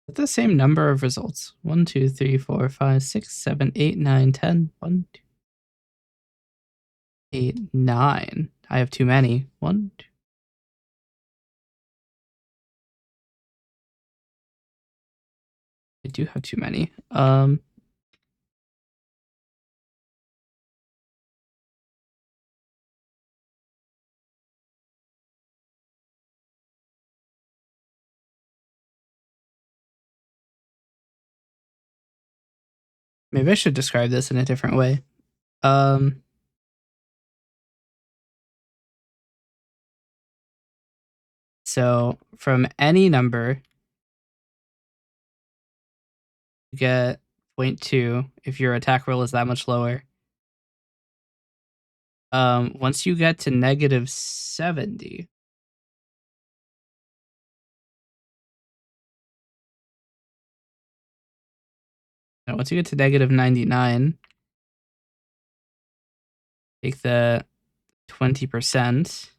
With the same number of results. 1, 2, 3, 4, 5, 6, 7, 8, 9, 10. 1, 2, 8, 9. I have too many. 1, 2. I do have too many. Maybe I should describe this in a different way. So from any number, you get 0.2 if your attack roll is that much lower. Once you get to negative 70, no, once you get to negative 99, take the 20%.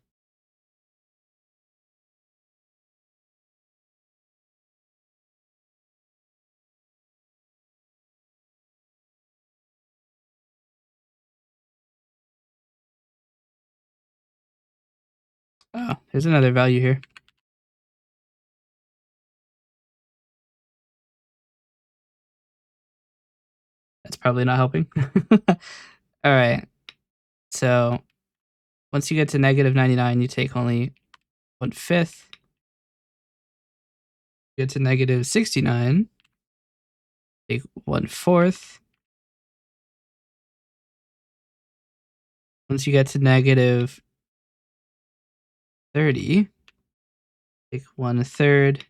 Oh, there's another value here. That's probably not helping. All right. So once you get to negative 99, you take only 1/5. You get to negative 69, take 1/4. Once you get to negative 30, take 1/3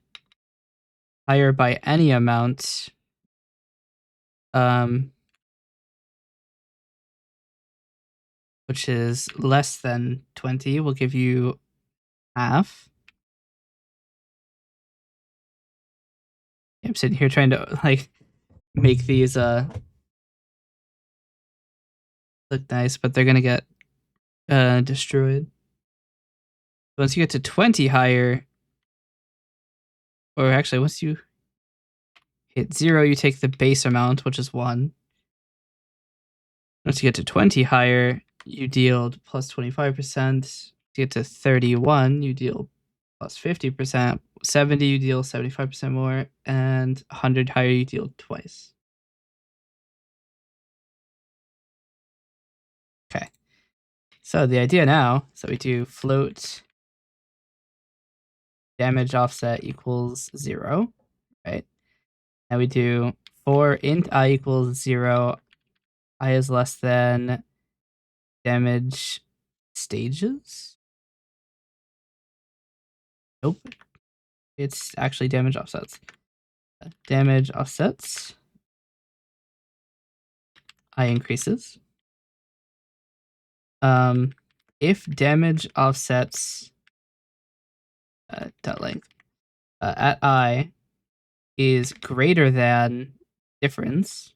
higher by any amount, which is less than 20, will give you half. I'm sitting here trying to like make these look nice, but they're gonna get destroyed. Once you get to 20 higher, or actually once you hit 0, you take the base amount, which is 1. Once you get to 20 higher, you deal plus 25%. To get to 31, you deal plus 50%. 70, you deal 75% more. And 100 higher, you deal twice. Okay. So the idea now is that we do float damage offset equals 0, right? And we do for int I equals 0, I is less than damage stages. Nope. It's actually damage offsets. Damage offsets. I increases. If damage offsets dot length at I is greater than difference,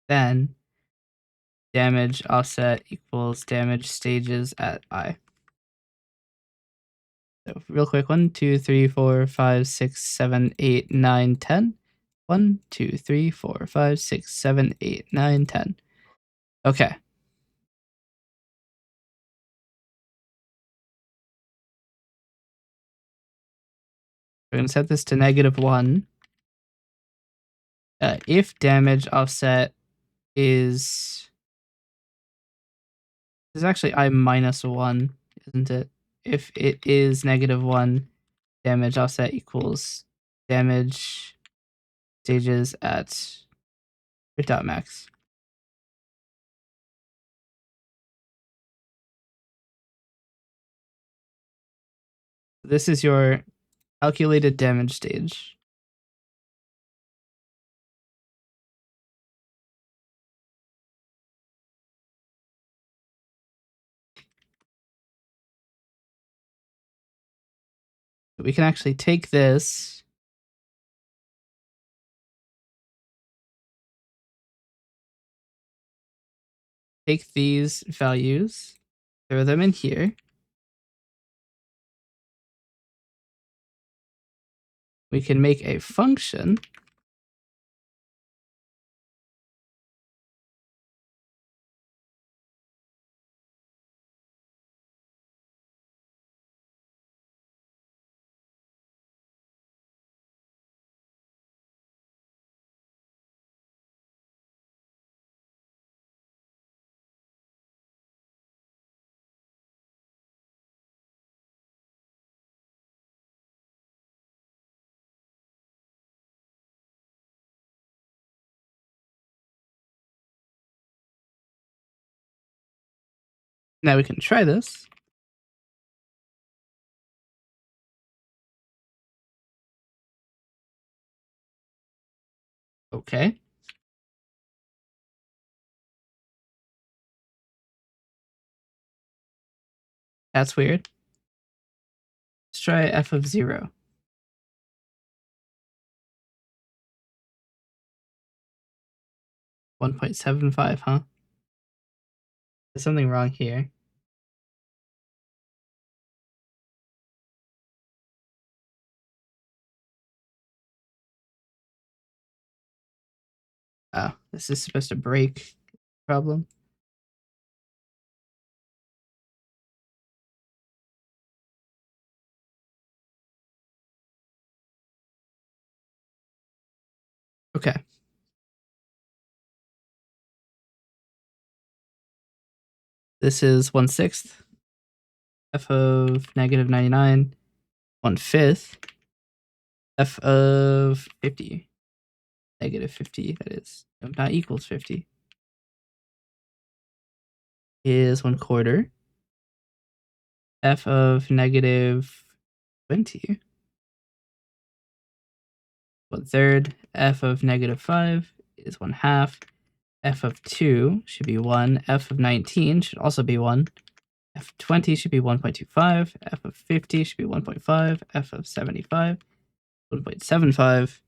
then damage offset equals damage stages at I. So real quick, 1, 2, 3, 4, 5, 6, 7, 8, 9, 10. 1, 2, 3, 4, 5, 6, 7, 8, 9, 10. Okay. We're going to set this to -1. If damage offset is actually I minus 1, isn't it? If it is -1, damage offset equals damage stages at dot max. This is your calculated damage stage. We can actually take this take these values, throw them in here. We can make a function Now we can try this. Okay. That's weird. Let's try f of 0. 1.75, huh? There's something wrong here. Oh, this is supposed to break. Problem. Okay. This is 1/6 f of -99, 1/5 f of 50, -50, that is, not equals 50, is 1/4 f of -20 1/3. F of -5 is 1/2. F of 2 should be 1. F of 19 should also be 1. F of 20 should be 1.25. F of 50 should be 1.5. F of 75, 1.75.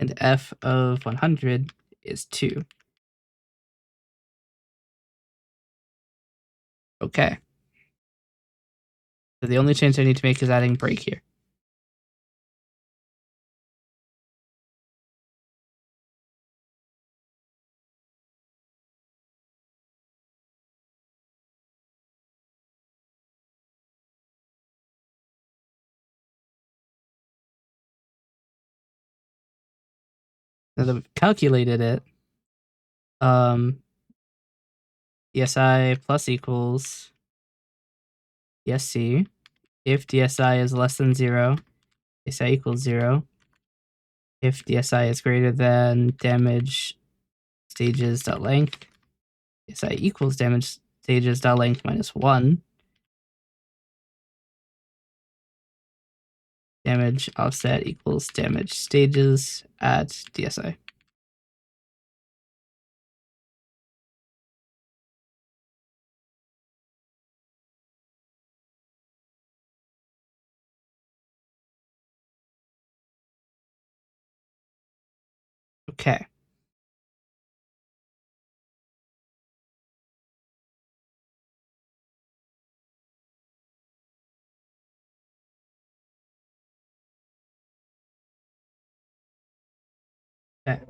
And F of 100 is 2. Okay. So the only change I need to make is adding break here. Now that we've calculated it, DSI plus equals DSC. If DSI is less than 0, DSI equals 0. If DSI is greater than damage stages.length, DSI equals damage stages.length minus 1. Damage offset equals damage stages at DSI. Okay. Okay.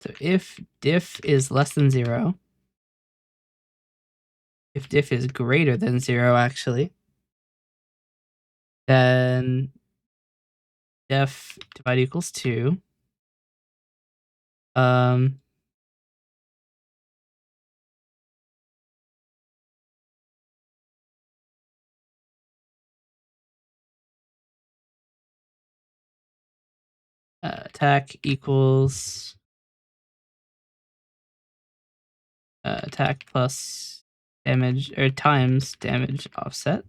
So if diff is less than 0, if diff is greater than 0, actually, then def divide equals 2. Attack equals attack plus damage, or times damage offset.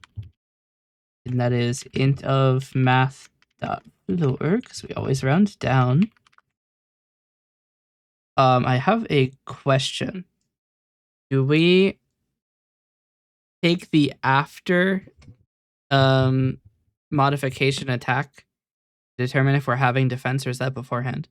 And that is int of math.floor, because we always round down. I have a question. Do we take the after modification attack to determine if we're having defense, or is that beforehand?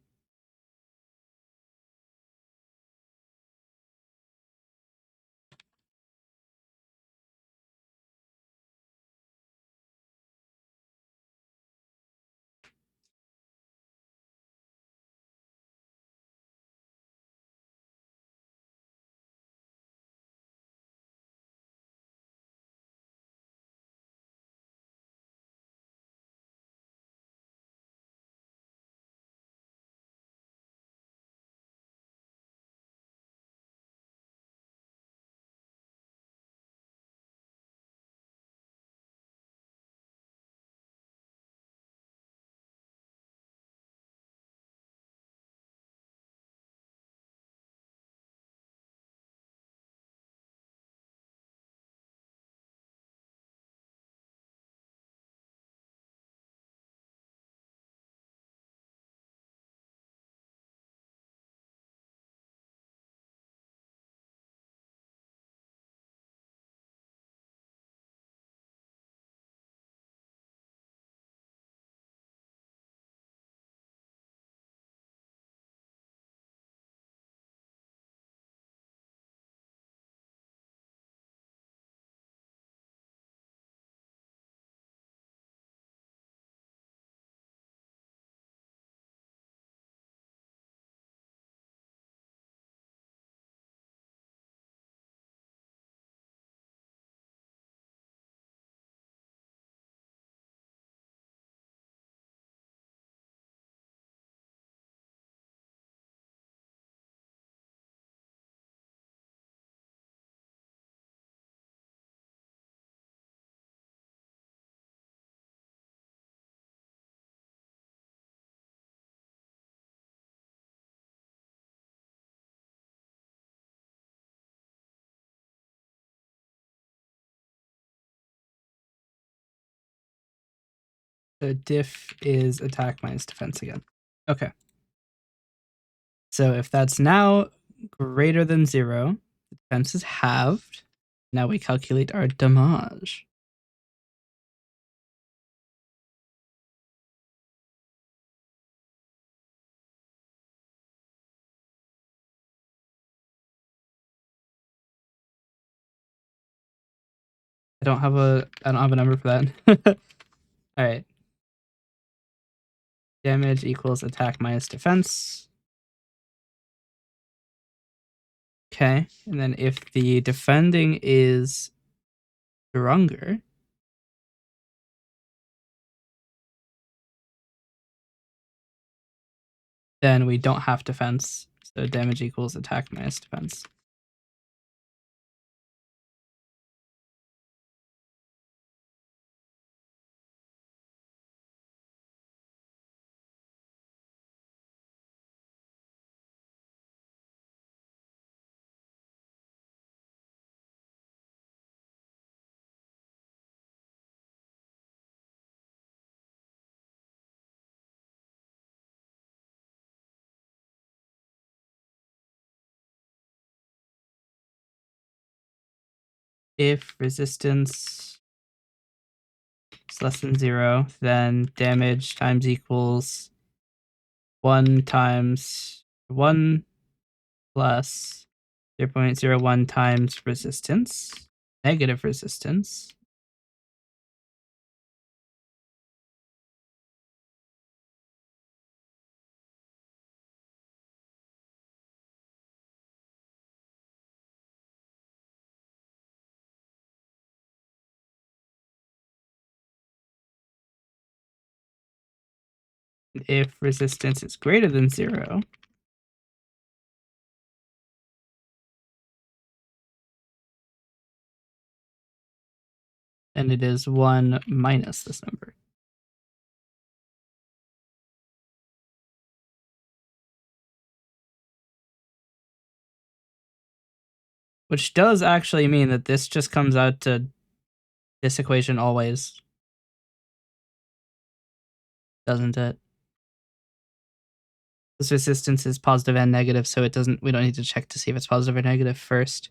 So diff is attack minus defense again. Okay. So if that's now greater than 0, the defense is halved. Now we calculate our damage. I don't have a number for that. All right. Damage equals attack minus defense. Okay. And then if the defending is stronger, then we don't have defense. So damage equals attack minus defense. If resistance is less than 0, then damage times equals 1 times 1 plus 0.01 times resistance, negative resistance. If resistance is greater than 0, then it is 1 minus this number. Which does actually mean that this just comes out to this equation always, doesn't it? This resistance is positive and negative, so we don't need to check to see if it's positive or negative first.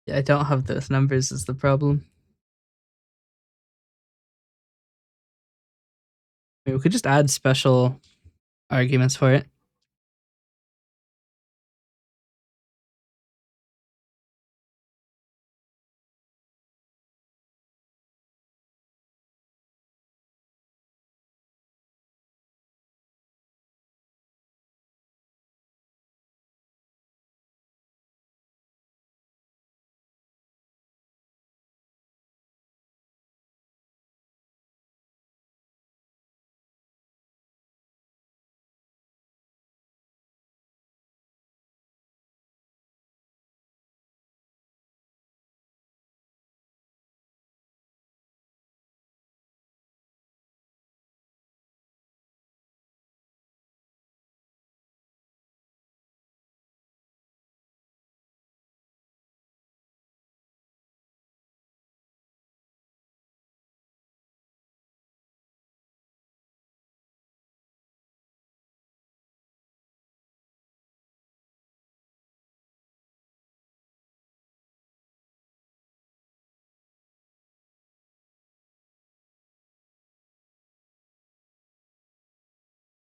Yeah, I don't have those numbers is the problem. I mean, we could just add special arguments for it.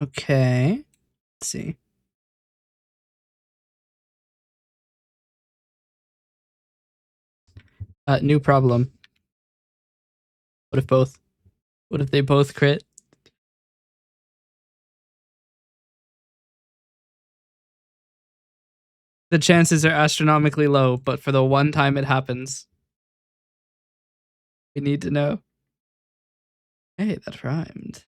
Okay. Let's see. New problem. What if both? What if they both crit? The chances are astronomically low, but for the one time it happens, we need to know. Hey, that rhymed.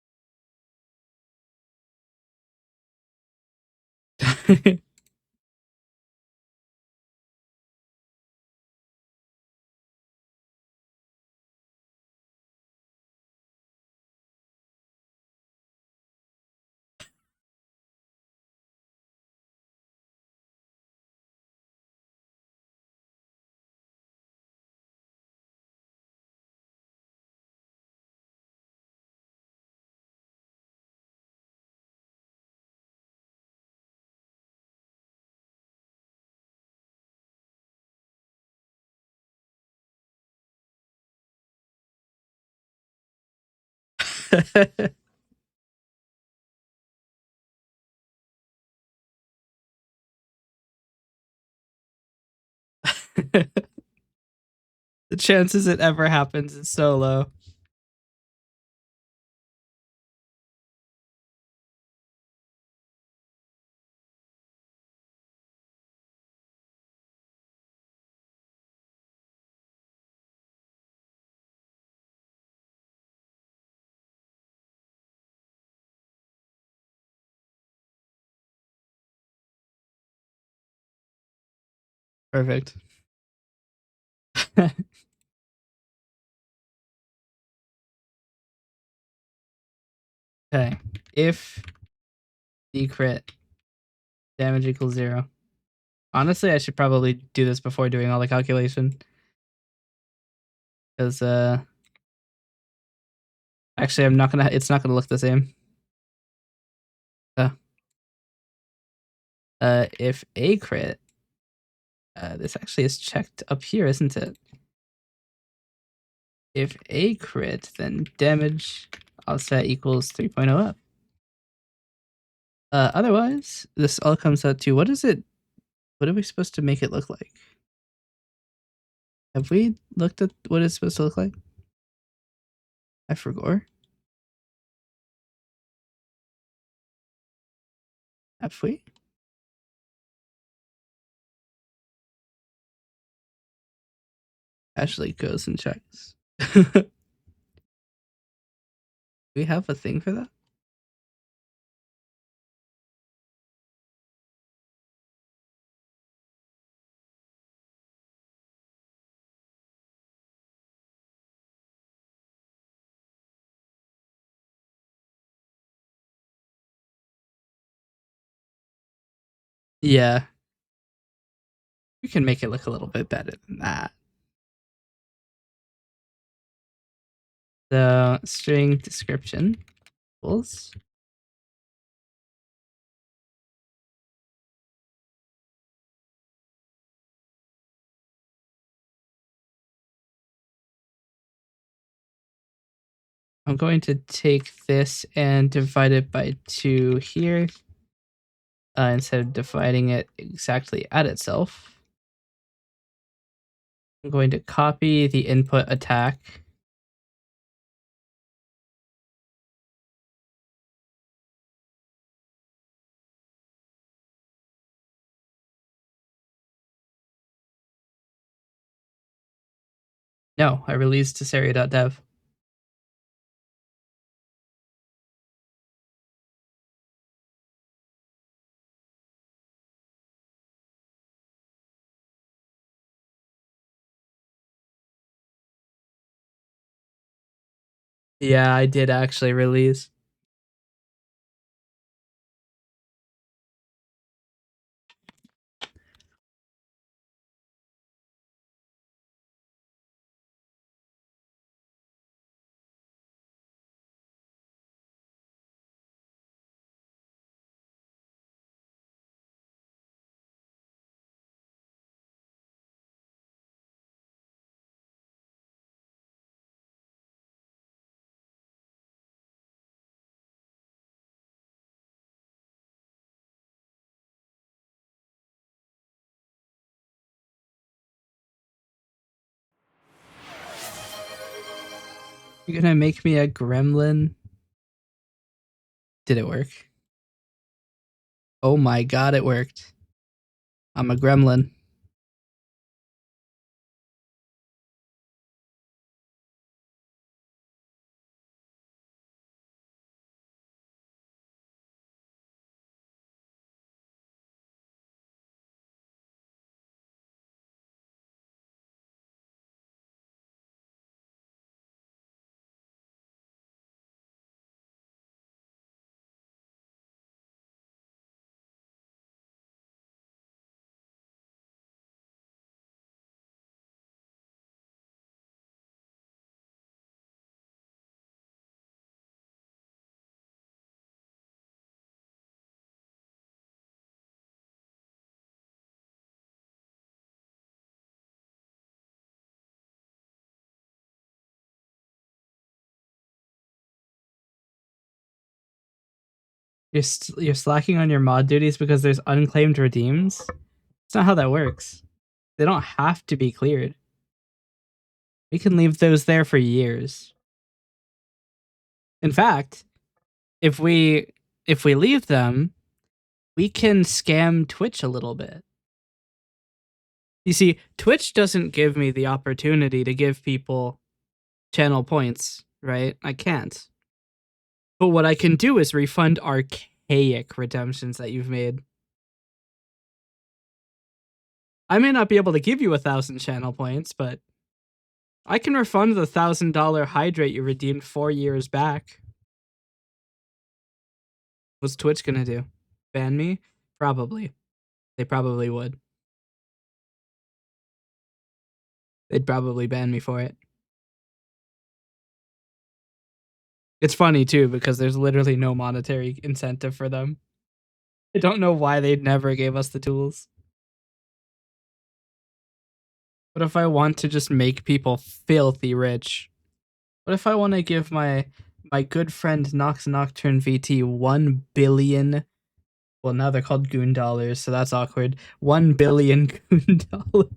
The chances it ever happens is so low. Perfect. Okay. If the crit damage equals 0. Honestly, I should probably do this before doing all the calculation. Because actually it's not gonna look the same. Uh, if a crit, this actually is checked up here, isn't it? If a crit, then damage offset equals 3.0 up. Otherwise, this all comes out to what are we supposed to make it look like? Have we looked at what it's supposed to look like? I forgot. Have we? Ashley goes and checks. We have a thing for that? Yeah, we can make it look a little bit better than that. So string description equals I'm going to take this and divide it by 2 here instead of dividing it exactly at itself. I'm going to copy the input attack. No, I released Tesseria.dev. Yeah, I did actually release. You're gonna make me a gremlin? Did it work? Oh my god, it worked. I'm a gremlin. You're slacking on your mod duties because there's unclaimed redeems? It's not how that works. They don't have to be cleared. We can leave those there for years. In fact, if we leave them, we can scam Twitch a little bit. You see, Twitch doesn't give me the opportunity to give people channel points, right? I can't. But what I can do is refund archaic redemptions that you've made. I may not be able to give you 1,000 channel points, but I can refund the $1,000 hydrate you redeemed 4 years back. What's Twitch gonna do? Ban me? Probably. They probably would. They'd probably ban me for it. It's funny too because there's literally no monetary incentive for them. I don't know why they never gave us the tools. What if I want to just make people filthy rich? What if I want to give my good friend Nox Nocturne VT 1 billion? Well, now they're called goon dollars, so that's awkward. 1 billion goon dollars.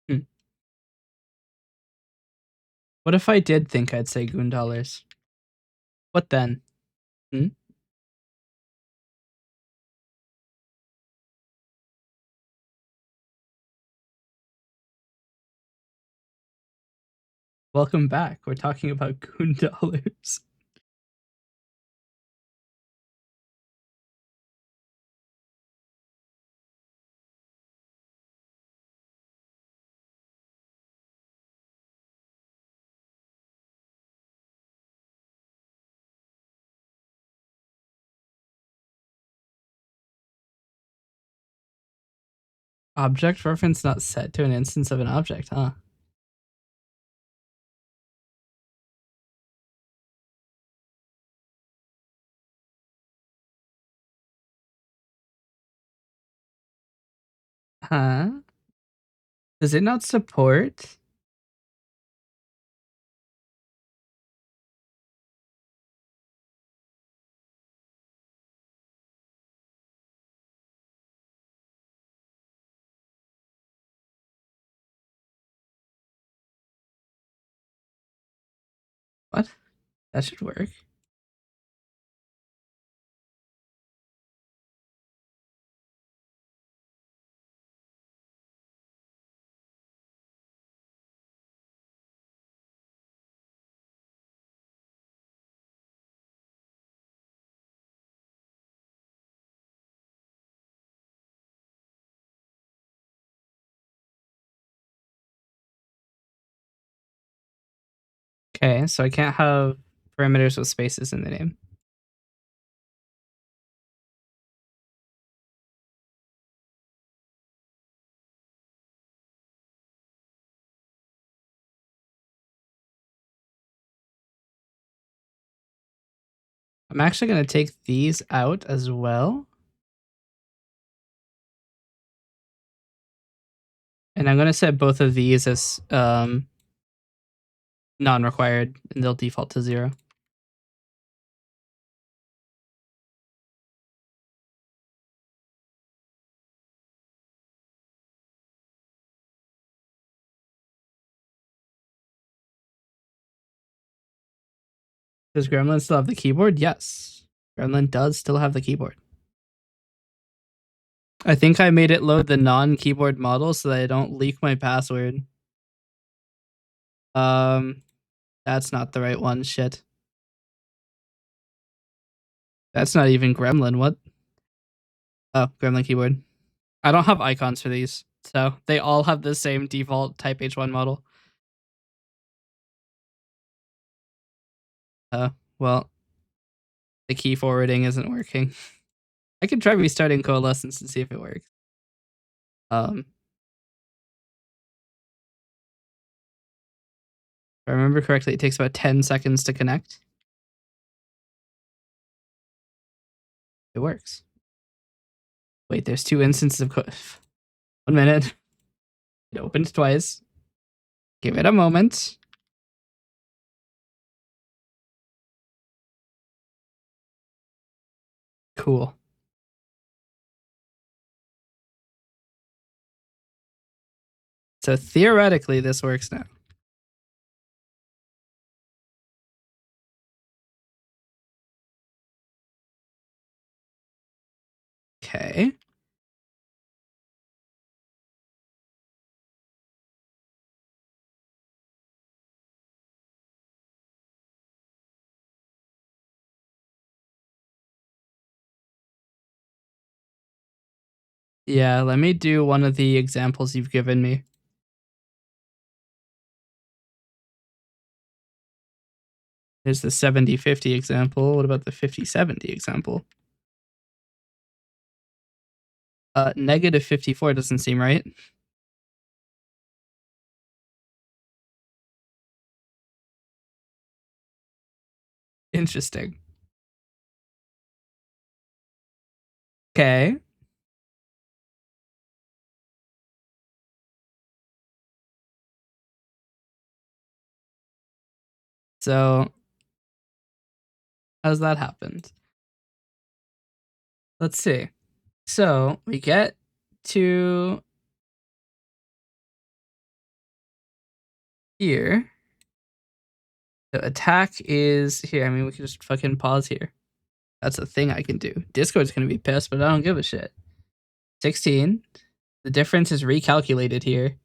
Hmm. What if I did think I'd say goon dollars? What then? Hmm? Welcome back. We're talking about goon dollars. Object reference not set to an instance of an object, huh? Huh? Does it not support? What? That should work. Okay, so I can't have parameters with spaces in the name. I'm actually going to take these out as well. And I'm going to set both of these as non-required, and they'll default to 0. Does Gremlin still have the keyboard? Yes. Gremlin does still have the keyboard. I think I made it load the non-keyboard model so that I don't leak my password. That's not the right one. Shit. That's not even Gremlin. What? Oh, Gremlin keyboard. I don't have icons for these, so they all have the same default Type H1 model. Well, the key forwarding isn't working. I could try restarting Coalescence and see if it works. If I remember correctly, it takes about 10 seconds to connect. It works. Wait, there's 2 instances of 1 minute. It opened twice. Give it a moment. Cool. So theoretically, this works now. Okay. Yeah, let me do one of the examples you've given me. There's the 70-50 example. What about the 50-70 example? Negative 54 doesn't seem right. Interesting. Okay. So, how's that happened? Let's see. So, we get to here. The attack is here. I mean, we can just fucking pause here. That's a thing I can do. Discord's gonna be pissed, but I don't give a shit. 16. The difference is recalculated here.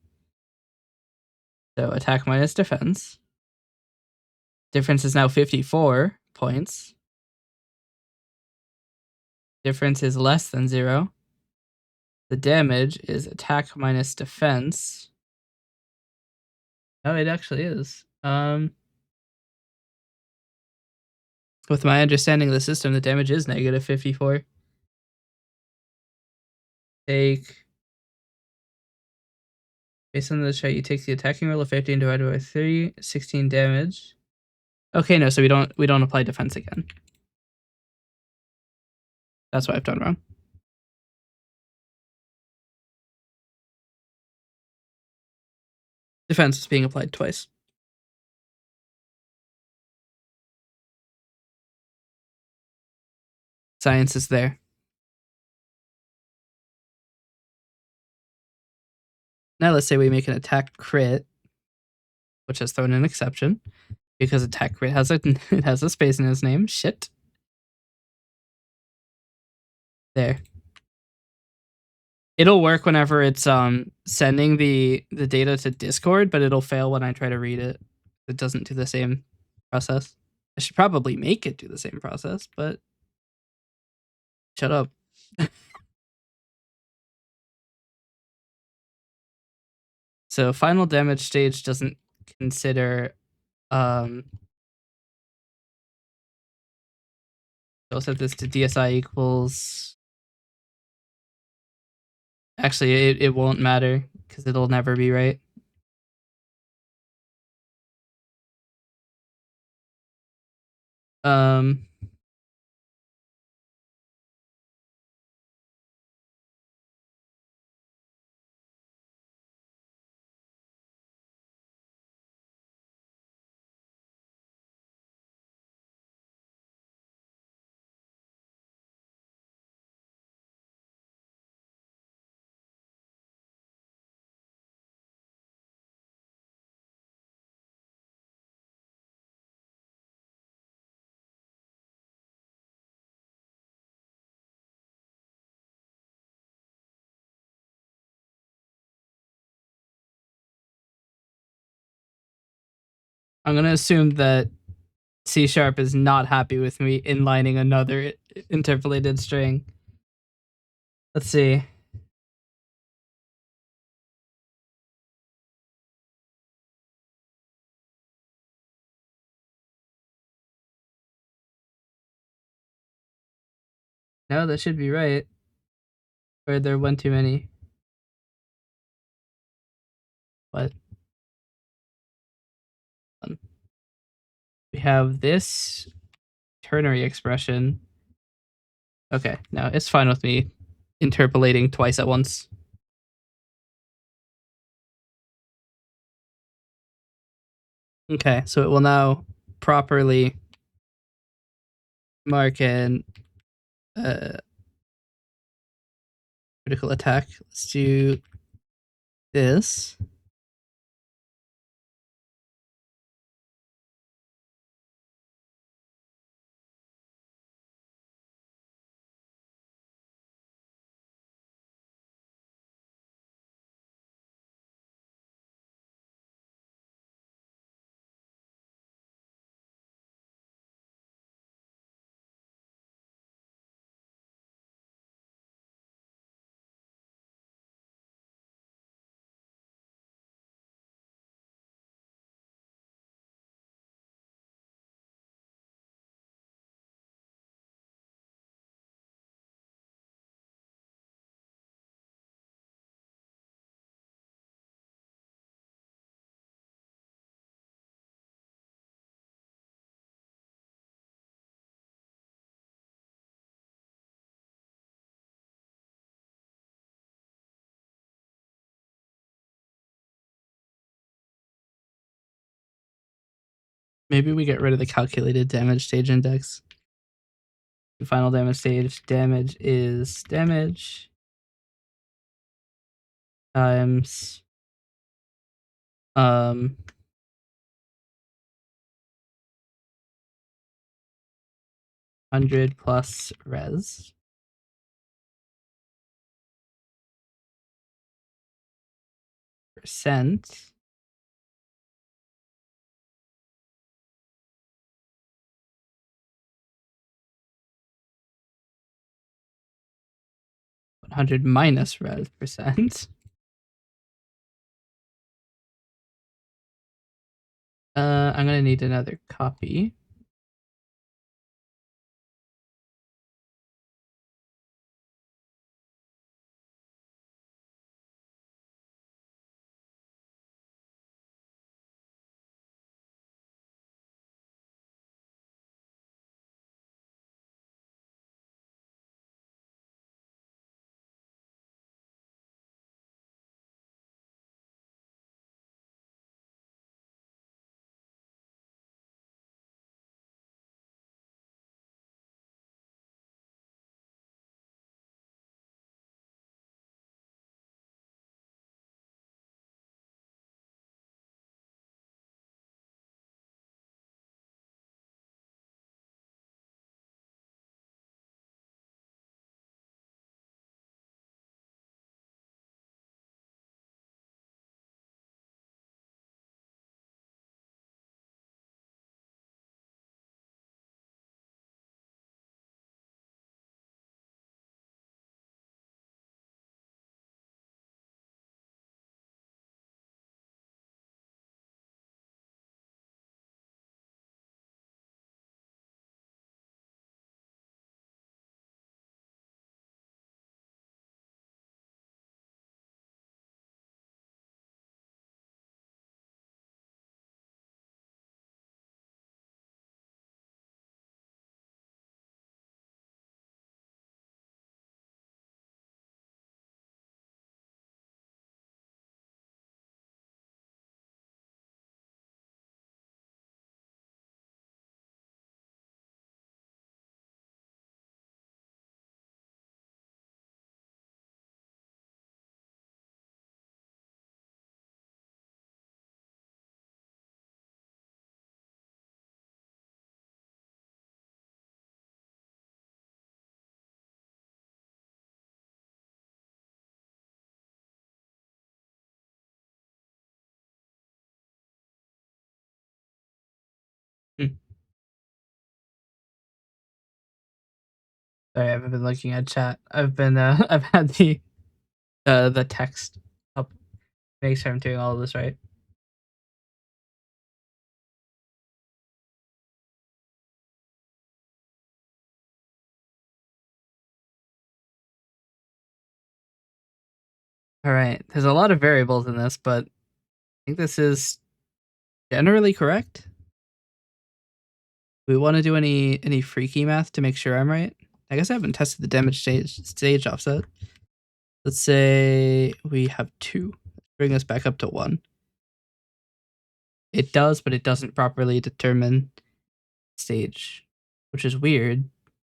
So attack minus defense. Difference is now 54 points. Difference is less than 0. The damage is attack minus defense. Oh, it actually is. With my understanding of the system, the damage is negative 54. Take, based on the chart, you take the attacking roll of 15 divided by 3, 16 damage. Okay, no, so we don't apply defense again. That's what I've done wrong. Defense is being applied twice. Science is there. Now let's say we make an attack crit, which has thrown an exception because attack crit has it has a space in its name. Shit. There. It'll work whenever it's sending the data to Discord, but it'll fail when I try to read it. It doesn't do the same process. I should probably make it do the same process, but shut up. So final damage stage doesn't consider I'll set this to DSI equals. Actually, it won't matter because it'll never be right. I'm gonna assume that C# is not happy with me inlining another interpolated string. Let's see. No, that should be right. Or there one too many. What? We have this ternary expression. Okay, no, it's fine with me interpolating twice at once. Okay, so it will now properly mark an critical attack. Let's do this. Maybe we get rid of the calculated damage stage index. The final damage stage damage is damage times 100 plus res. Percent. $100 minus res percent. I'm gonna need another copy. Sorry, I haven't been looking at chat. I've been I've had the text up. Make sure I'm doing all of this right. All right. There's a lot of variables in this, but I think this is generally correct. We want to do any freaky math to make sure I'm right. I guess I haven't tested the damage stage offset. Let's say we have 2. Bring us back up to 1. It does, but it doesn't properly determine stage, which is weird.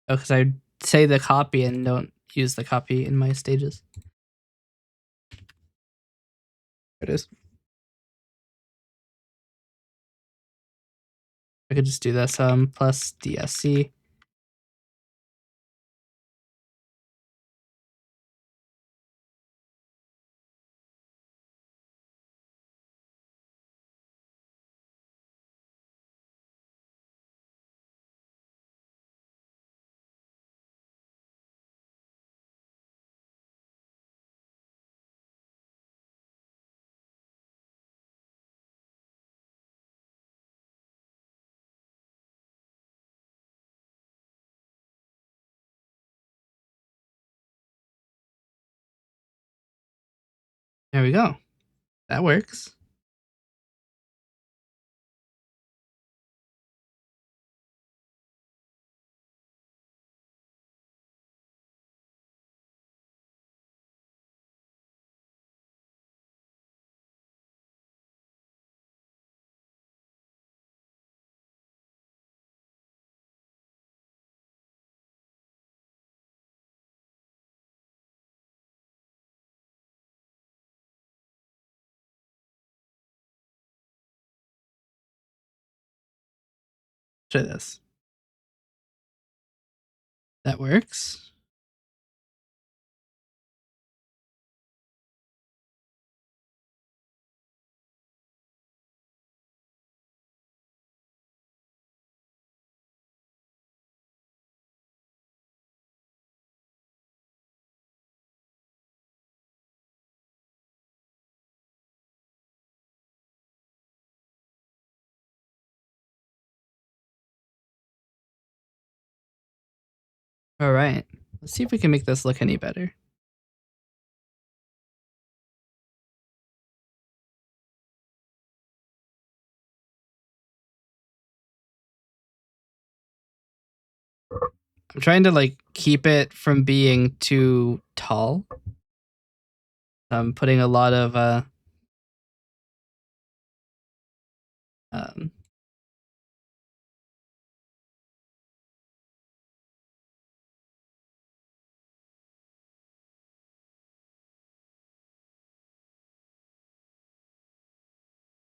Oh, because I say the copy and don't use the copy in my stages. There it is. I could just do this plus DSC. There we go. That works. Try this. That works. All right. Let's see if we can make this look any better. I'm trying to like keep it from being too tall. I'm putting a lot of um,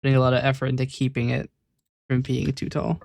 putting a lot of effort into keeping it from being too tall.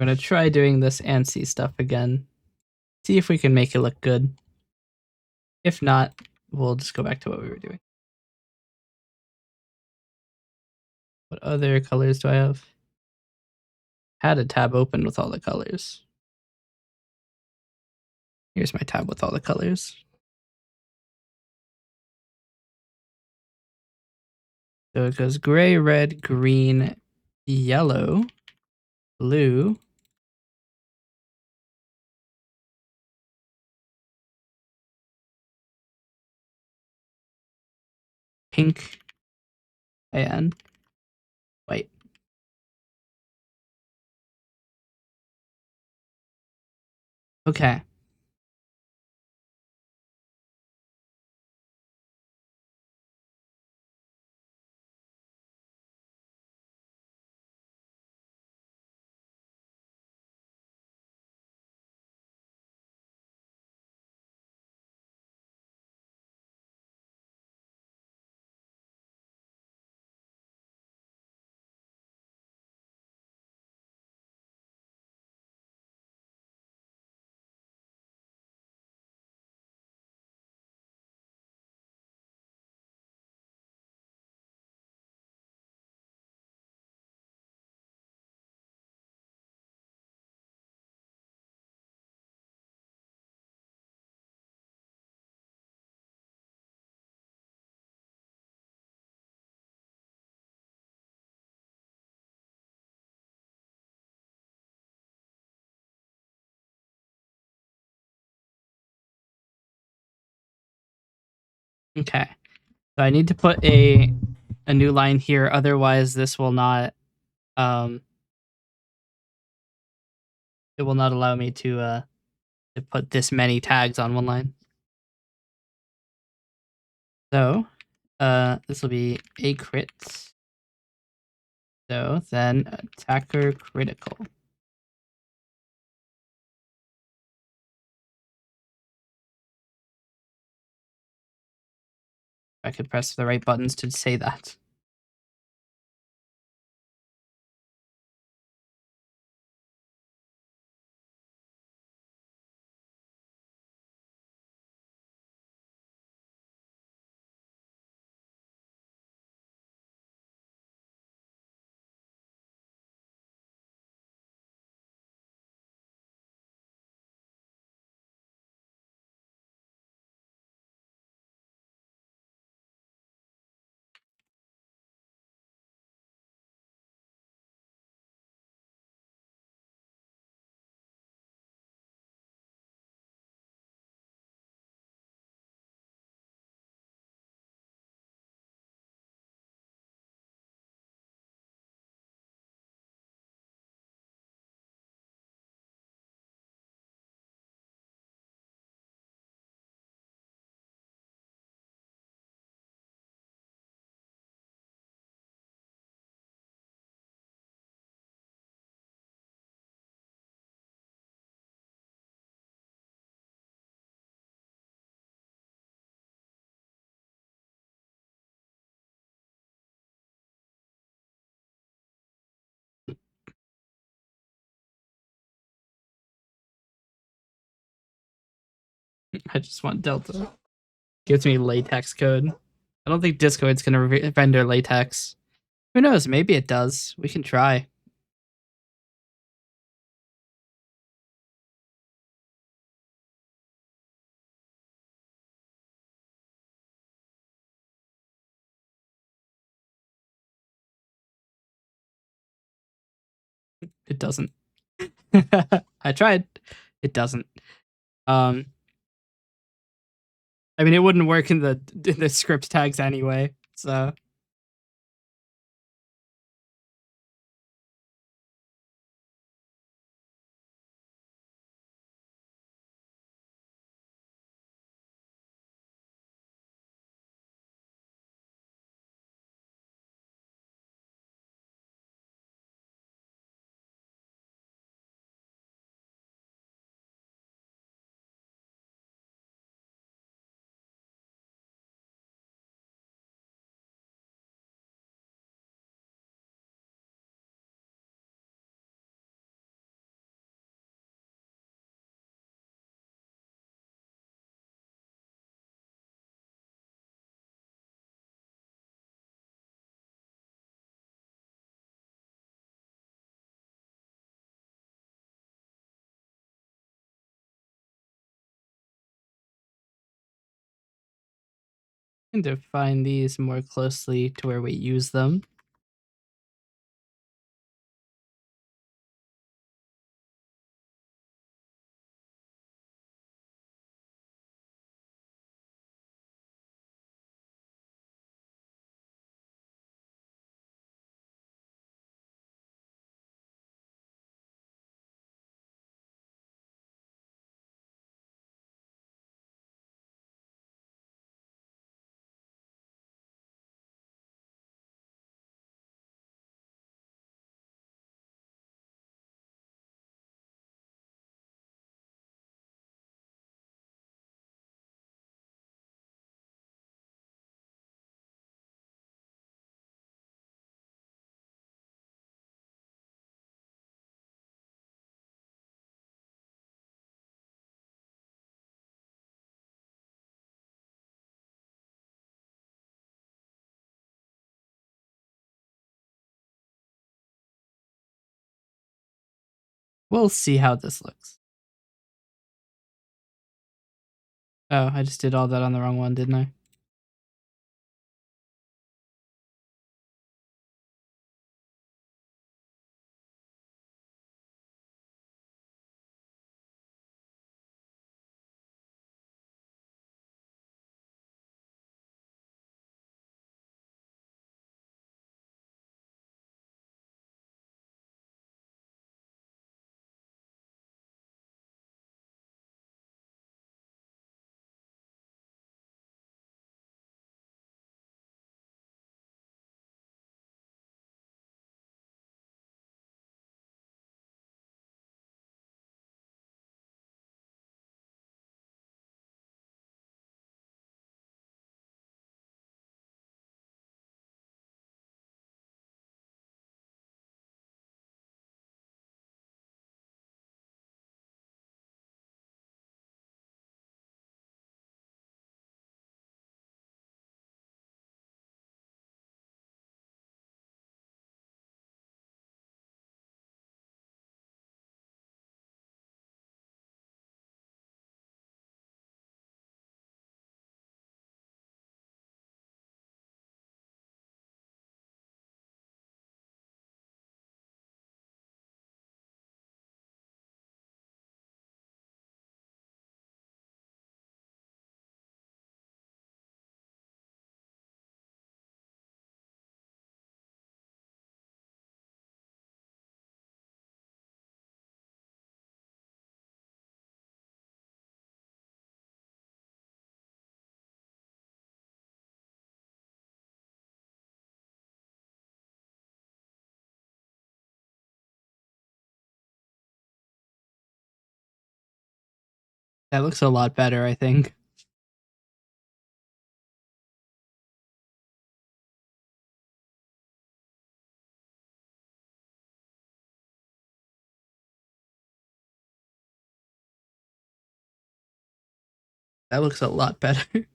I'm gonna try doing this ANSI stuff again. See if we can make it look good. If not, we'll just go back to what we were doing. What other colors do I have? had a tab open with all the colors. Here's my tab with all the colors. So it goes gray, red, green, yellow, blue, pink, and white. Okay. Okay. So I need to put a new line here, otherwise this will not it will not allow me to put this many tags on one line. So this will be a crit. So then attacker critical. I could press the right buttons to say that. I just want Delta. Gives me latex code. I don't think Discord's gonna render latex. Who knows? Maybe it does. We can try. It doesn't. I tried. It doesn't. Um, I mean, it wouldn't work in the script tags anyway. So And define these more closely to where we use them. We'll see how this looks. Oh, I just did all that on the wrong one, didn't I? That looks a lot better, I think. That looks a lot better.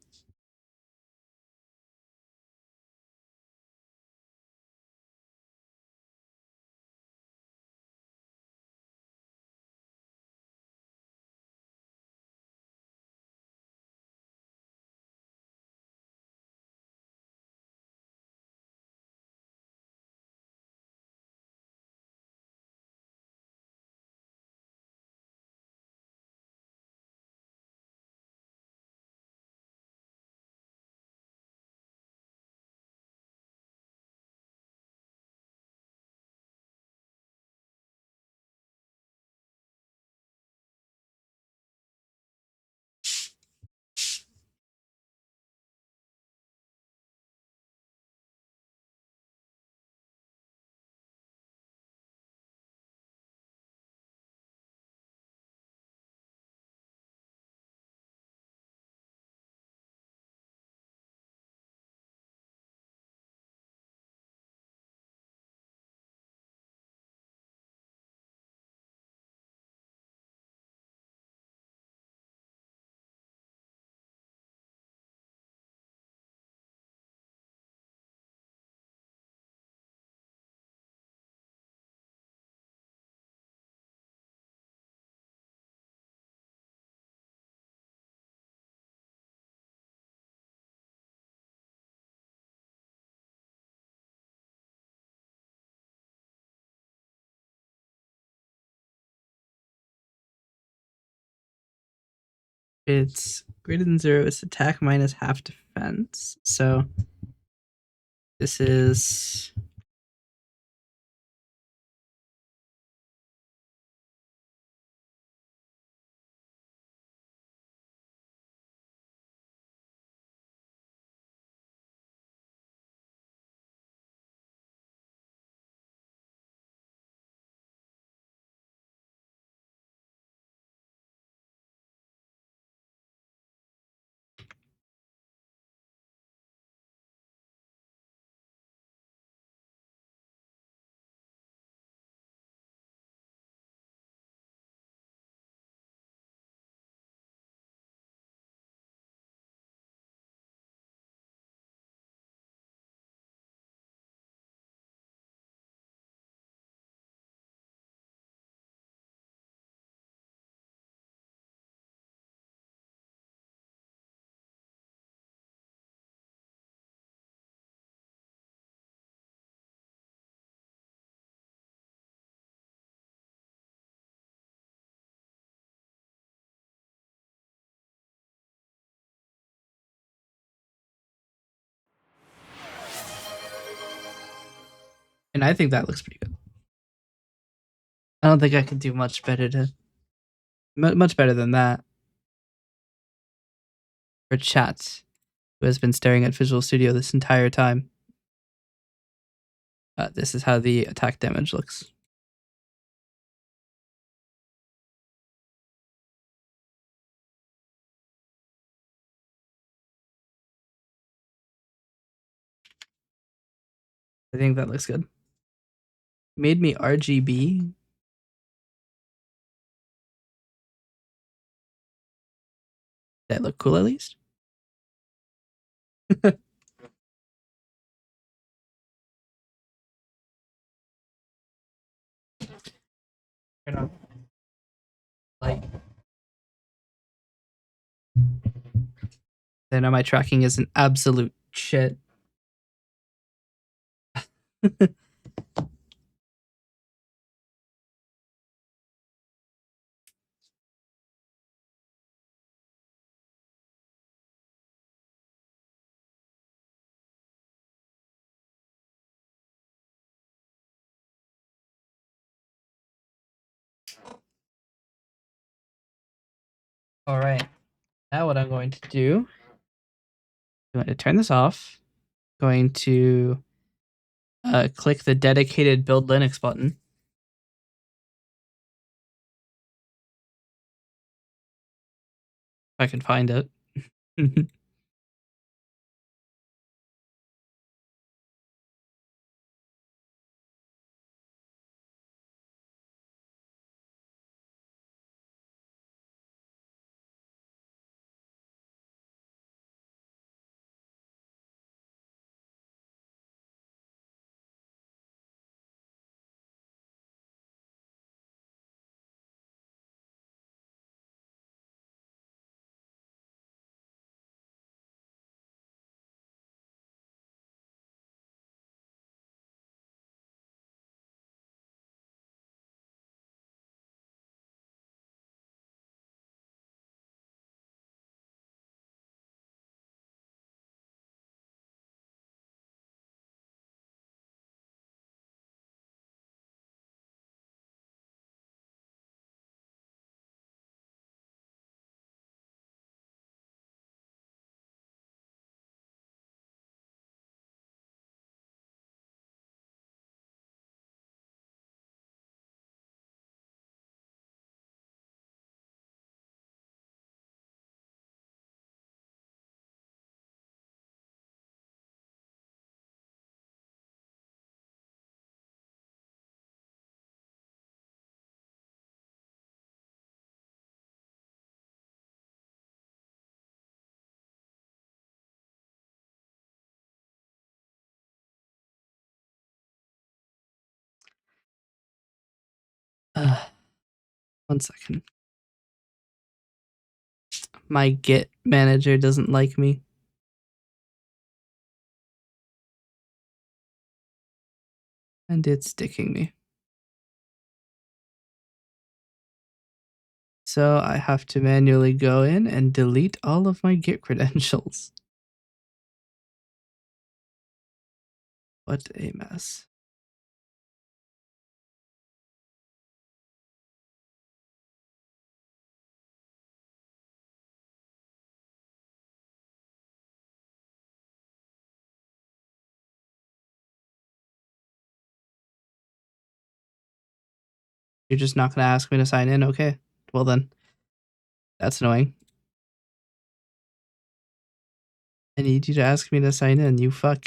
it's greater than 0, it's attack minus half defense. So this is and I think that looks pretty good. I don't think I could do much better than that for chat, who has been staring at Visual Studio this entire time. This is how the attack damage looks. I think that looks good. Made me RGB. That look cool at least. Like, I know my tracking is an absolute shit. All right. Now what I'm going to do, I'm going to turn this off. Going to click the dedicated build Linux button. If I can find it. uh, 1 second. My Git manager doesn't like me. And it's sticking me. so I have to manually go in and delete all of my Git credentials. What a mess. You're just not going to ask me to sign in? Okay. Well then, that's annoying. I need you to ask me to sign in, you fuck.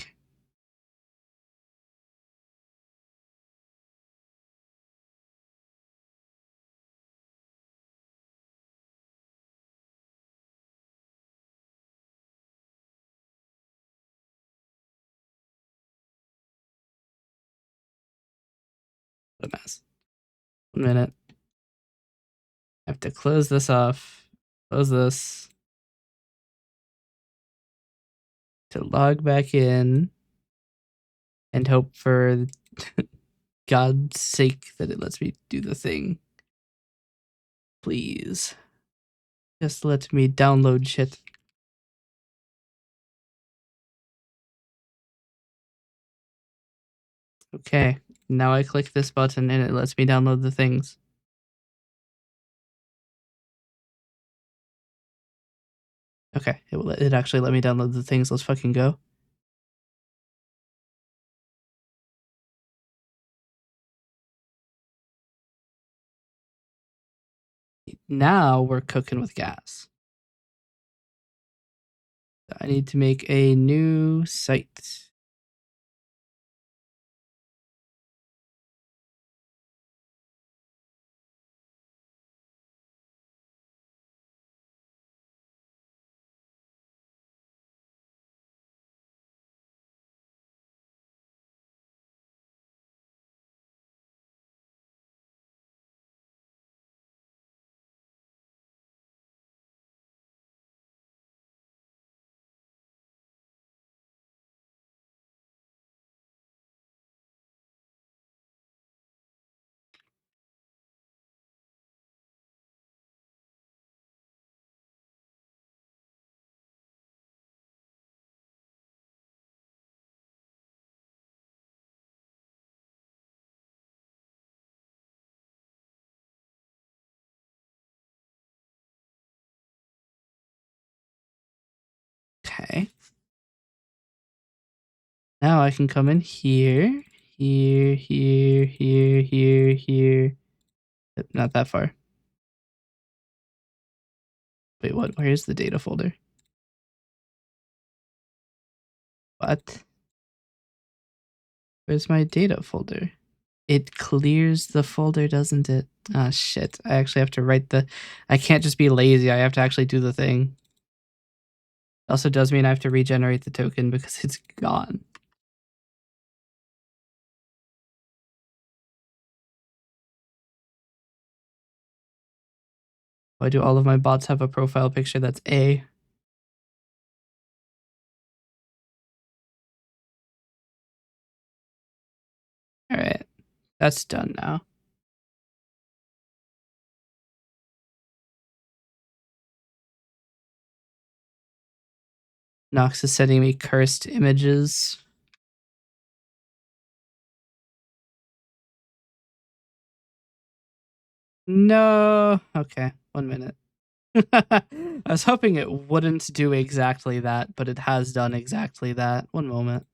What a mess. 1 minute. I have to close this off. Close this. To log back in. And hope for God's sake that it lets me do the thing. Please. Just let me download shit. Okay. Now I click this button and it lets me download the things. Okay, it actually let me download the things. Let's fucking go. Now we're cooking with gas. I need to make a new site. Okay. Now I can come in here, here, here, here, here, here. Not that far. Wait, what? Where is the data folder? What? Where's my data folder? It clears the folder, doesn't it? Ah, shit. I actually have to write I can't just be lazy. I have to actually do the thing. It also does mean I have to regenerate the token because it's gone. Why do all of my bots have a profile picture that's A? Alright. That's done now. Nox is sending me cursed images. No. Okay, 1 minute. I was hoping it wouldn't do exactly that, but it has done exactly that. 1 moment.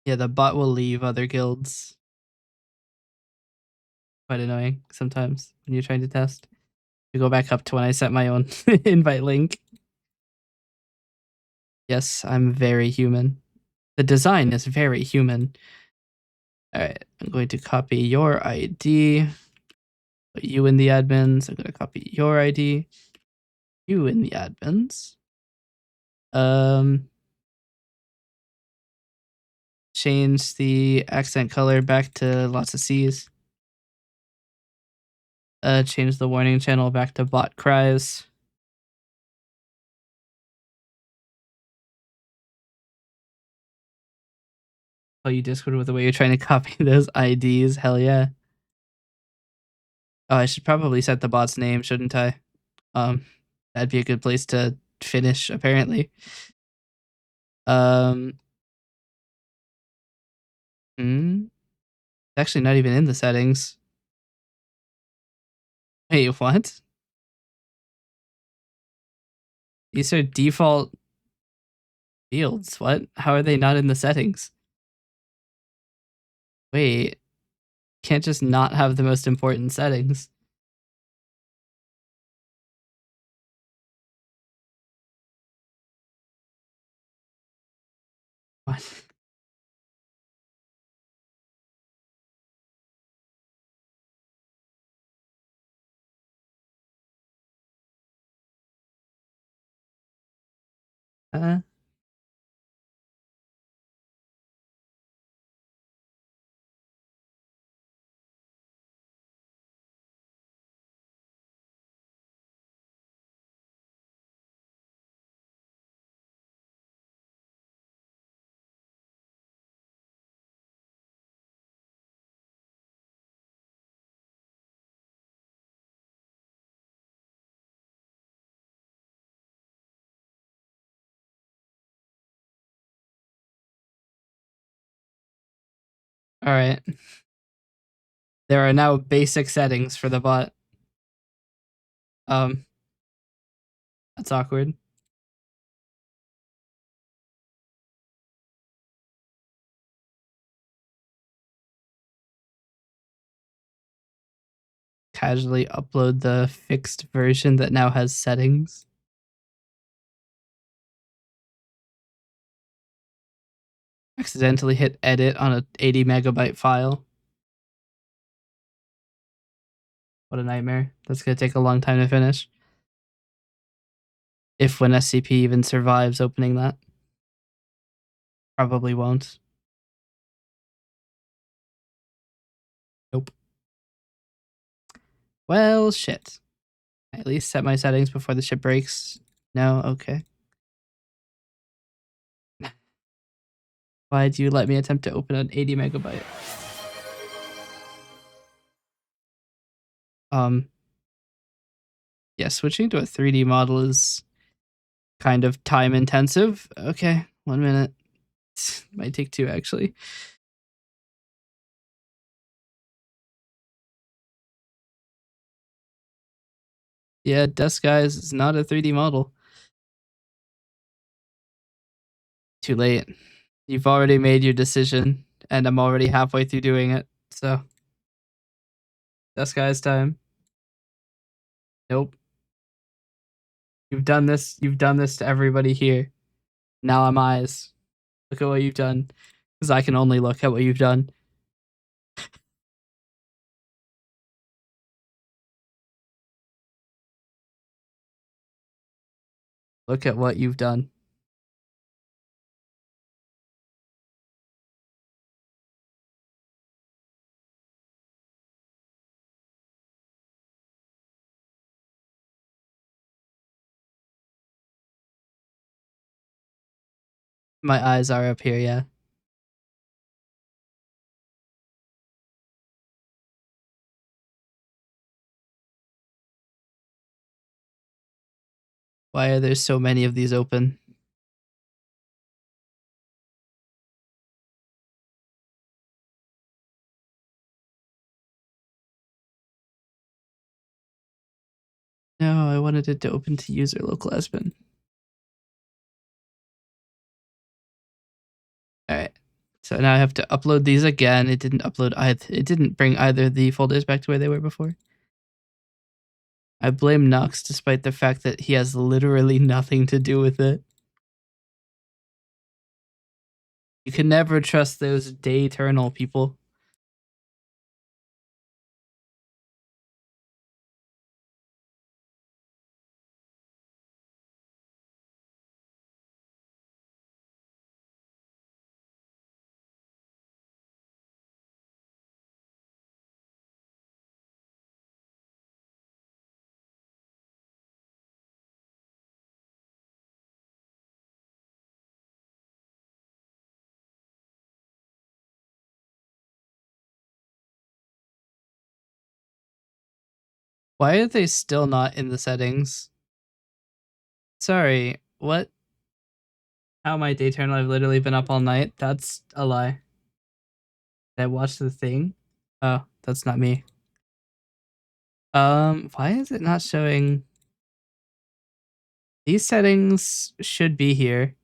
Yeah, the bot will leave other guilds. Quite annoying sometimes when you're trying to test. To go back up to when I set my own invite link. Yes, I'm very human. The design is very human. Alright, I'm going to copy your ID. Put you in the admins. I'm going to copy your ID. You in the admins. Change the accent color back to lots of C's. Change the warning channel back to bot cries. Oh, you Discord with the way you're trying to copy those IDs. Hell yeah. Oh, I should probably set the bot's name, shouldn't I? That'd be a good place to finish, apparently. Hmm. It's actually not even in the settings. Wait, what? These are default fields. What? How are they not in the settings? Wait, can't just not have the most important settings. What? Uh, all right. There are now basic settings for the bot. Um, that's awkward. Casually upload the fixed version that now has settings. Accidentally hit edit on a 80 megabyte file. What a nightmare. That's gonna take a long time to finish. If when SCP even survives opening that. Probably won't. Nope. Well, shit. I at least set my settings before the ship breaks. No? Okay. Why do you let me attempt to open an 80 megabyte? Yeah, switching to a 3D model is kind of time intensive. Okay, 1 minute. Might take 2 actually. Yeah, Dust Guys is not a 3D model. Too late. You've already made your decision, and I'm already halfway through doing it. So, Dust Guys time. Nope. You've done this. You've done this to everybody here. Now I'm eyes. Look at what you've done. Because I can only look at what you've done. Look at what you've done. My eyes are up here, yeah. Why are there so many of these open? No, I wanted it to open to user local SBIN. Alright. So now I have to upload these again. It didn't upload either. It didn't bring either of the folders back to where they were before. I blame Nux despite the fact that he has literally nothing to do with it. You can never trust those day eternal people. Why are they still not in the settings? Sorry, what? How am I day eternal? I've literally been up all night. That's a lie. Did I watch the thing? Oh, that's not me. Why is it not showing? These settings should be here.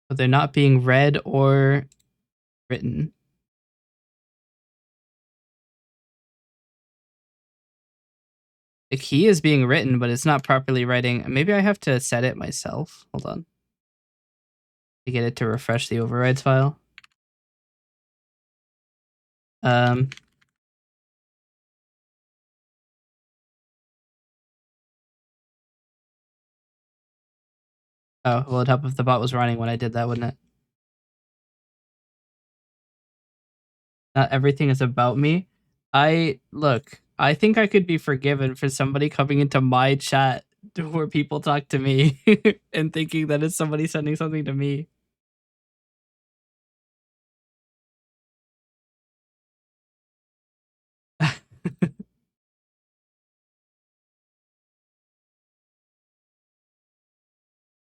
But they're not being read or written. The key is being written, but it's not properly writing. Maybe I have to set it myself. Hold on. To get it to refresh the overrides file. Um, oh, well, it'd help if the bot was running when I did that, wouldn't it? Not everything is about me. I think I could be forgiven for somebody coming into my chat where people talk to me and thinking that it's somebody sending something to me.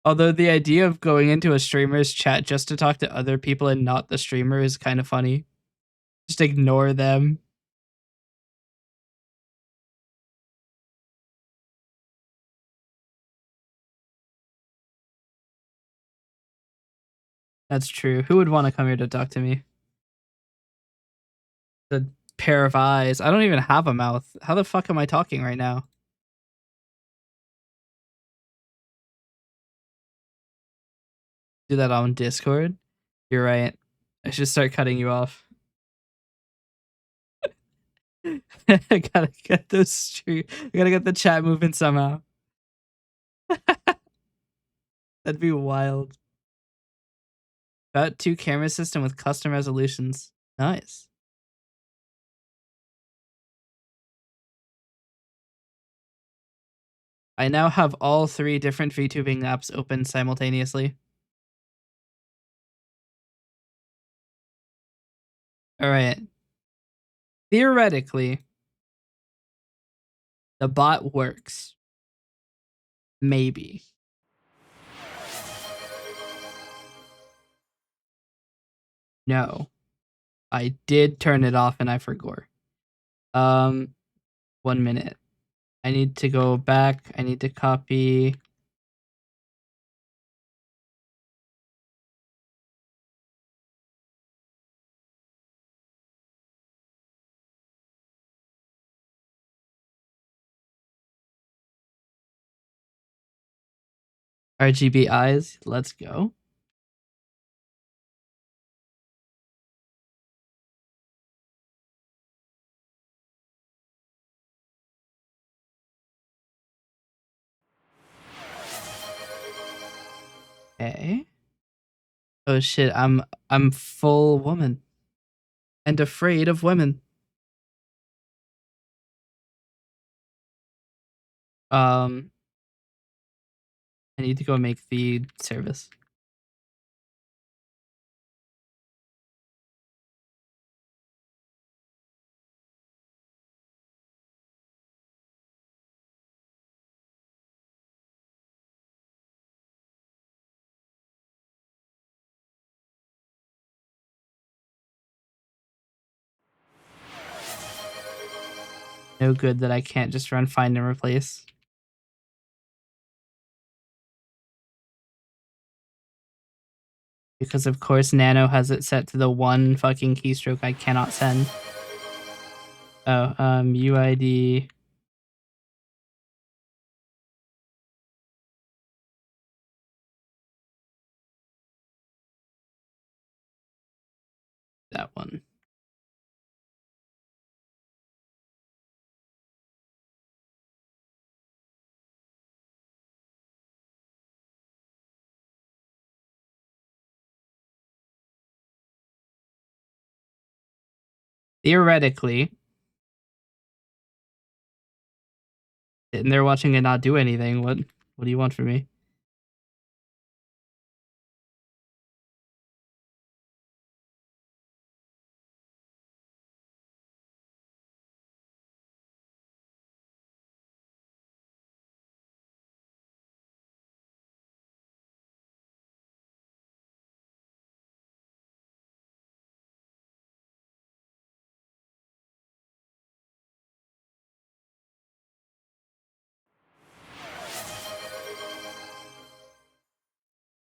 Although the idea of going into a streamer's chat just to talk to other people and not the streamer is kind of funny. Just ignore them. That's true. Who would want to come here to talk to me? The pair of eyes. I don't even have a mouth. How the fuck am I talking right now? Do that on Discord? You're right. I should start cutting you off. I gotta get those I gotta get the chat moving somehow. That'd be wild. About 2 camera system with custom resolutions. Nice. I now have all 3 different VTubing apps open simultaneously. All right. Theoretically, the bot works. Maybe. No. I did turn it off and I forgot. 1 minute. I need to go back. I need to copy. RGB eyes. Let's go. Okay. Oh shit, I'm full woman. And afraid of women. I need to go make the service. No good that I can't just run find and replace. Because of course Nano has it set to the one fucking keystroke I cannot send. Oh, UID. That one. Theoretically, sitting there watching it not do anything. What do you want from me?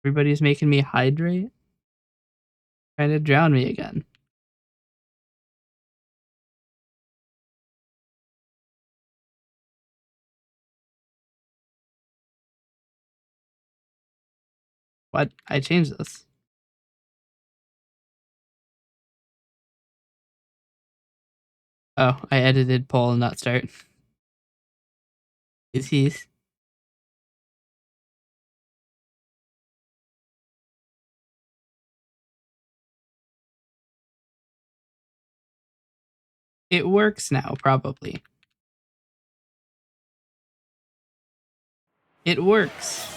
Everybody's making me hydrate. Trying to drown me again. What? I changed this. Oh, I edited poll and not start. Is he? It works now, probably. It works.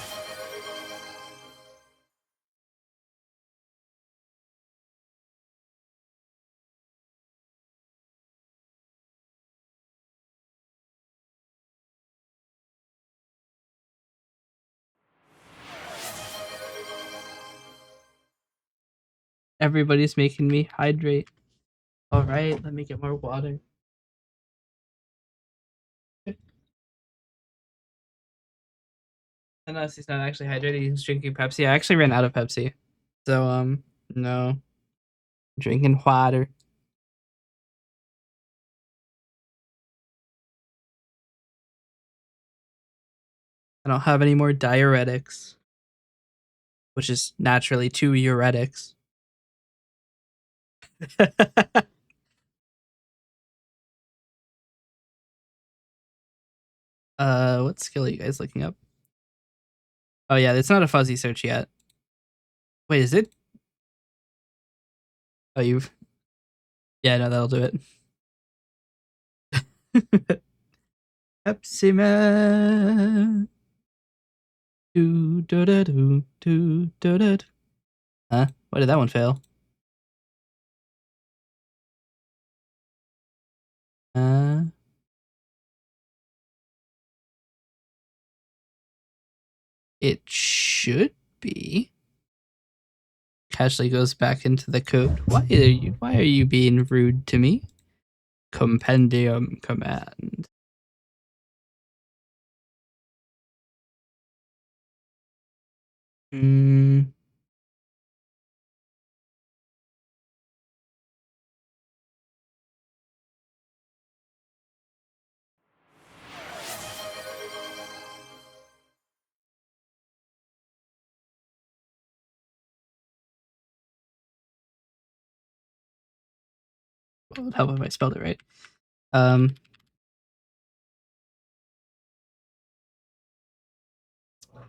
Everybody's making me hydrate. All right, let me get more water. Unless he's not actually hydrated, he's drinking Pepsi. I actually ran out of Pepsi. So, no. Drinking water. I don't have any more diuretics, which is naturally 2 uretics. What skill are you guys looking up? Oh yeah, it's not a fuzzy search yet. Wait, is it? Oh, you've. Yeah, no, that'll do it. Pepsi Man. Do do da do do do da. Huh? Why did that one fail? Uh, it should be. Casually goes back into the code. Why are you being rude to me? Compendium command. Hmm. What would help if I spelled it right? Um.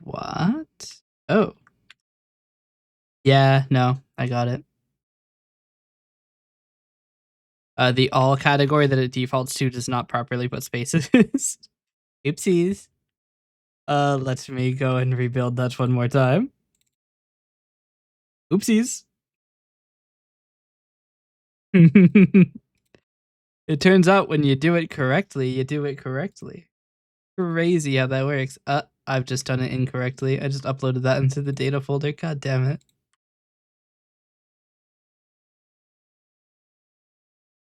What? Oh. Yeah, no, I got it. The all category that it defaults to does not properly put spaces. Oopsies. Let me go and rebuild that one more time. Oopsies. It turns out when you do it correctly, you do it correctly. Crazy how that works. I've just done it incorrectly. I just uploaded that into the data folder. God damn it.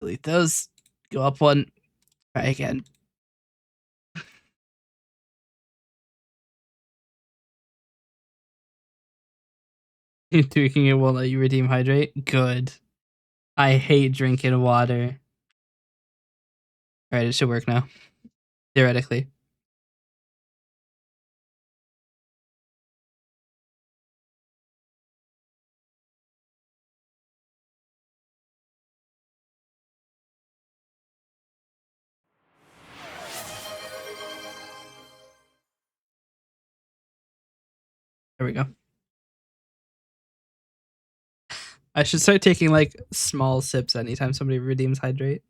Delete those. Go up one. Try again. Drinking it won't let you redeem hydrate. Good. I hate drinking water. Alright, it should work now. Theoretically. There we go. I should start taking like small sips anytime somebody redeems hydrate.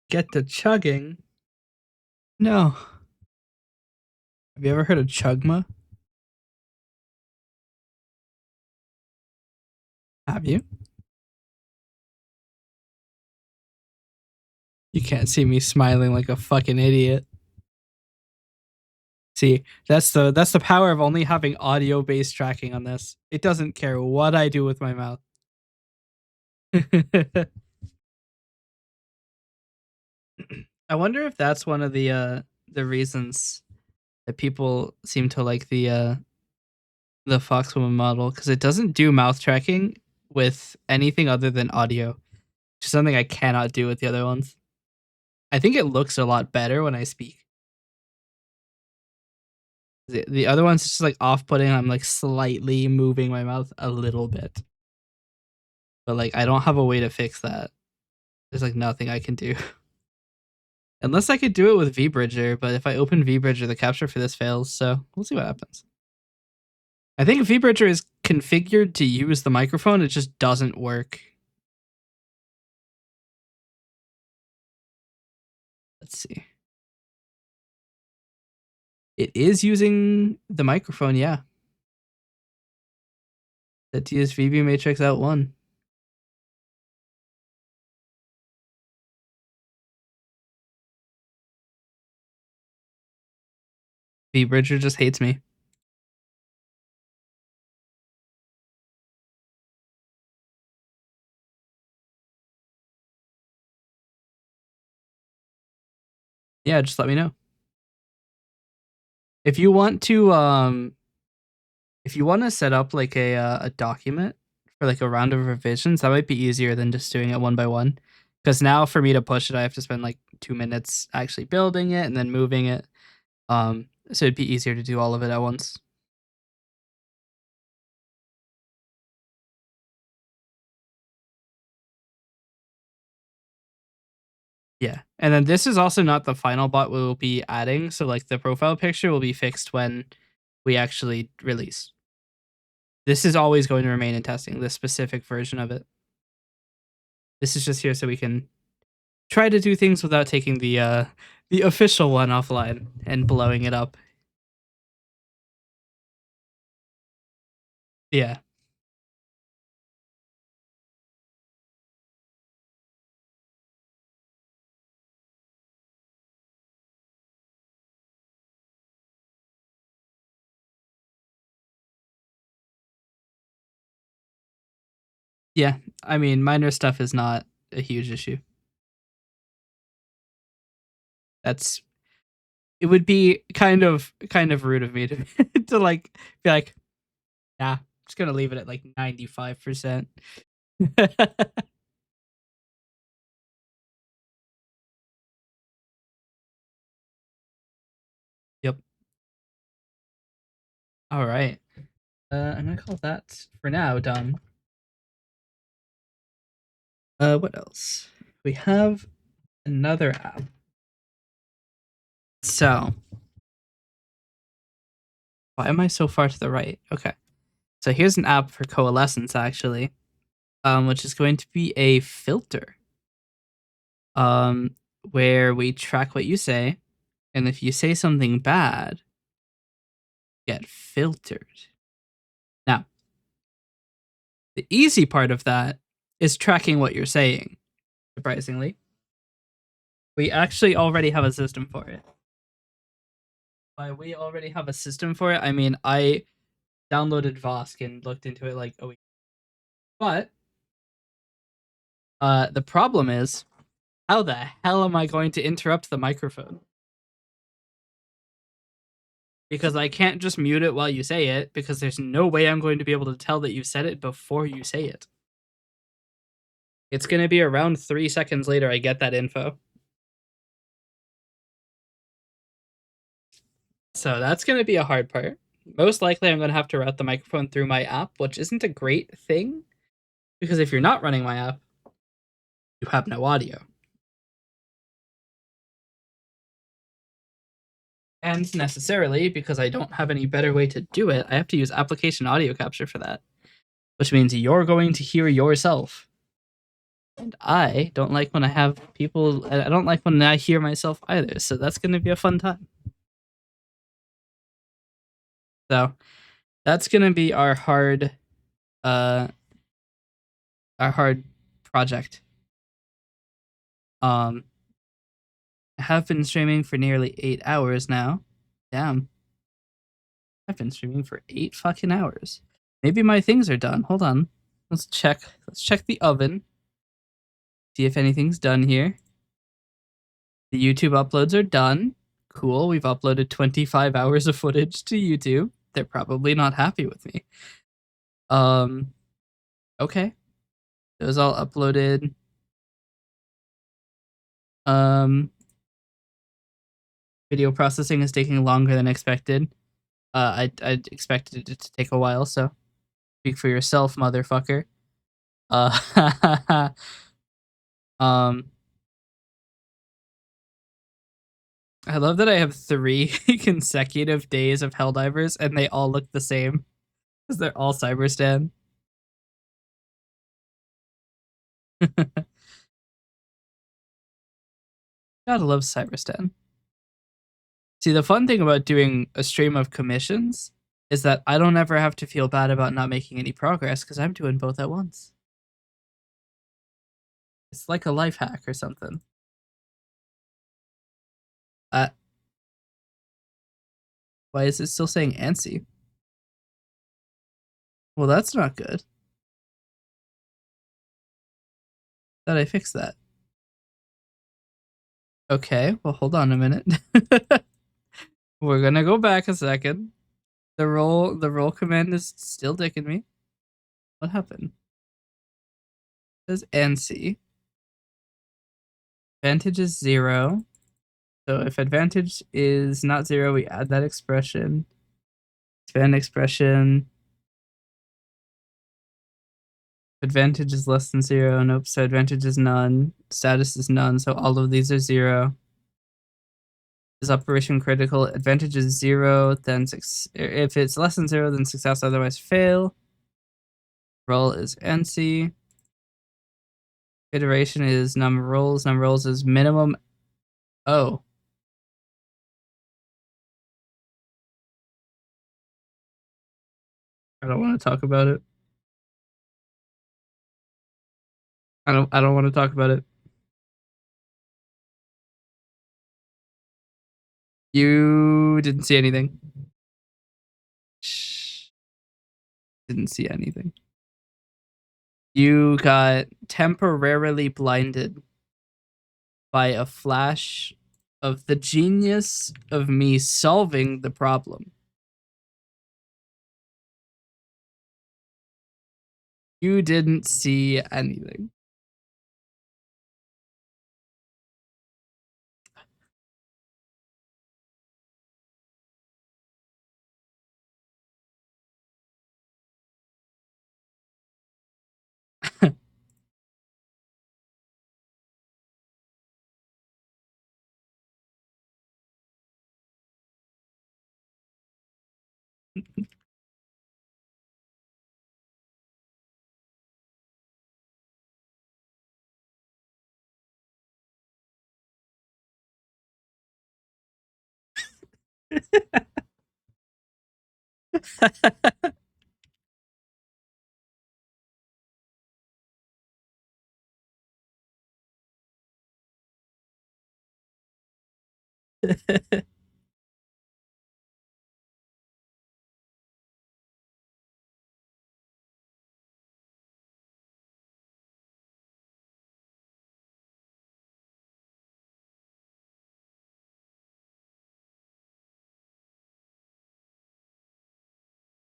Get to chugging. No. Have you ever heard of chugma? Have you? You can't see me smiling like a fucking idiot. See, that's the power of only having audio based tracking on this. It doesn't care what I do with my mouth. I wonder if that's one of the reasons that people seem to like the Foxwoman model, because it doesn't do mouth tracking with anything other than audio, which is something I cannot do with the other ones. I think it looks a lot better when I speak. The other one's just like off putting. I'm like slightly moving my mouth a little bit, but like I don't have a way to fix that. There's like nothing I can do. Unless I could do it with vBridger, but if I open vBridger, the capture for this fails, so we'll see what happens. I think vBridger is configured to use the microphone, it just doesn't work. Let's see. It is using the microphone, yeah. The TSVB matrix out one. vBridger just hates me. Yeah, just let me know. If you want to set up like a document for like a round of revisions, that might be easier than just doing it one by one. Because now for me to push it, I have to spend like 2 minutes actually building it and then moving it. So it'd be easier to do all of it at once. Yeah. And then this is also not the final bot we'll be adding. So like the profile picture will be fixed when we actually release. This is always going to remain in testing, this specific version of it. This is just here so we can try to do things without taking the official one offline and blowing it up. Yeah. Yeah. I mean, minor stuff is not a huge issue. That's it would be kind of rude of me to to like be like, nah, I'm just gonna leave it at like 95%. Yep. All right. I'm gonna call that for now done. What else? We have another app. So, why am I so far to the right? Okay. So here's an app for coalescence actually, which is going to be a filter, um, where we track what you say, and if you say something bad, get filtered. Now, the easy part of that is tracking what you're saying. Surprisingly, we actually already have a system for it. By we already have a system for it, I mean I downloaded Vosk and looked into it like a week. But the problem is, how the hell am I going to interrupt the microphone? Because I can't just mute it while you say it, because there's no way I'm going to be able to tell that you said it before you say it. It's going to be around 3 seconds later I get that info. So that's going to be a hard part. Most likely I'm going to have to route the microphone through my app, which isn't a great thing, because if you're not running my app, you have no audio. And necessarily, because I don't have any better way to do it, I have to use application audio capture for that, which means you're going to hear yourself. And I don't like when I have people, I don't like when I hear myself either, so that's going to be a fun time. So that's going to be uh, our hard project. I have been streaming for nearly 8 hours now. Damn. I've been streaming for 8 fucking hours. Maybe my things are done. Hold on. Let's check. Let's check the oven. See if anything's done here. The YouTube uploads are done. Cool. We've uploaded 25 hours of footage to YouTube. They're probably not happy with me. Okay. It was all uploaded. Video processing is taking longer than expected. I expected it to take a while, so speak for yourself, motherfucker. Um, I love that I have 3 consecutive days of Helldivers and they all look the same because they're all Cyberstan. Gotta love Cyberstan. See, the fun thing about doing a stream of commissions is that I don't ever have to feel bad about not making any progress because I'm doing both at once. It's like a life hack or something. Why is it still saying ANSI? Well, that's not good. Thought I fixed that. Okay, well, hold on a minute. We're gonna go back a second. The roll command is still dicking me. What happened? It says ANSI. Advantage is 0. So if advantage is not 0, we add that expression. Expand expression. Advantage is less than 0. Nope. So advantage is none. Status is none. So all of these are 0. Is operation critical? Advantage is 0. Then if it's less than 0, then success, otherwise fail. Roll is ANSI. Iteration is number rolls. Number rolls is minimum. Oh. I don't want to talk about it. I don't want to talk about it. You didn't see anything. Shh. Didn't see anything. You got temporarily blinded by a flash of the genius of me solving the problem. You didn't see anything.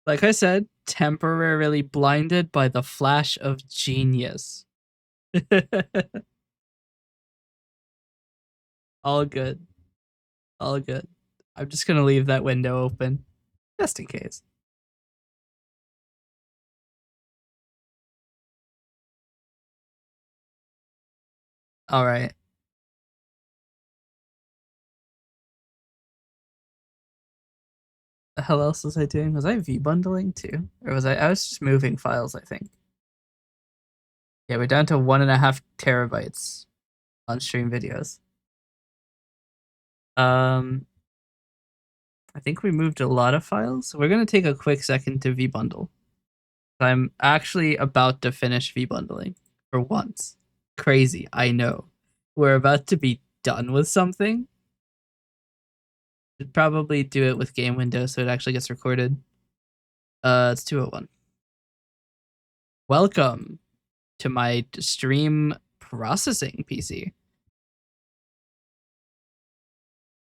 Like I said, temporarily blinded by the flash of genius. All good. All good. I'm just gonna leave that window open, just in case. All right. The hell else was I doing? Was I v-bundling too? Or was I was just moving files, I think. Yeah, we're down to 1.5 terabytes on stream videos. I think we moved a lot of files. We're gonna take a quick second to v-bundle. I'm actually about to finish v-bundling for once. Crazy, I know. We're about to be done with something Should probably do it with game window so it actually gets recorded. It's 2:01. Welcome to my stream processing PC.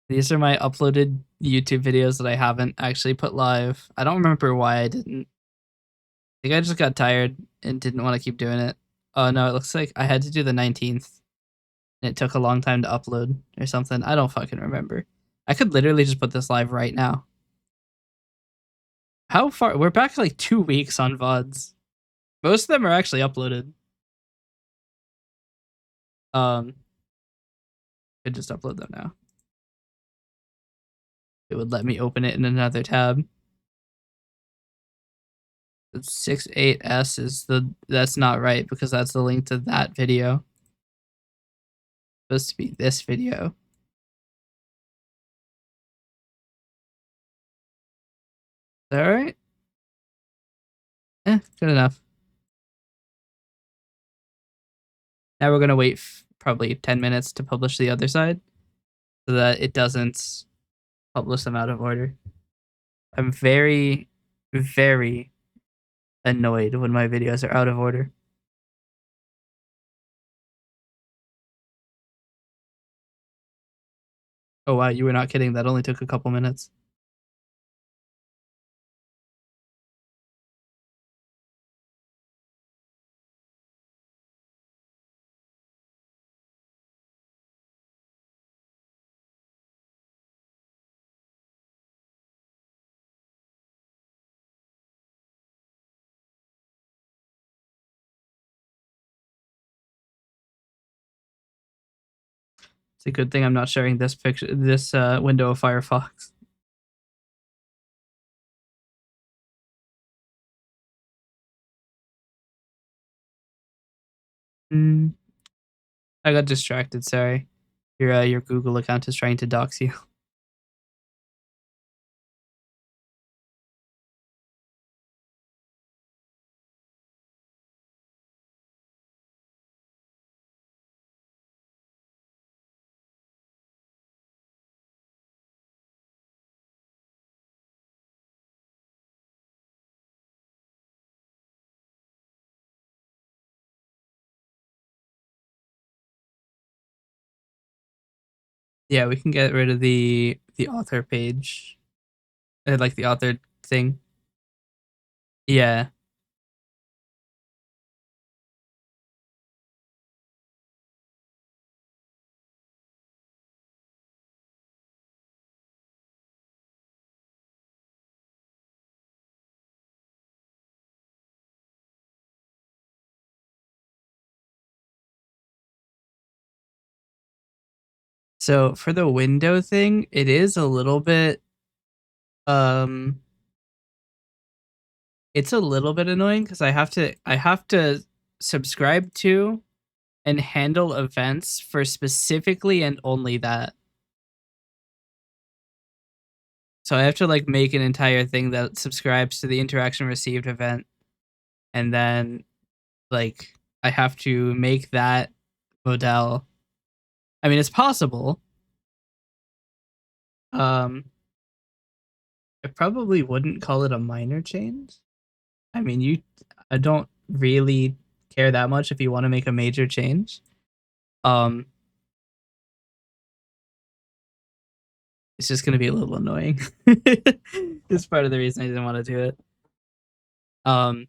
These are my uploaded YouTube videos that I haven't actually put live. I don't remember why I didn't. I think I just got tired and didn't want to keep doing it. Oh no, it looks like I had to do the 19th and it took a long time to upload or something. I don't fucking remember. I could literally just put this live right now. How far? We're back like 2 weeks on VODs. Most of them are actually uploaded. Could just upload them now. It would let me open it in another tab. 68S is that's not right because that's the link to that video. It's supposed to be this video. Is that right? Good enough. Now we're gonna wait probably 10 minutes to publish the other side so that it doesn't publish them out of order. I'm very, very annoyed when my videos are out of order. Oh wow, you were not kidding. That only took a couple minutes. It's a good thing I'm not sharing this picture, this window of Firefox. Mm, I got distracted. Sorry. Your Google account is trying to dox you. Yeah, we can get rid of the author page, like the author thing. Yeah. So for the window thing, it is a little bit um it's a little bit annoying because I have to subscribe to and handle events for specifically and only that. So I have to like make an entire thing that subscribes to the interaction received event and then like I have to make that model. I mean, it's possible. Um I probably wouldn't call it a minor change. I mean, I don't really care that much if you want to make a major change. Um, it's just gonna be a little annoying. It's part of the reason I didn't want to do it. Um,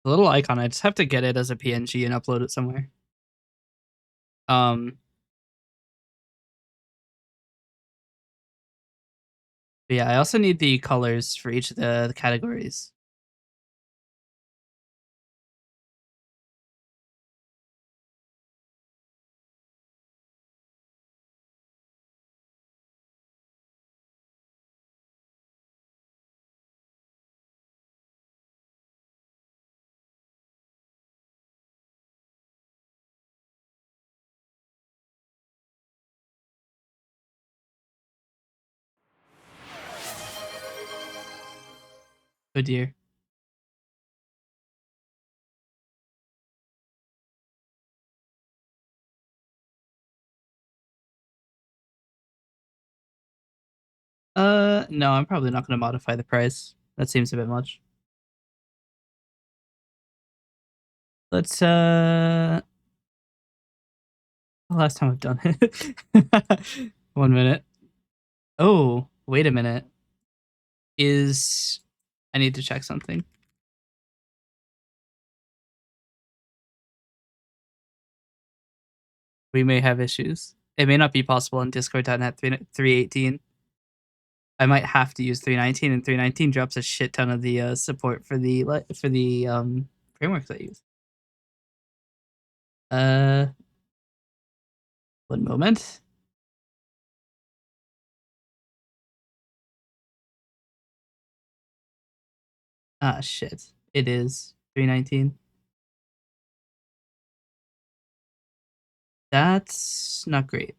the little icon, I just have to get it as a PNG and upload it somewhere. Um, but yeah, I also need the colors for each of the categories. Oh dear. No, I'm probably not going to modify the price. That seems a bit much. Let's last time I've done it. 1 minute. Oh, wait a minute. I need to check something. We may have issues. It may not be possible on Discord.net 318. I might have to use 319, and 319 drops a shit ton of the support for the frameworks I use. 1 moment. Ah, shit. It is 319. That's not great.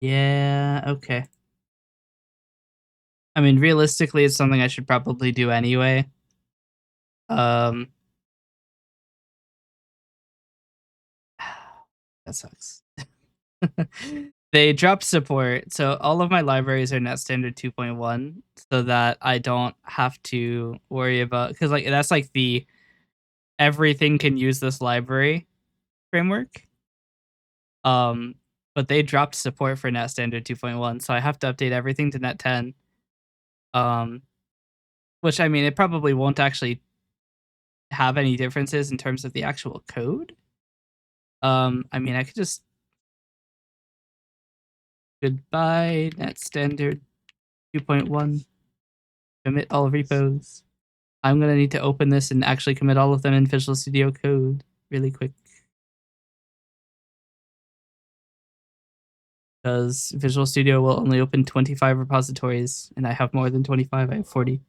Yeah, okay. I mean, realistically, it's something I should probably do anyway. Um, that sucks. They dropped support, so all of my libraries are net standard 2.1, so that I don't have to worry about, because like that's like the everything can use this library framework. Um, but they dropped support for net standard 2.1, so I have to update everything to net 10. Um, which I mean, it probably won't actually have any differences in terms of the actual code. I mean, I could just goodbye net standard 2.1, commit all repos. I'm gonna need to open this and actually commit all of them in Visual Studio Code really quick, because Visual Studio will only open 25 repositories, and I have more than 25. I have 40.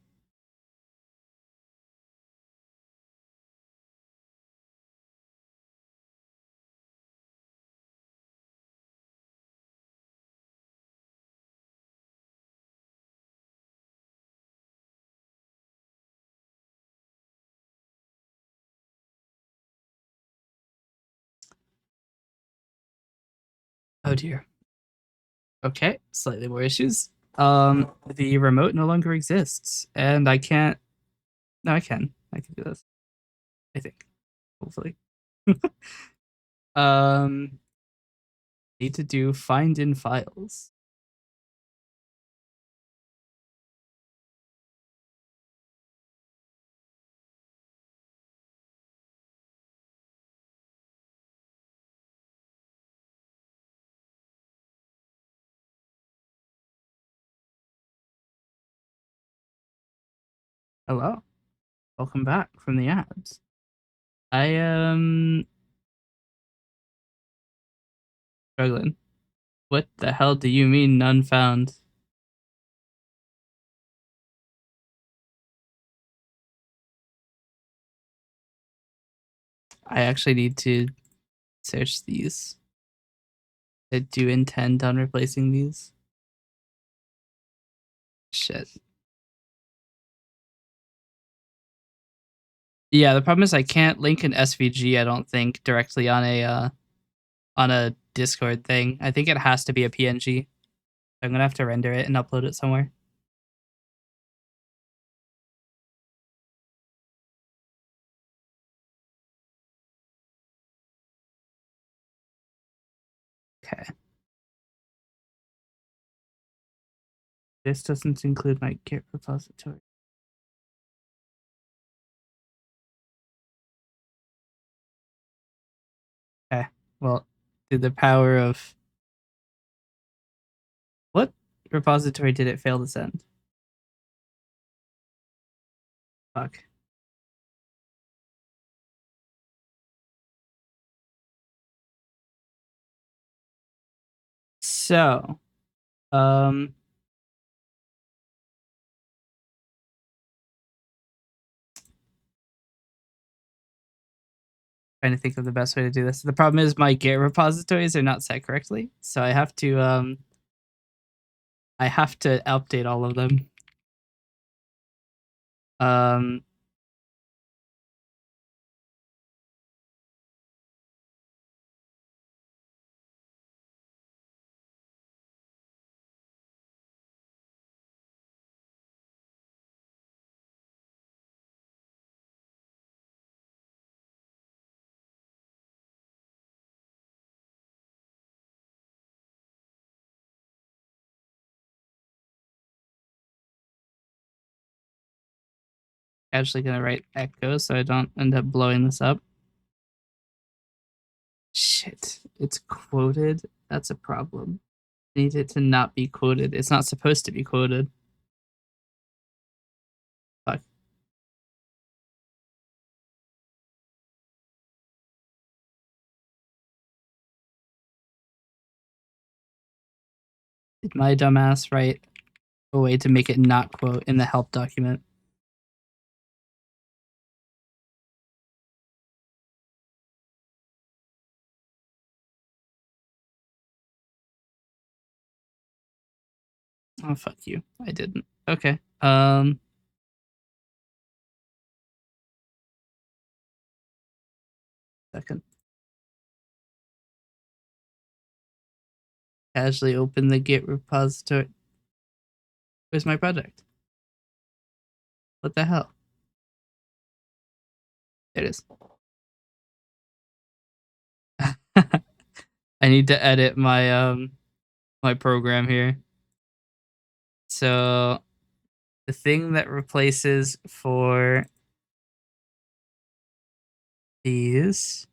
Oh dear. Okay, slightly more issues. The remote no longer exists, and I can't. No, I can. I can do this. I think. Hopefully. um, need to do find in files. Hello, welcome back from the ads. I am struggling. What the hell do you mean none found? I actually need to search these. I do intend on replacing these. Shit. Yeah, the problem is I can't link an SVG, I don't think, directly on a Discord thing. I think it has to be a PNG. I'm gonna have to render it and upload it somewhere. Okay. This doesn't include my Git repository. Okay. Well, through the power of what repository did it fail to send? Fuck. So, um, trying to think of the best way to do this. The problem is my Git repositories are not set correctly, so I have to update all of them. Um, Actually gonna write echo so I don't end up blowing this up. Shit, it's quoted. That's a problem. I need it to not be quoted. It's not supposed to be quoted. Fuck. Did my dumbass write a way to make it not quote in the help document? Oh, fuck you. I didn't. Okay. Second. Casually open the Git repository. Where's my project? What the hell? There it is. I need to edit my program here. So the thing that replaces for these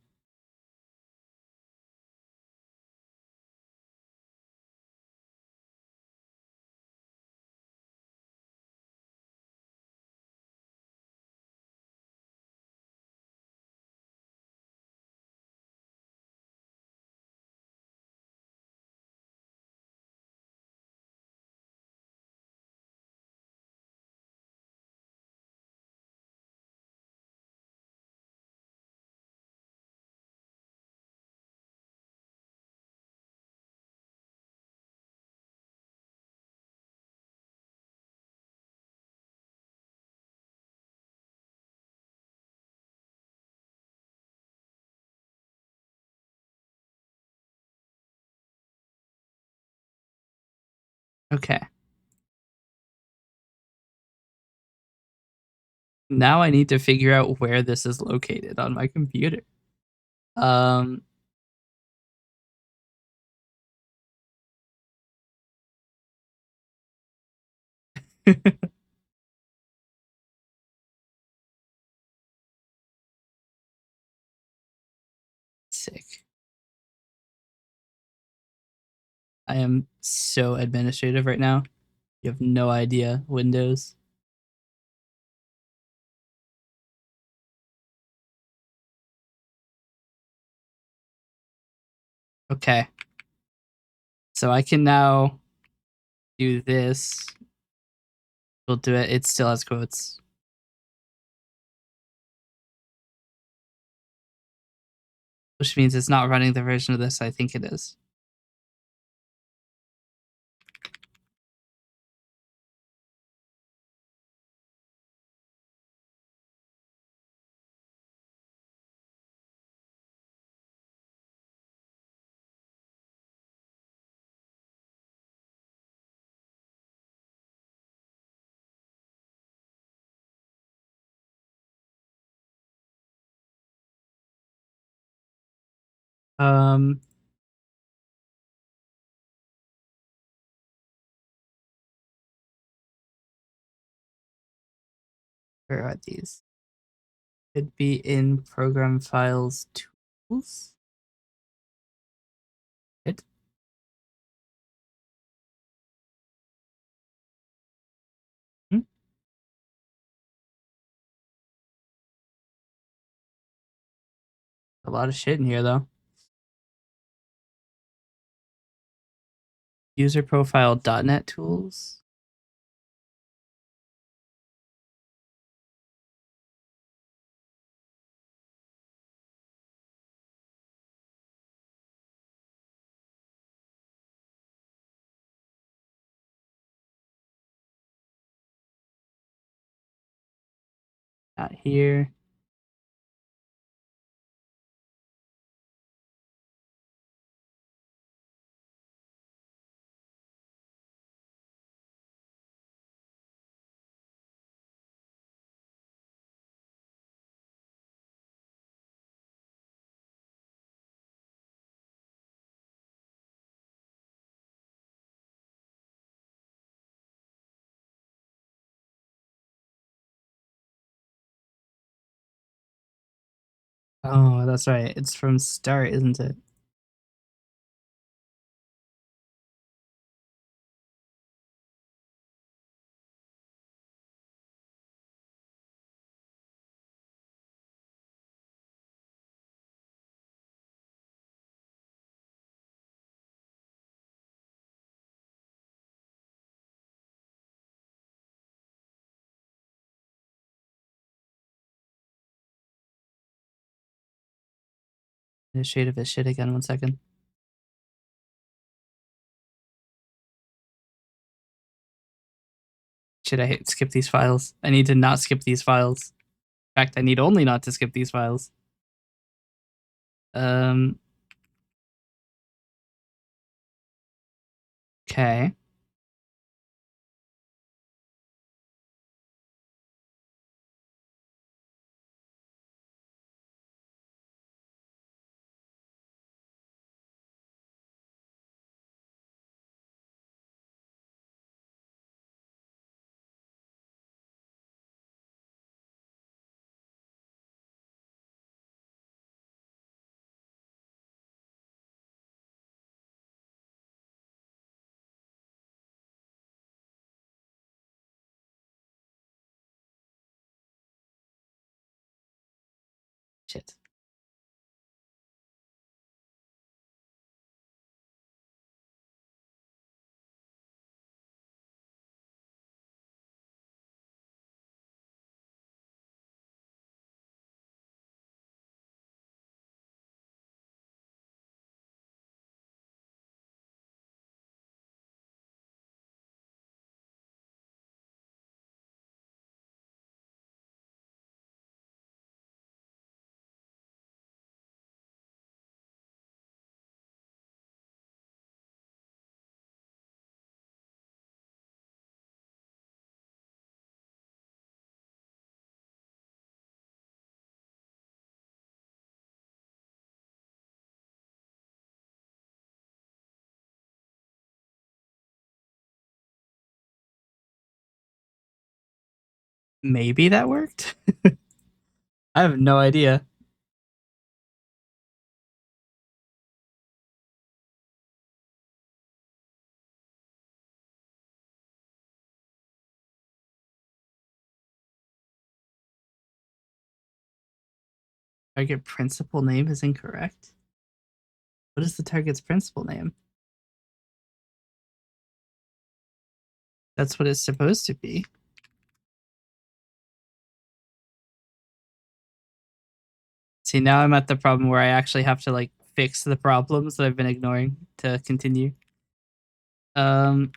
okay. Now I need to figure out where this is located on my computer. Um Sick. I am so administrative right now. You have no idea. Windows. Okay. So I can now do this. We'll do it. It still has quotes. Which means it's not running the version of this I think it is. Um where are these? Could be in program files tools. It hmm? A lot of shit in here though. User profile .NET tools. Not here. Oh, that's right. It's from start, isn't it? The shade of his shit again. 1 second. Should I skip these files? I need to not skip these files. In fact, I need only not to skip these files. Okay. Shit. Maybe that worked? I have no idea. Target principal name is incorrect. What is the target's principal name? That's what it's supposed to be. See, now I'm at the problem where I actually have to like fix the problems that I've been ignoring to continue. So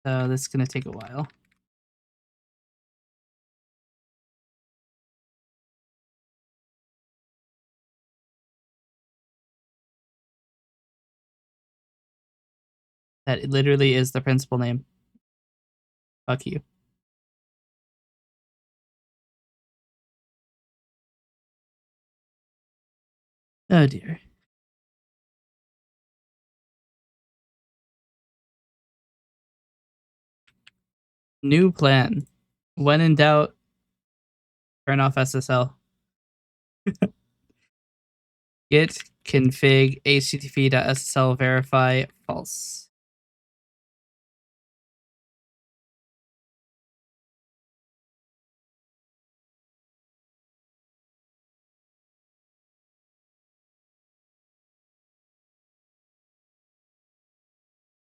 this is gonna take a while. That literally is the principal name. Fuck you. Oh dear. New plan. When in doubt, turn off SSL. Git config http.ssl verify false.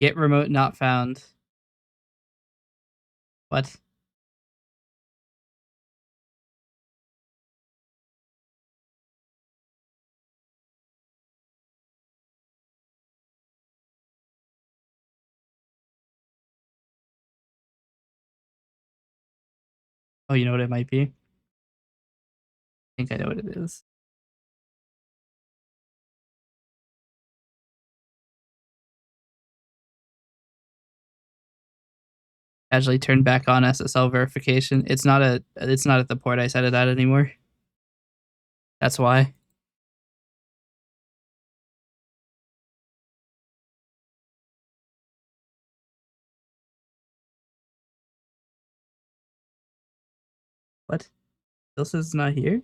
Git remote not found. What? Oh, you know what it might be? I think I know what it is. Actually turned back on SSL verification. It's not at the port I set it at anymore. That's why. What? Still says it's not here?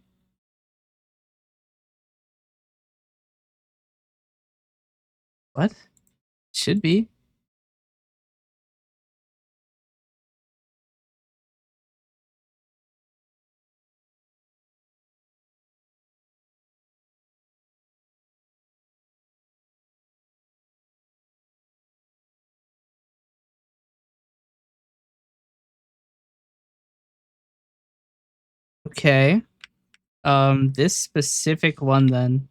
What? Should be. Okay. This specific one then.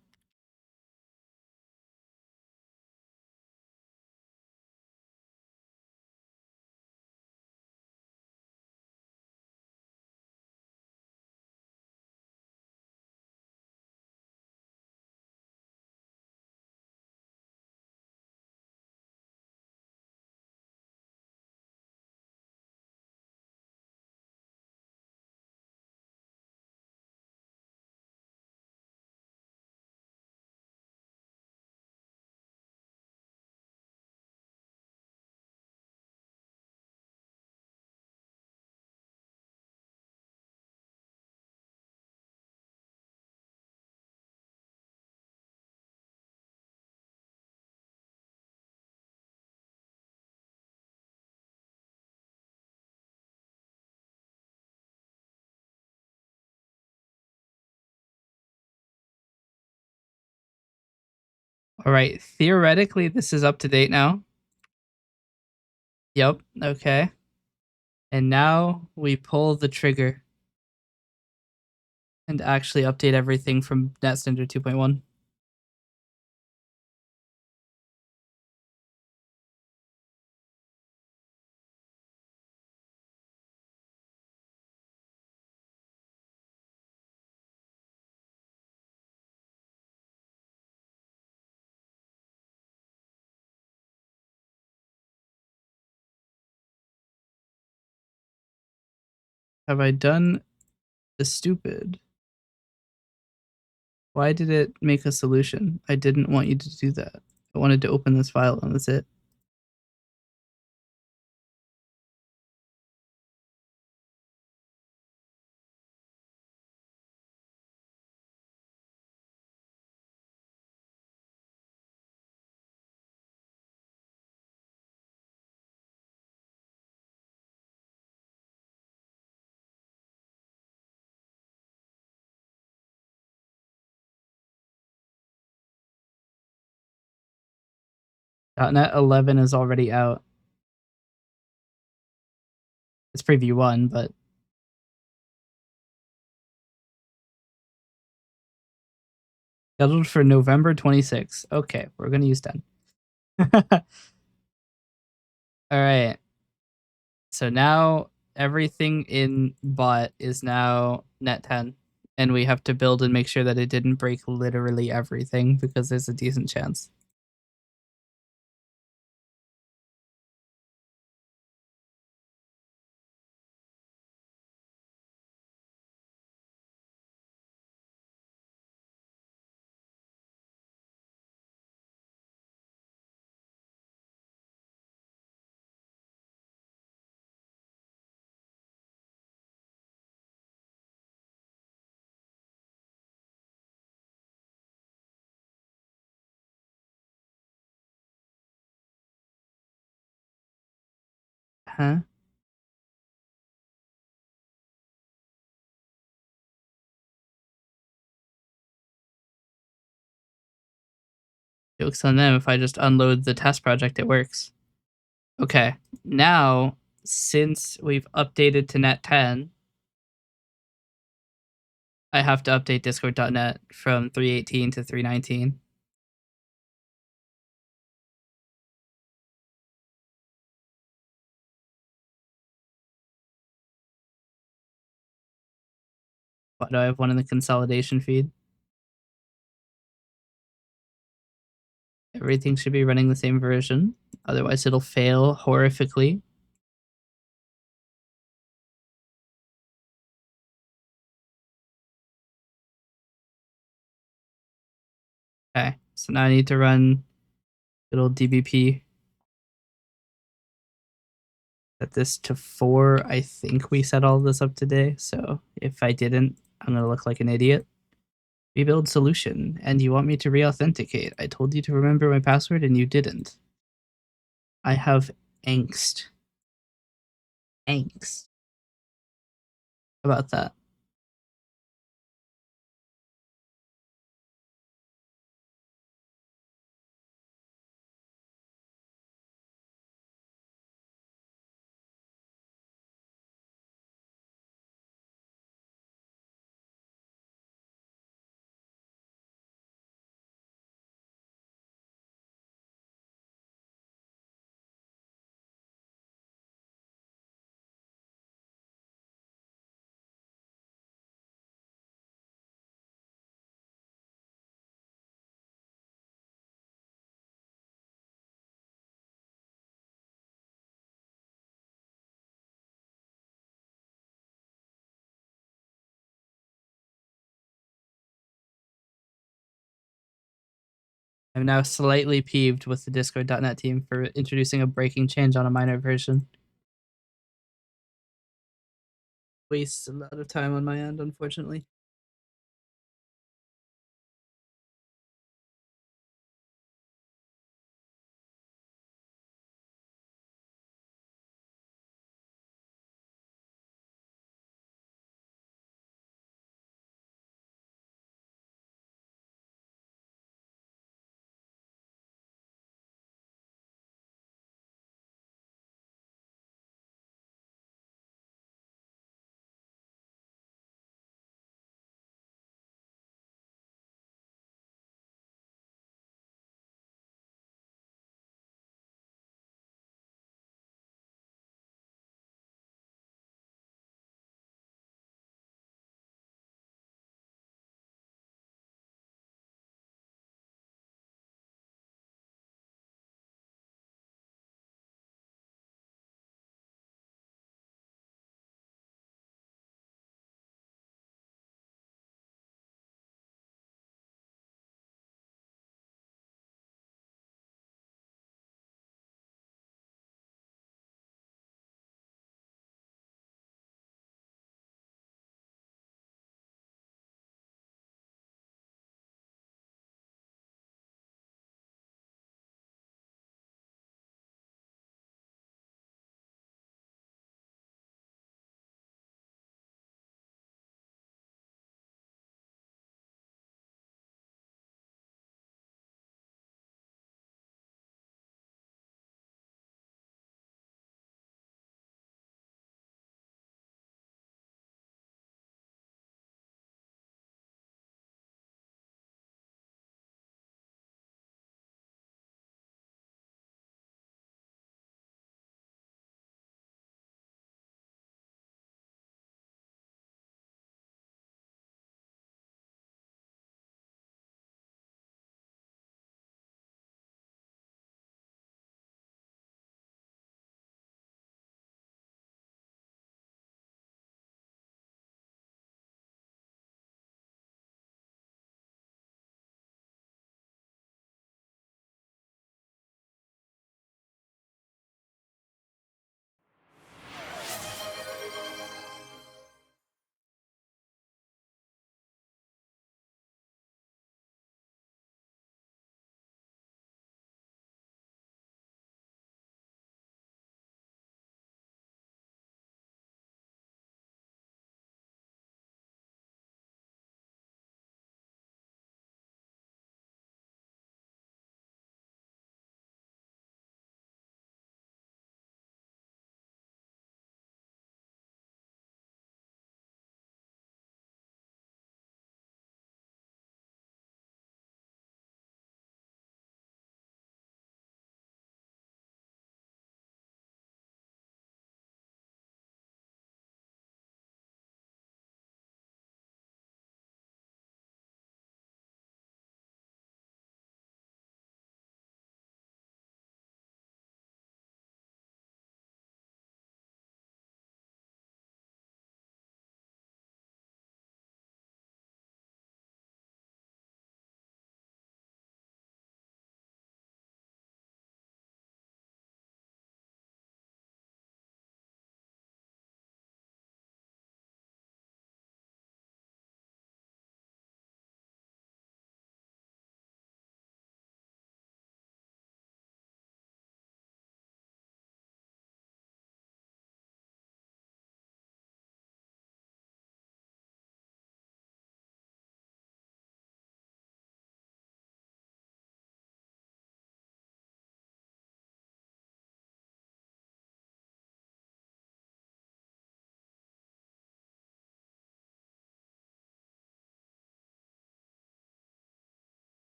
All right. Theoretically, this is up to date now. Yep. Okay. And now we pull the trigger and actually update everything from Net Standard 2.1. Have I done the stupid? Why did it make a solution? I didn't want you to do that. I wanted to open this file and that's it. .NET 11 is already out. It's preview 1, but scheduled for November 26th. Okay, we're going to use 10. All right. So now everything in bot is now net 10. And we have to build and make sure that it didn't break literally everything because there's a decent chance. Huh? Joke's on them. If I just unload the test project, it works. Okay. Now, since we've updated to net 10, I have to update discord.net from 3.18 to 3.19. Why do I have one in the consolidation feed? Everything should be running the same version. Otherwise, it'll fail horrifically. Okay, so now I need to run good old dbp. Set this to 4. I think we set all this up today. So if I didn't, I'm going to look like an idiot. Rebuild solution. And you want me to re-authenticate. I told you to remember my password and you didn't. I have angst. Angst about that. I'm now slightly peeved with the Discord.net team for introducing a breaking change on a minor version. Wastes a lot of time on my end, unfortunately.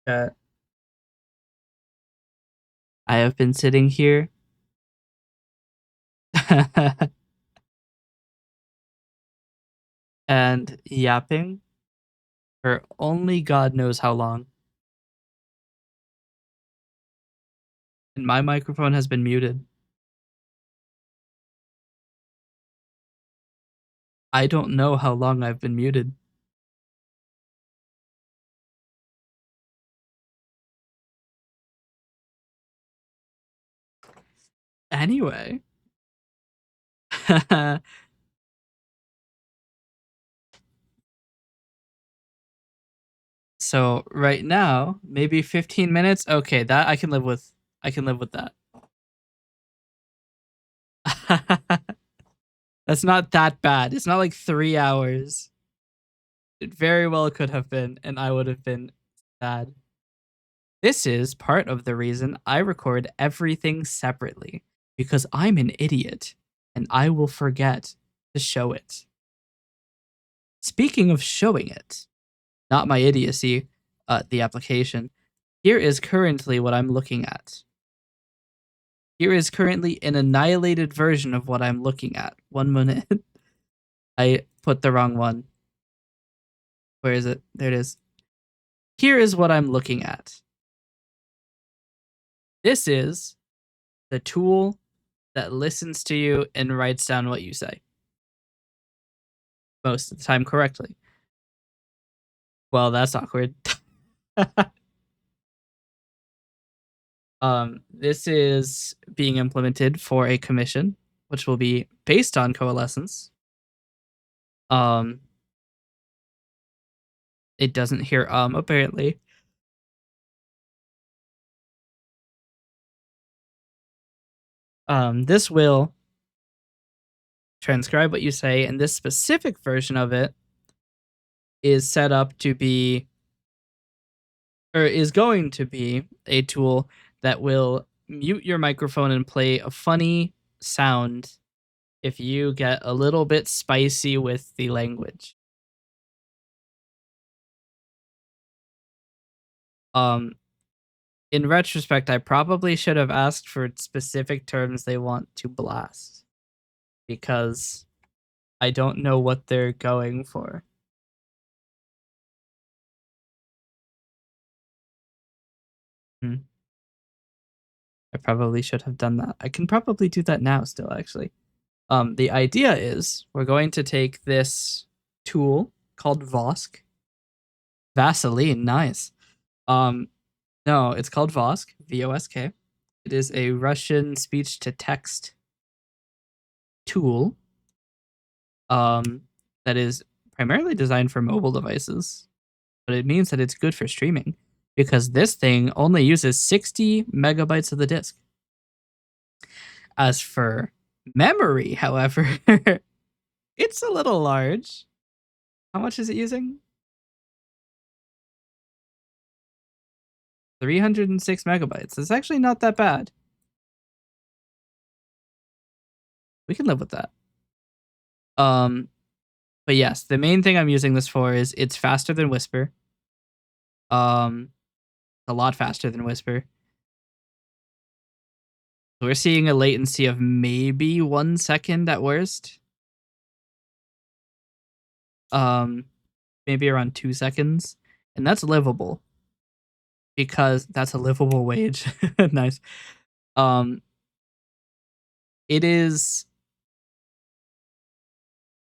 I have been sitting here and yapping for only God knows how long. And my microphone has been muted. I don't know how long I've been muted. Anyway. So right now, maybe 15 minutes. Okay, that I can live with. I can live with that. That's not that bad. It's not like 3 hours. It very well could have been, and I would have been sad. This is part of the reason I record everything separately, because I'm an idiot and I will forget to show it. Speaking of showing it, not my idiocy, the application, here is currently what I'm looking at. Here is currently an annihilated version of what I'm looking at. 1 minute. I put the wrong one. Where is it? There it is. Here is what I'm looking at. This is the tool that listens to you and writes down what you say. Most of the time correctly. Well, that's awkward. This is being implemented for a commission, which will be based on coalescence. It doesn't hear apparently. This will transcribe what you say, and this specific version of it is set up to be, or is going to be, a tool that will mute your microphone and play a funny sound if you get a little bit spicy with the language. In retrospect, I probably should have asked for specific terms they want to blast, because I don't know what they're going for. I probably should have done that. I can probably do that now still, actually. The idea is we're going to take this tool called Vosk. Vaseline, nice. No, it's called Vosk, Vosk. It is a Russian speech to text tool that is primarily designed for mobile devices, but it means that it's good for streaming because this thing only uses 60 megabytes of the disk. As for memory, however, it's a little large. How much is it using? 306 megabytes. It's actually not that bad. We can live with that. But yes, the main thing I'm using this for is it's faster than Whisper. A lot faster than Whisper. So we're seeing a latency of maybe 1 second at worst. Maybe around 2 seconds. And that's livable. Because that's a livable wage. Nice. It is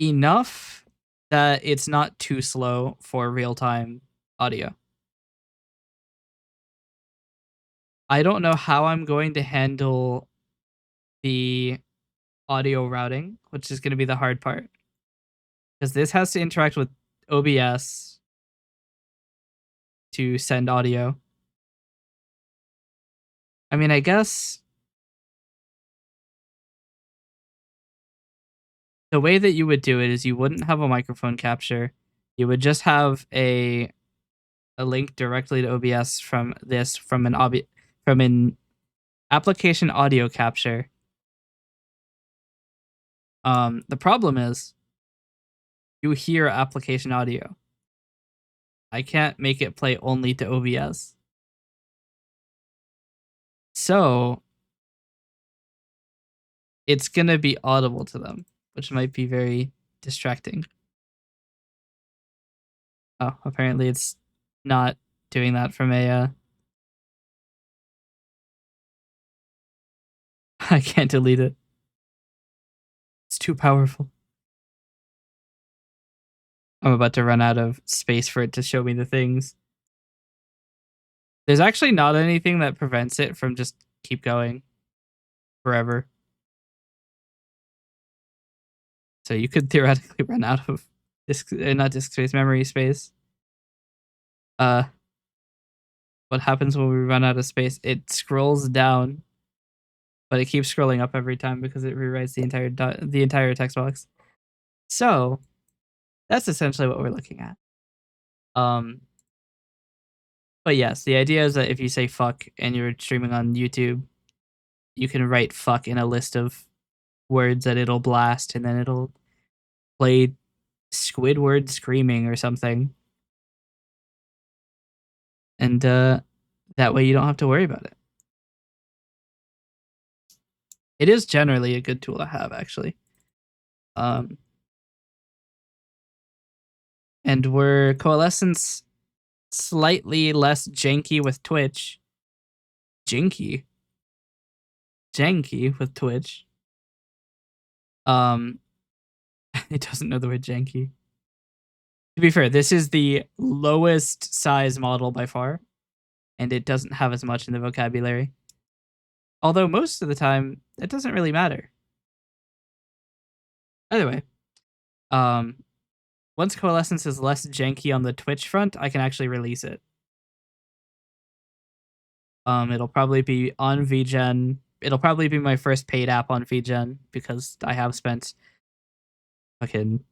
enough that it's not too slow for real-time audio. I don't know how I'm going to handle the audio routing, which is going to be the hard part. Because this has to interact with OBS to send audio. I mean, I guess the way that you would do it is you wouldn't have a microphone capture. You would just have a link directly to OBS from an application audio capture. The problem is you hear application audio. I can't make it play only to OBS. So it's gonna be audible to them, which might be very distracting. Oh, apparently it's not doing that from a. I can't delete it. It's too powerful. I'm about to run out of space for it to show me the things. There's actually not anything that prevents it from just keep going forever. So you could theoretically run out of not disk space, memory space. Uh, what happens when we run out of space? It scrolls down, but it keeps scrolling up every time because it rewrites the entire text box. So that's essentially what we're looking at. Um, but yes, the idea is that if you say fuck and you're streaming on YouTube, you can write fuck in a list of words that it'll blast, and then it'll play Squidward screaming or something, and that way you don't have to worry about it. It is generally a good tool to have, actually. Um, and we're Coalescence slightly less janky with Twitch. Janky? Janky with Twitch. Um, it doesn't know the word janky. To be fair, this is the lowest size model by far, and it doesn't have as much in the vocabulary. Although most of the time, it doesn't really matter. Either way, um, once Coalescence is less janky on the Twitch front, I can actually release it. It'll probably be on VGen. It'll probably be my first paid app on VGen because I have spent fucking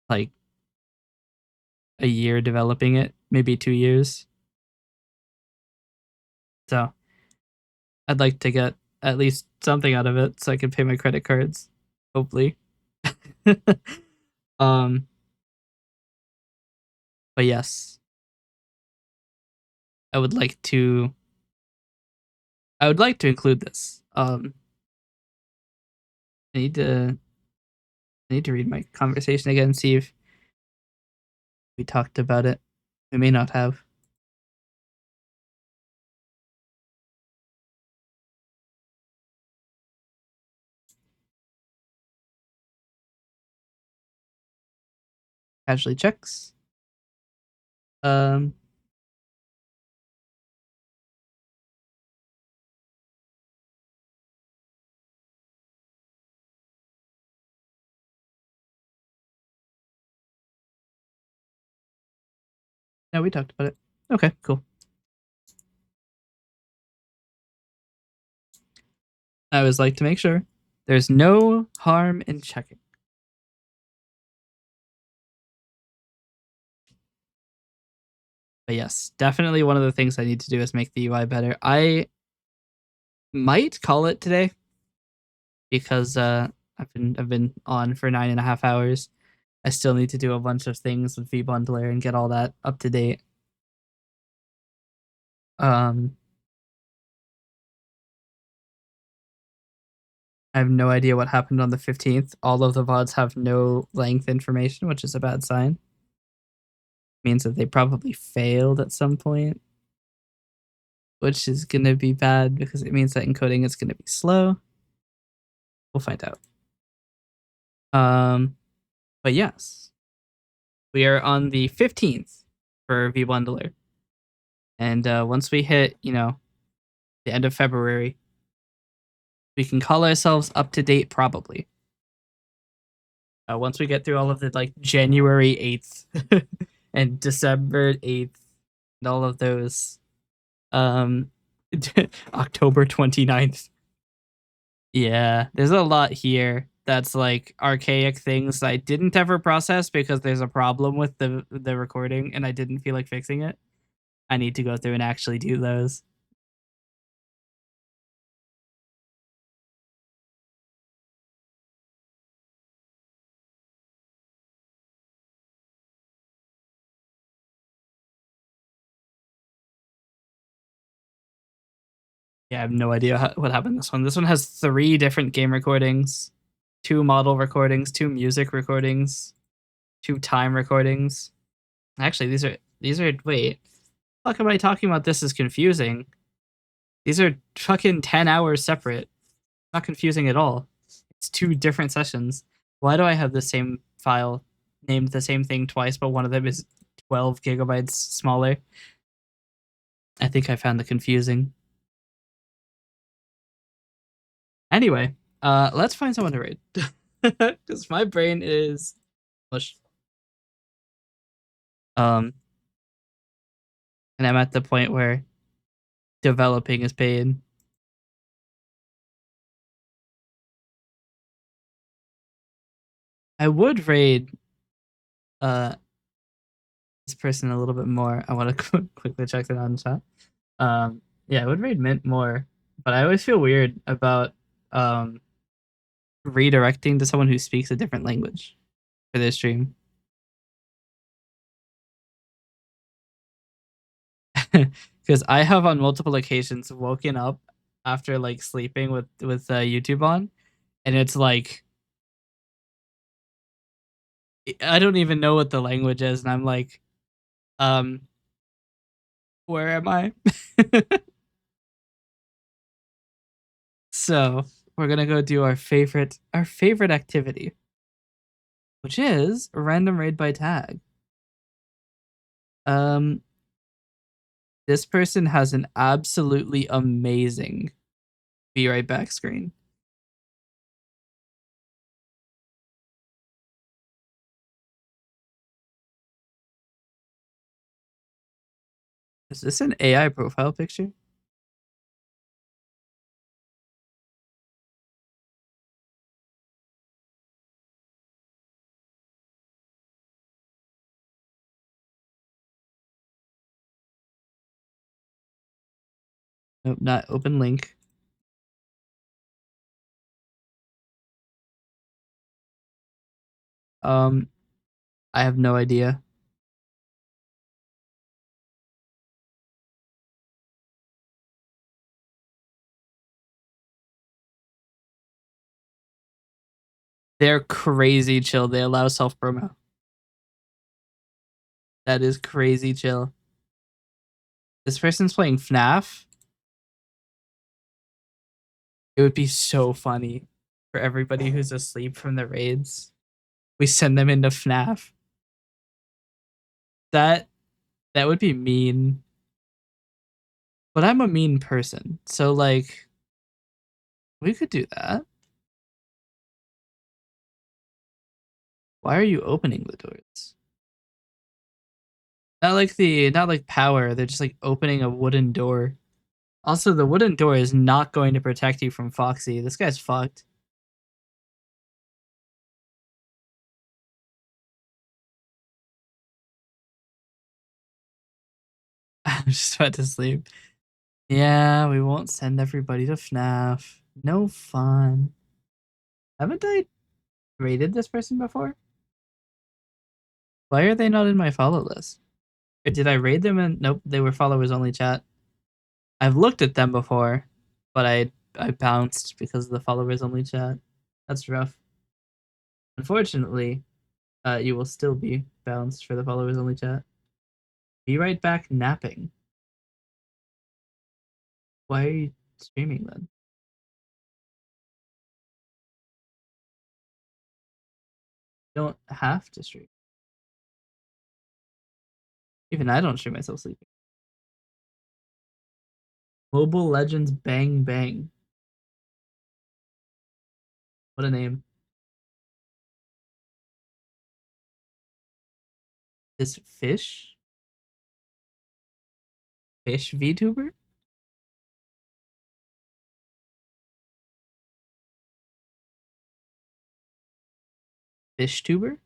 like a year developing it, maybe 2 years. So I'd like to get at least something out of it so I can pay my credit cards, hopefully. um, but yes, I would like to. I would like to include this. I need to. I need to read my conversation again and see if we talked about it. We may not have. Casually checks. Um, no, we talked about it. Okay, cool. I always like to make sure there's no harm in checking. But yes, definitely one of the things I need to do is make the UI better. I might call it today because I've been on for 9.5 hours. I still need to do a bunch of things with vBundler and get all that up to date. Um, I have no idea what happened on the 15th. All of the VODs have no length information, which is a bad sign. Means that they probably failed at some point, which is going to be bad because it means that encoding is going to be slow. We'll find out. But yes, we are on the 15th for vBundler. And once we hit, the end of February, we can call ourselves up to date probably. Once we get through all of the like January 8th and December 8th and all of those um October 29th. Yeah, there's a lot here that's like archaic things I didn't ever process because there's a problem with the recording and I didn't feel like fixing it. I need to go through and actually do those. Yeah, I have no idea what happened this one. This one has 3 different game recordings, 2 model recordings, 2 music recordings, 2 time recordings. Actually, these are wait. Fuck am I talking about? This is confusing. These are fucking 10 hours separate. Not confusing at all. It's 2 different sessions. Why do I have the same file named the same thing twice, but one of them is 12 gigabytes smaller? I think I found the confusing. Anyway, let's find someone to raid. Because my brain is mush. Um, and I'm at the point where developing is pain. I would raid uh this person a little bit more. I want to quickly check that on chat. Yeah, I would raid Mint more, but I always feel weird about um redirecting to someone who speaks a different language for their stream. Because I have on multiple occasions woken up after like sleeping with YouTube on, and it's like I don't even know what the language is, and I'm like, um, where am I? So we're gonna go do our favorite activity, which is random raid by tag. Um, this person has an absolutely amazing be right back screen. Is this an AI profile picture? Nope, not open link. Um, I have no idea. They're crazy chill. They allow self promo. That is crazy chill. This person's playing FNAF. It would be so funny for everybody who's asleep from the raids. We send them into FNAF. That that would be mean. But I'm a mean person. So like we could do that. Why are you opening the doors? Not like power. They're just like opening a wooden door. Also, the wooden door is not going to protect you from Foxy. This guy's fucked. I'm just about to sleep. Yeah, we won't send everybody to FNAF. No fun. Haven't I rated this person before? Why are they not in my follow list? Or did I raid them and nope, they were followers only chat. I've looked at them before, but I bounced because of the followers only chat. That's rough. Unfortunately, you will still be bounced for the followers only chat. Be right back napping. Why are you streaming then? You don't have to stream. Even I don't stream myself sleeping. Mobile Legends Bang Bang. What a name. This fish VTuber? Fish tuber?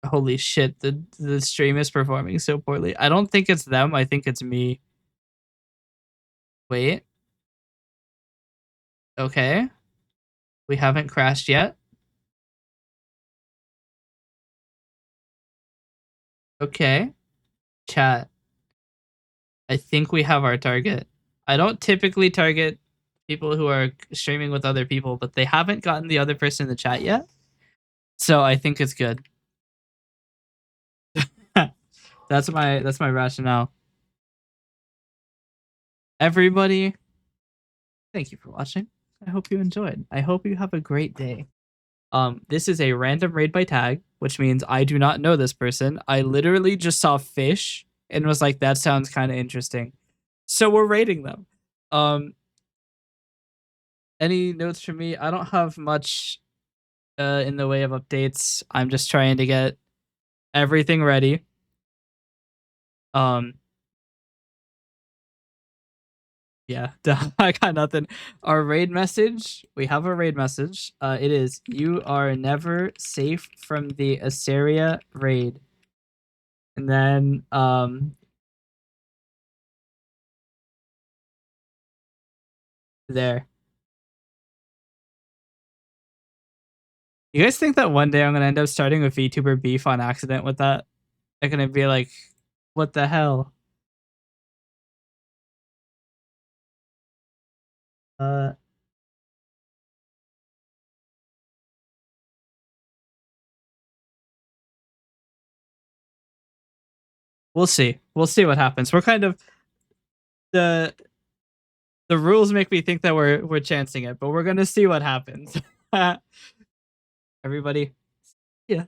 Holy shit, the stream is performing so poorly. I don't think it's them, I think it's me. Wait. Okay. We haven't crashed yet. Okay, chat. I think we have our target. I don't typically target people who are streaming with other people, but they haven't gotten the other person in the chat yet. So I think it's good. that's my rationale. Everybody, thank you for watching. I hope you enjoyed. I hope you have a great day. This is a random raid by tag, which means I do not know this person. I literally just saw fish and was like, that sounds kind of interesting. So we're raiding them. Any notes from me? I don't have much in the way of updates. I'm just trying to get everything ready. Um, yeah, I got nothing. Our raid message. We have a raid message. It is you are never safe from the Assyria raid. And then there. You guys think that one day I'm gonna end up starting with VTuber beef on accident with that? They're gonna be like, what the hell? Uh we'll see. We'll see what happens. We're kind of the rules make me think that we're chancing it, but we're gonna see what happens. Everybody, yeah.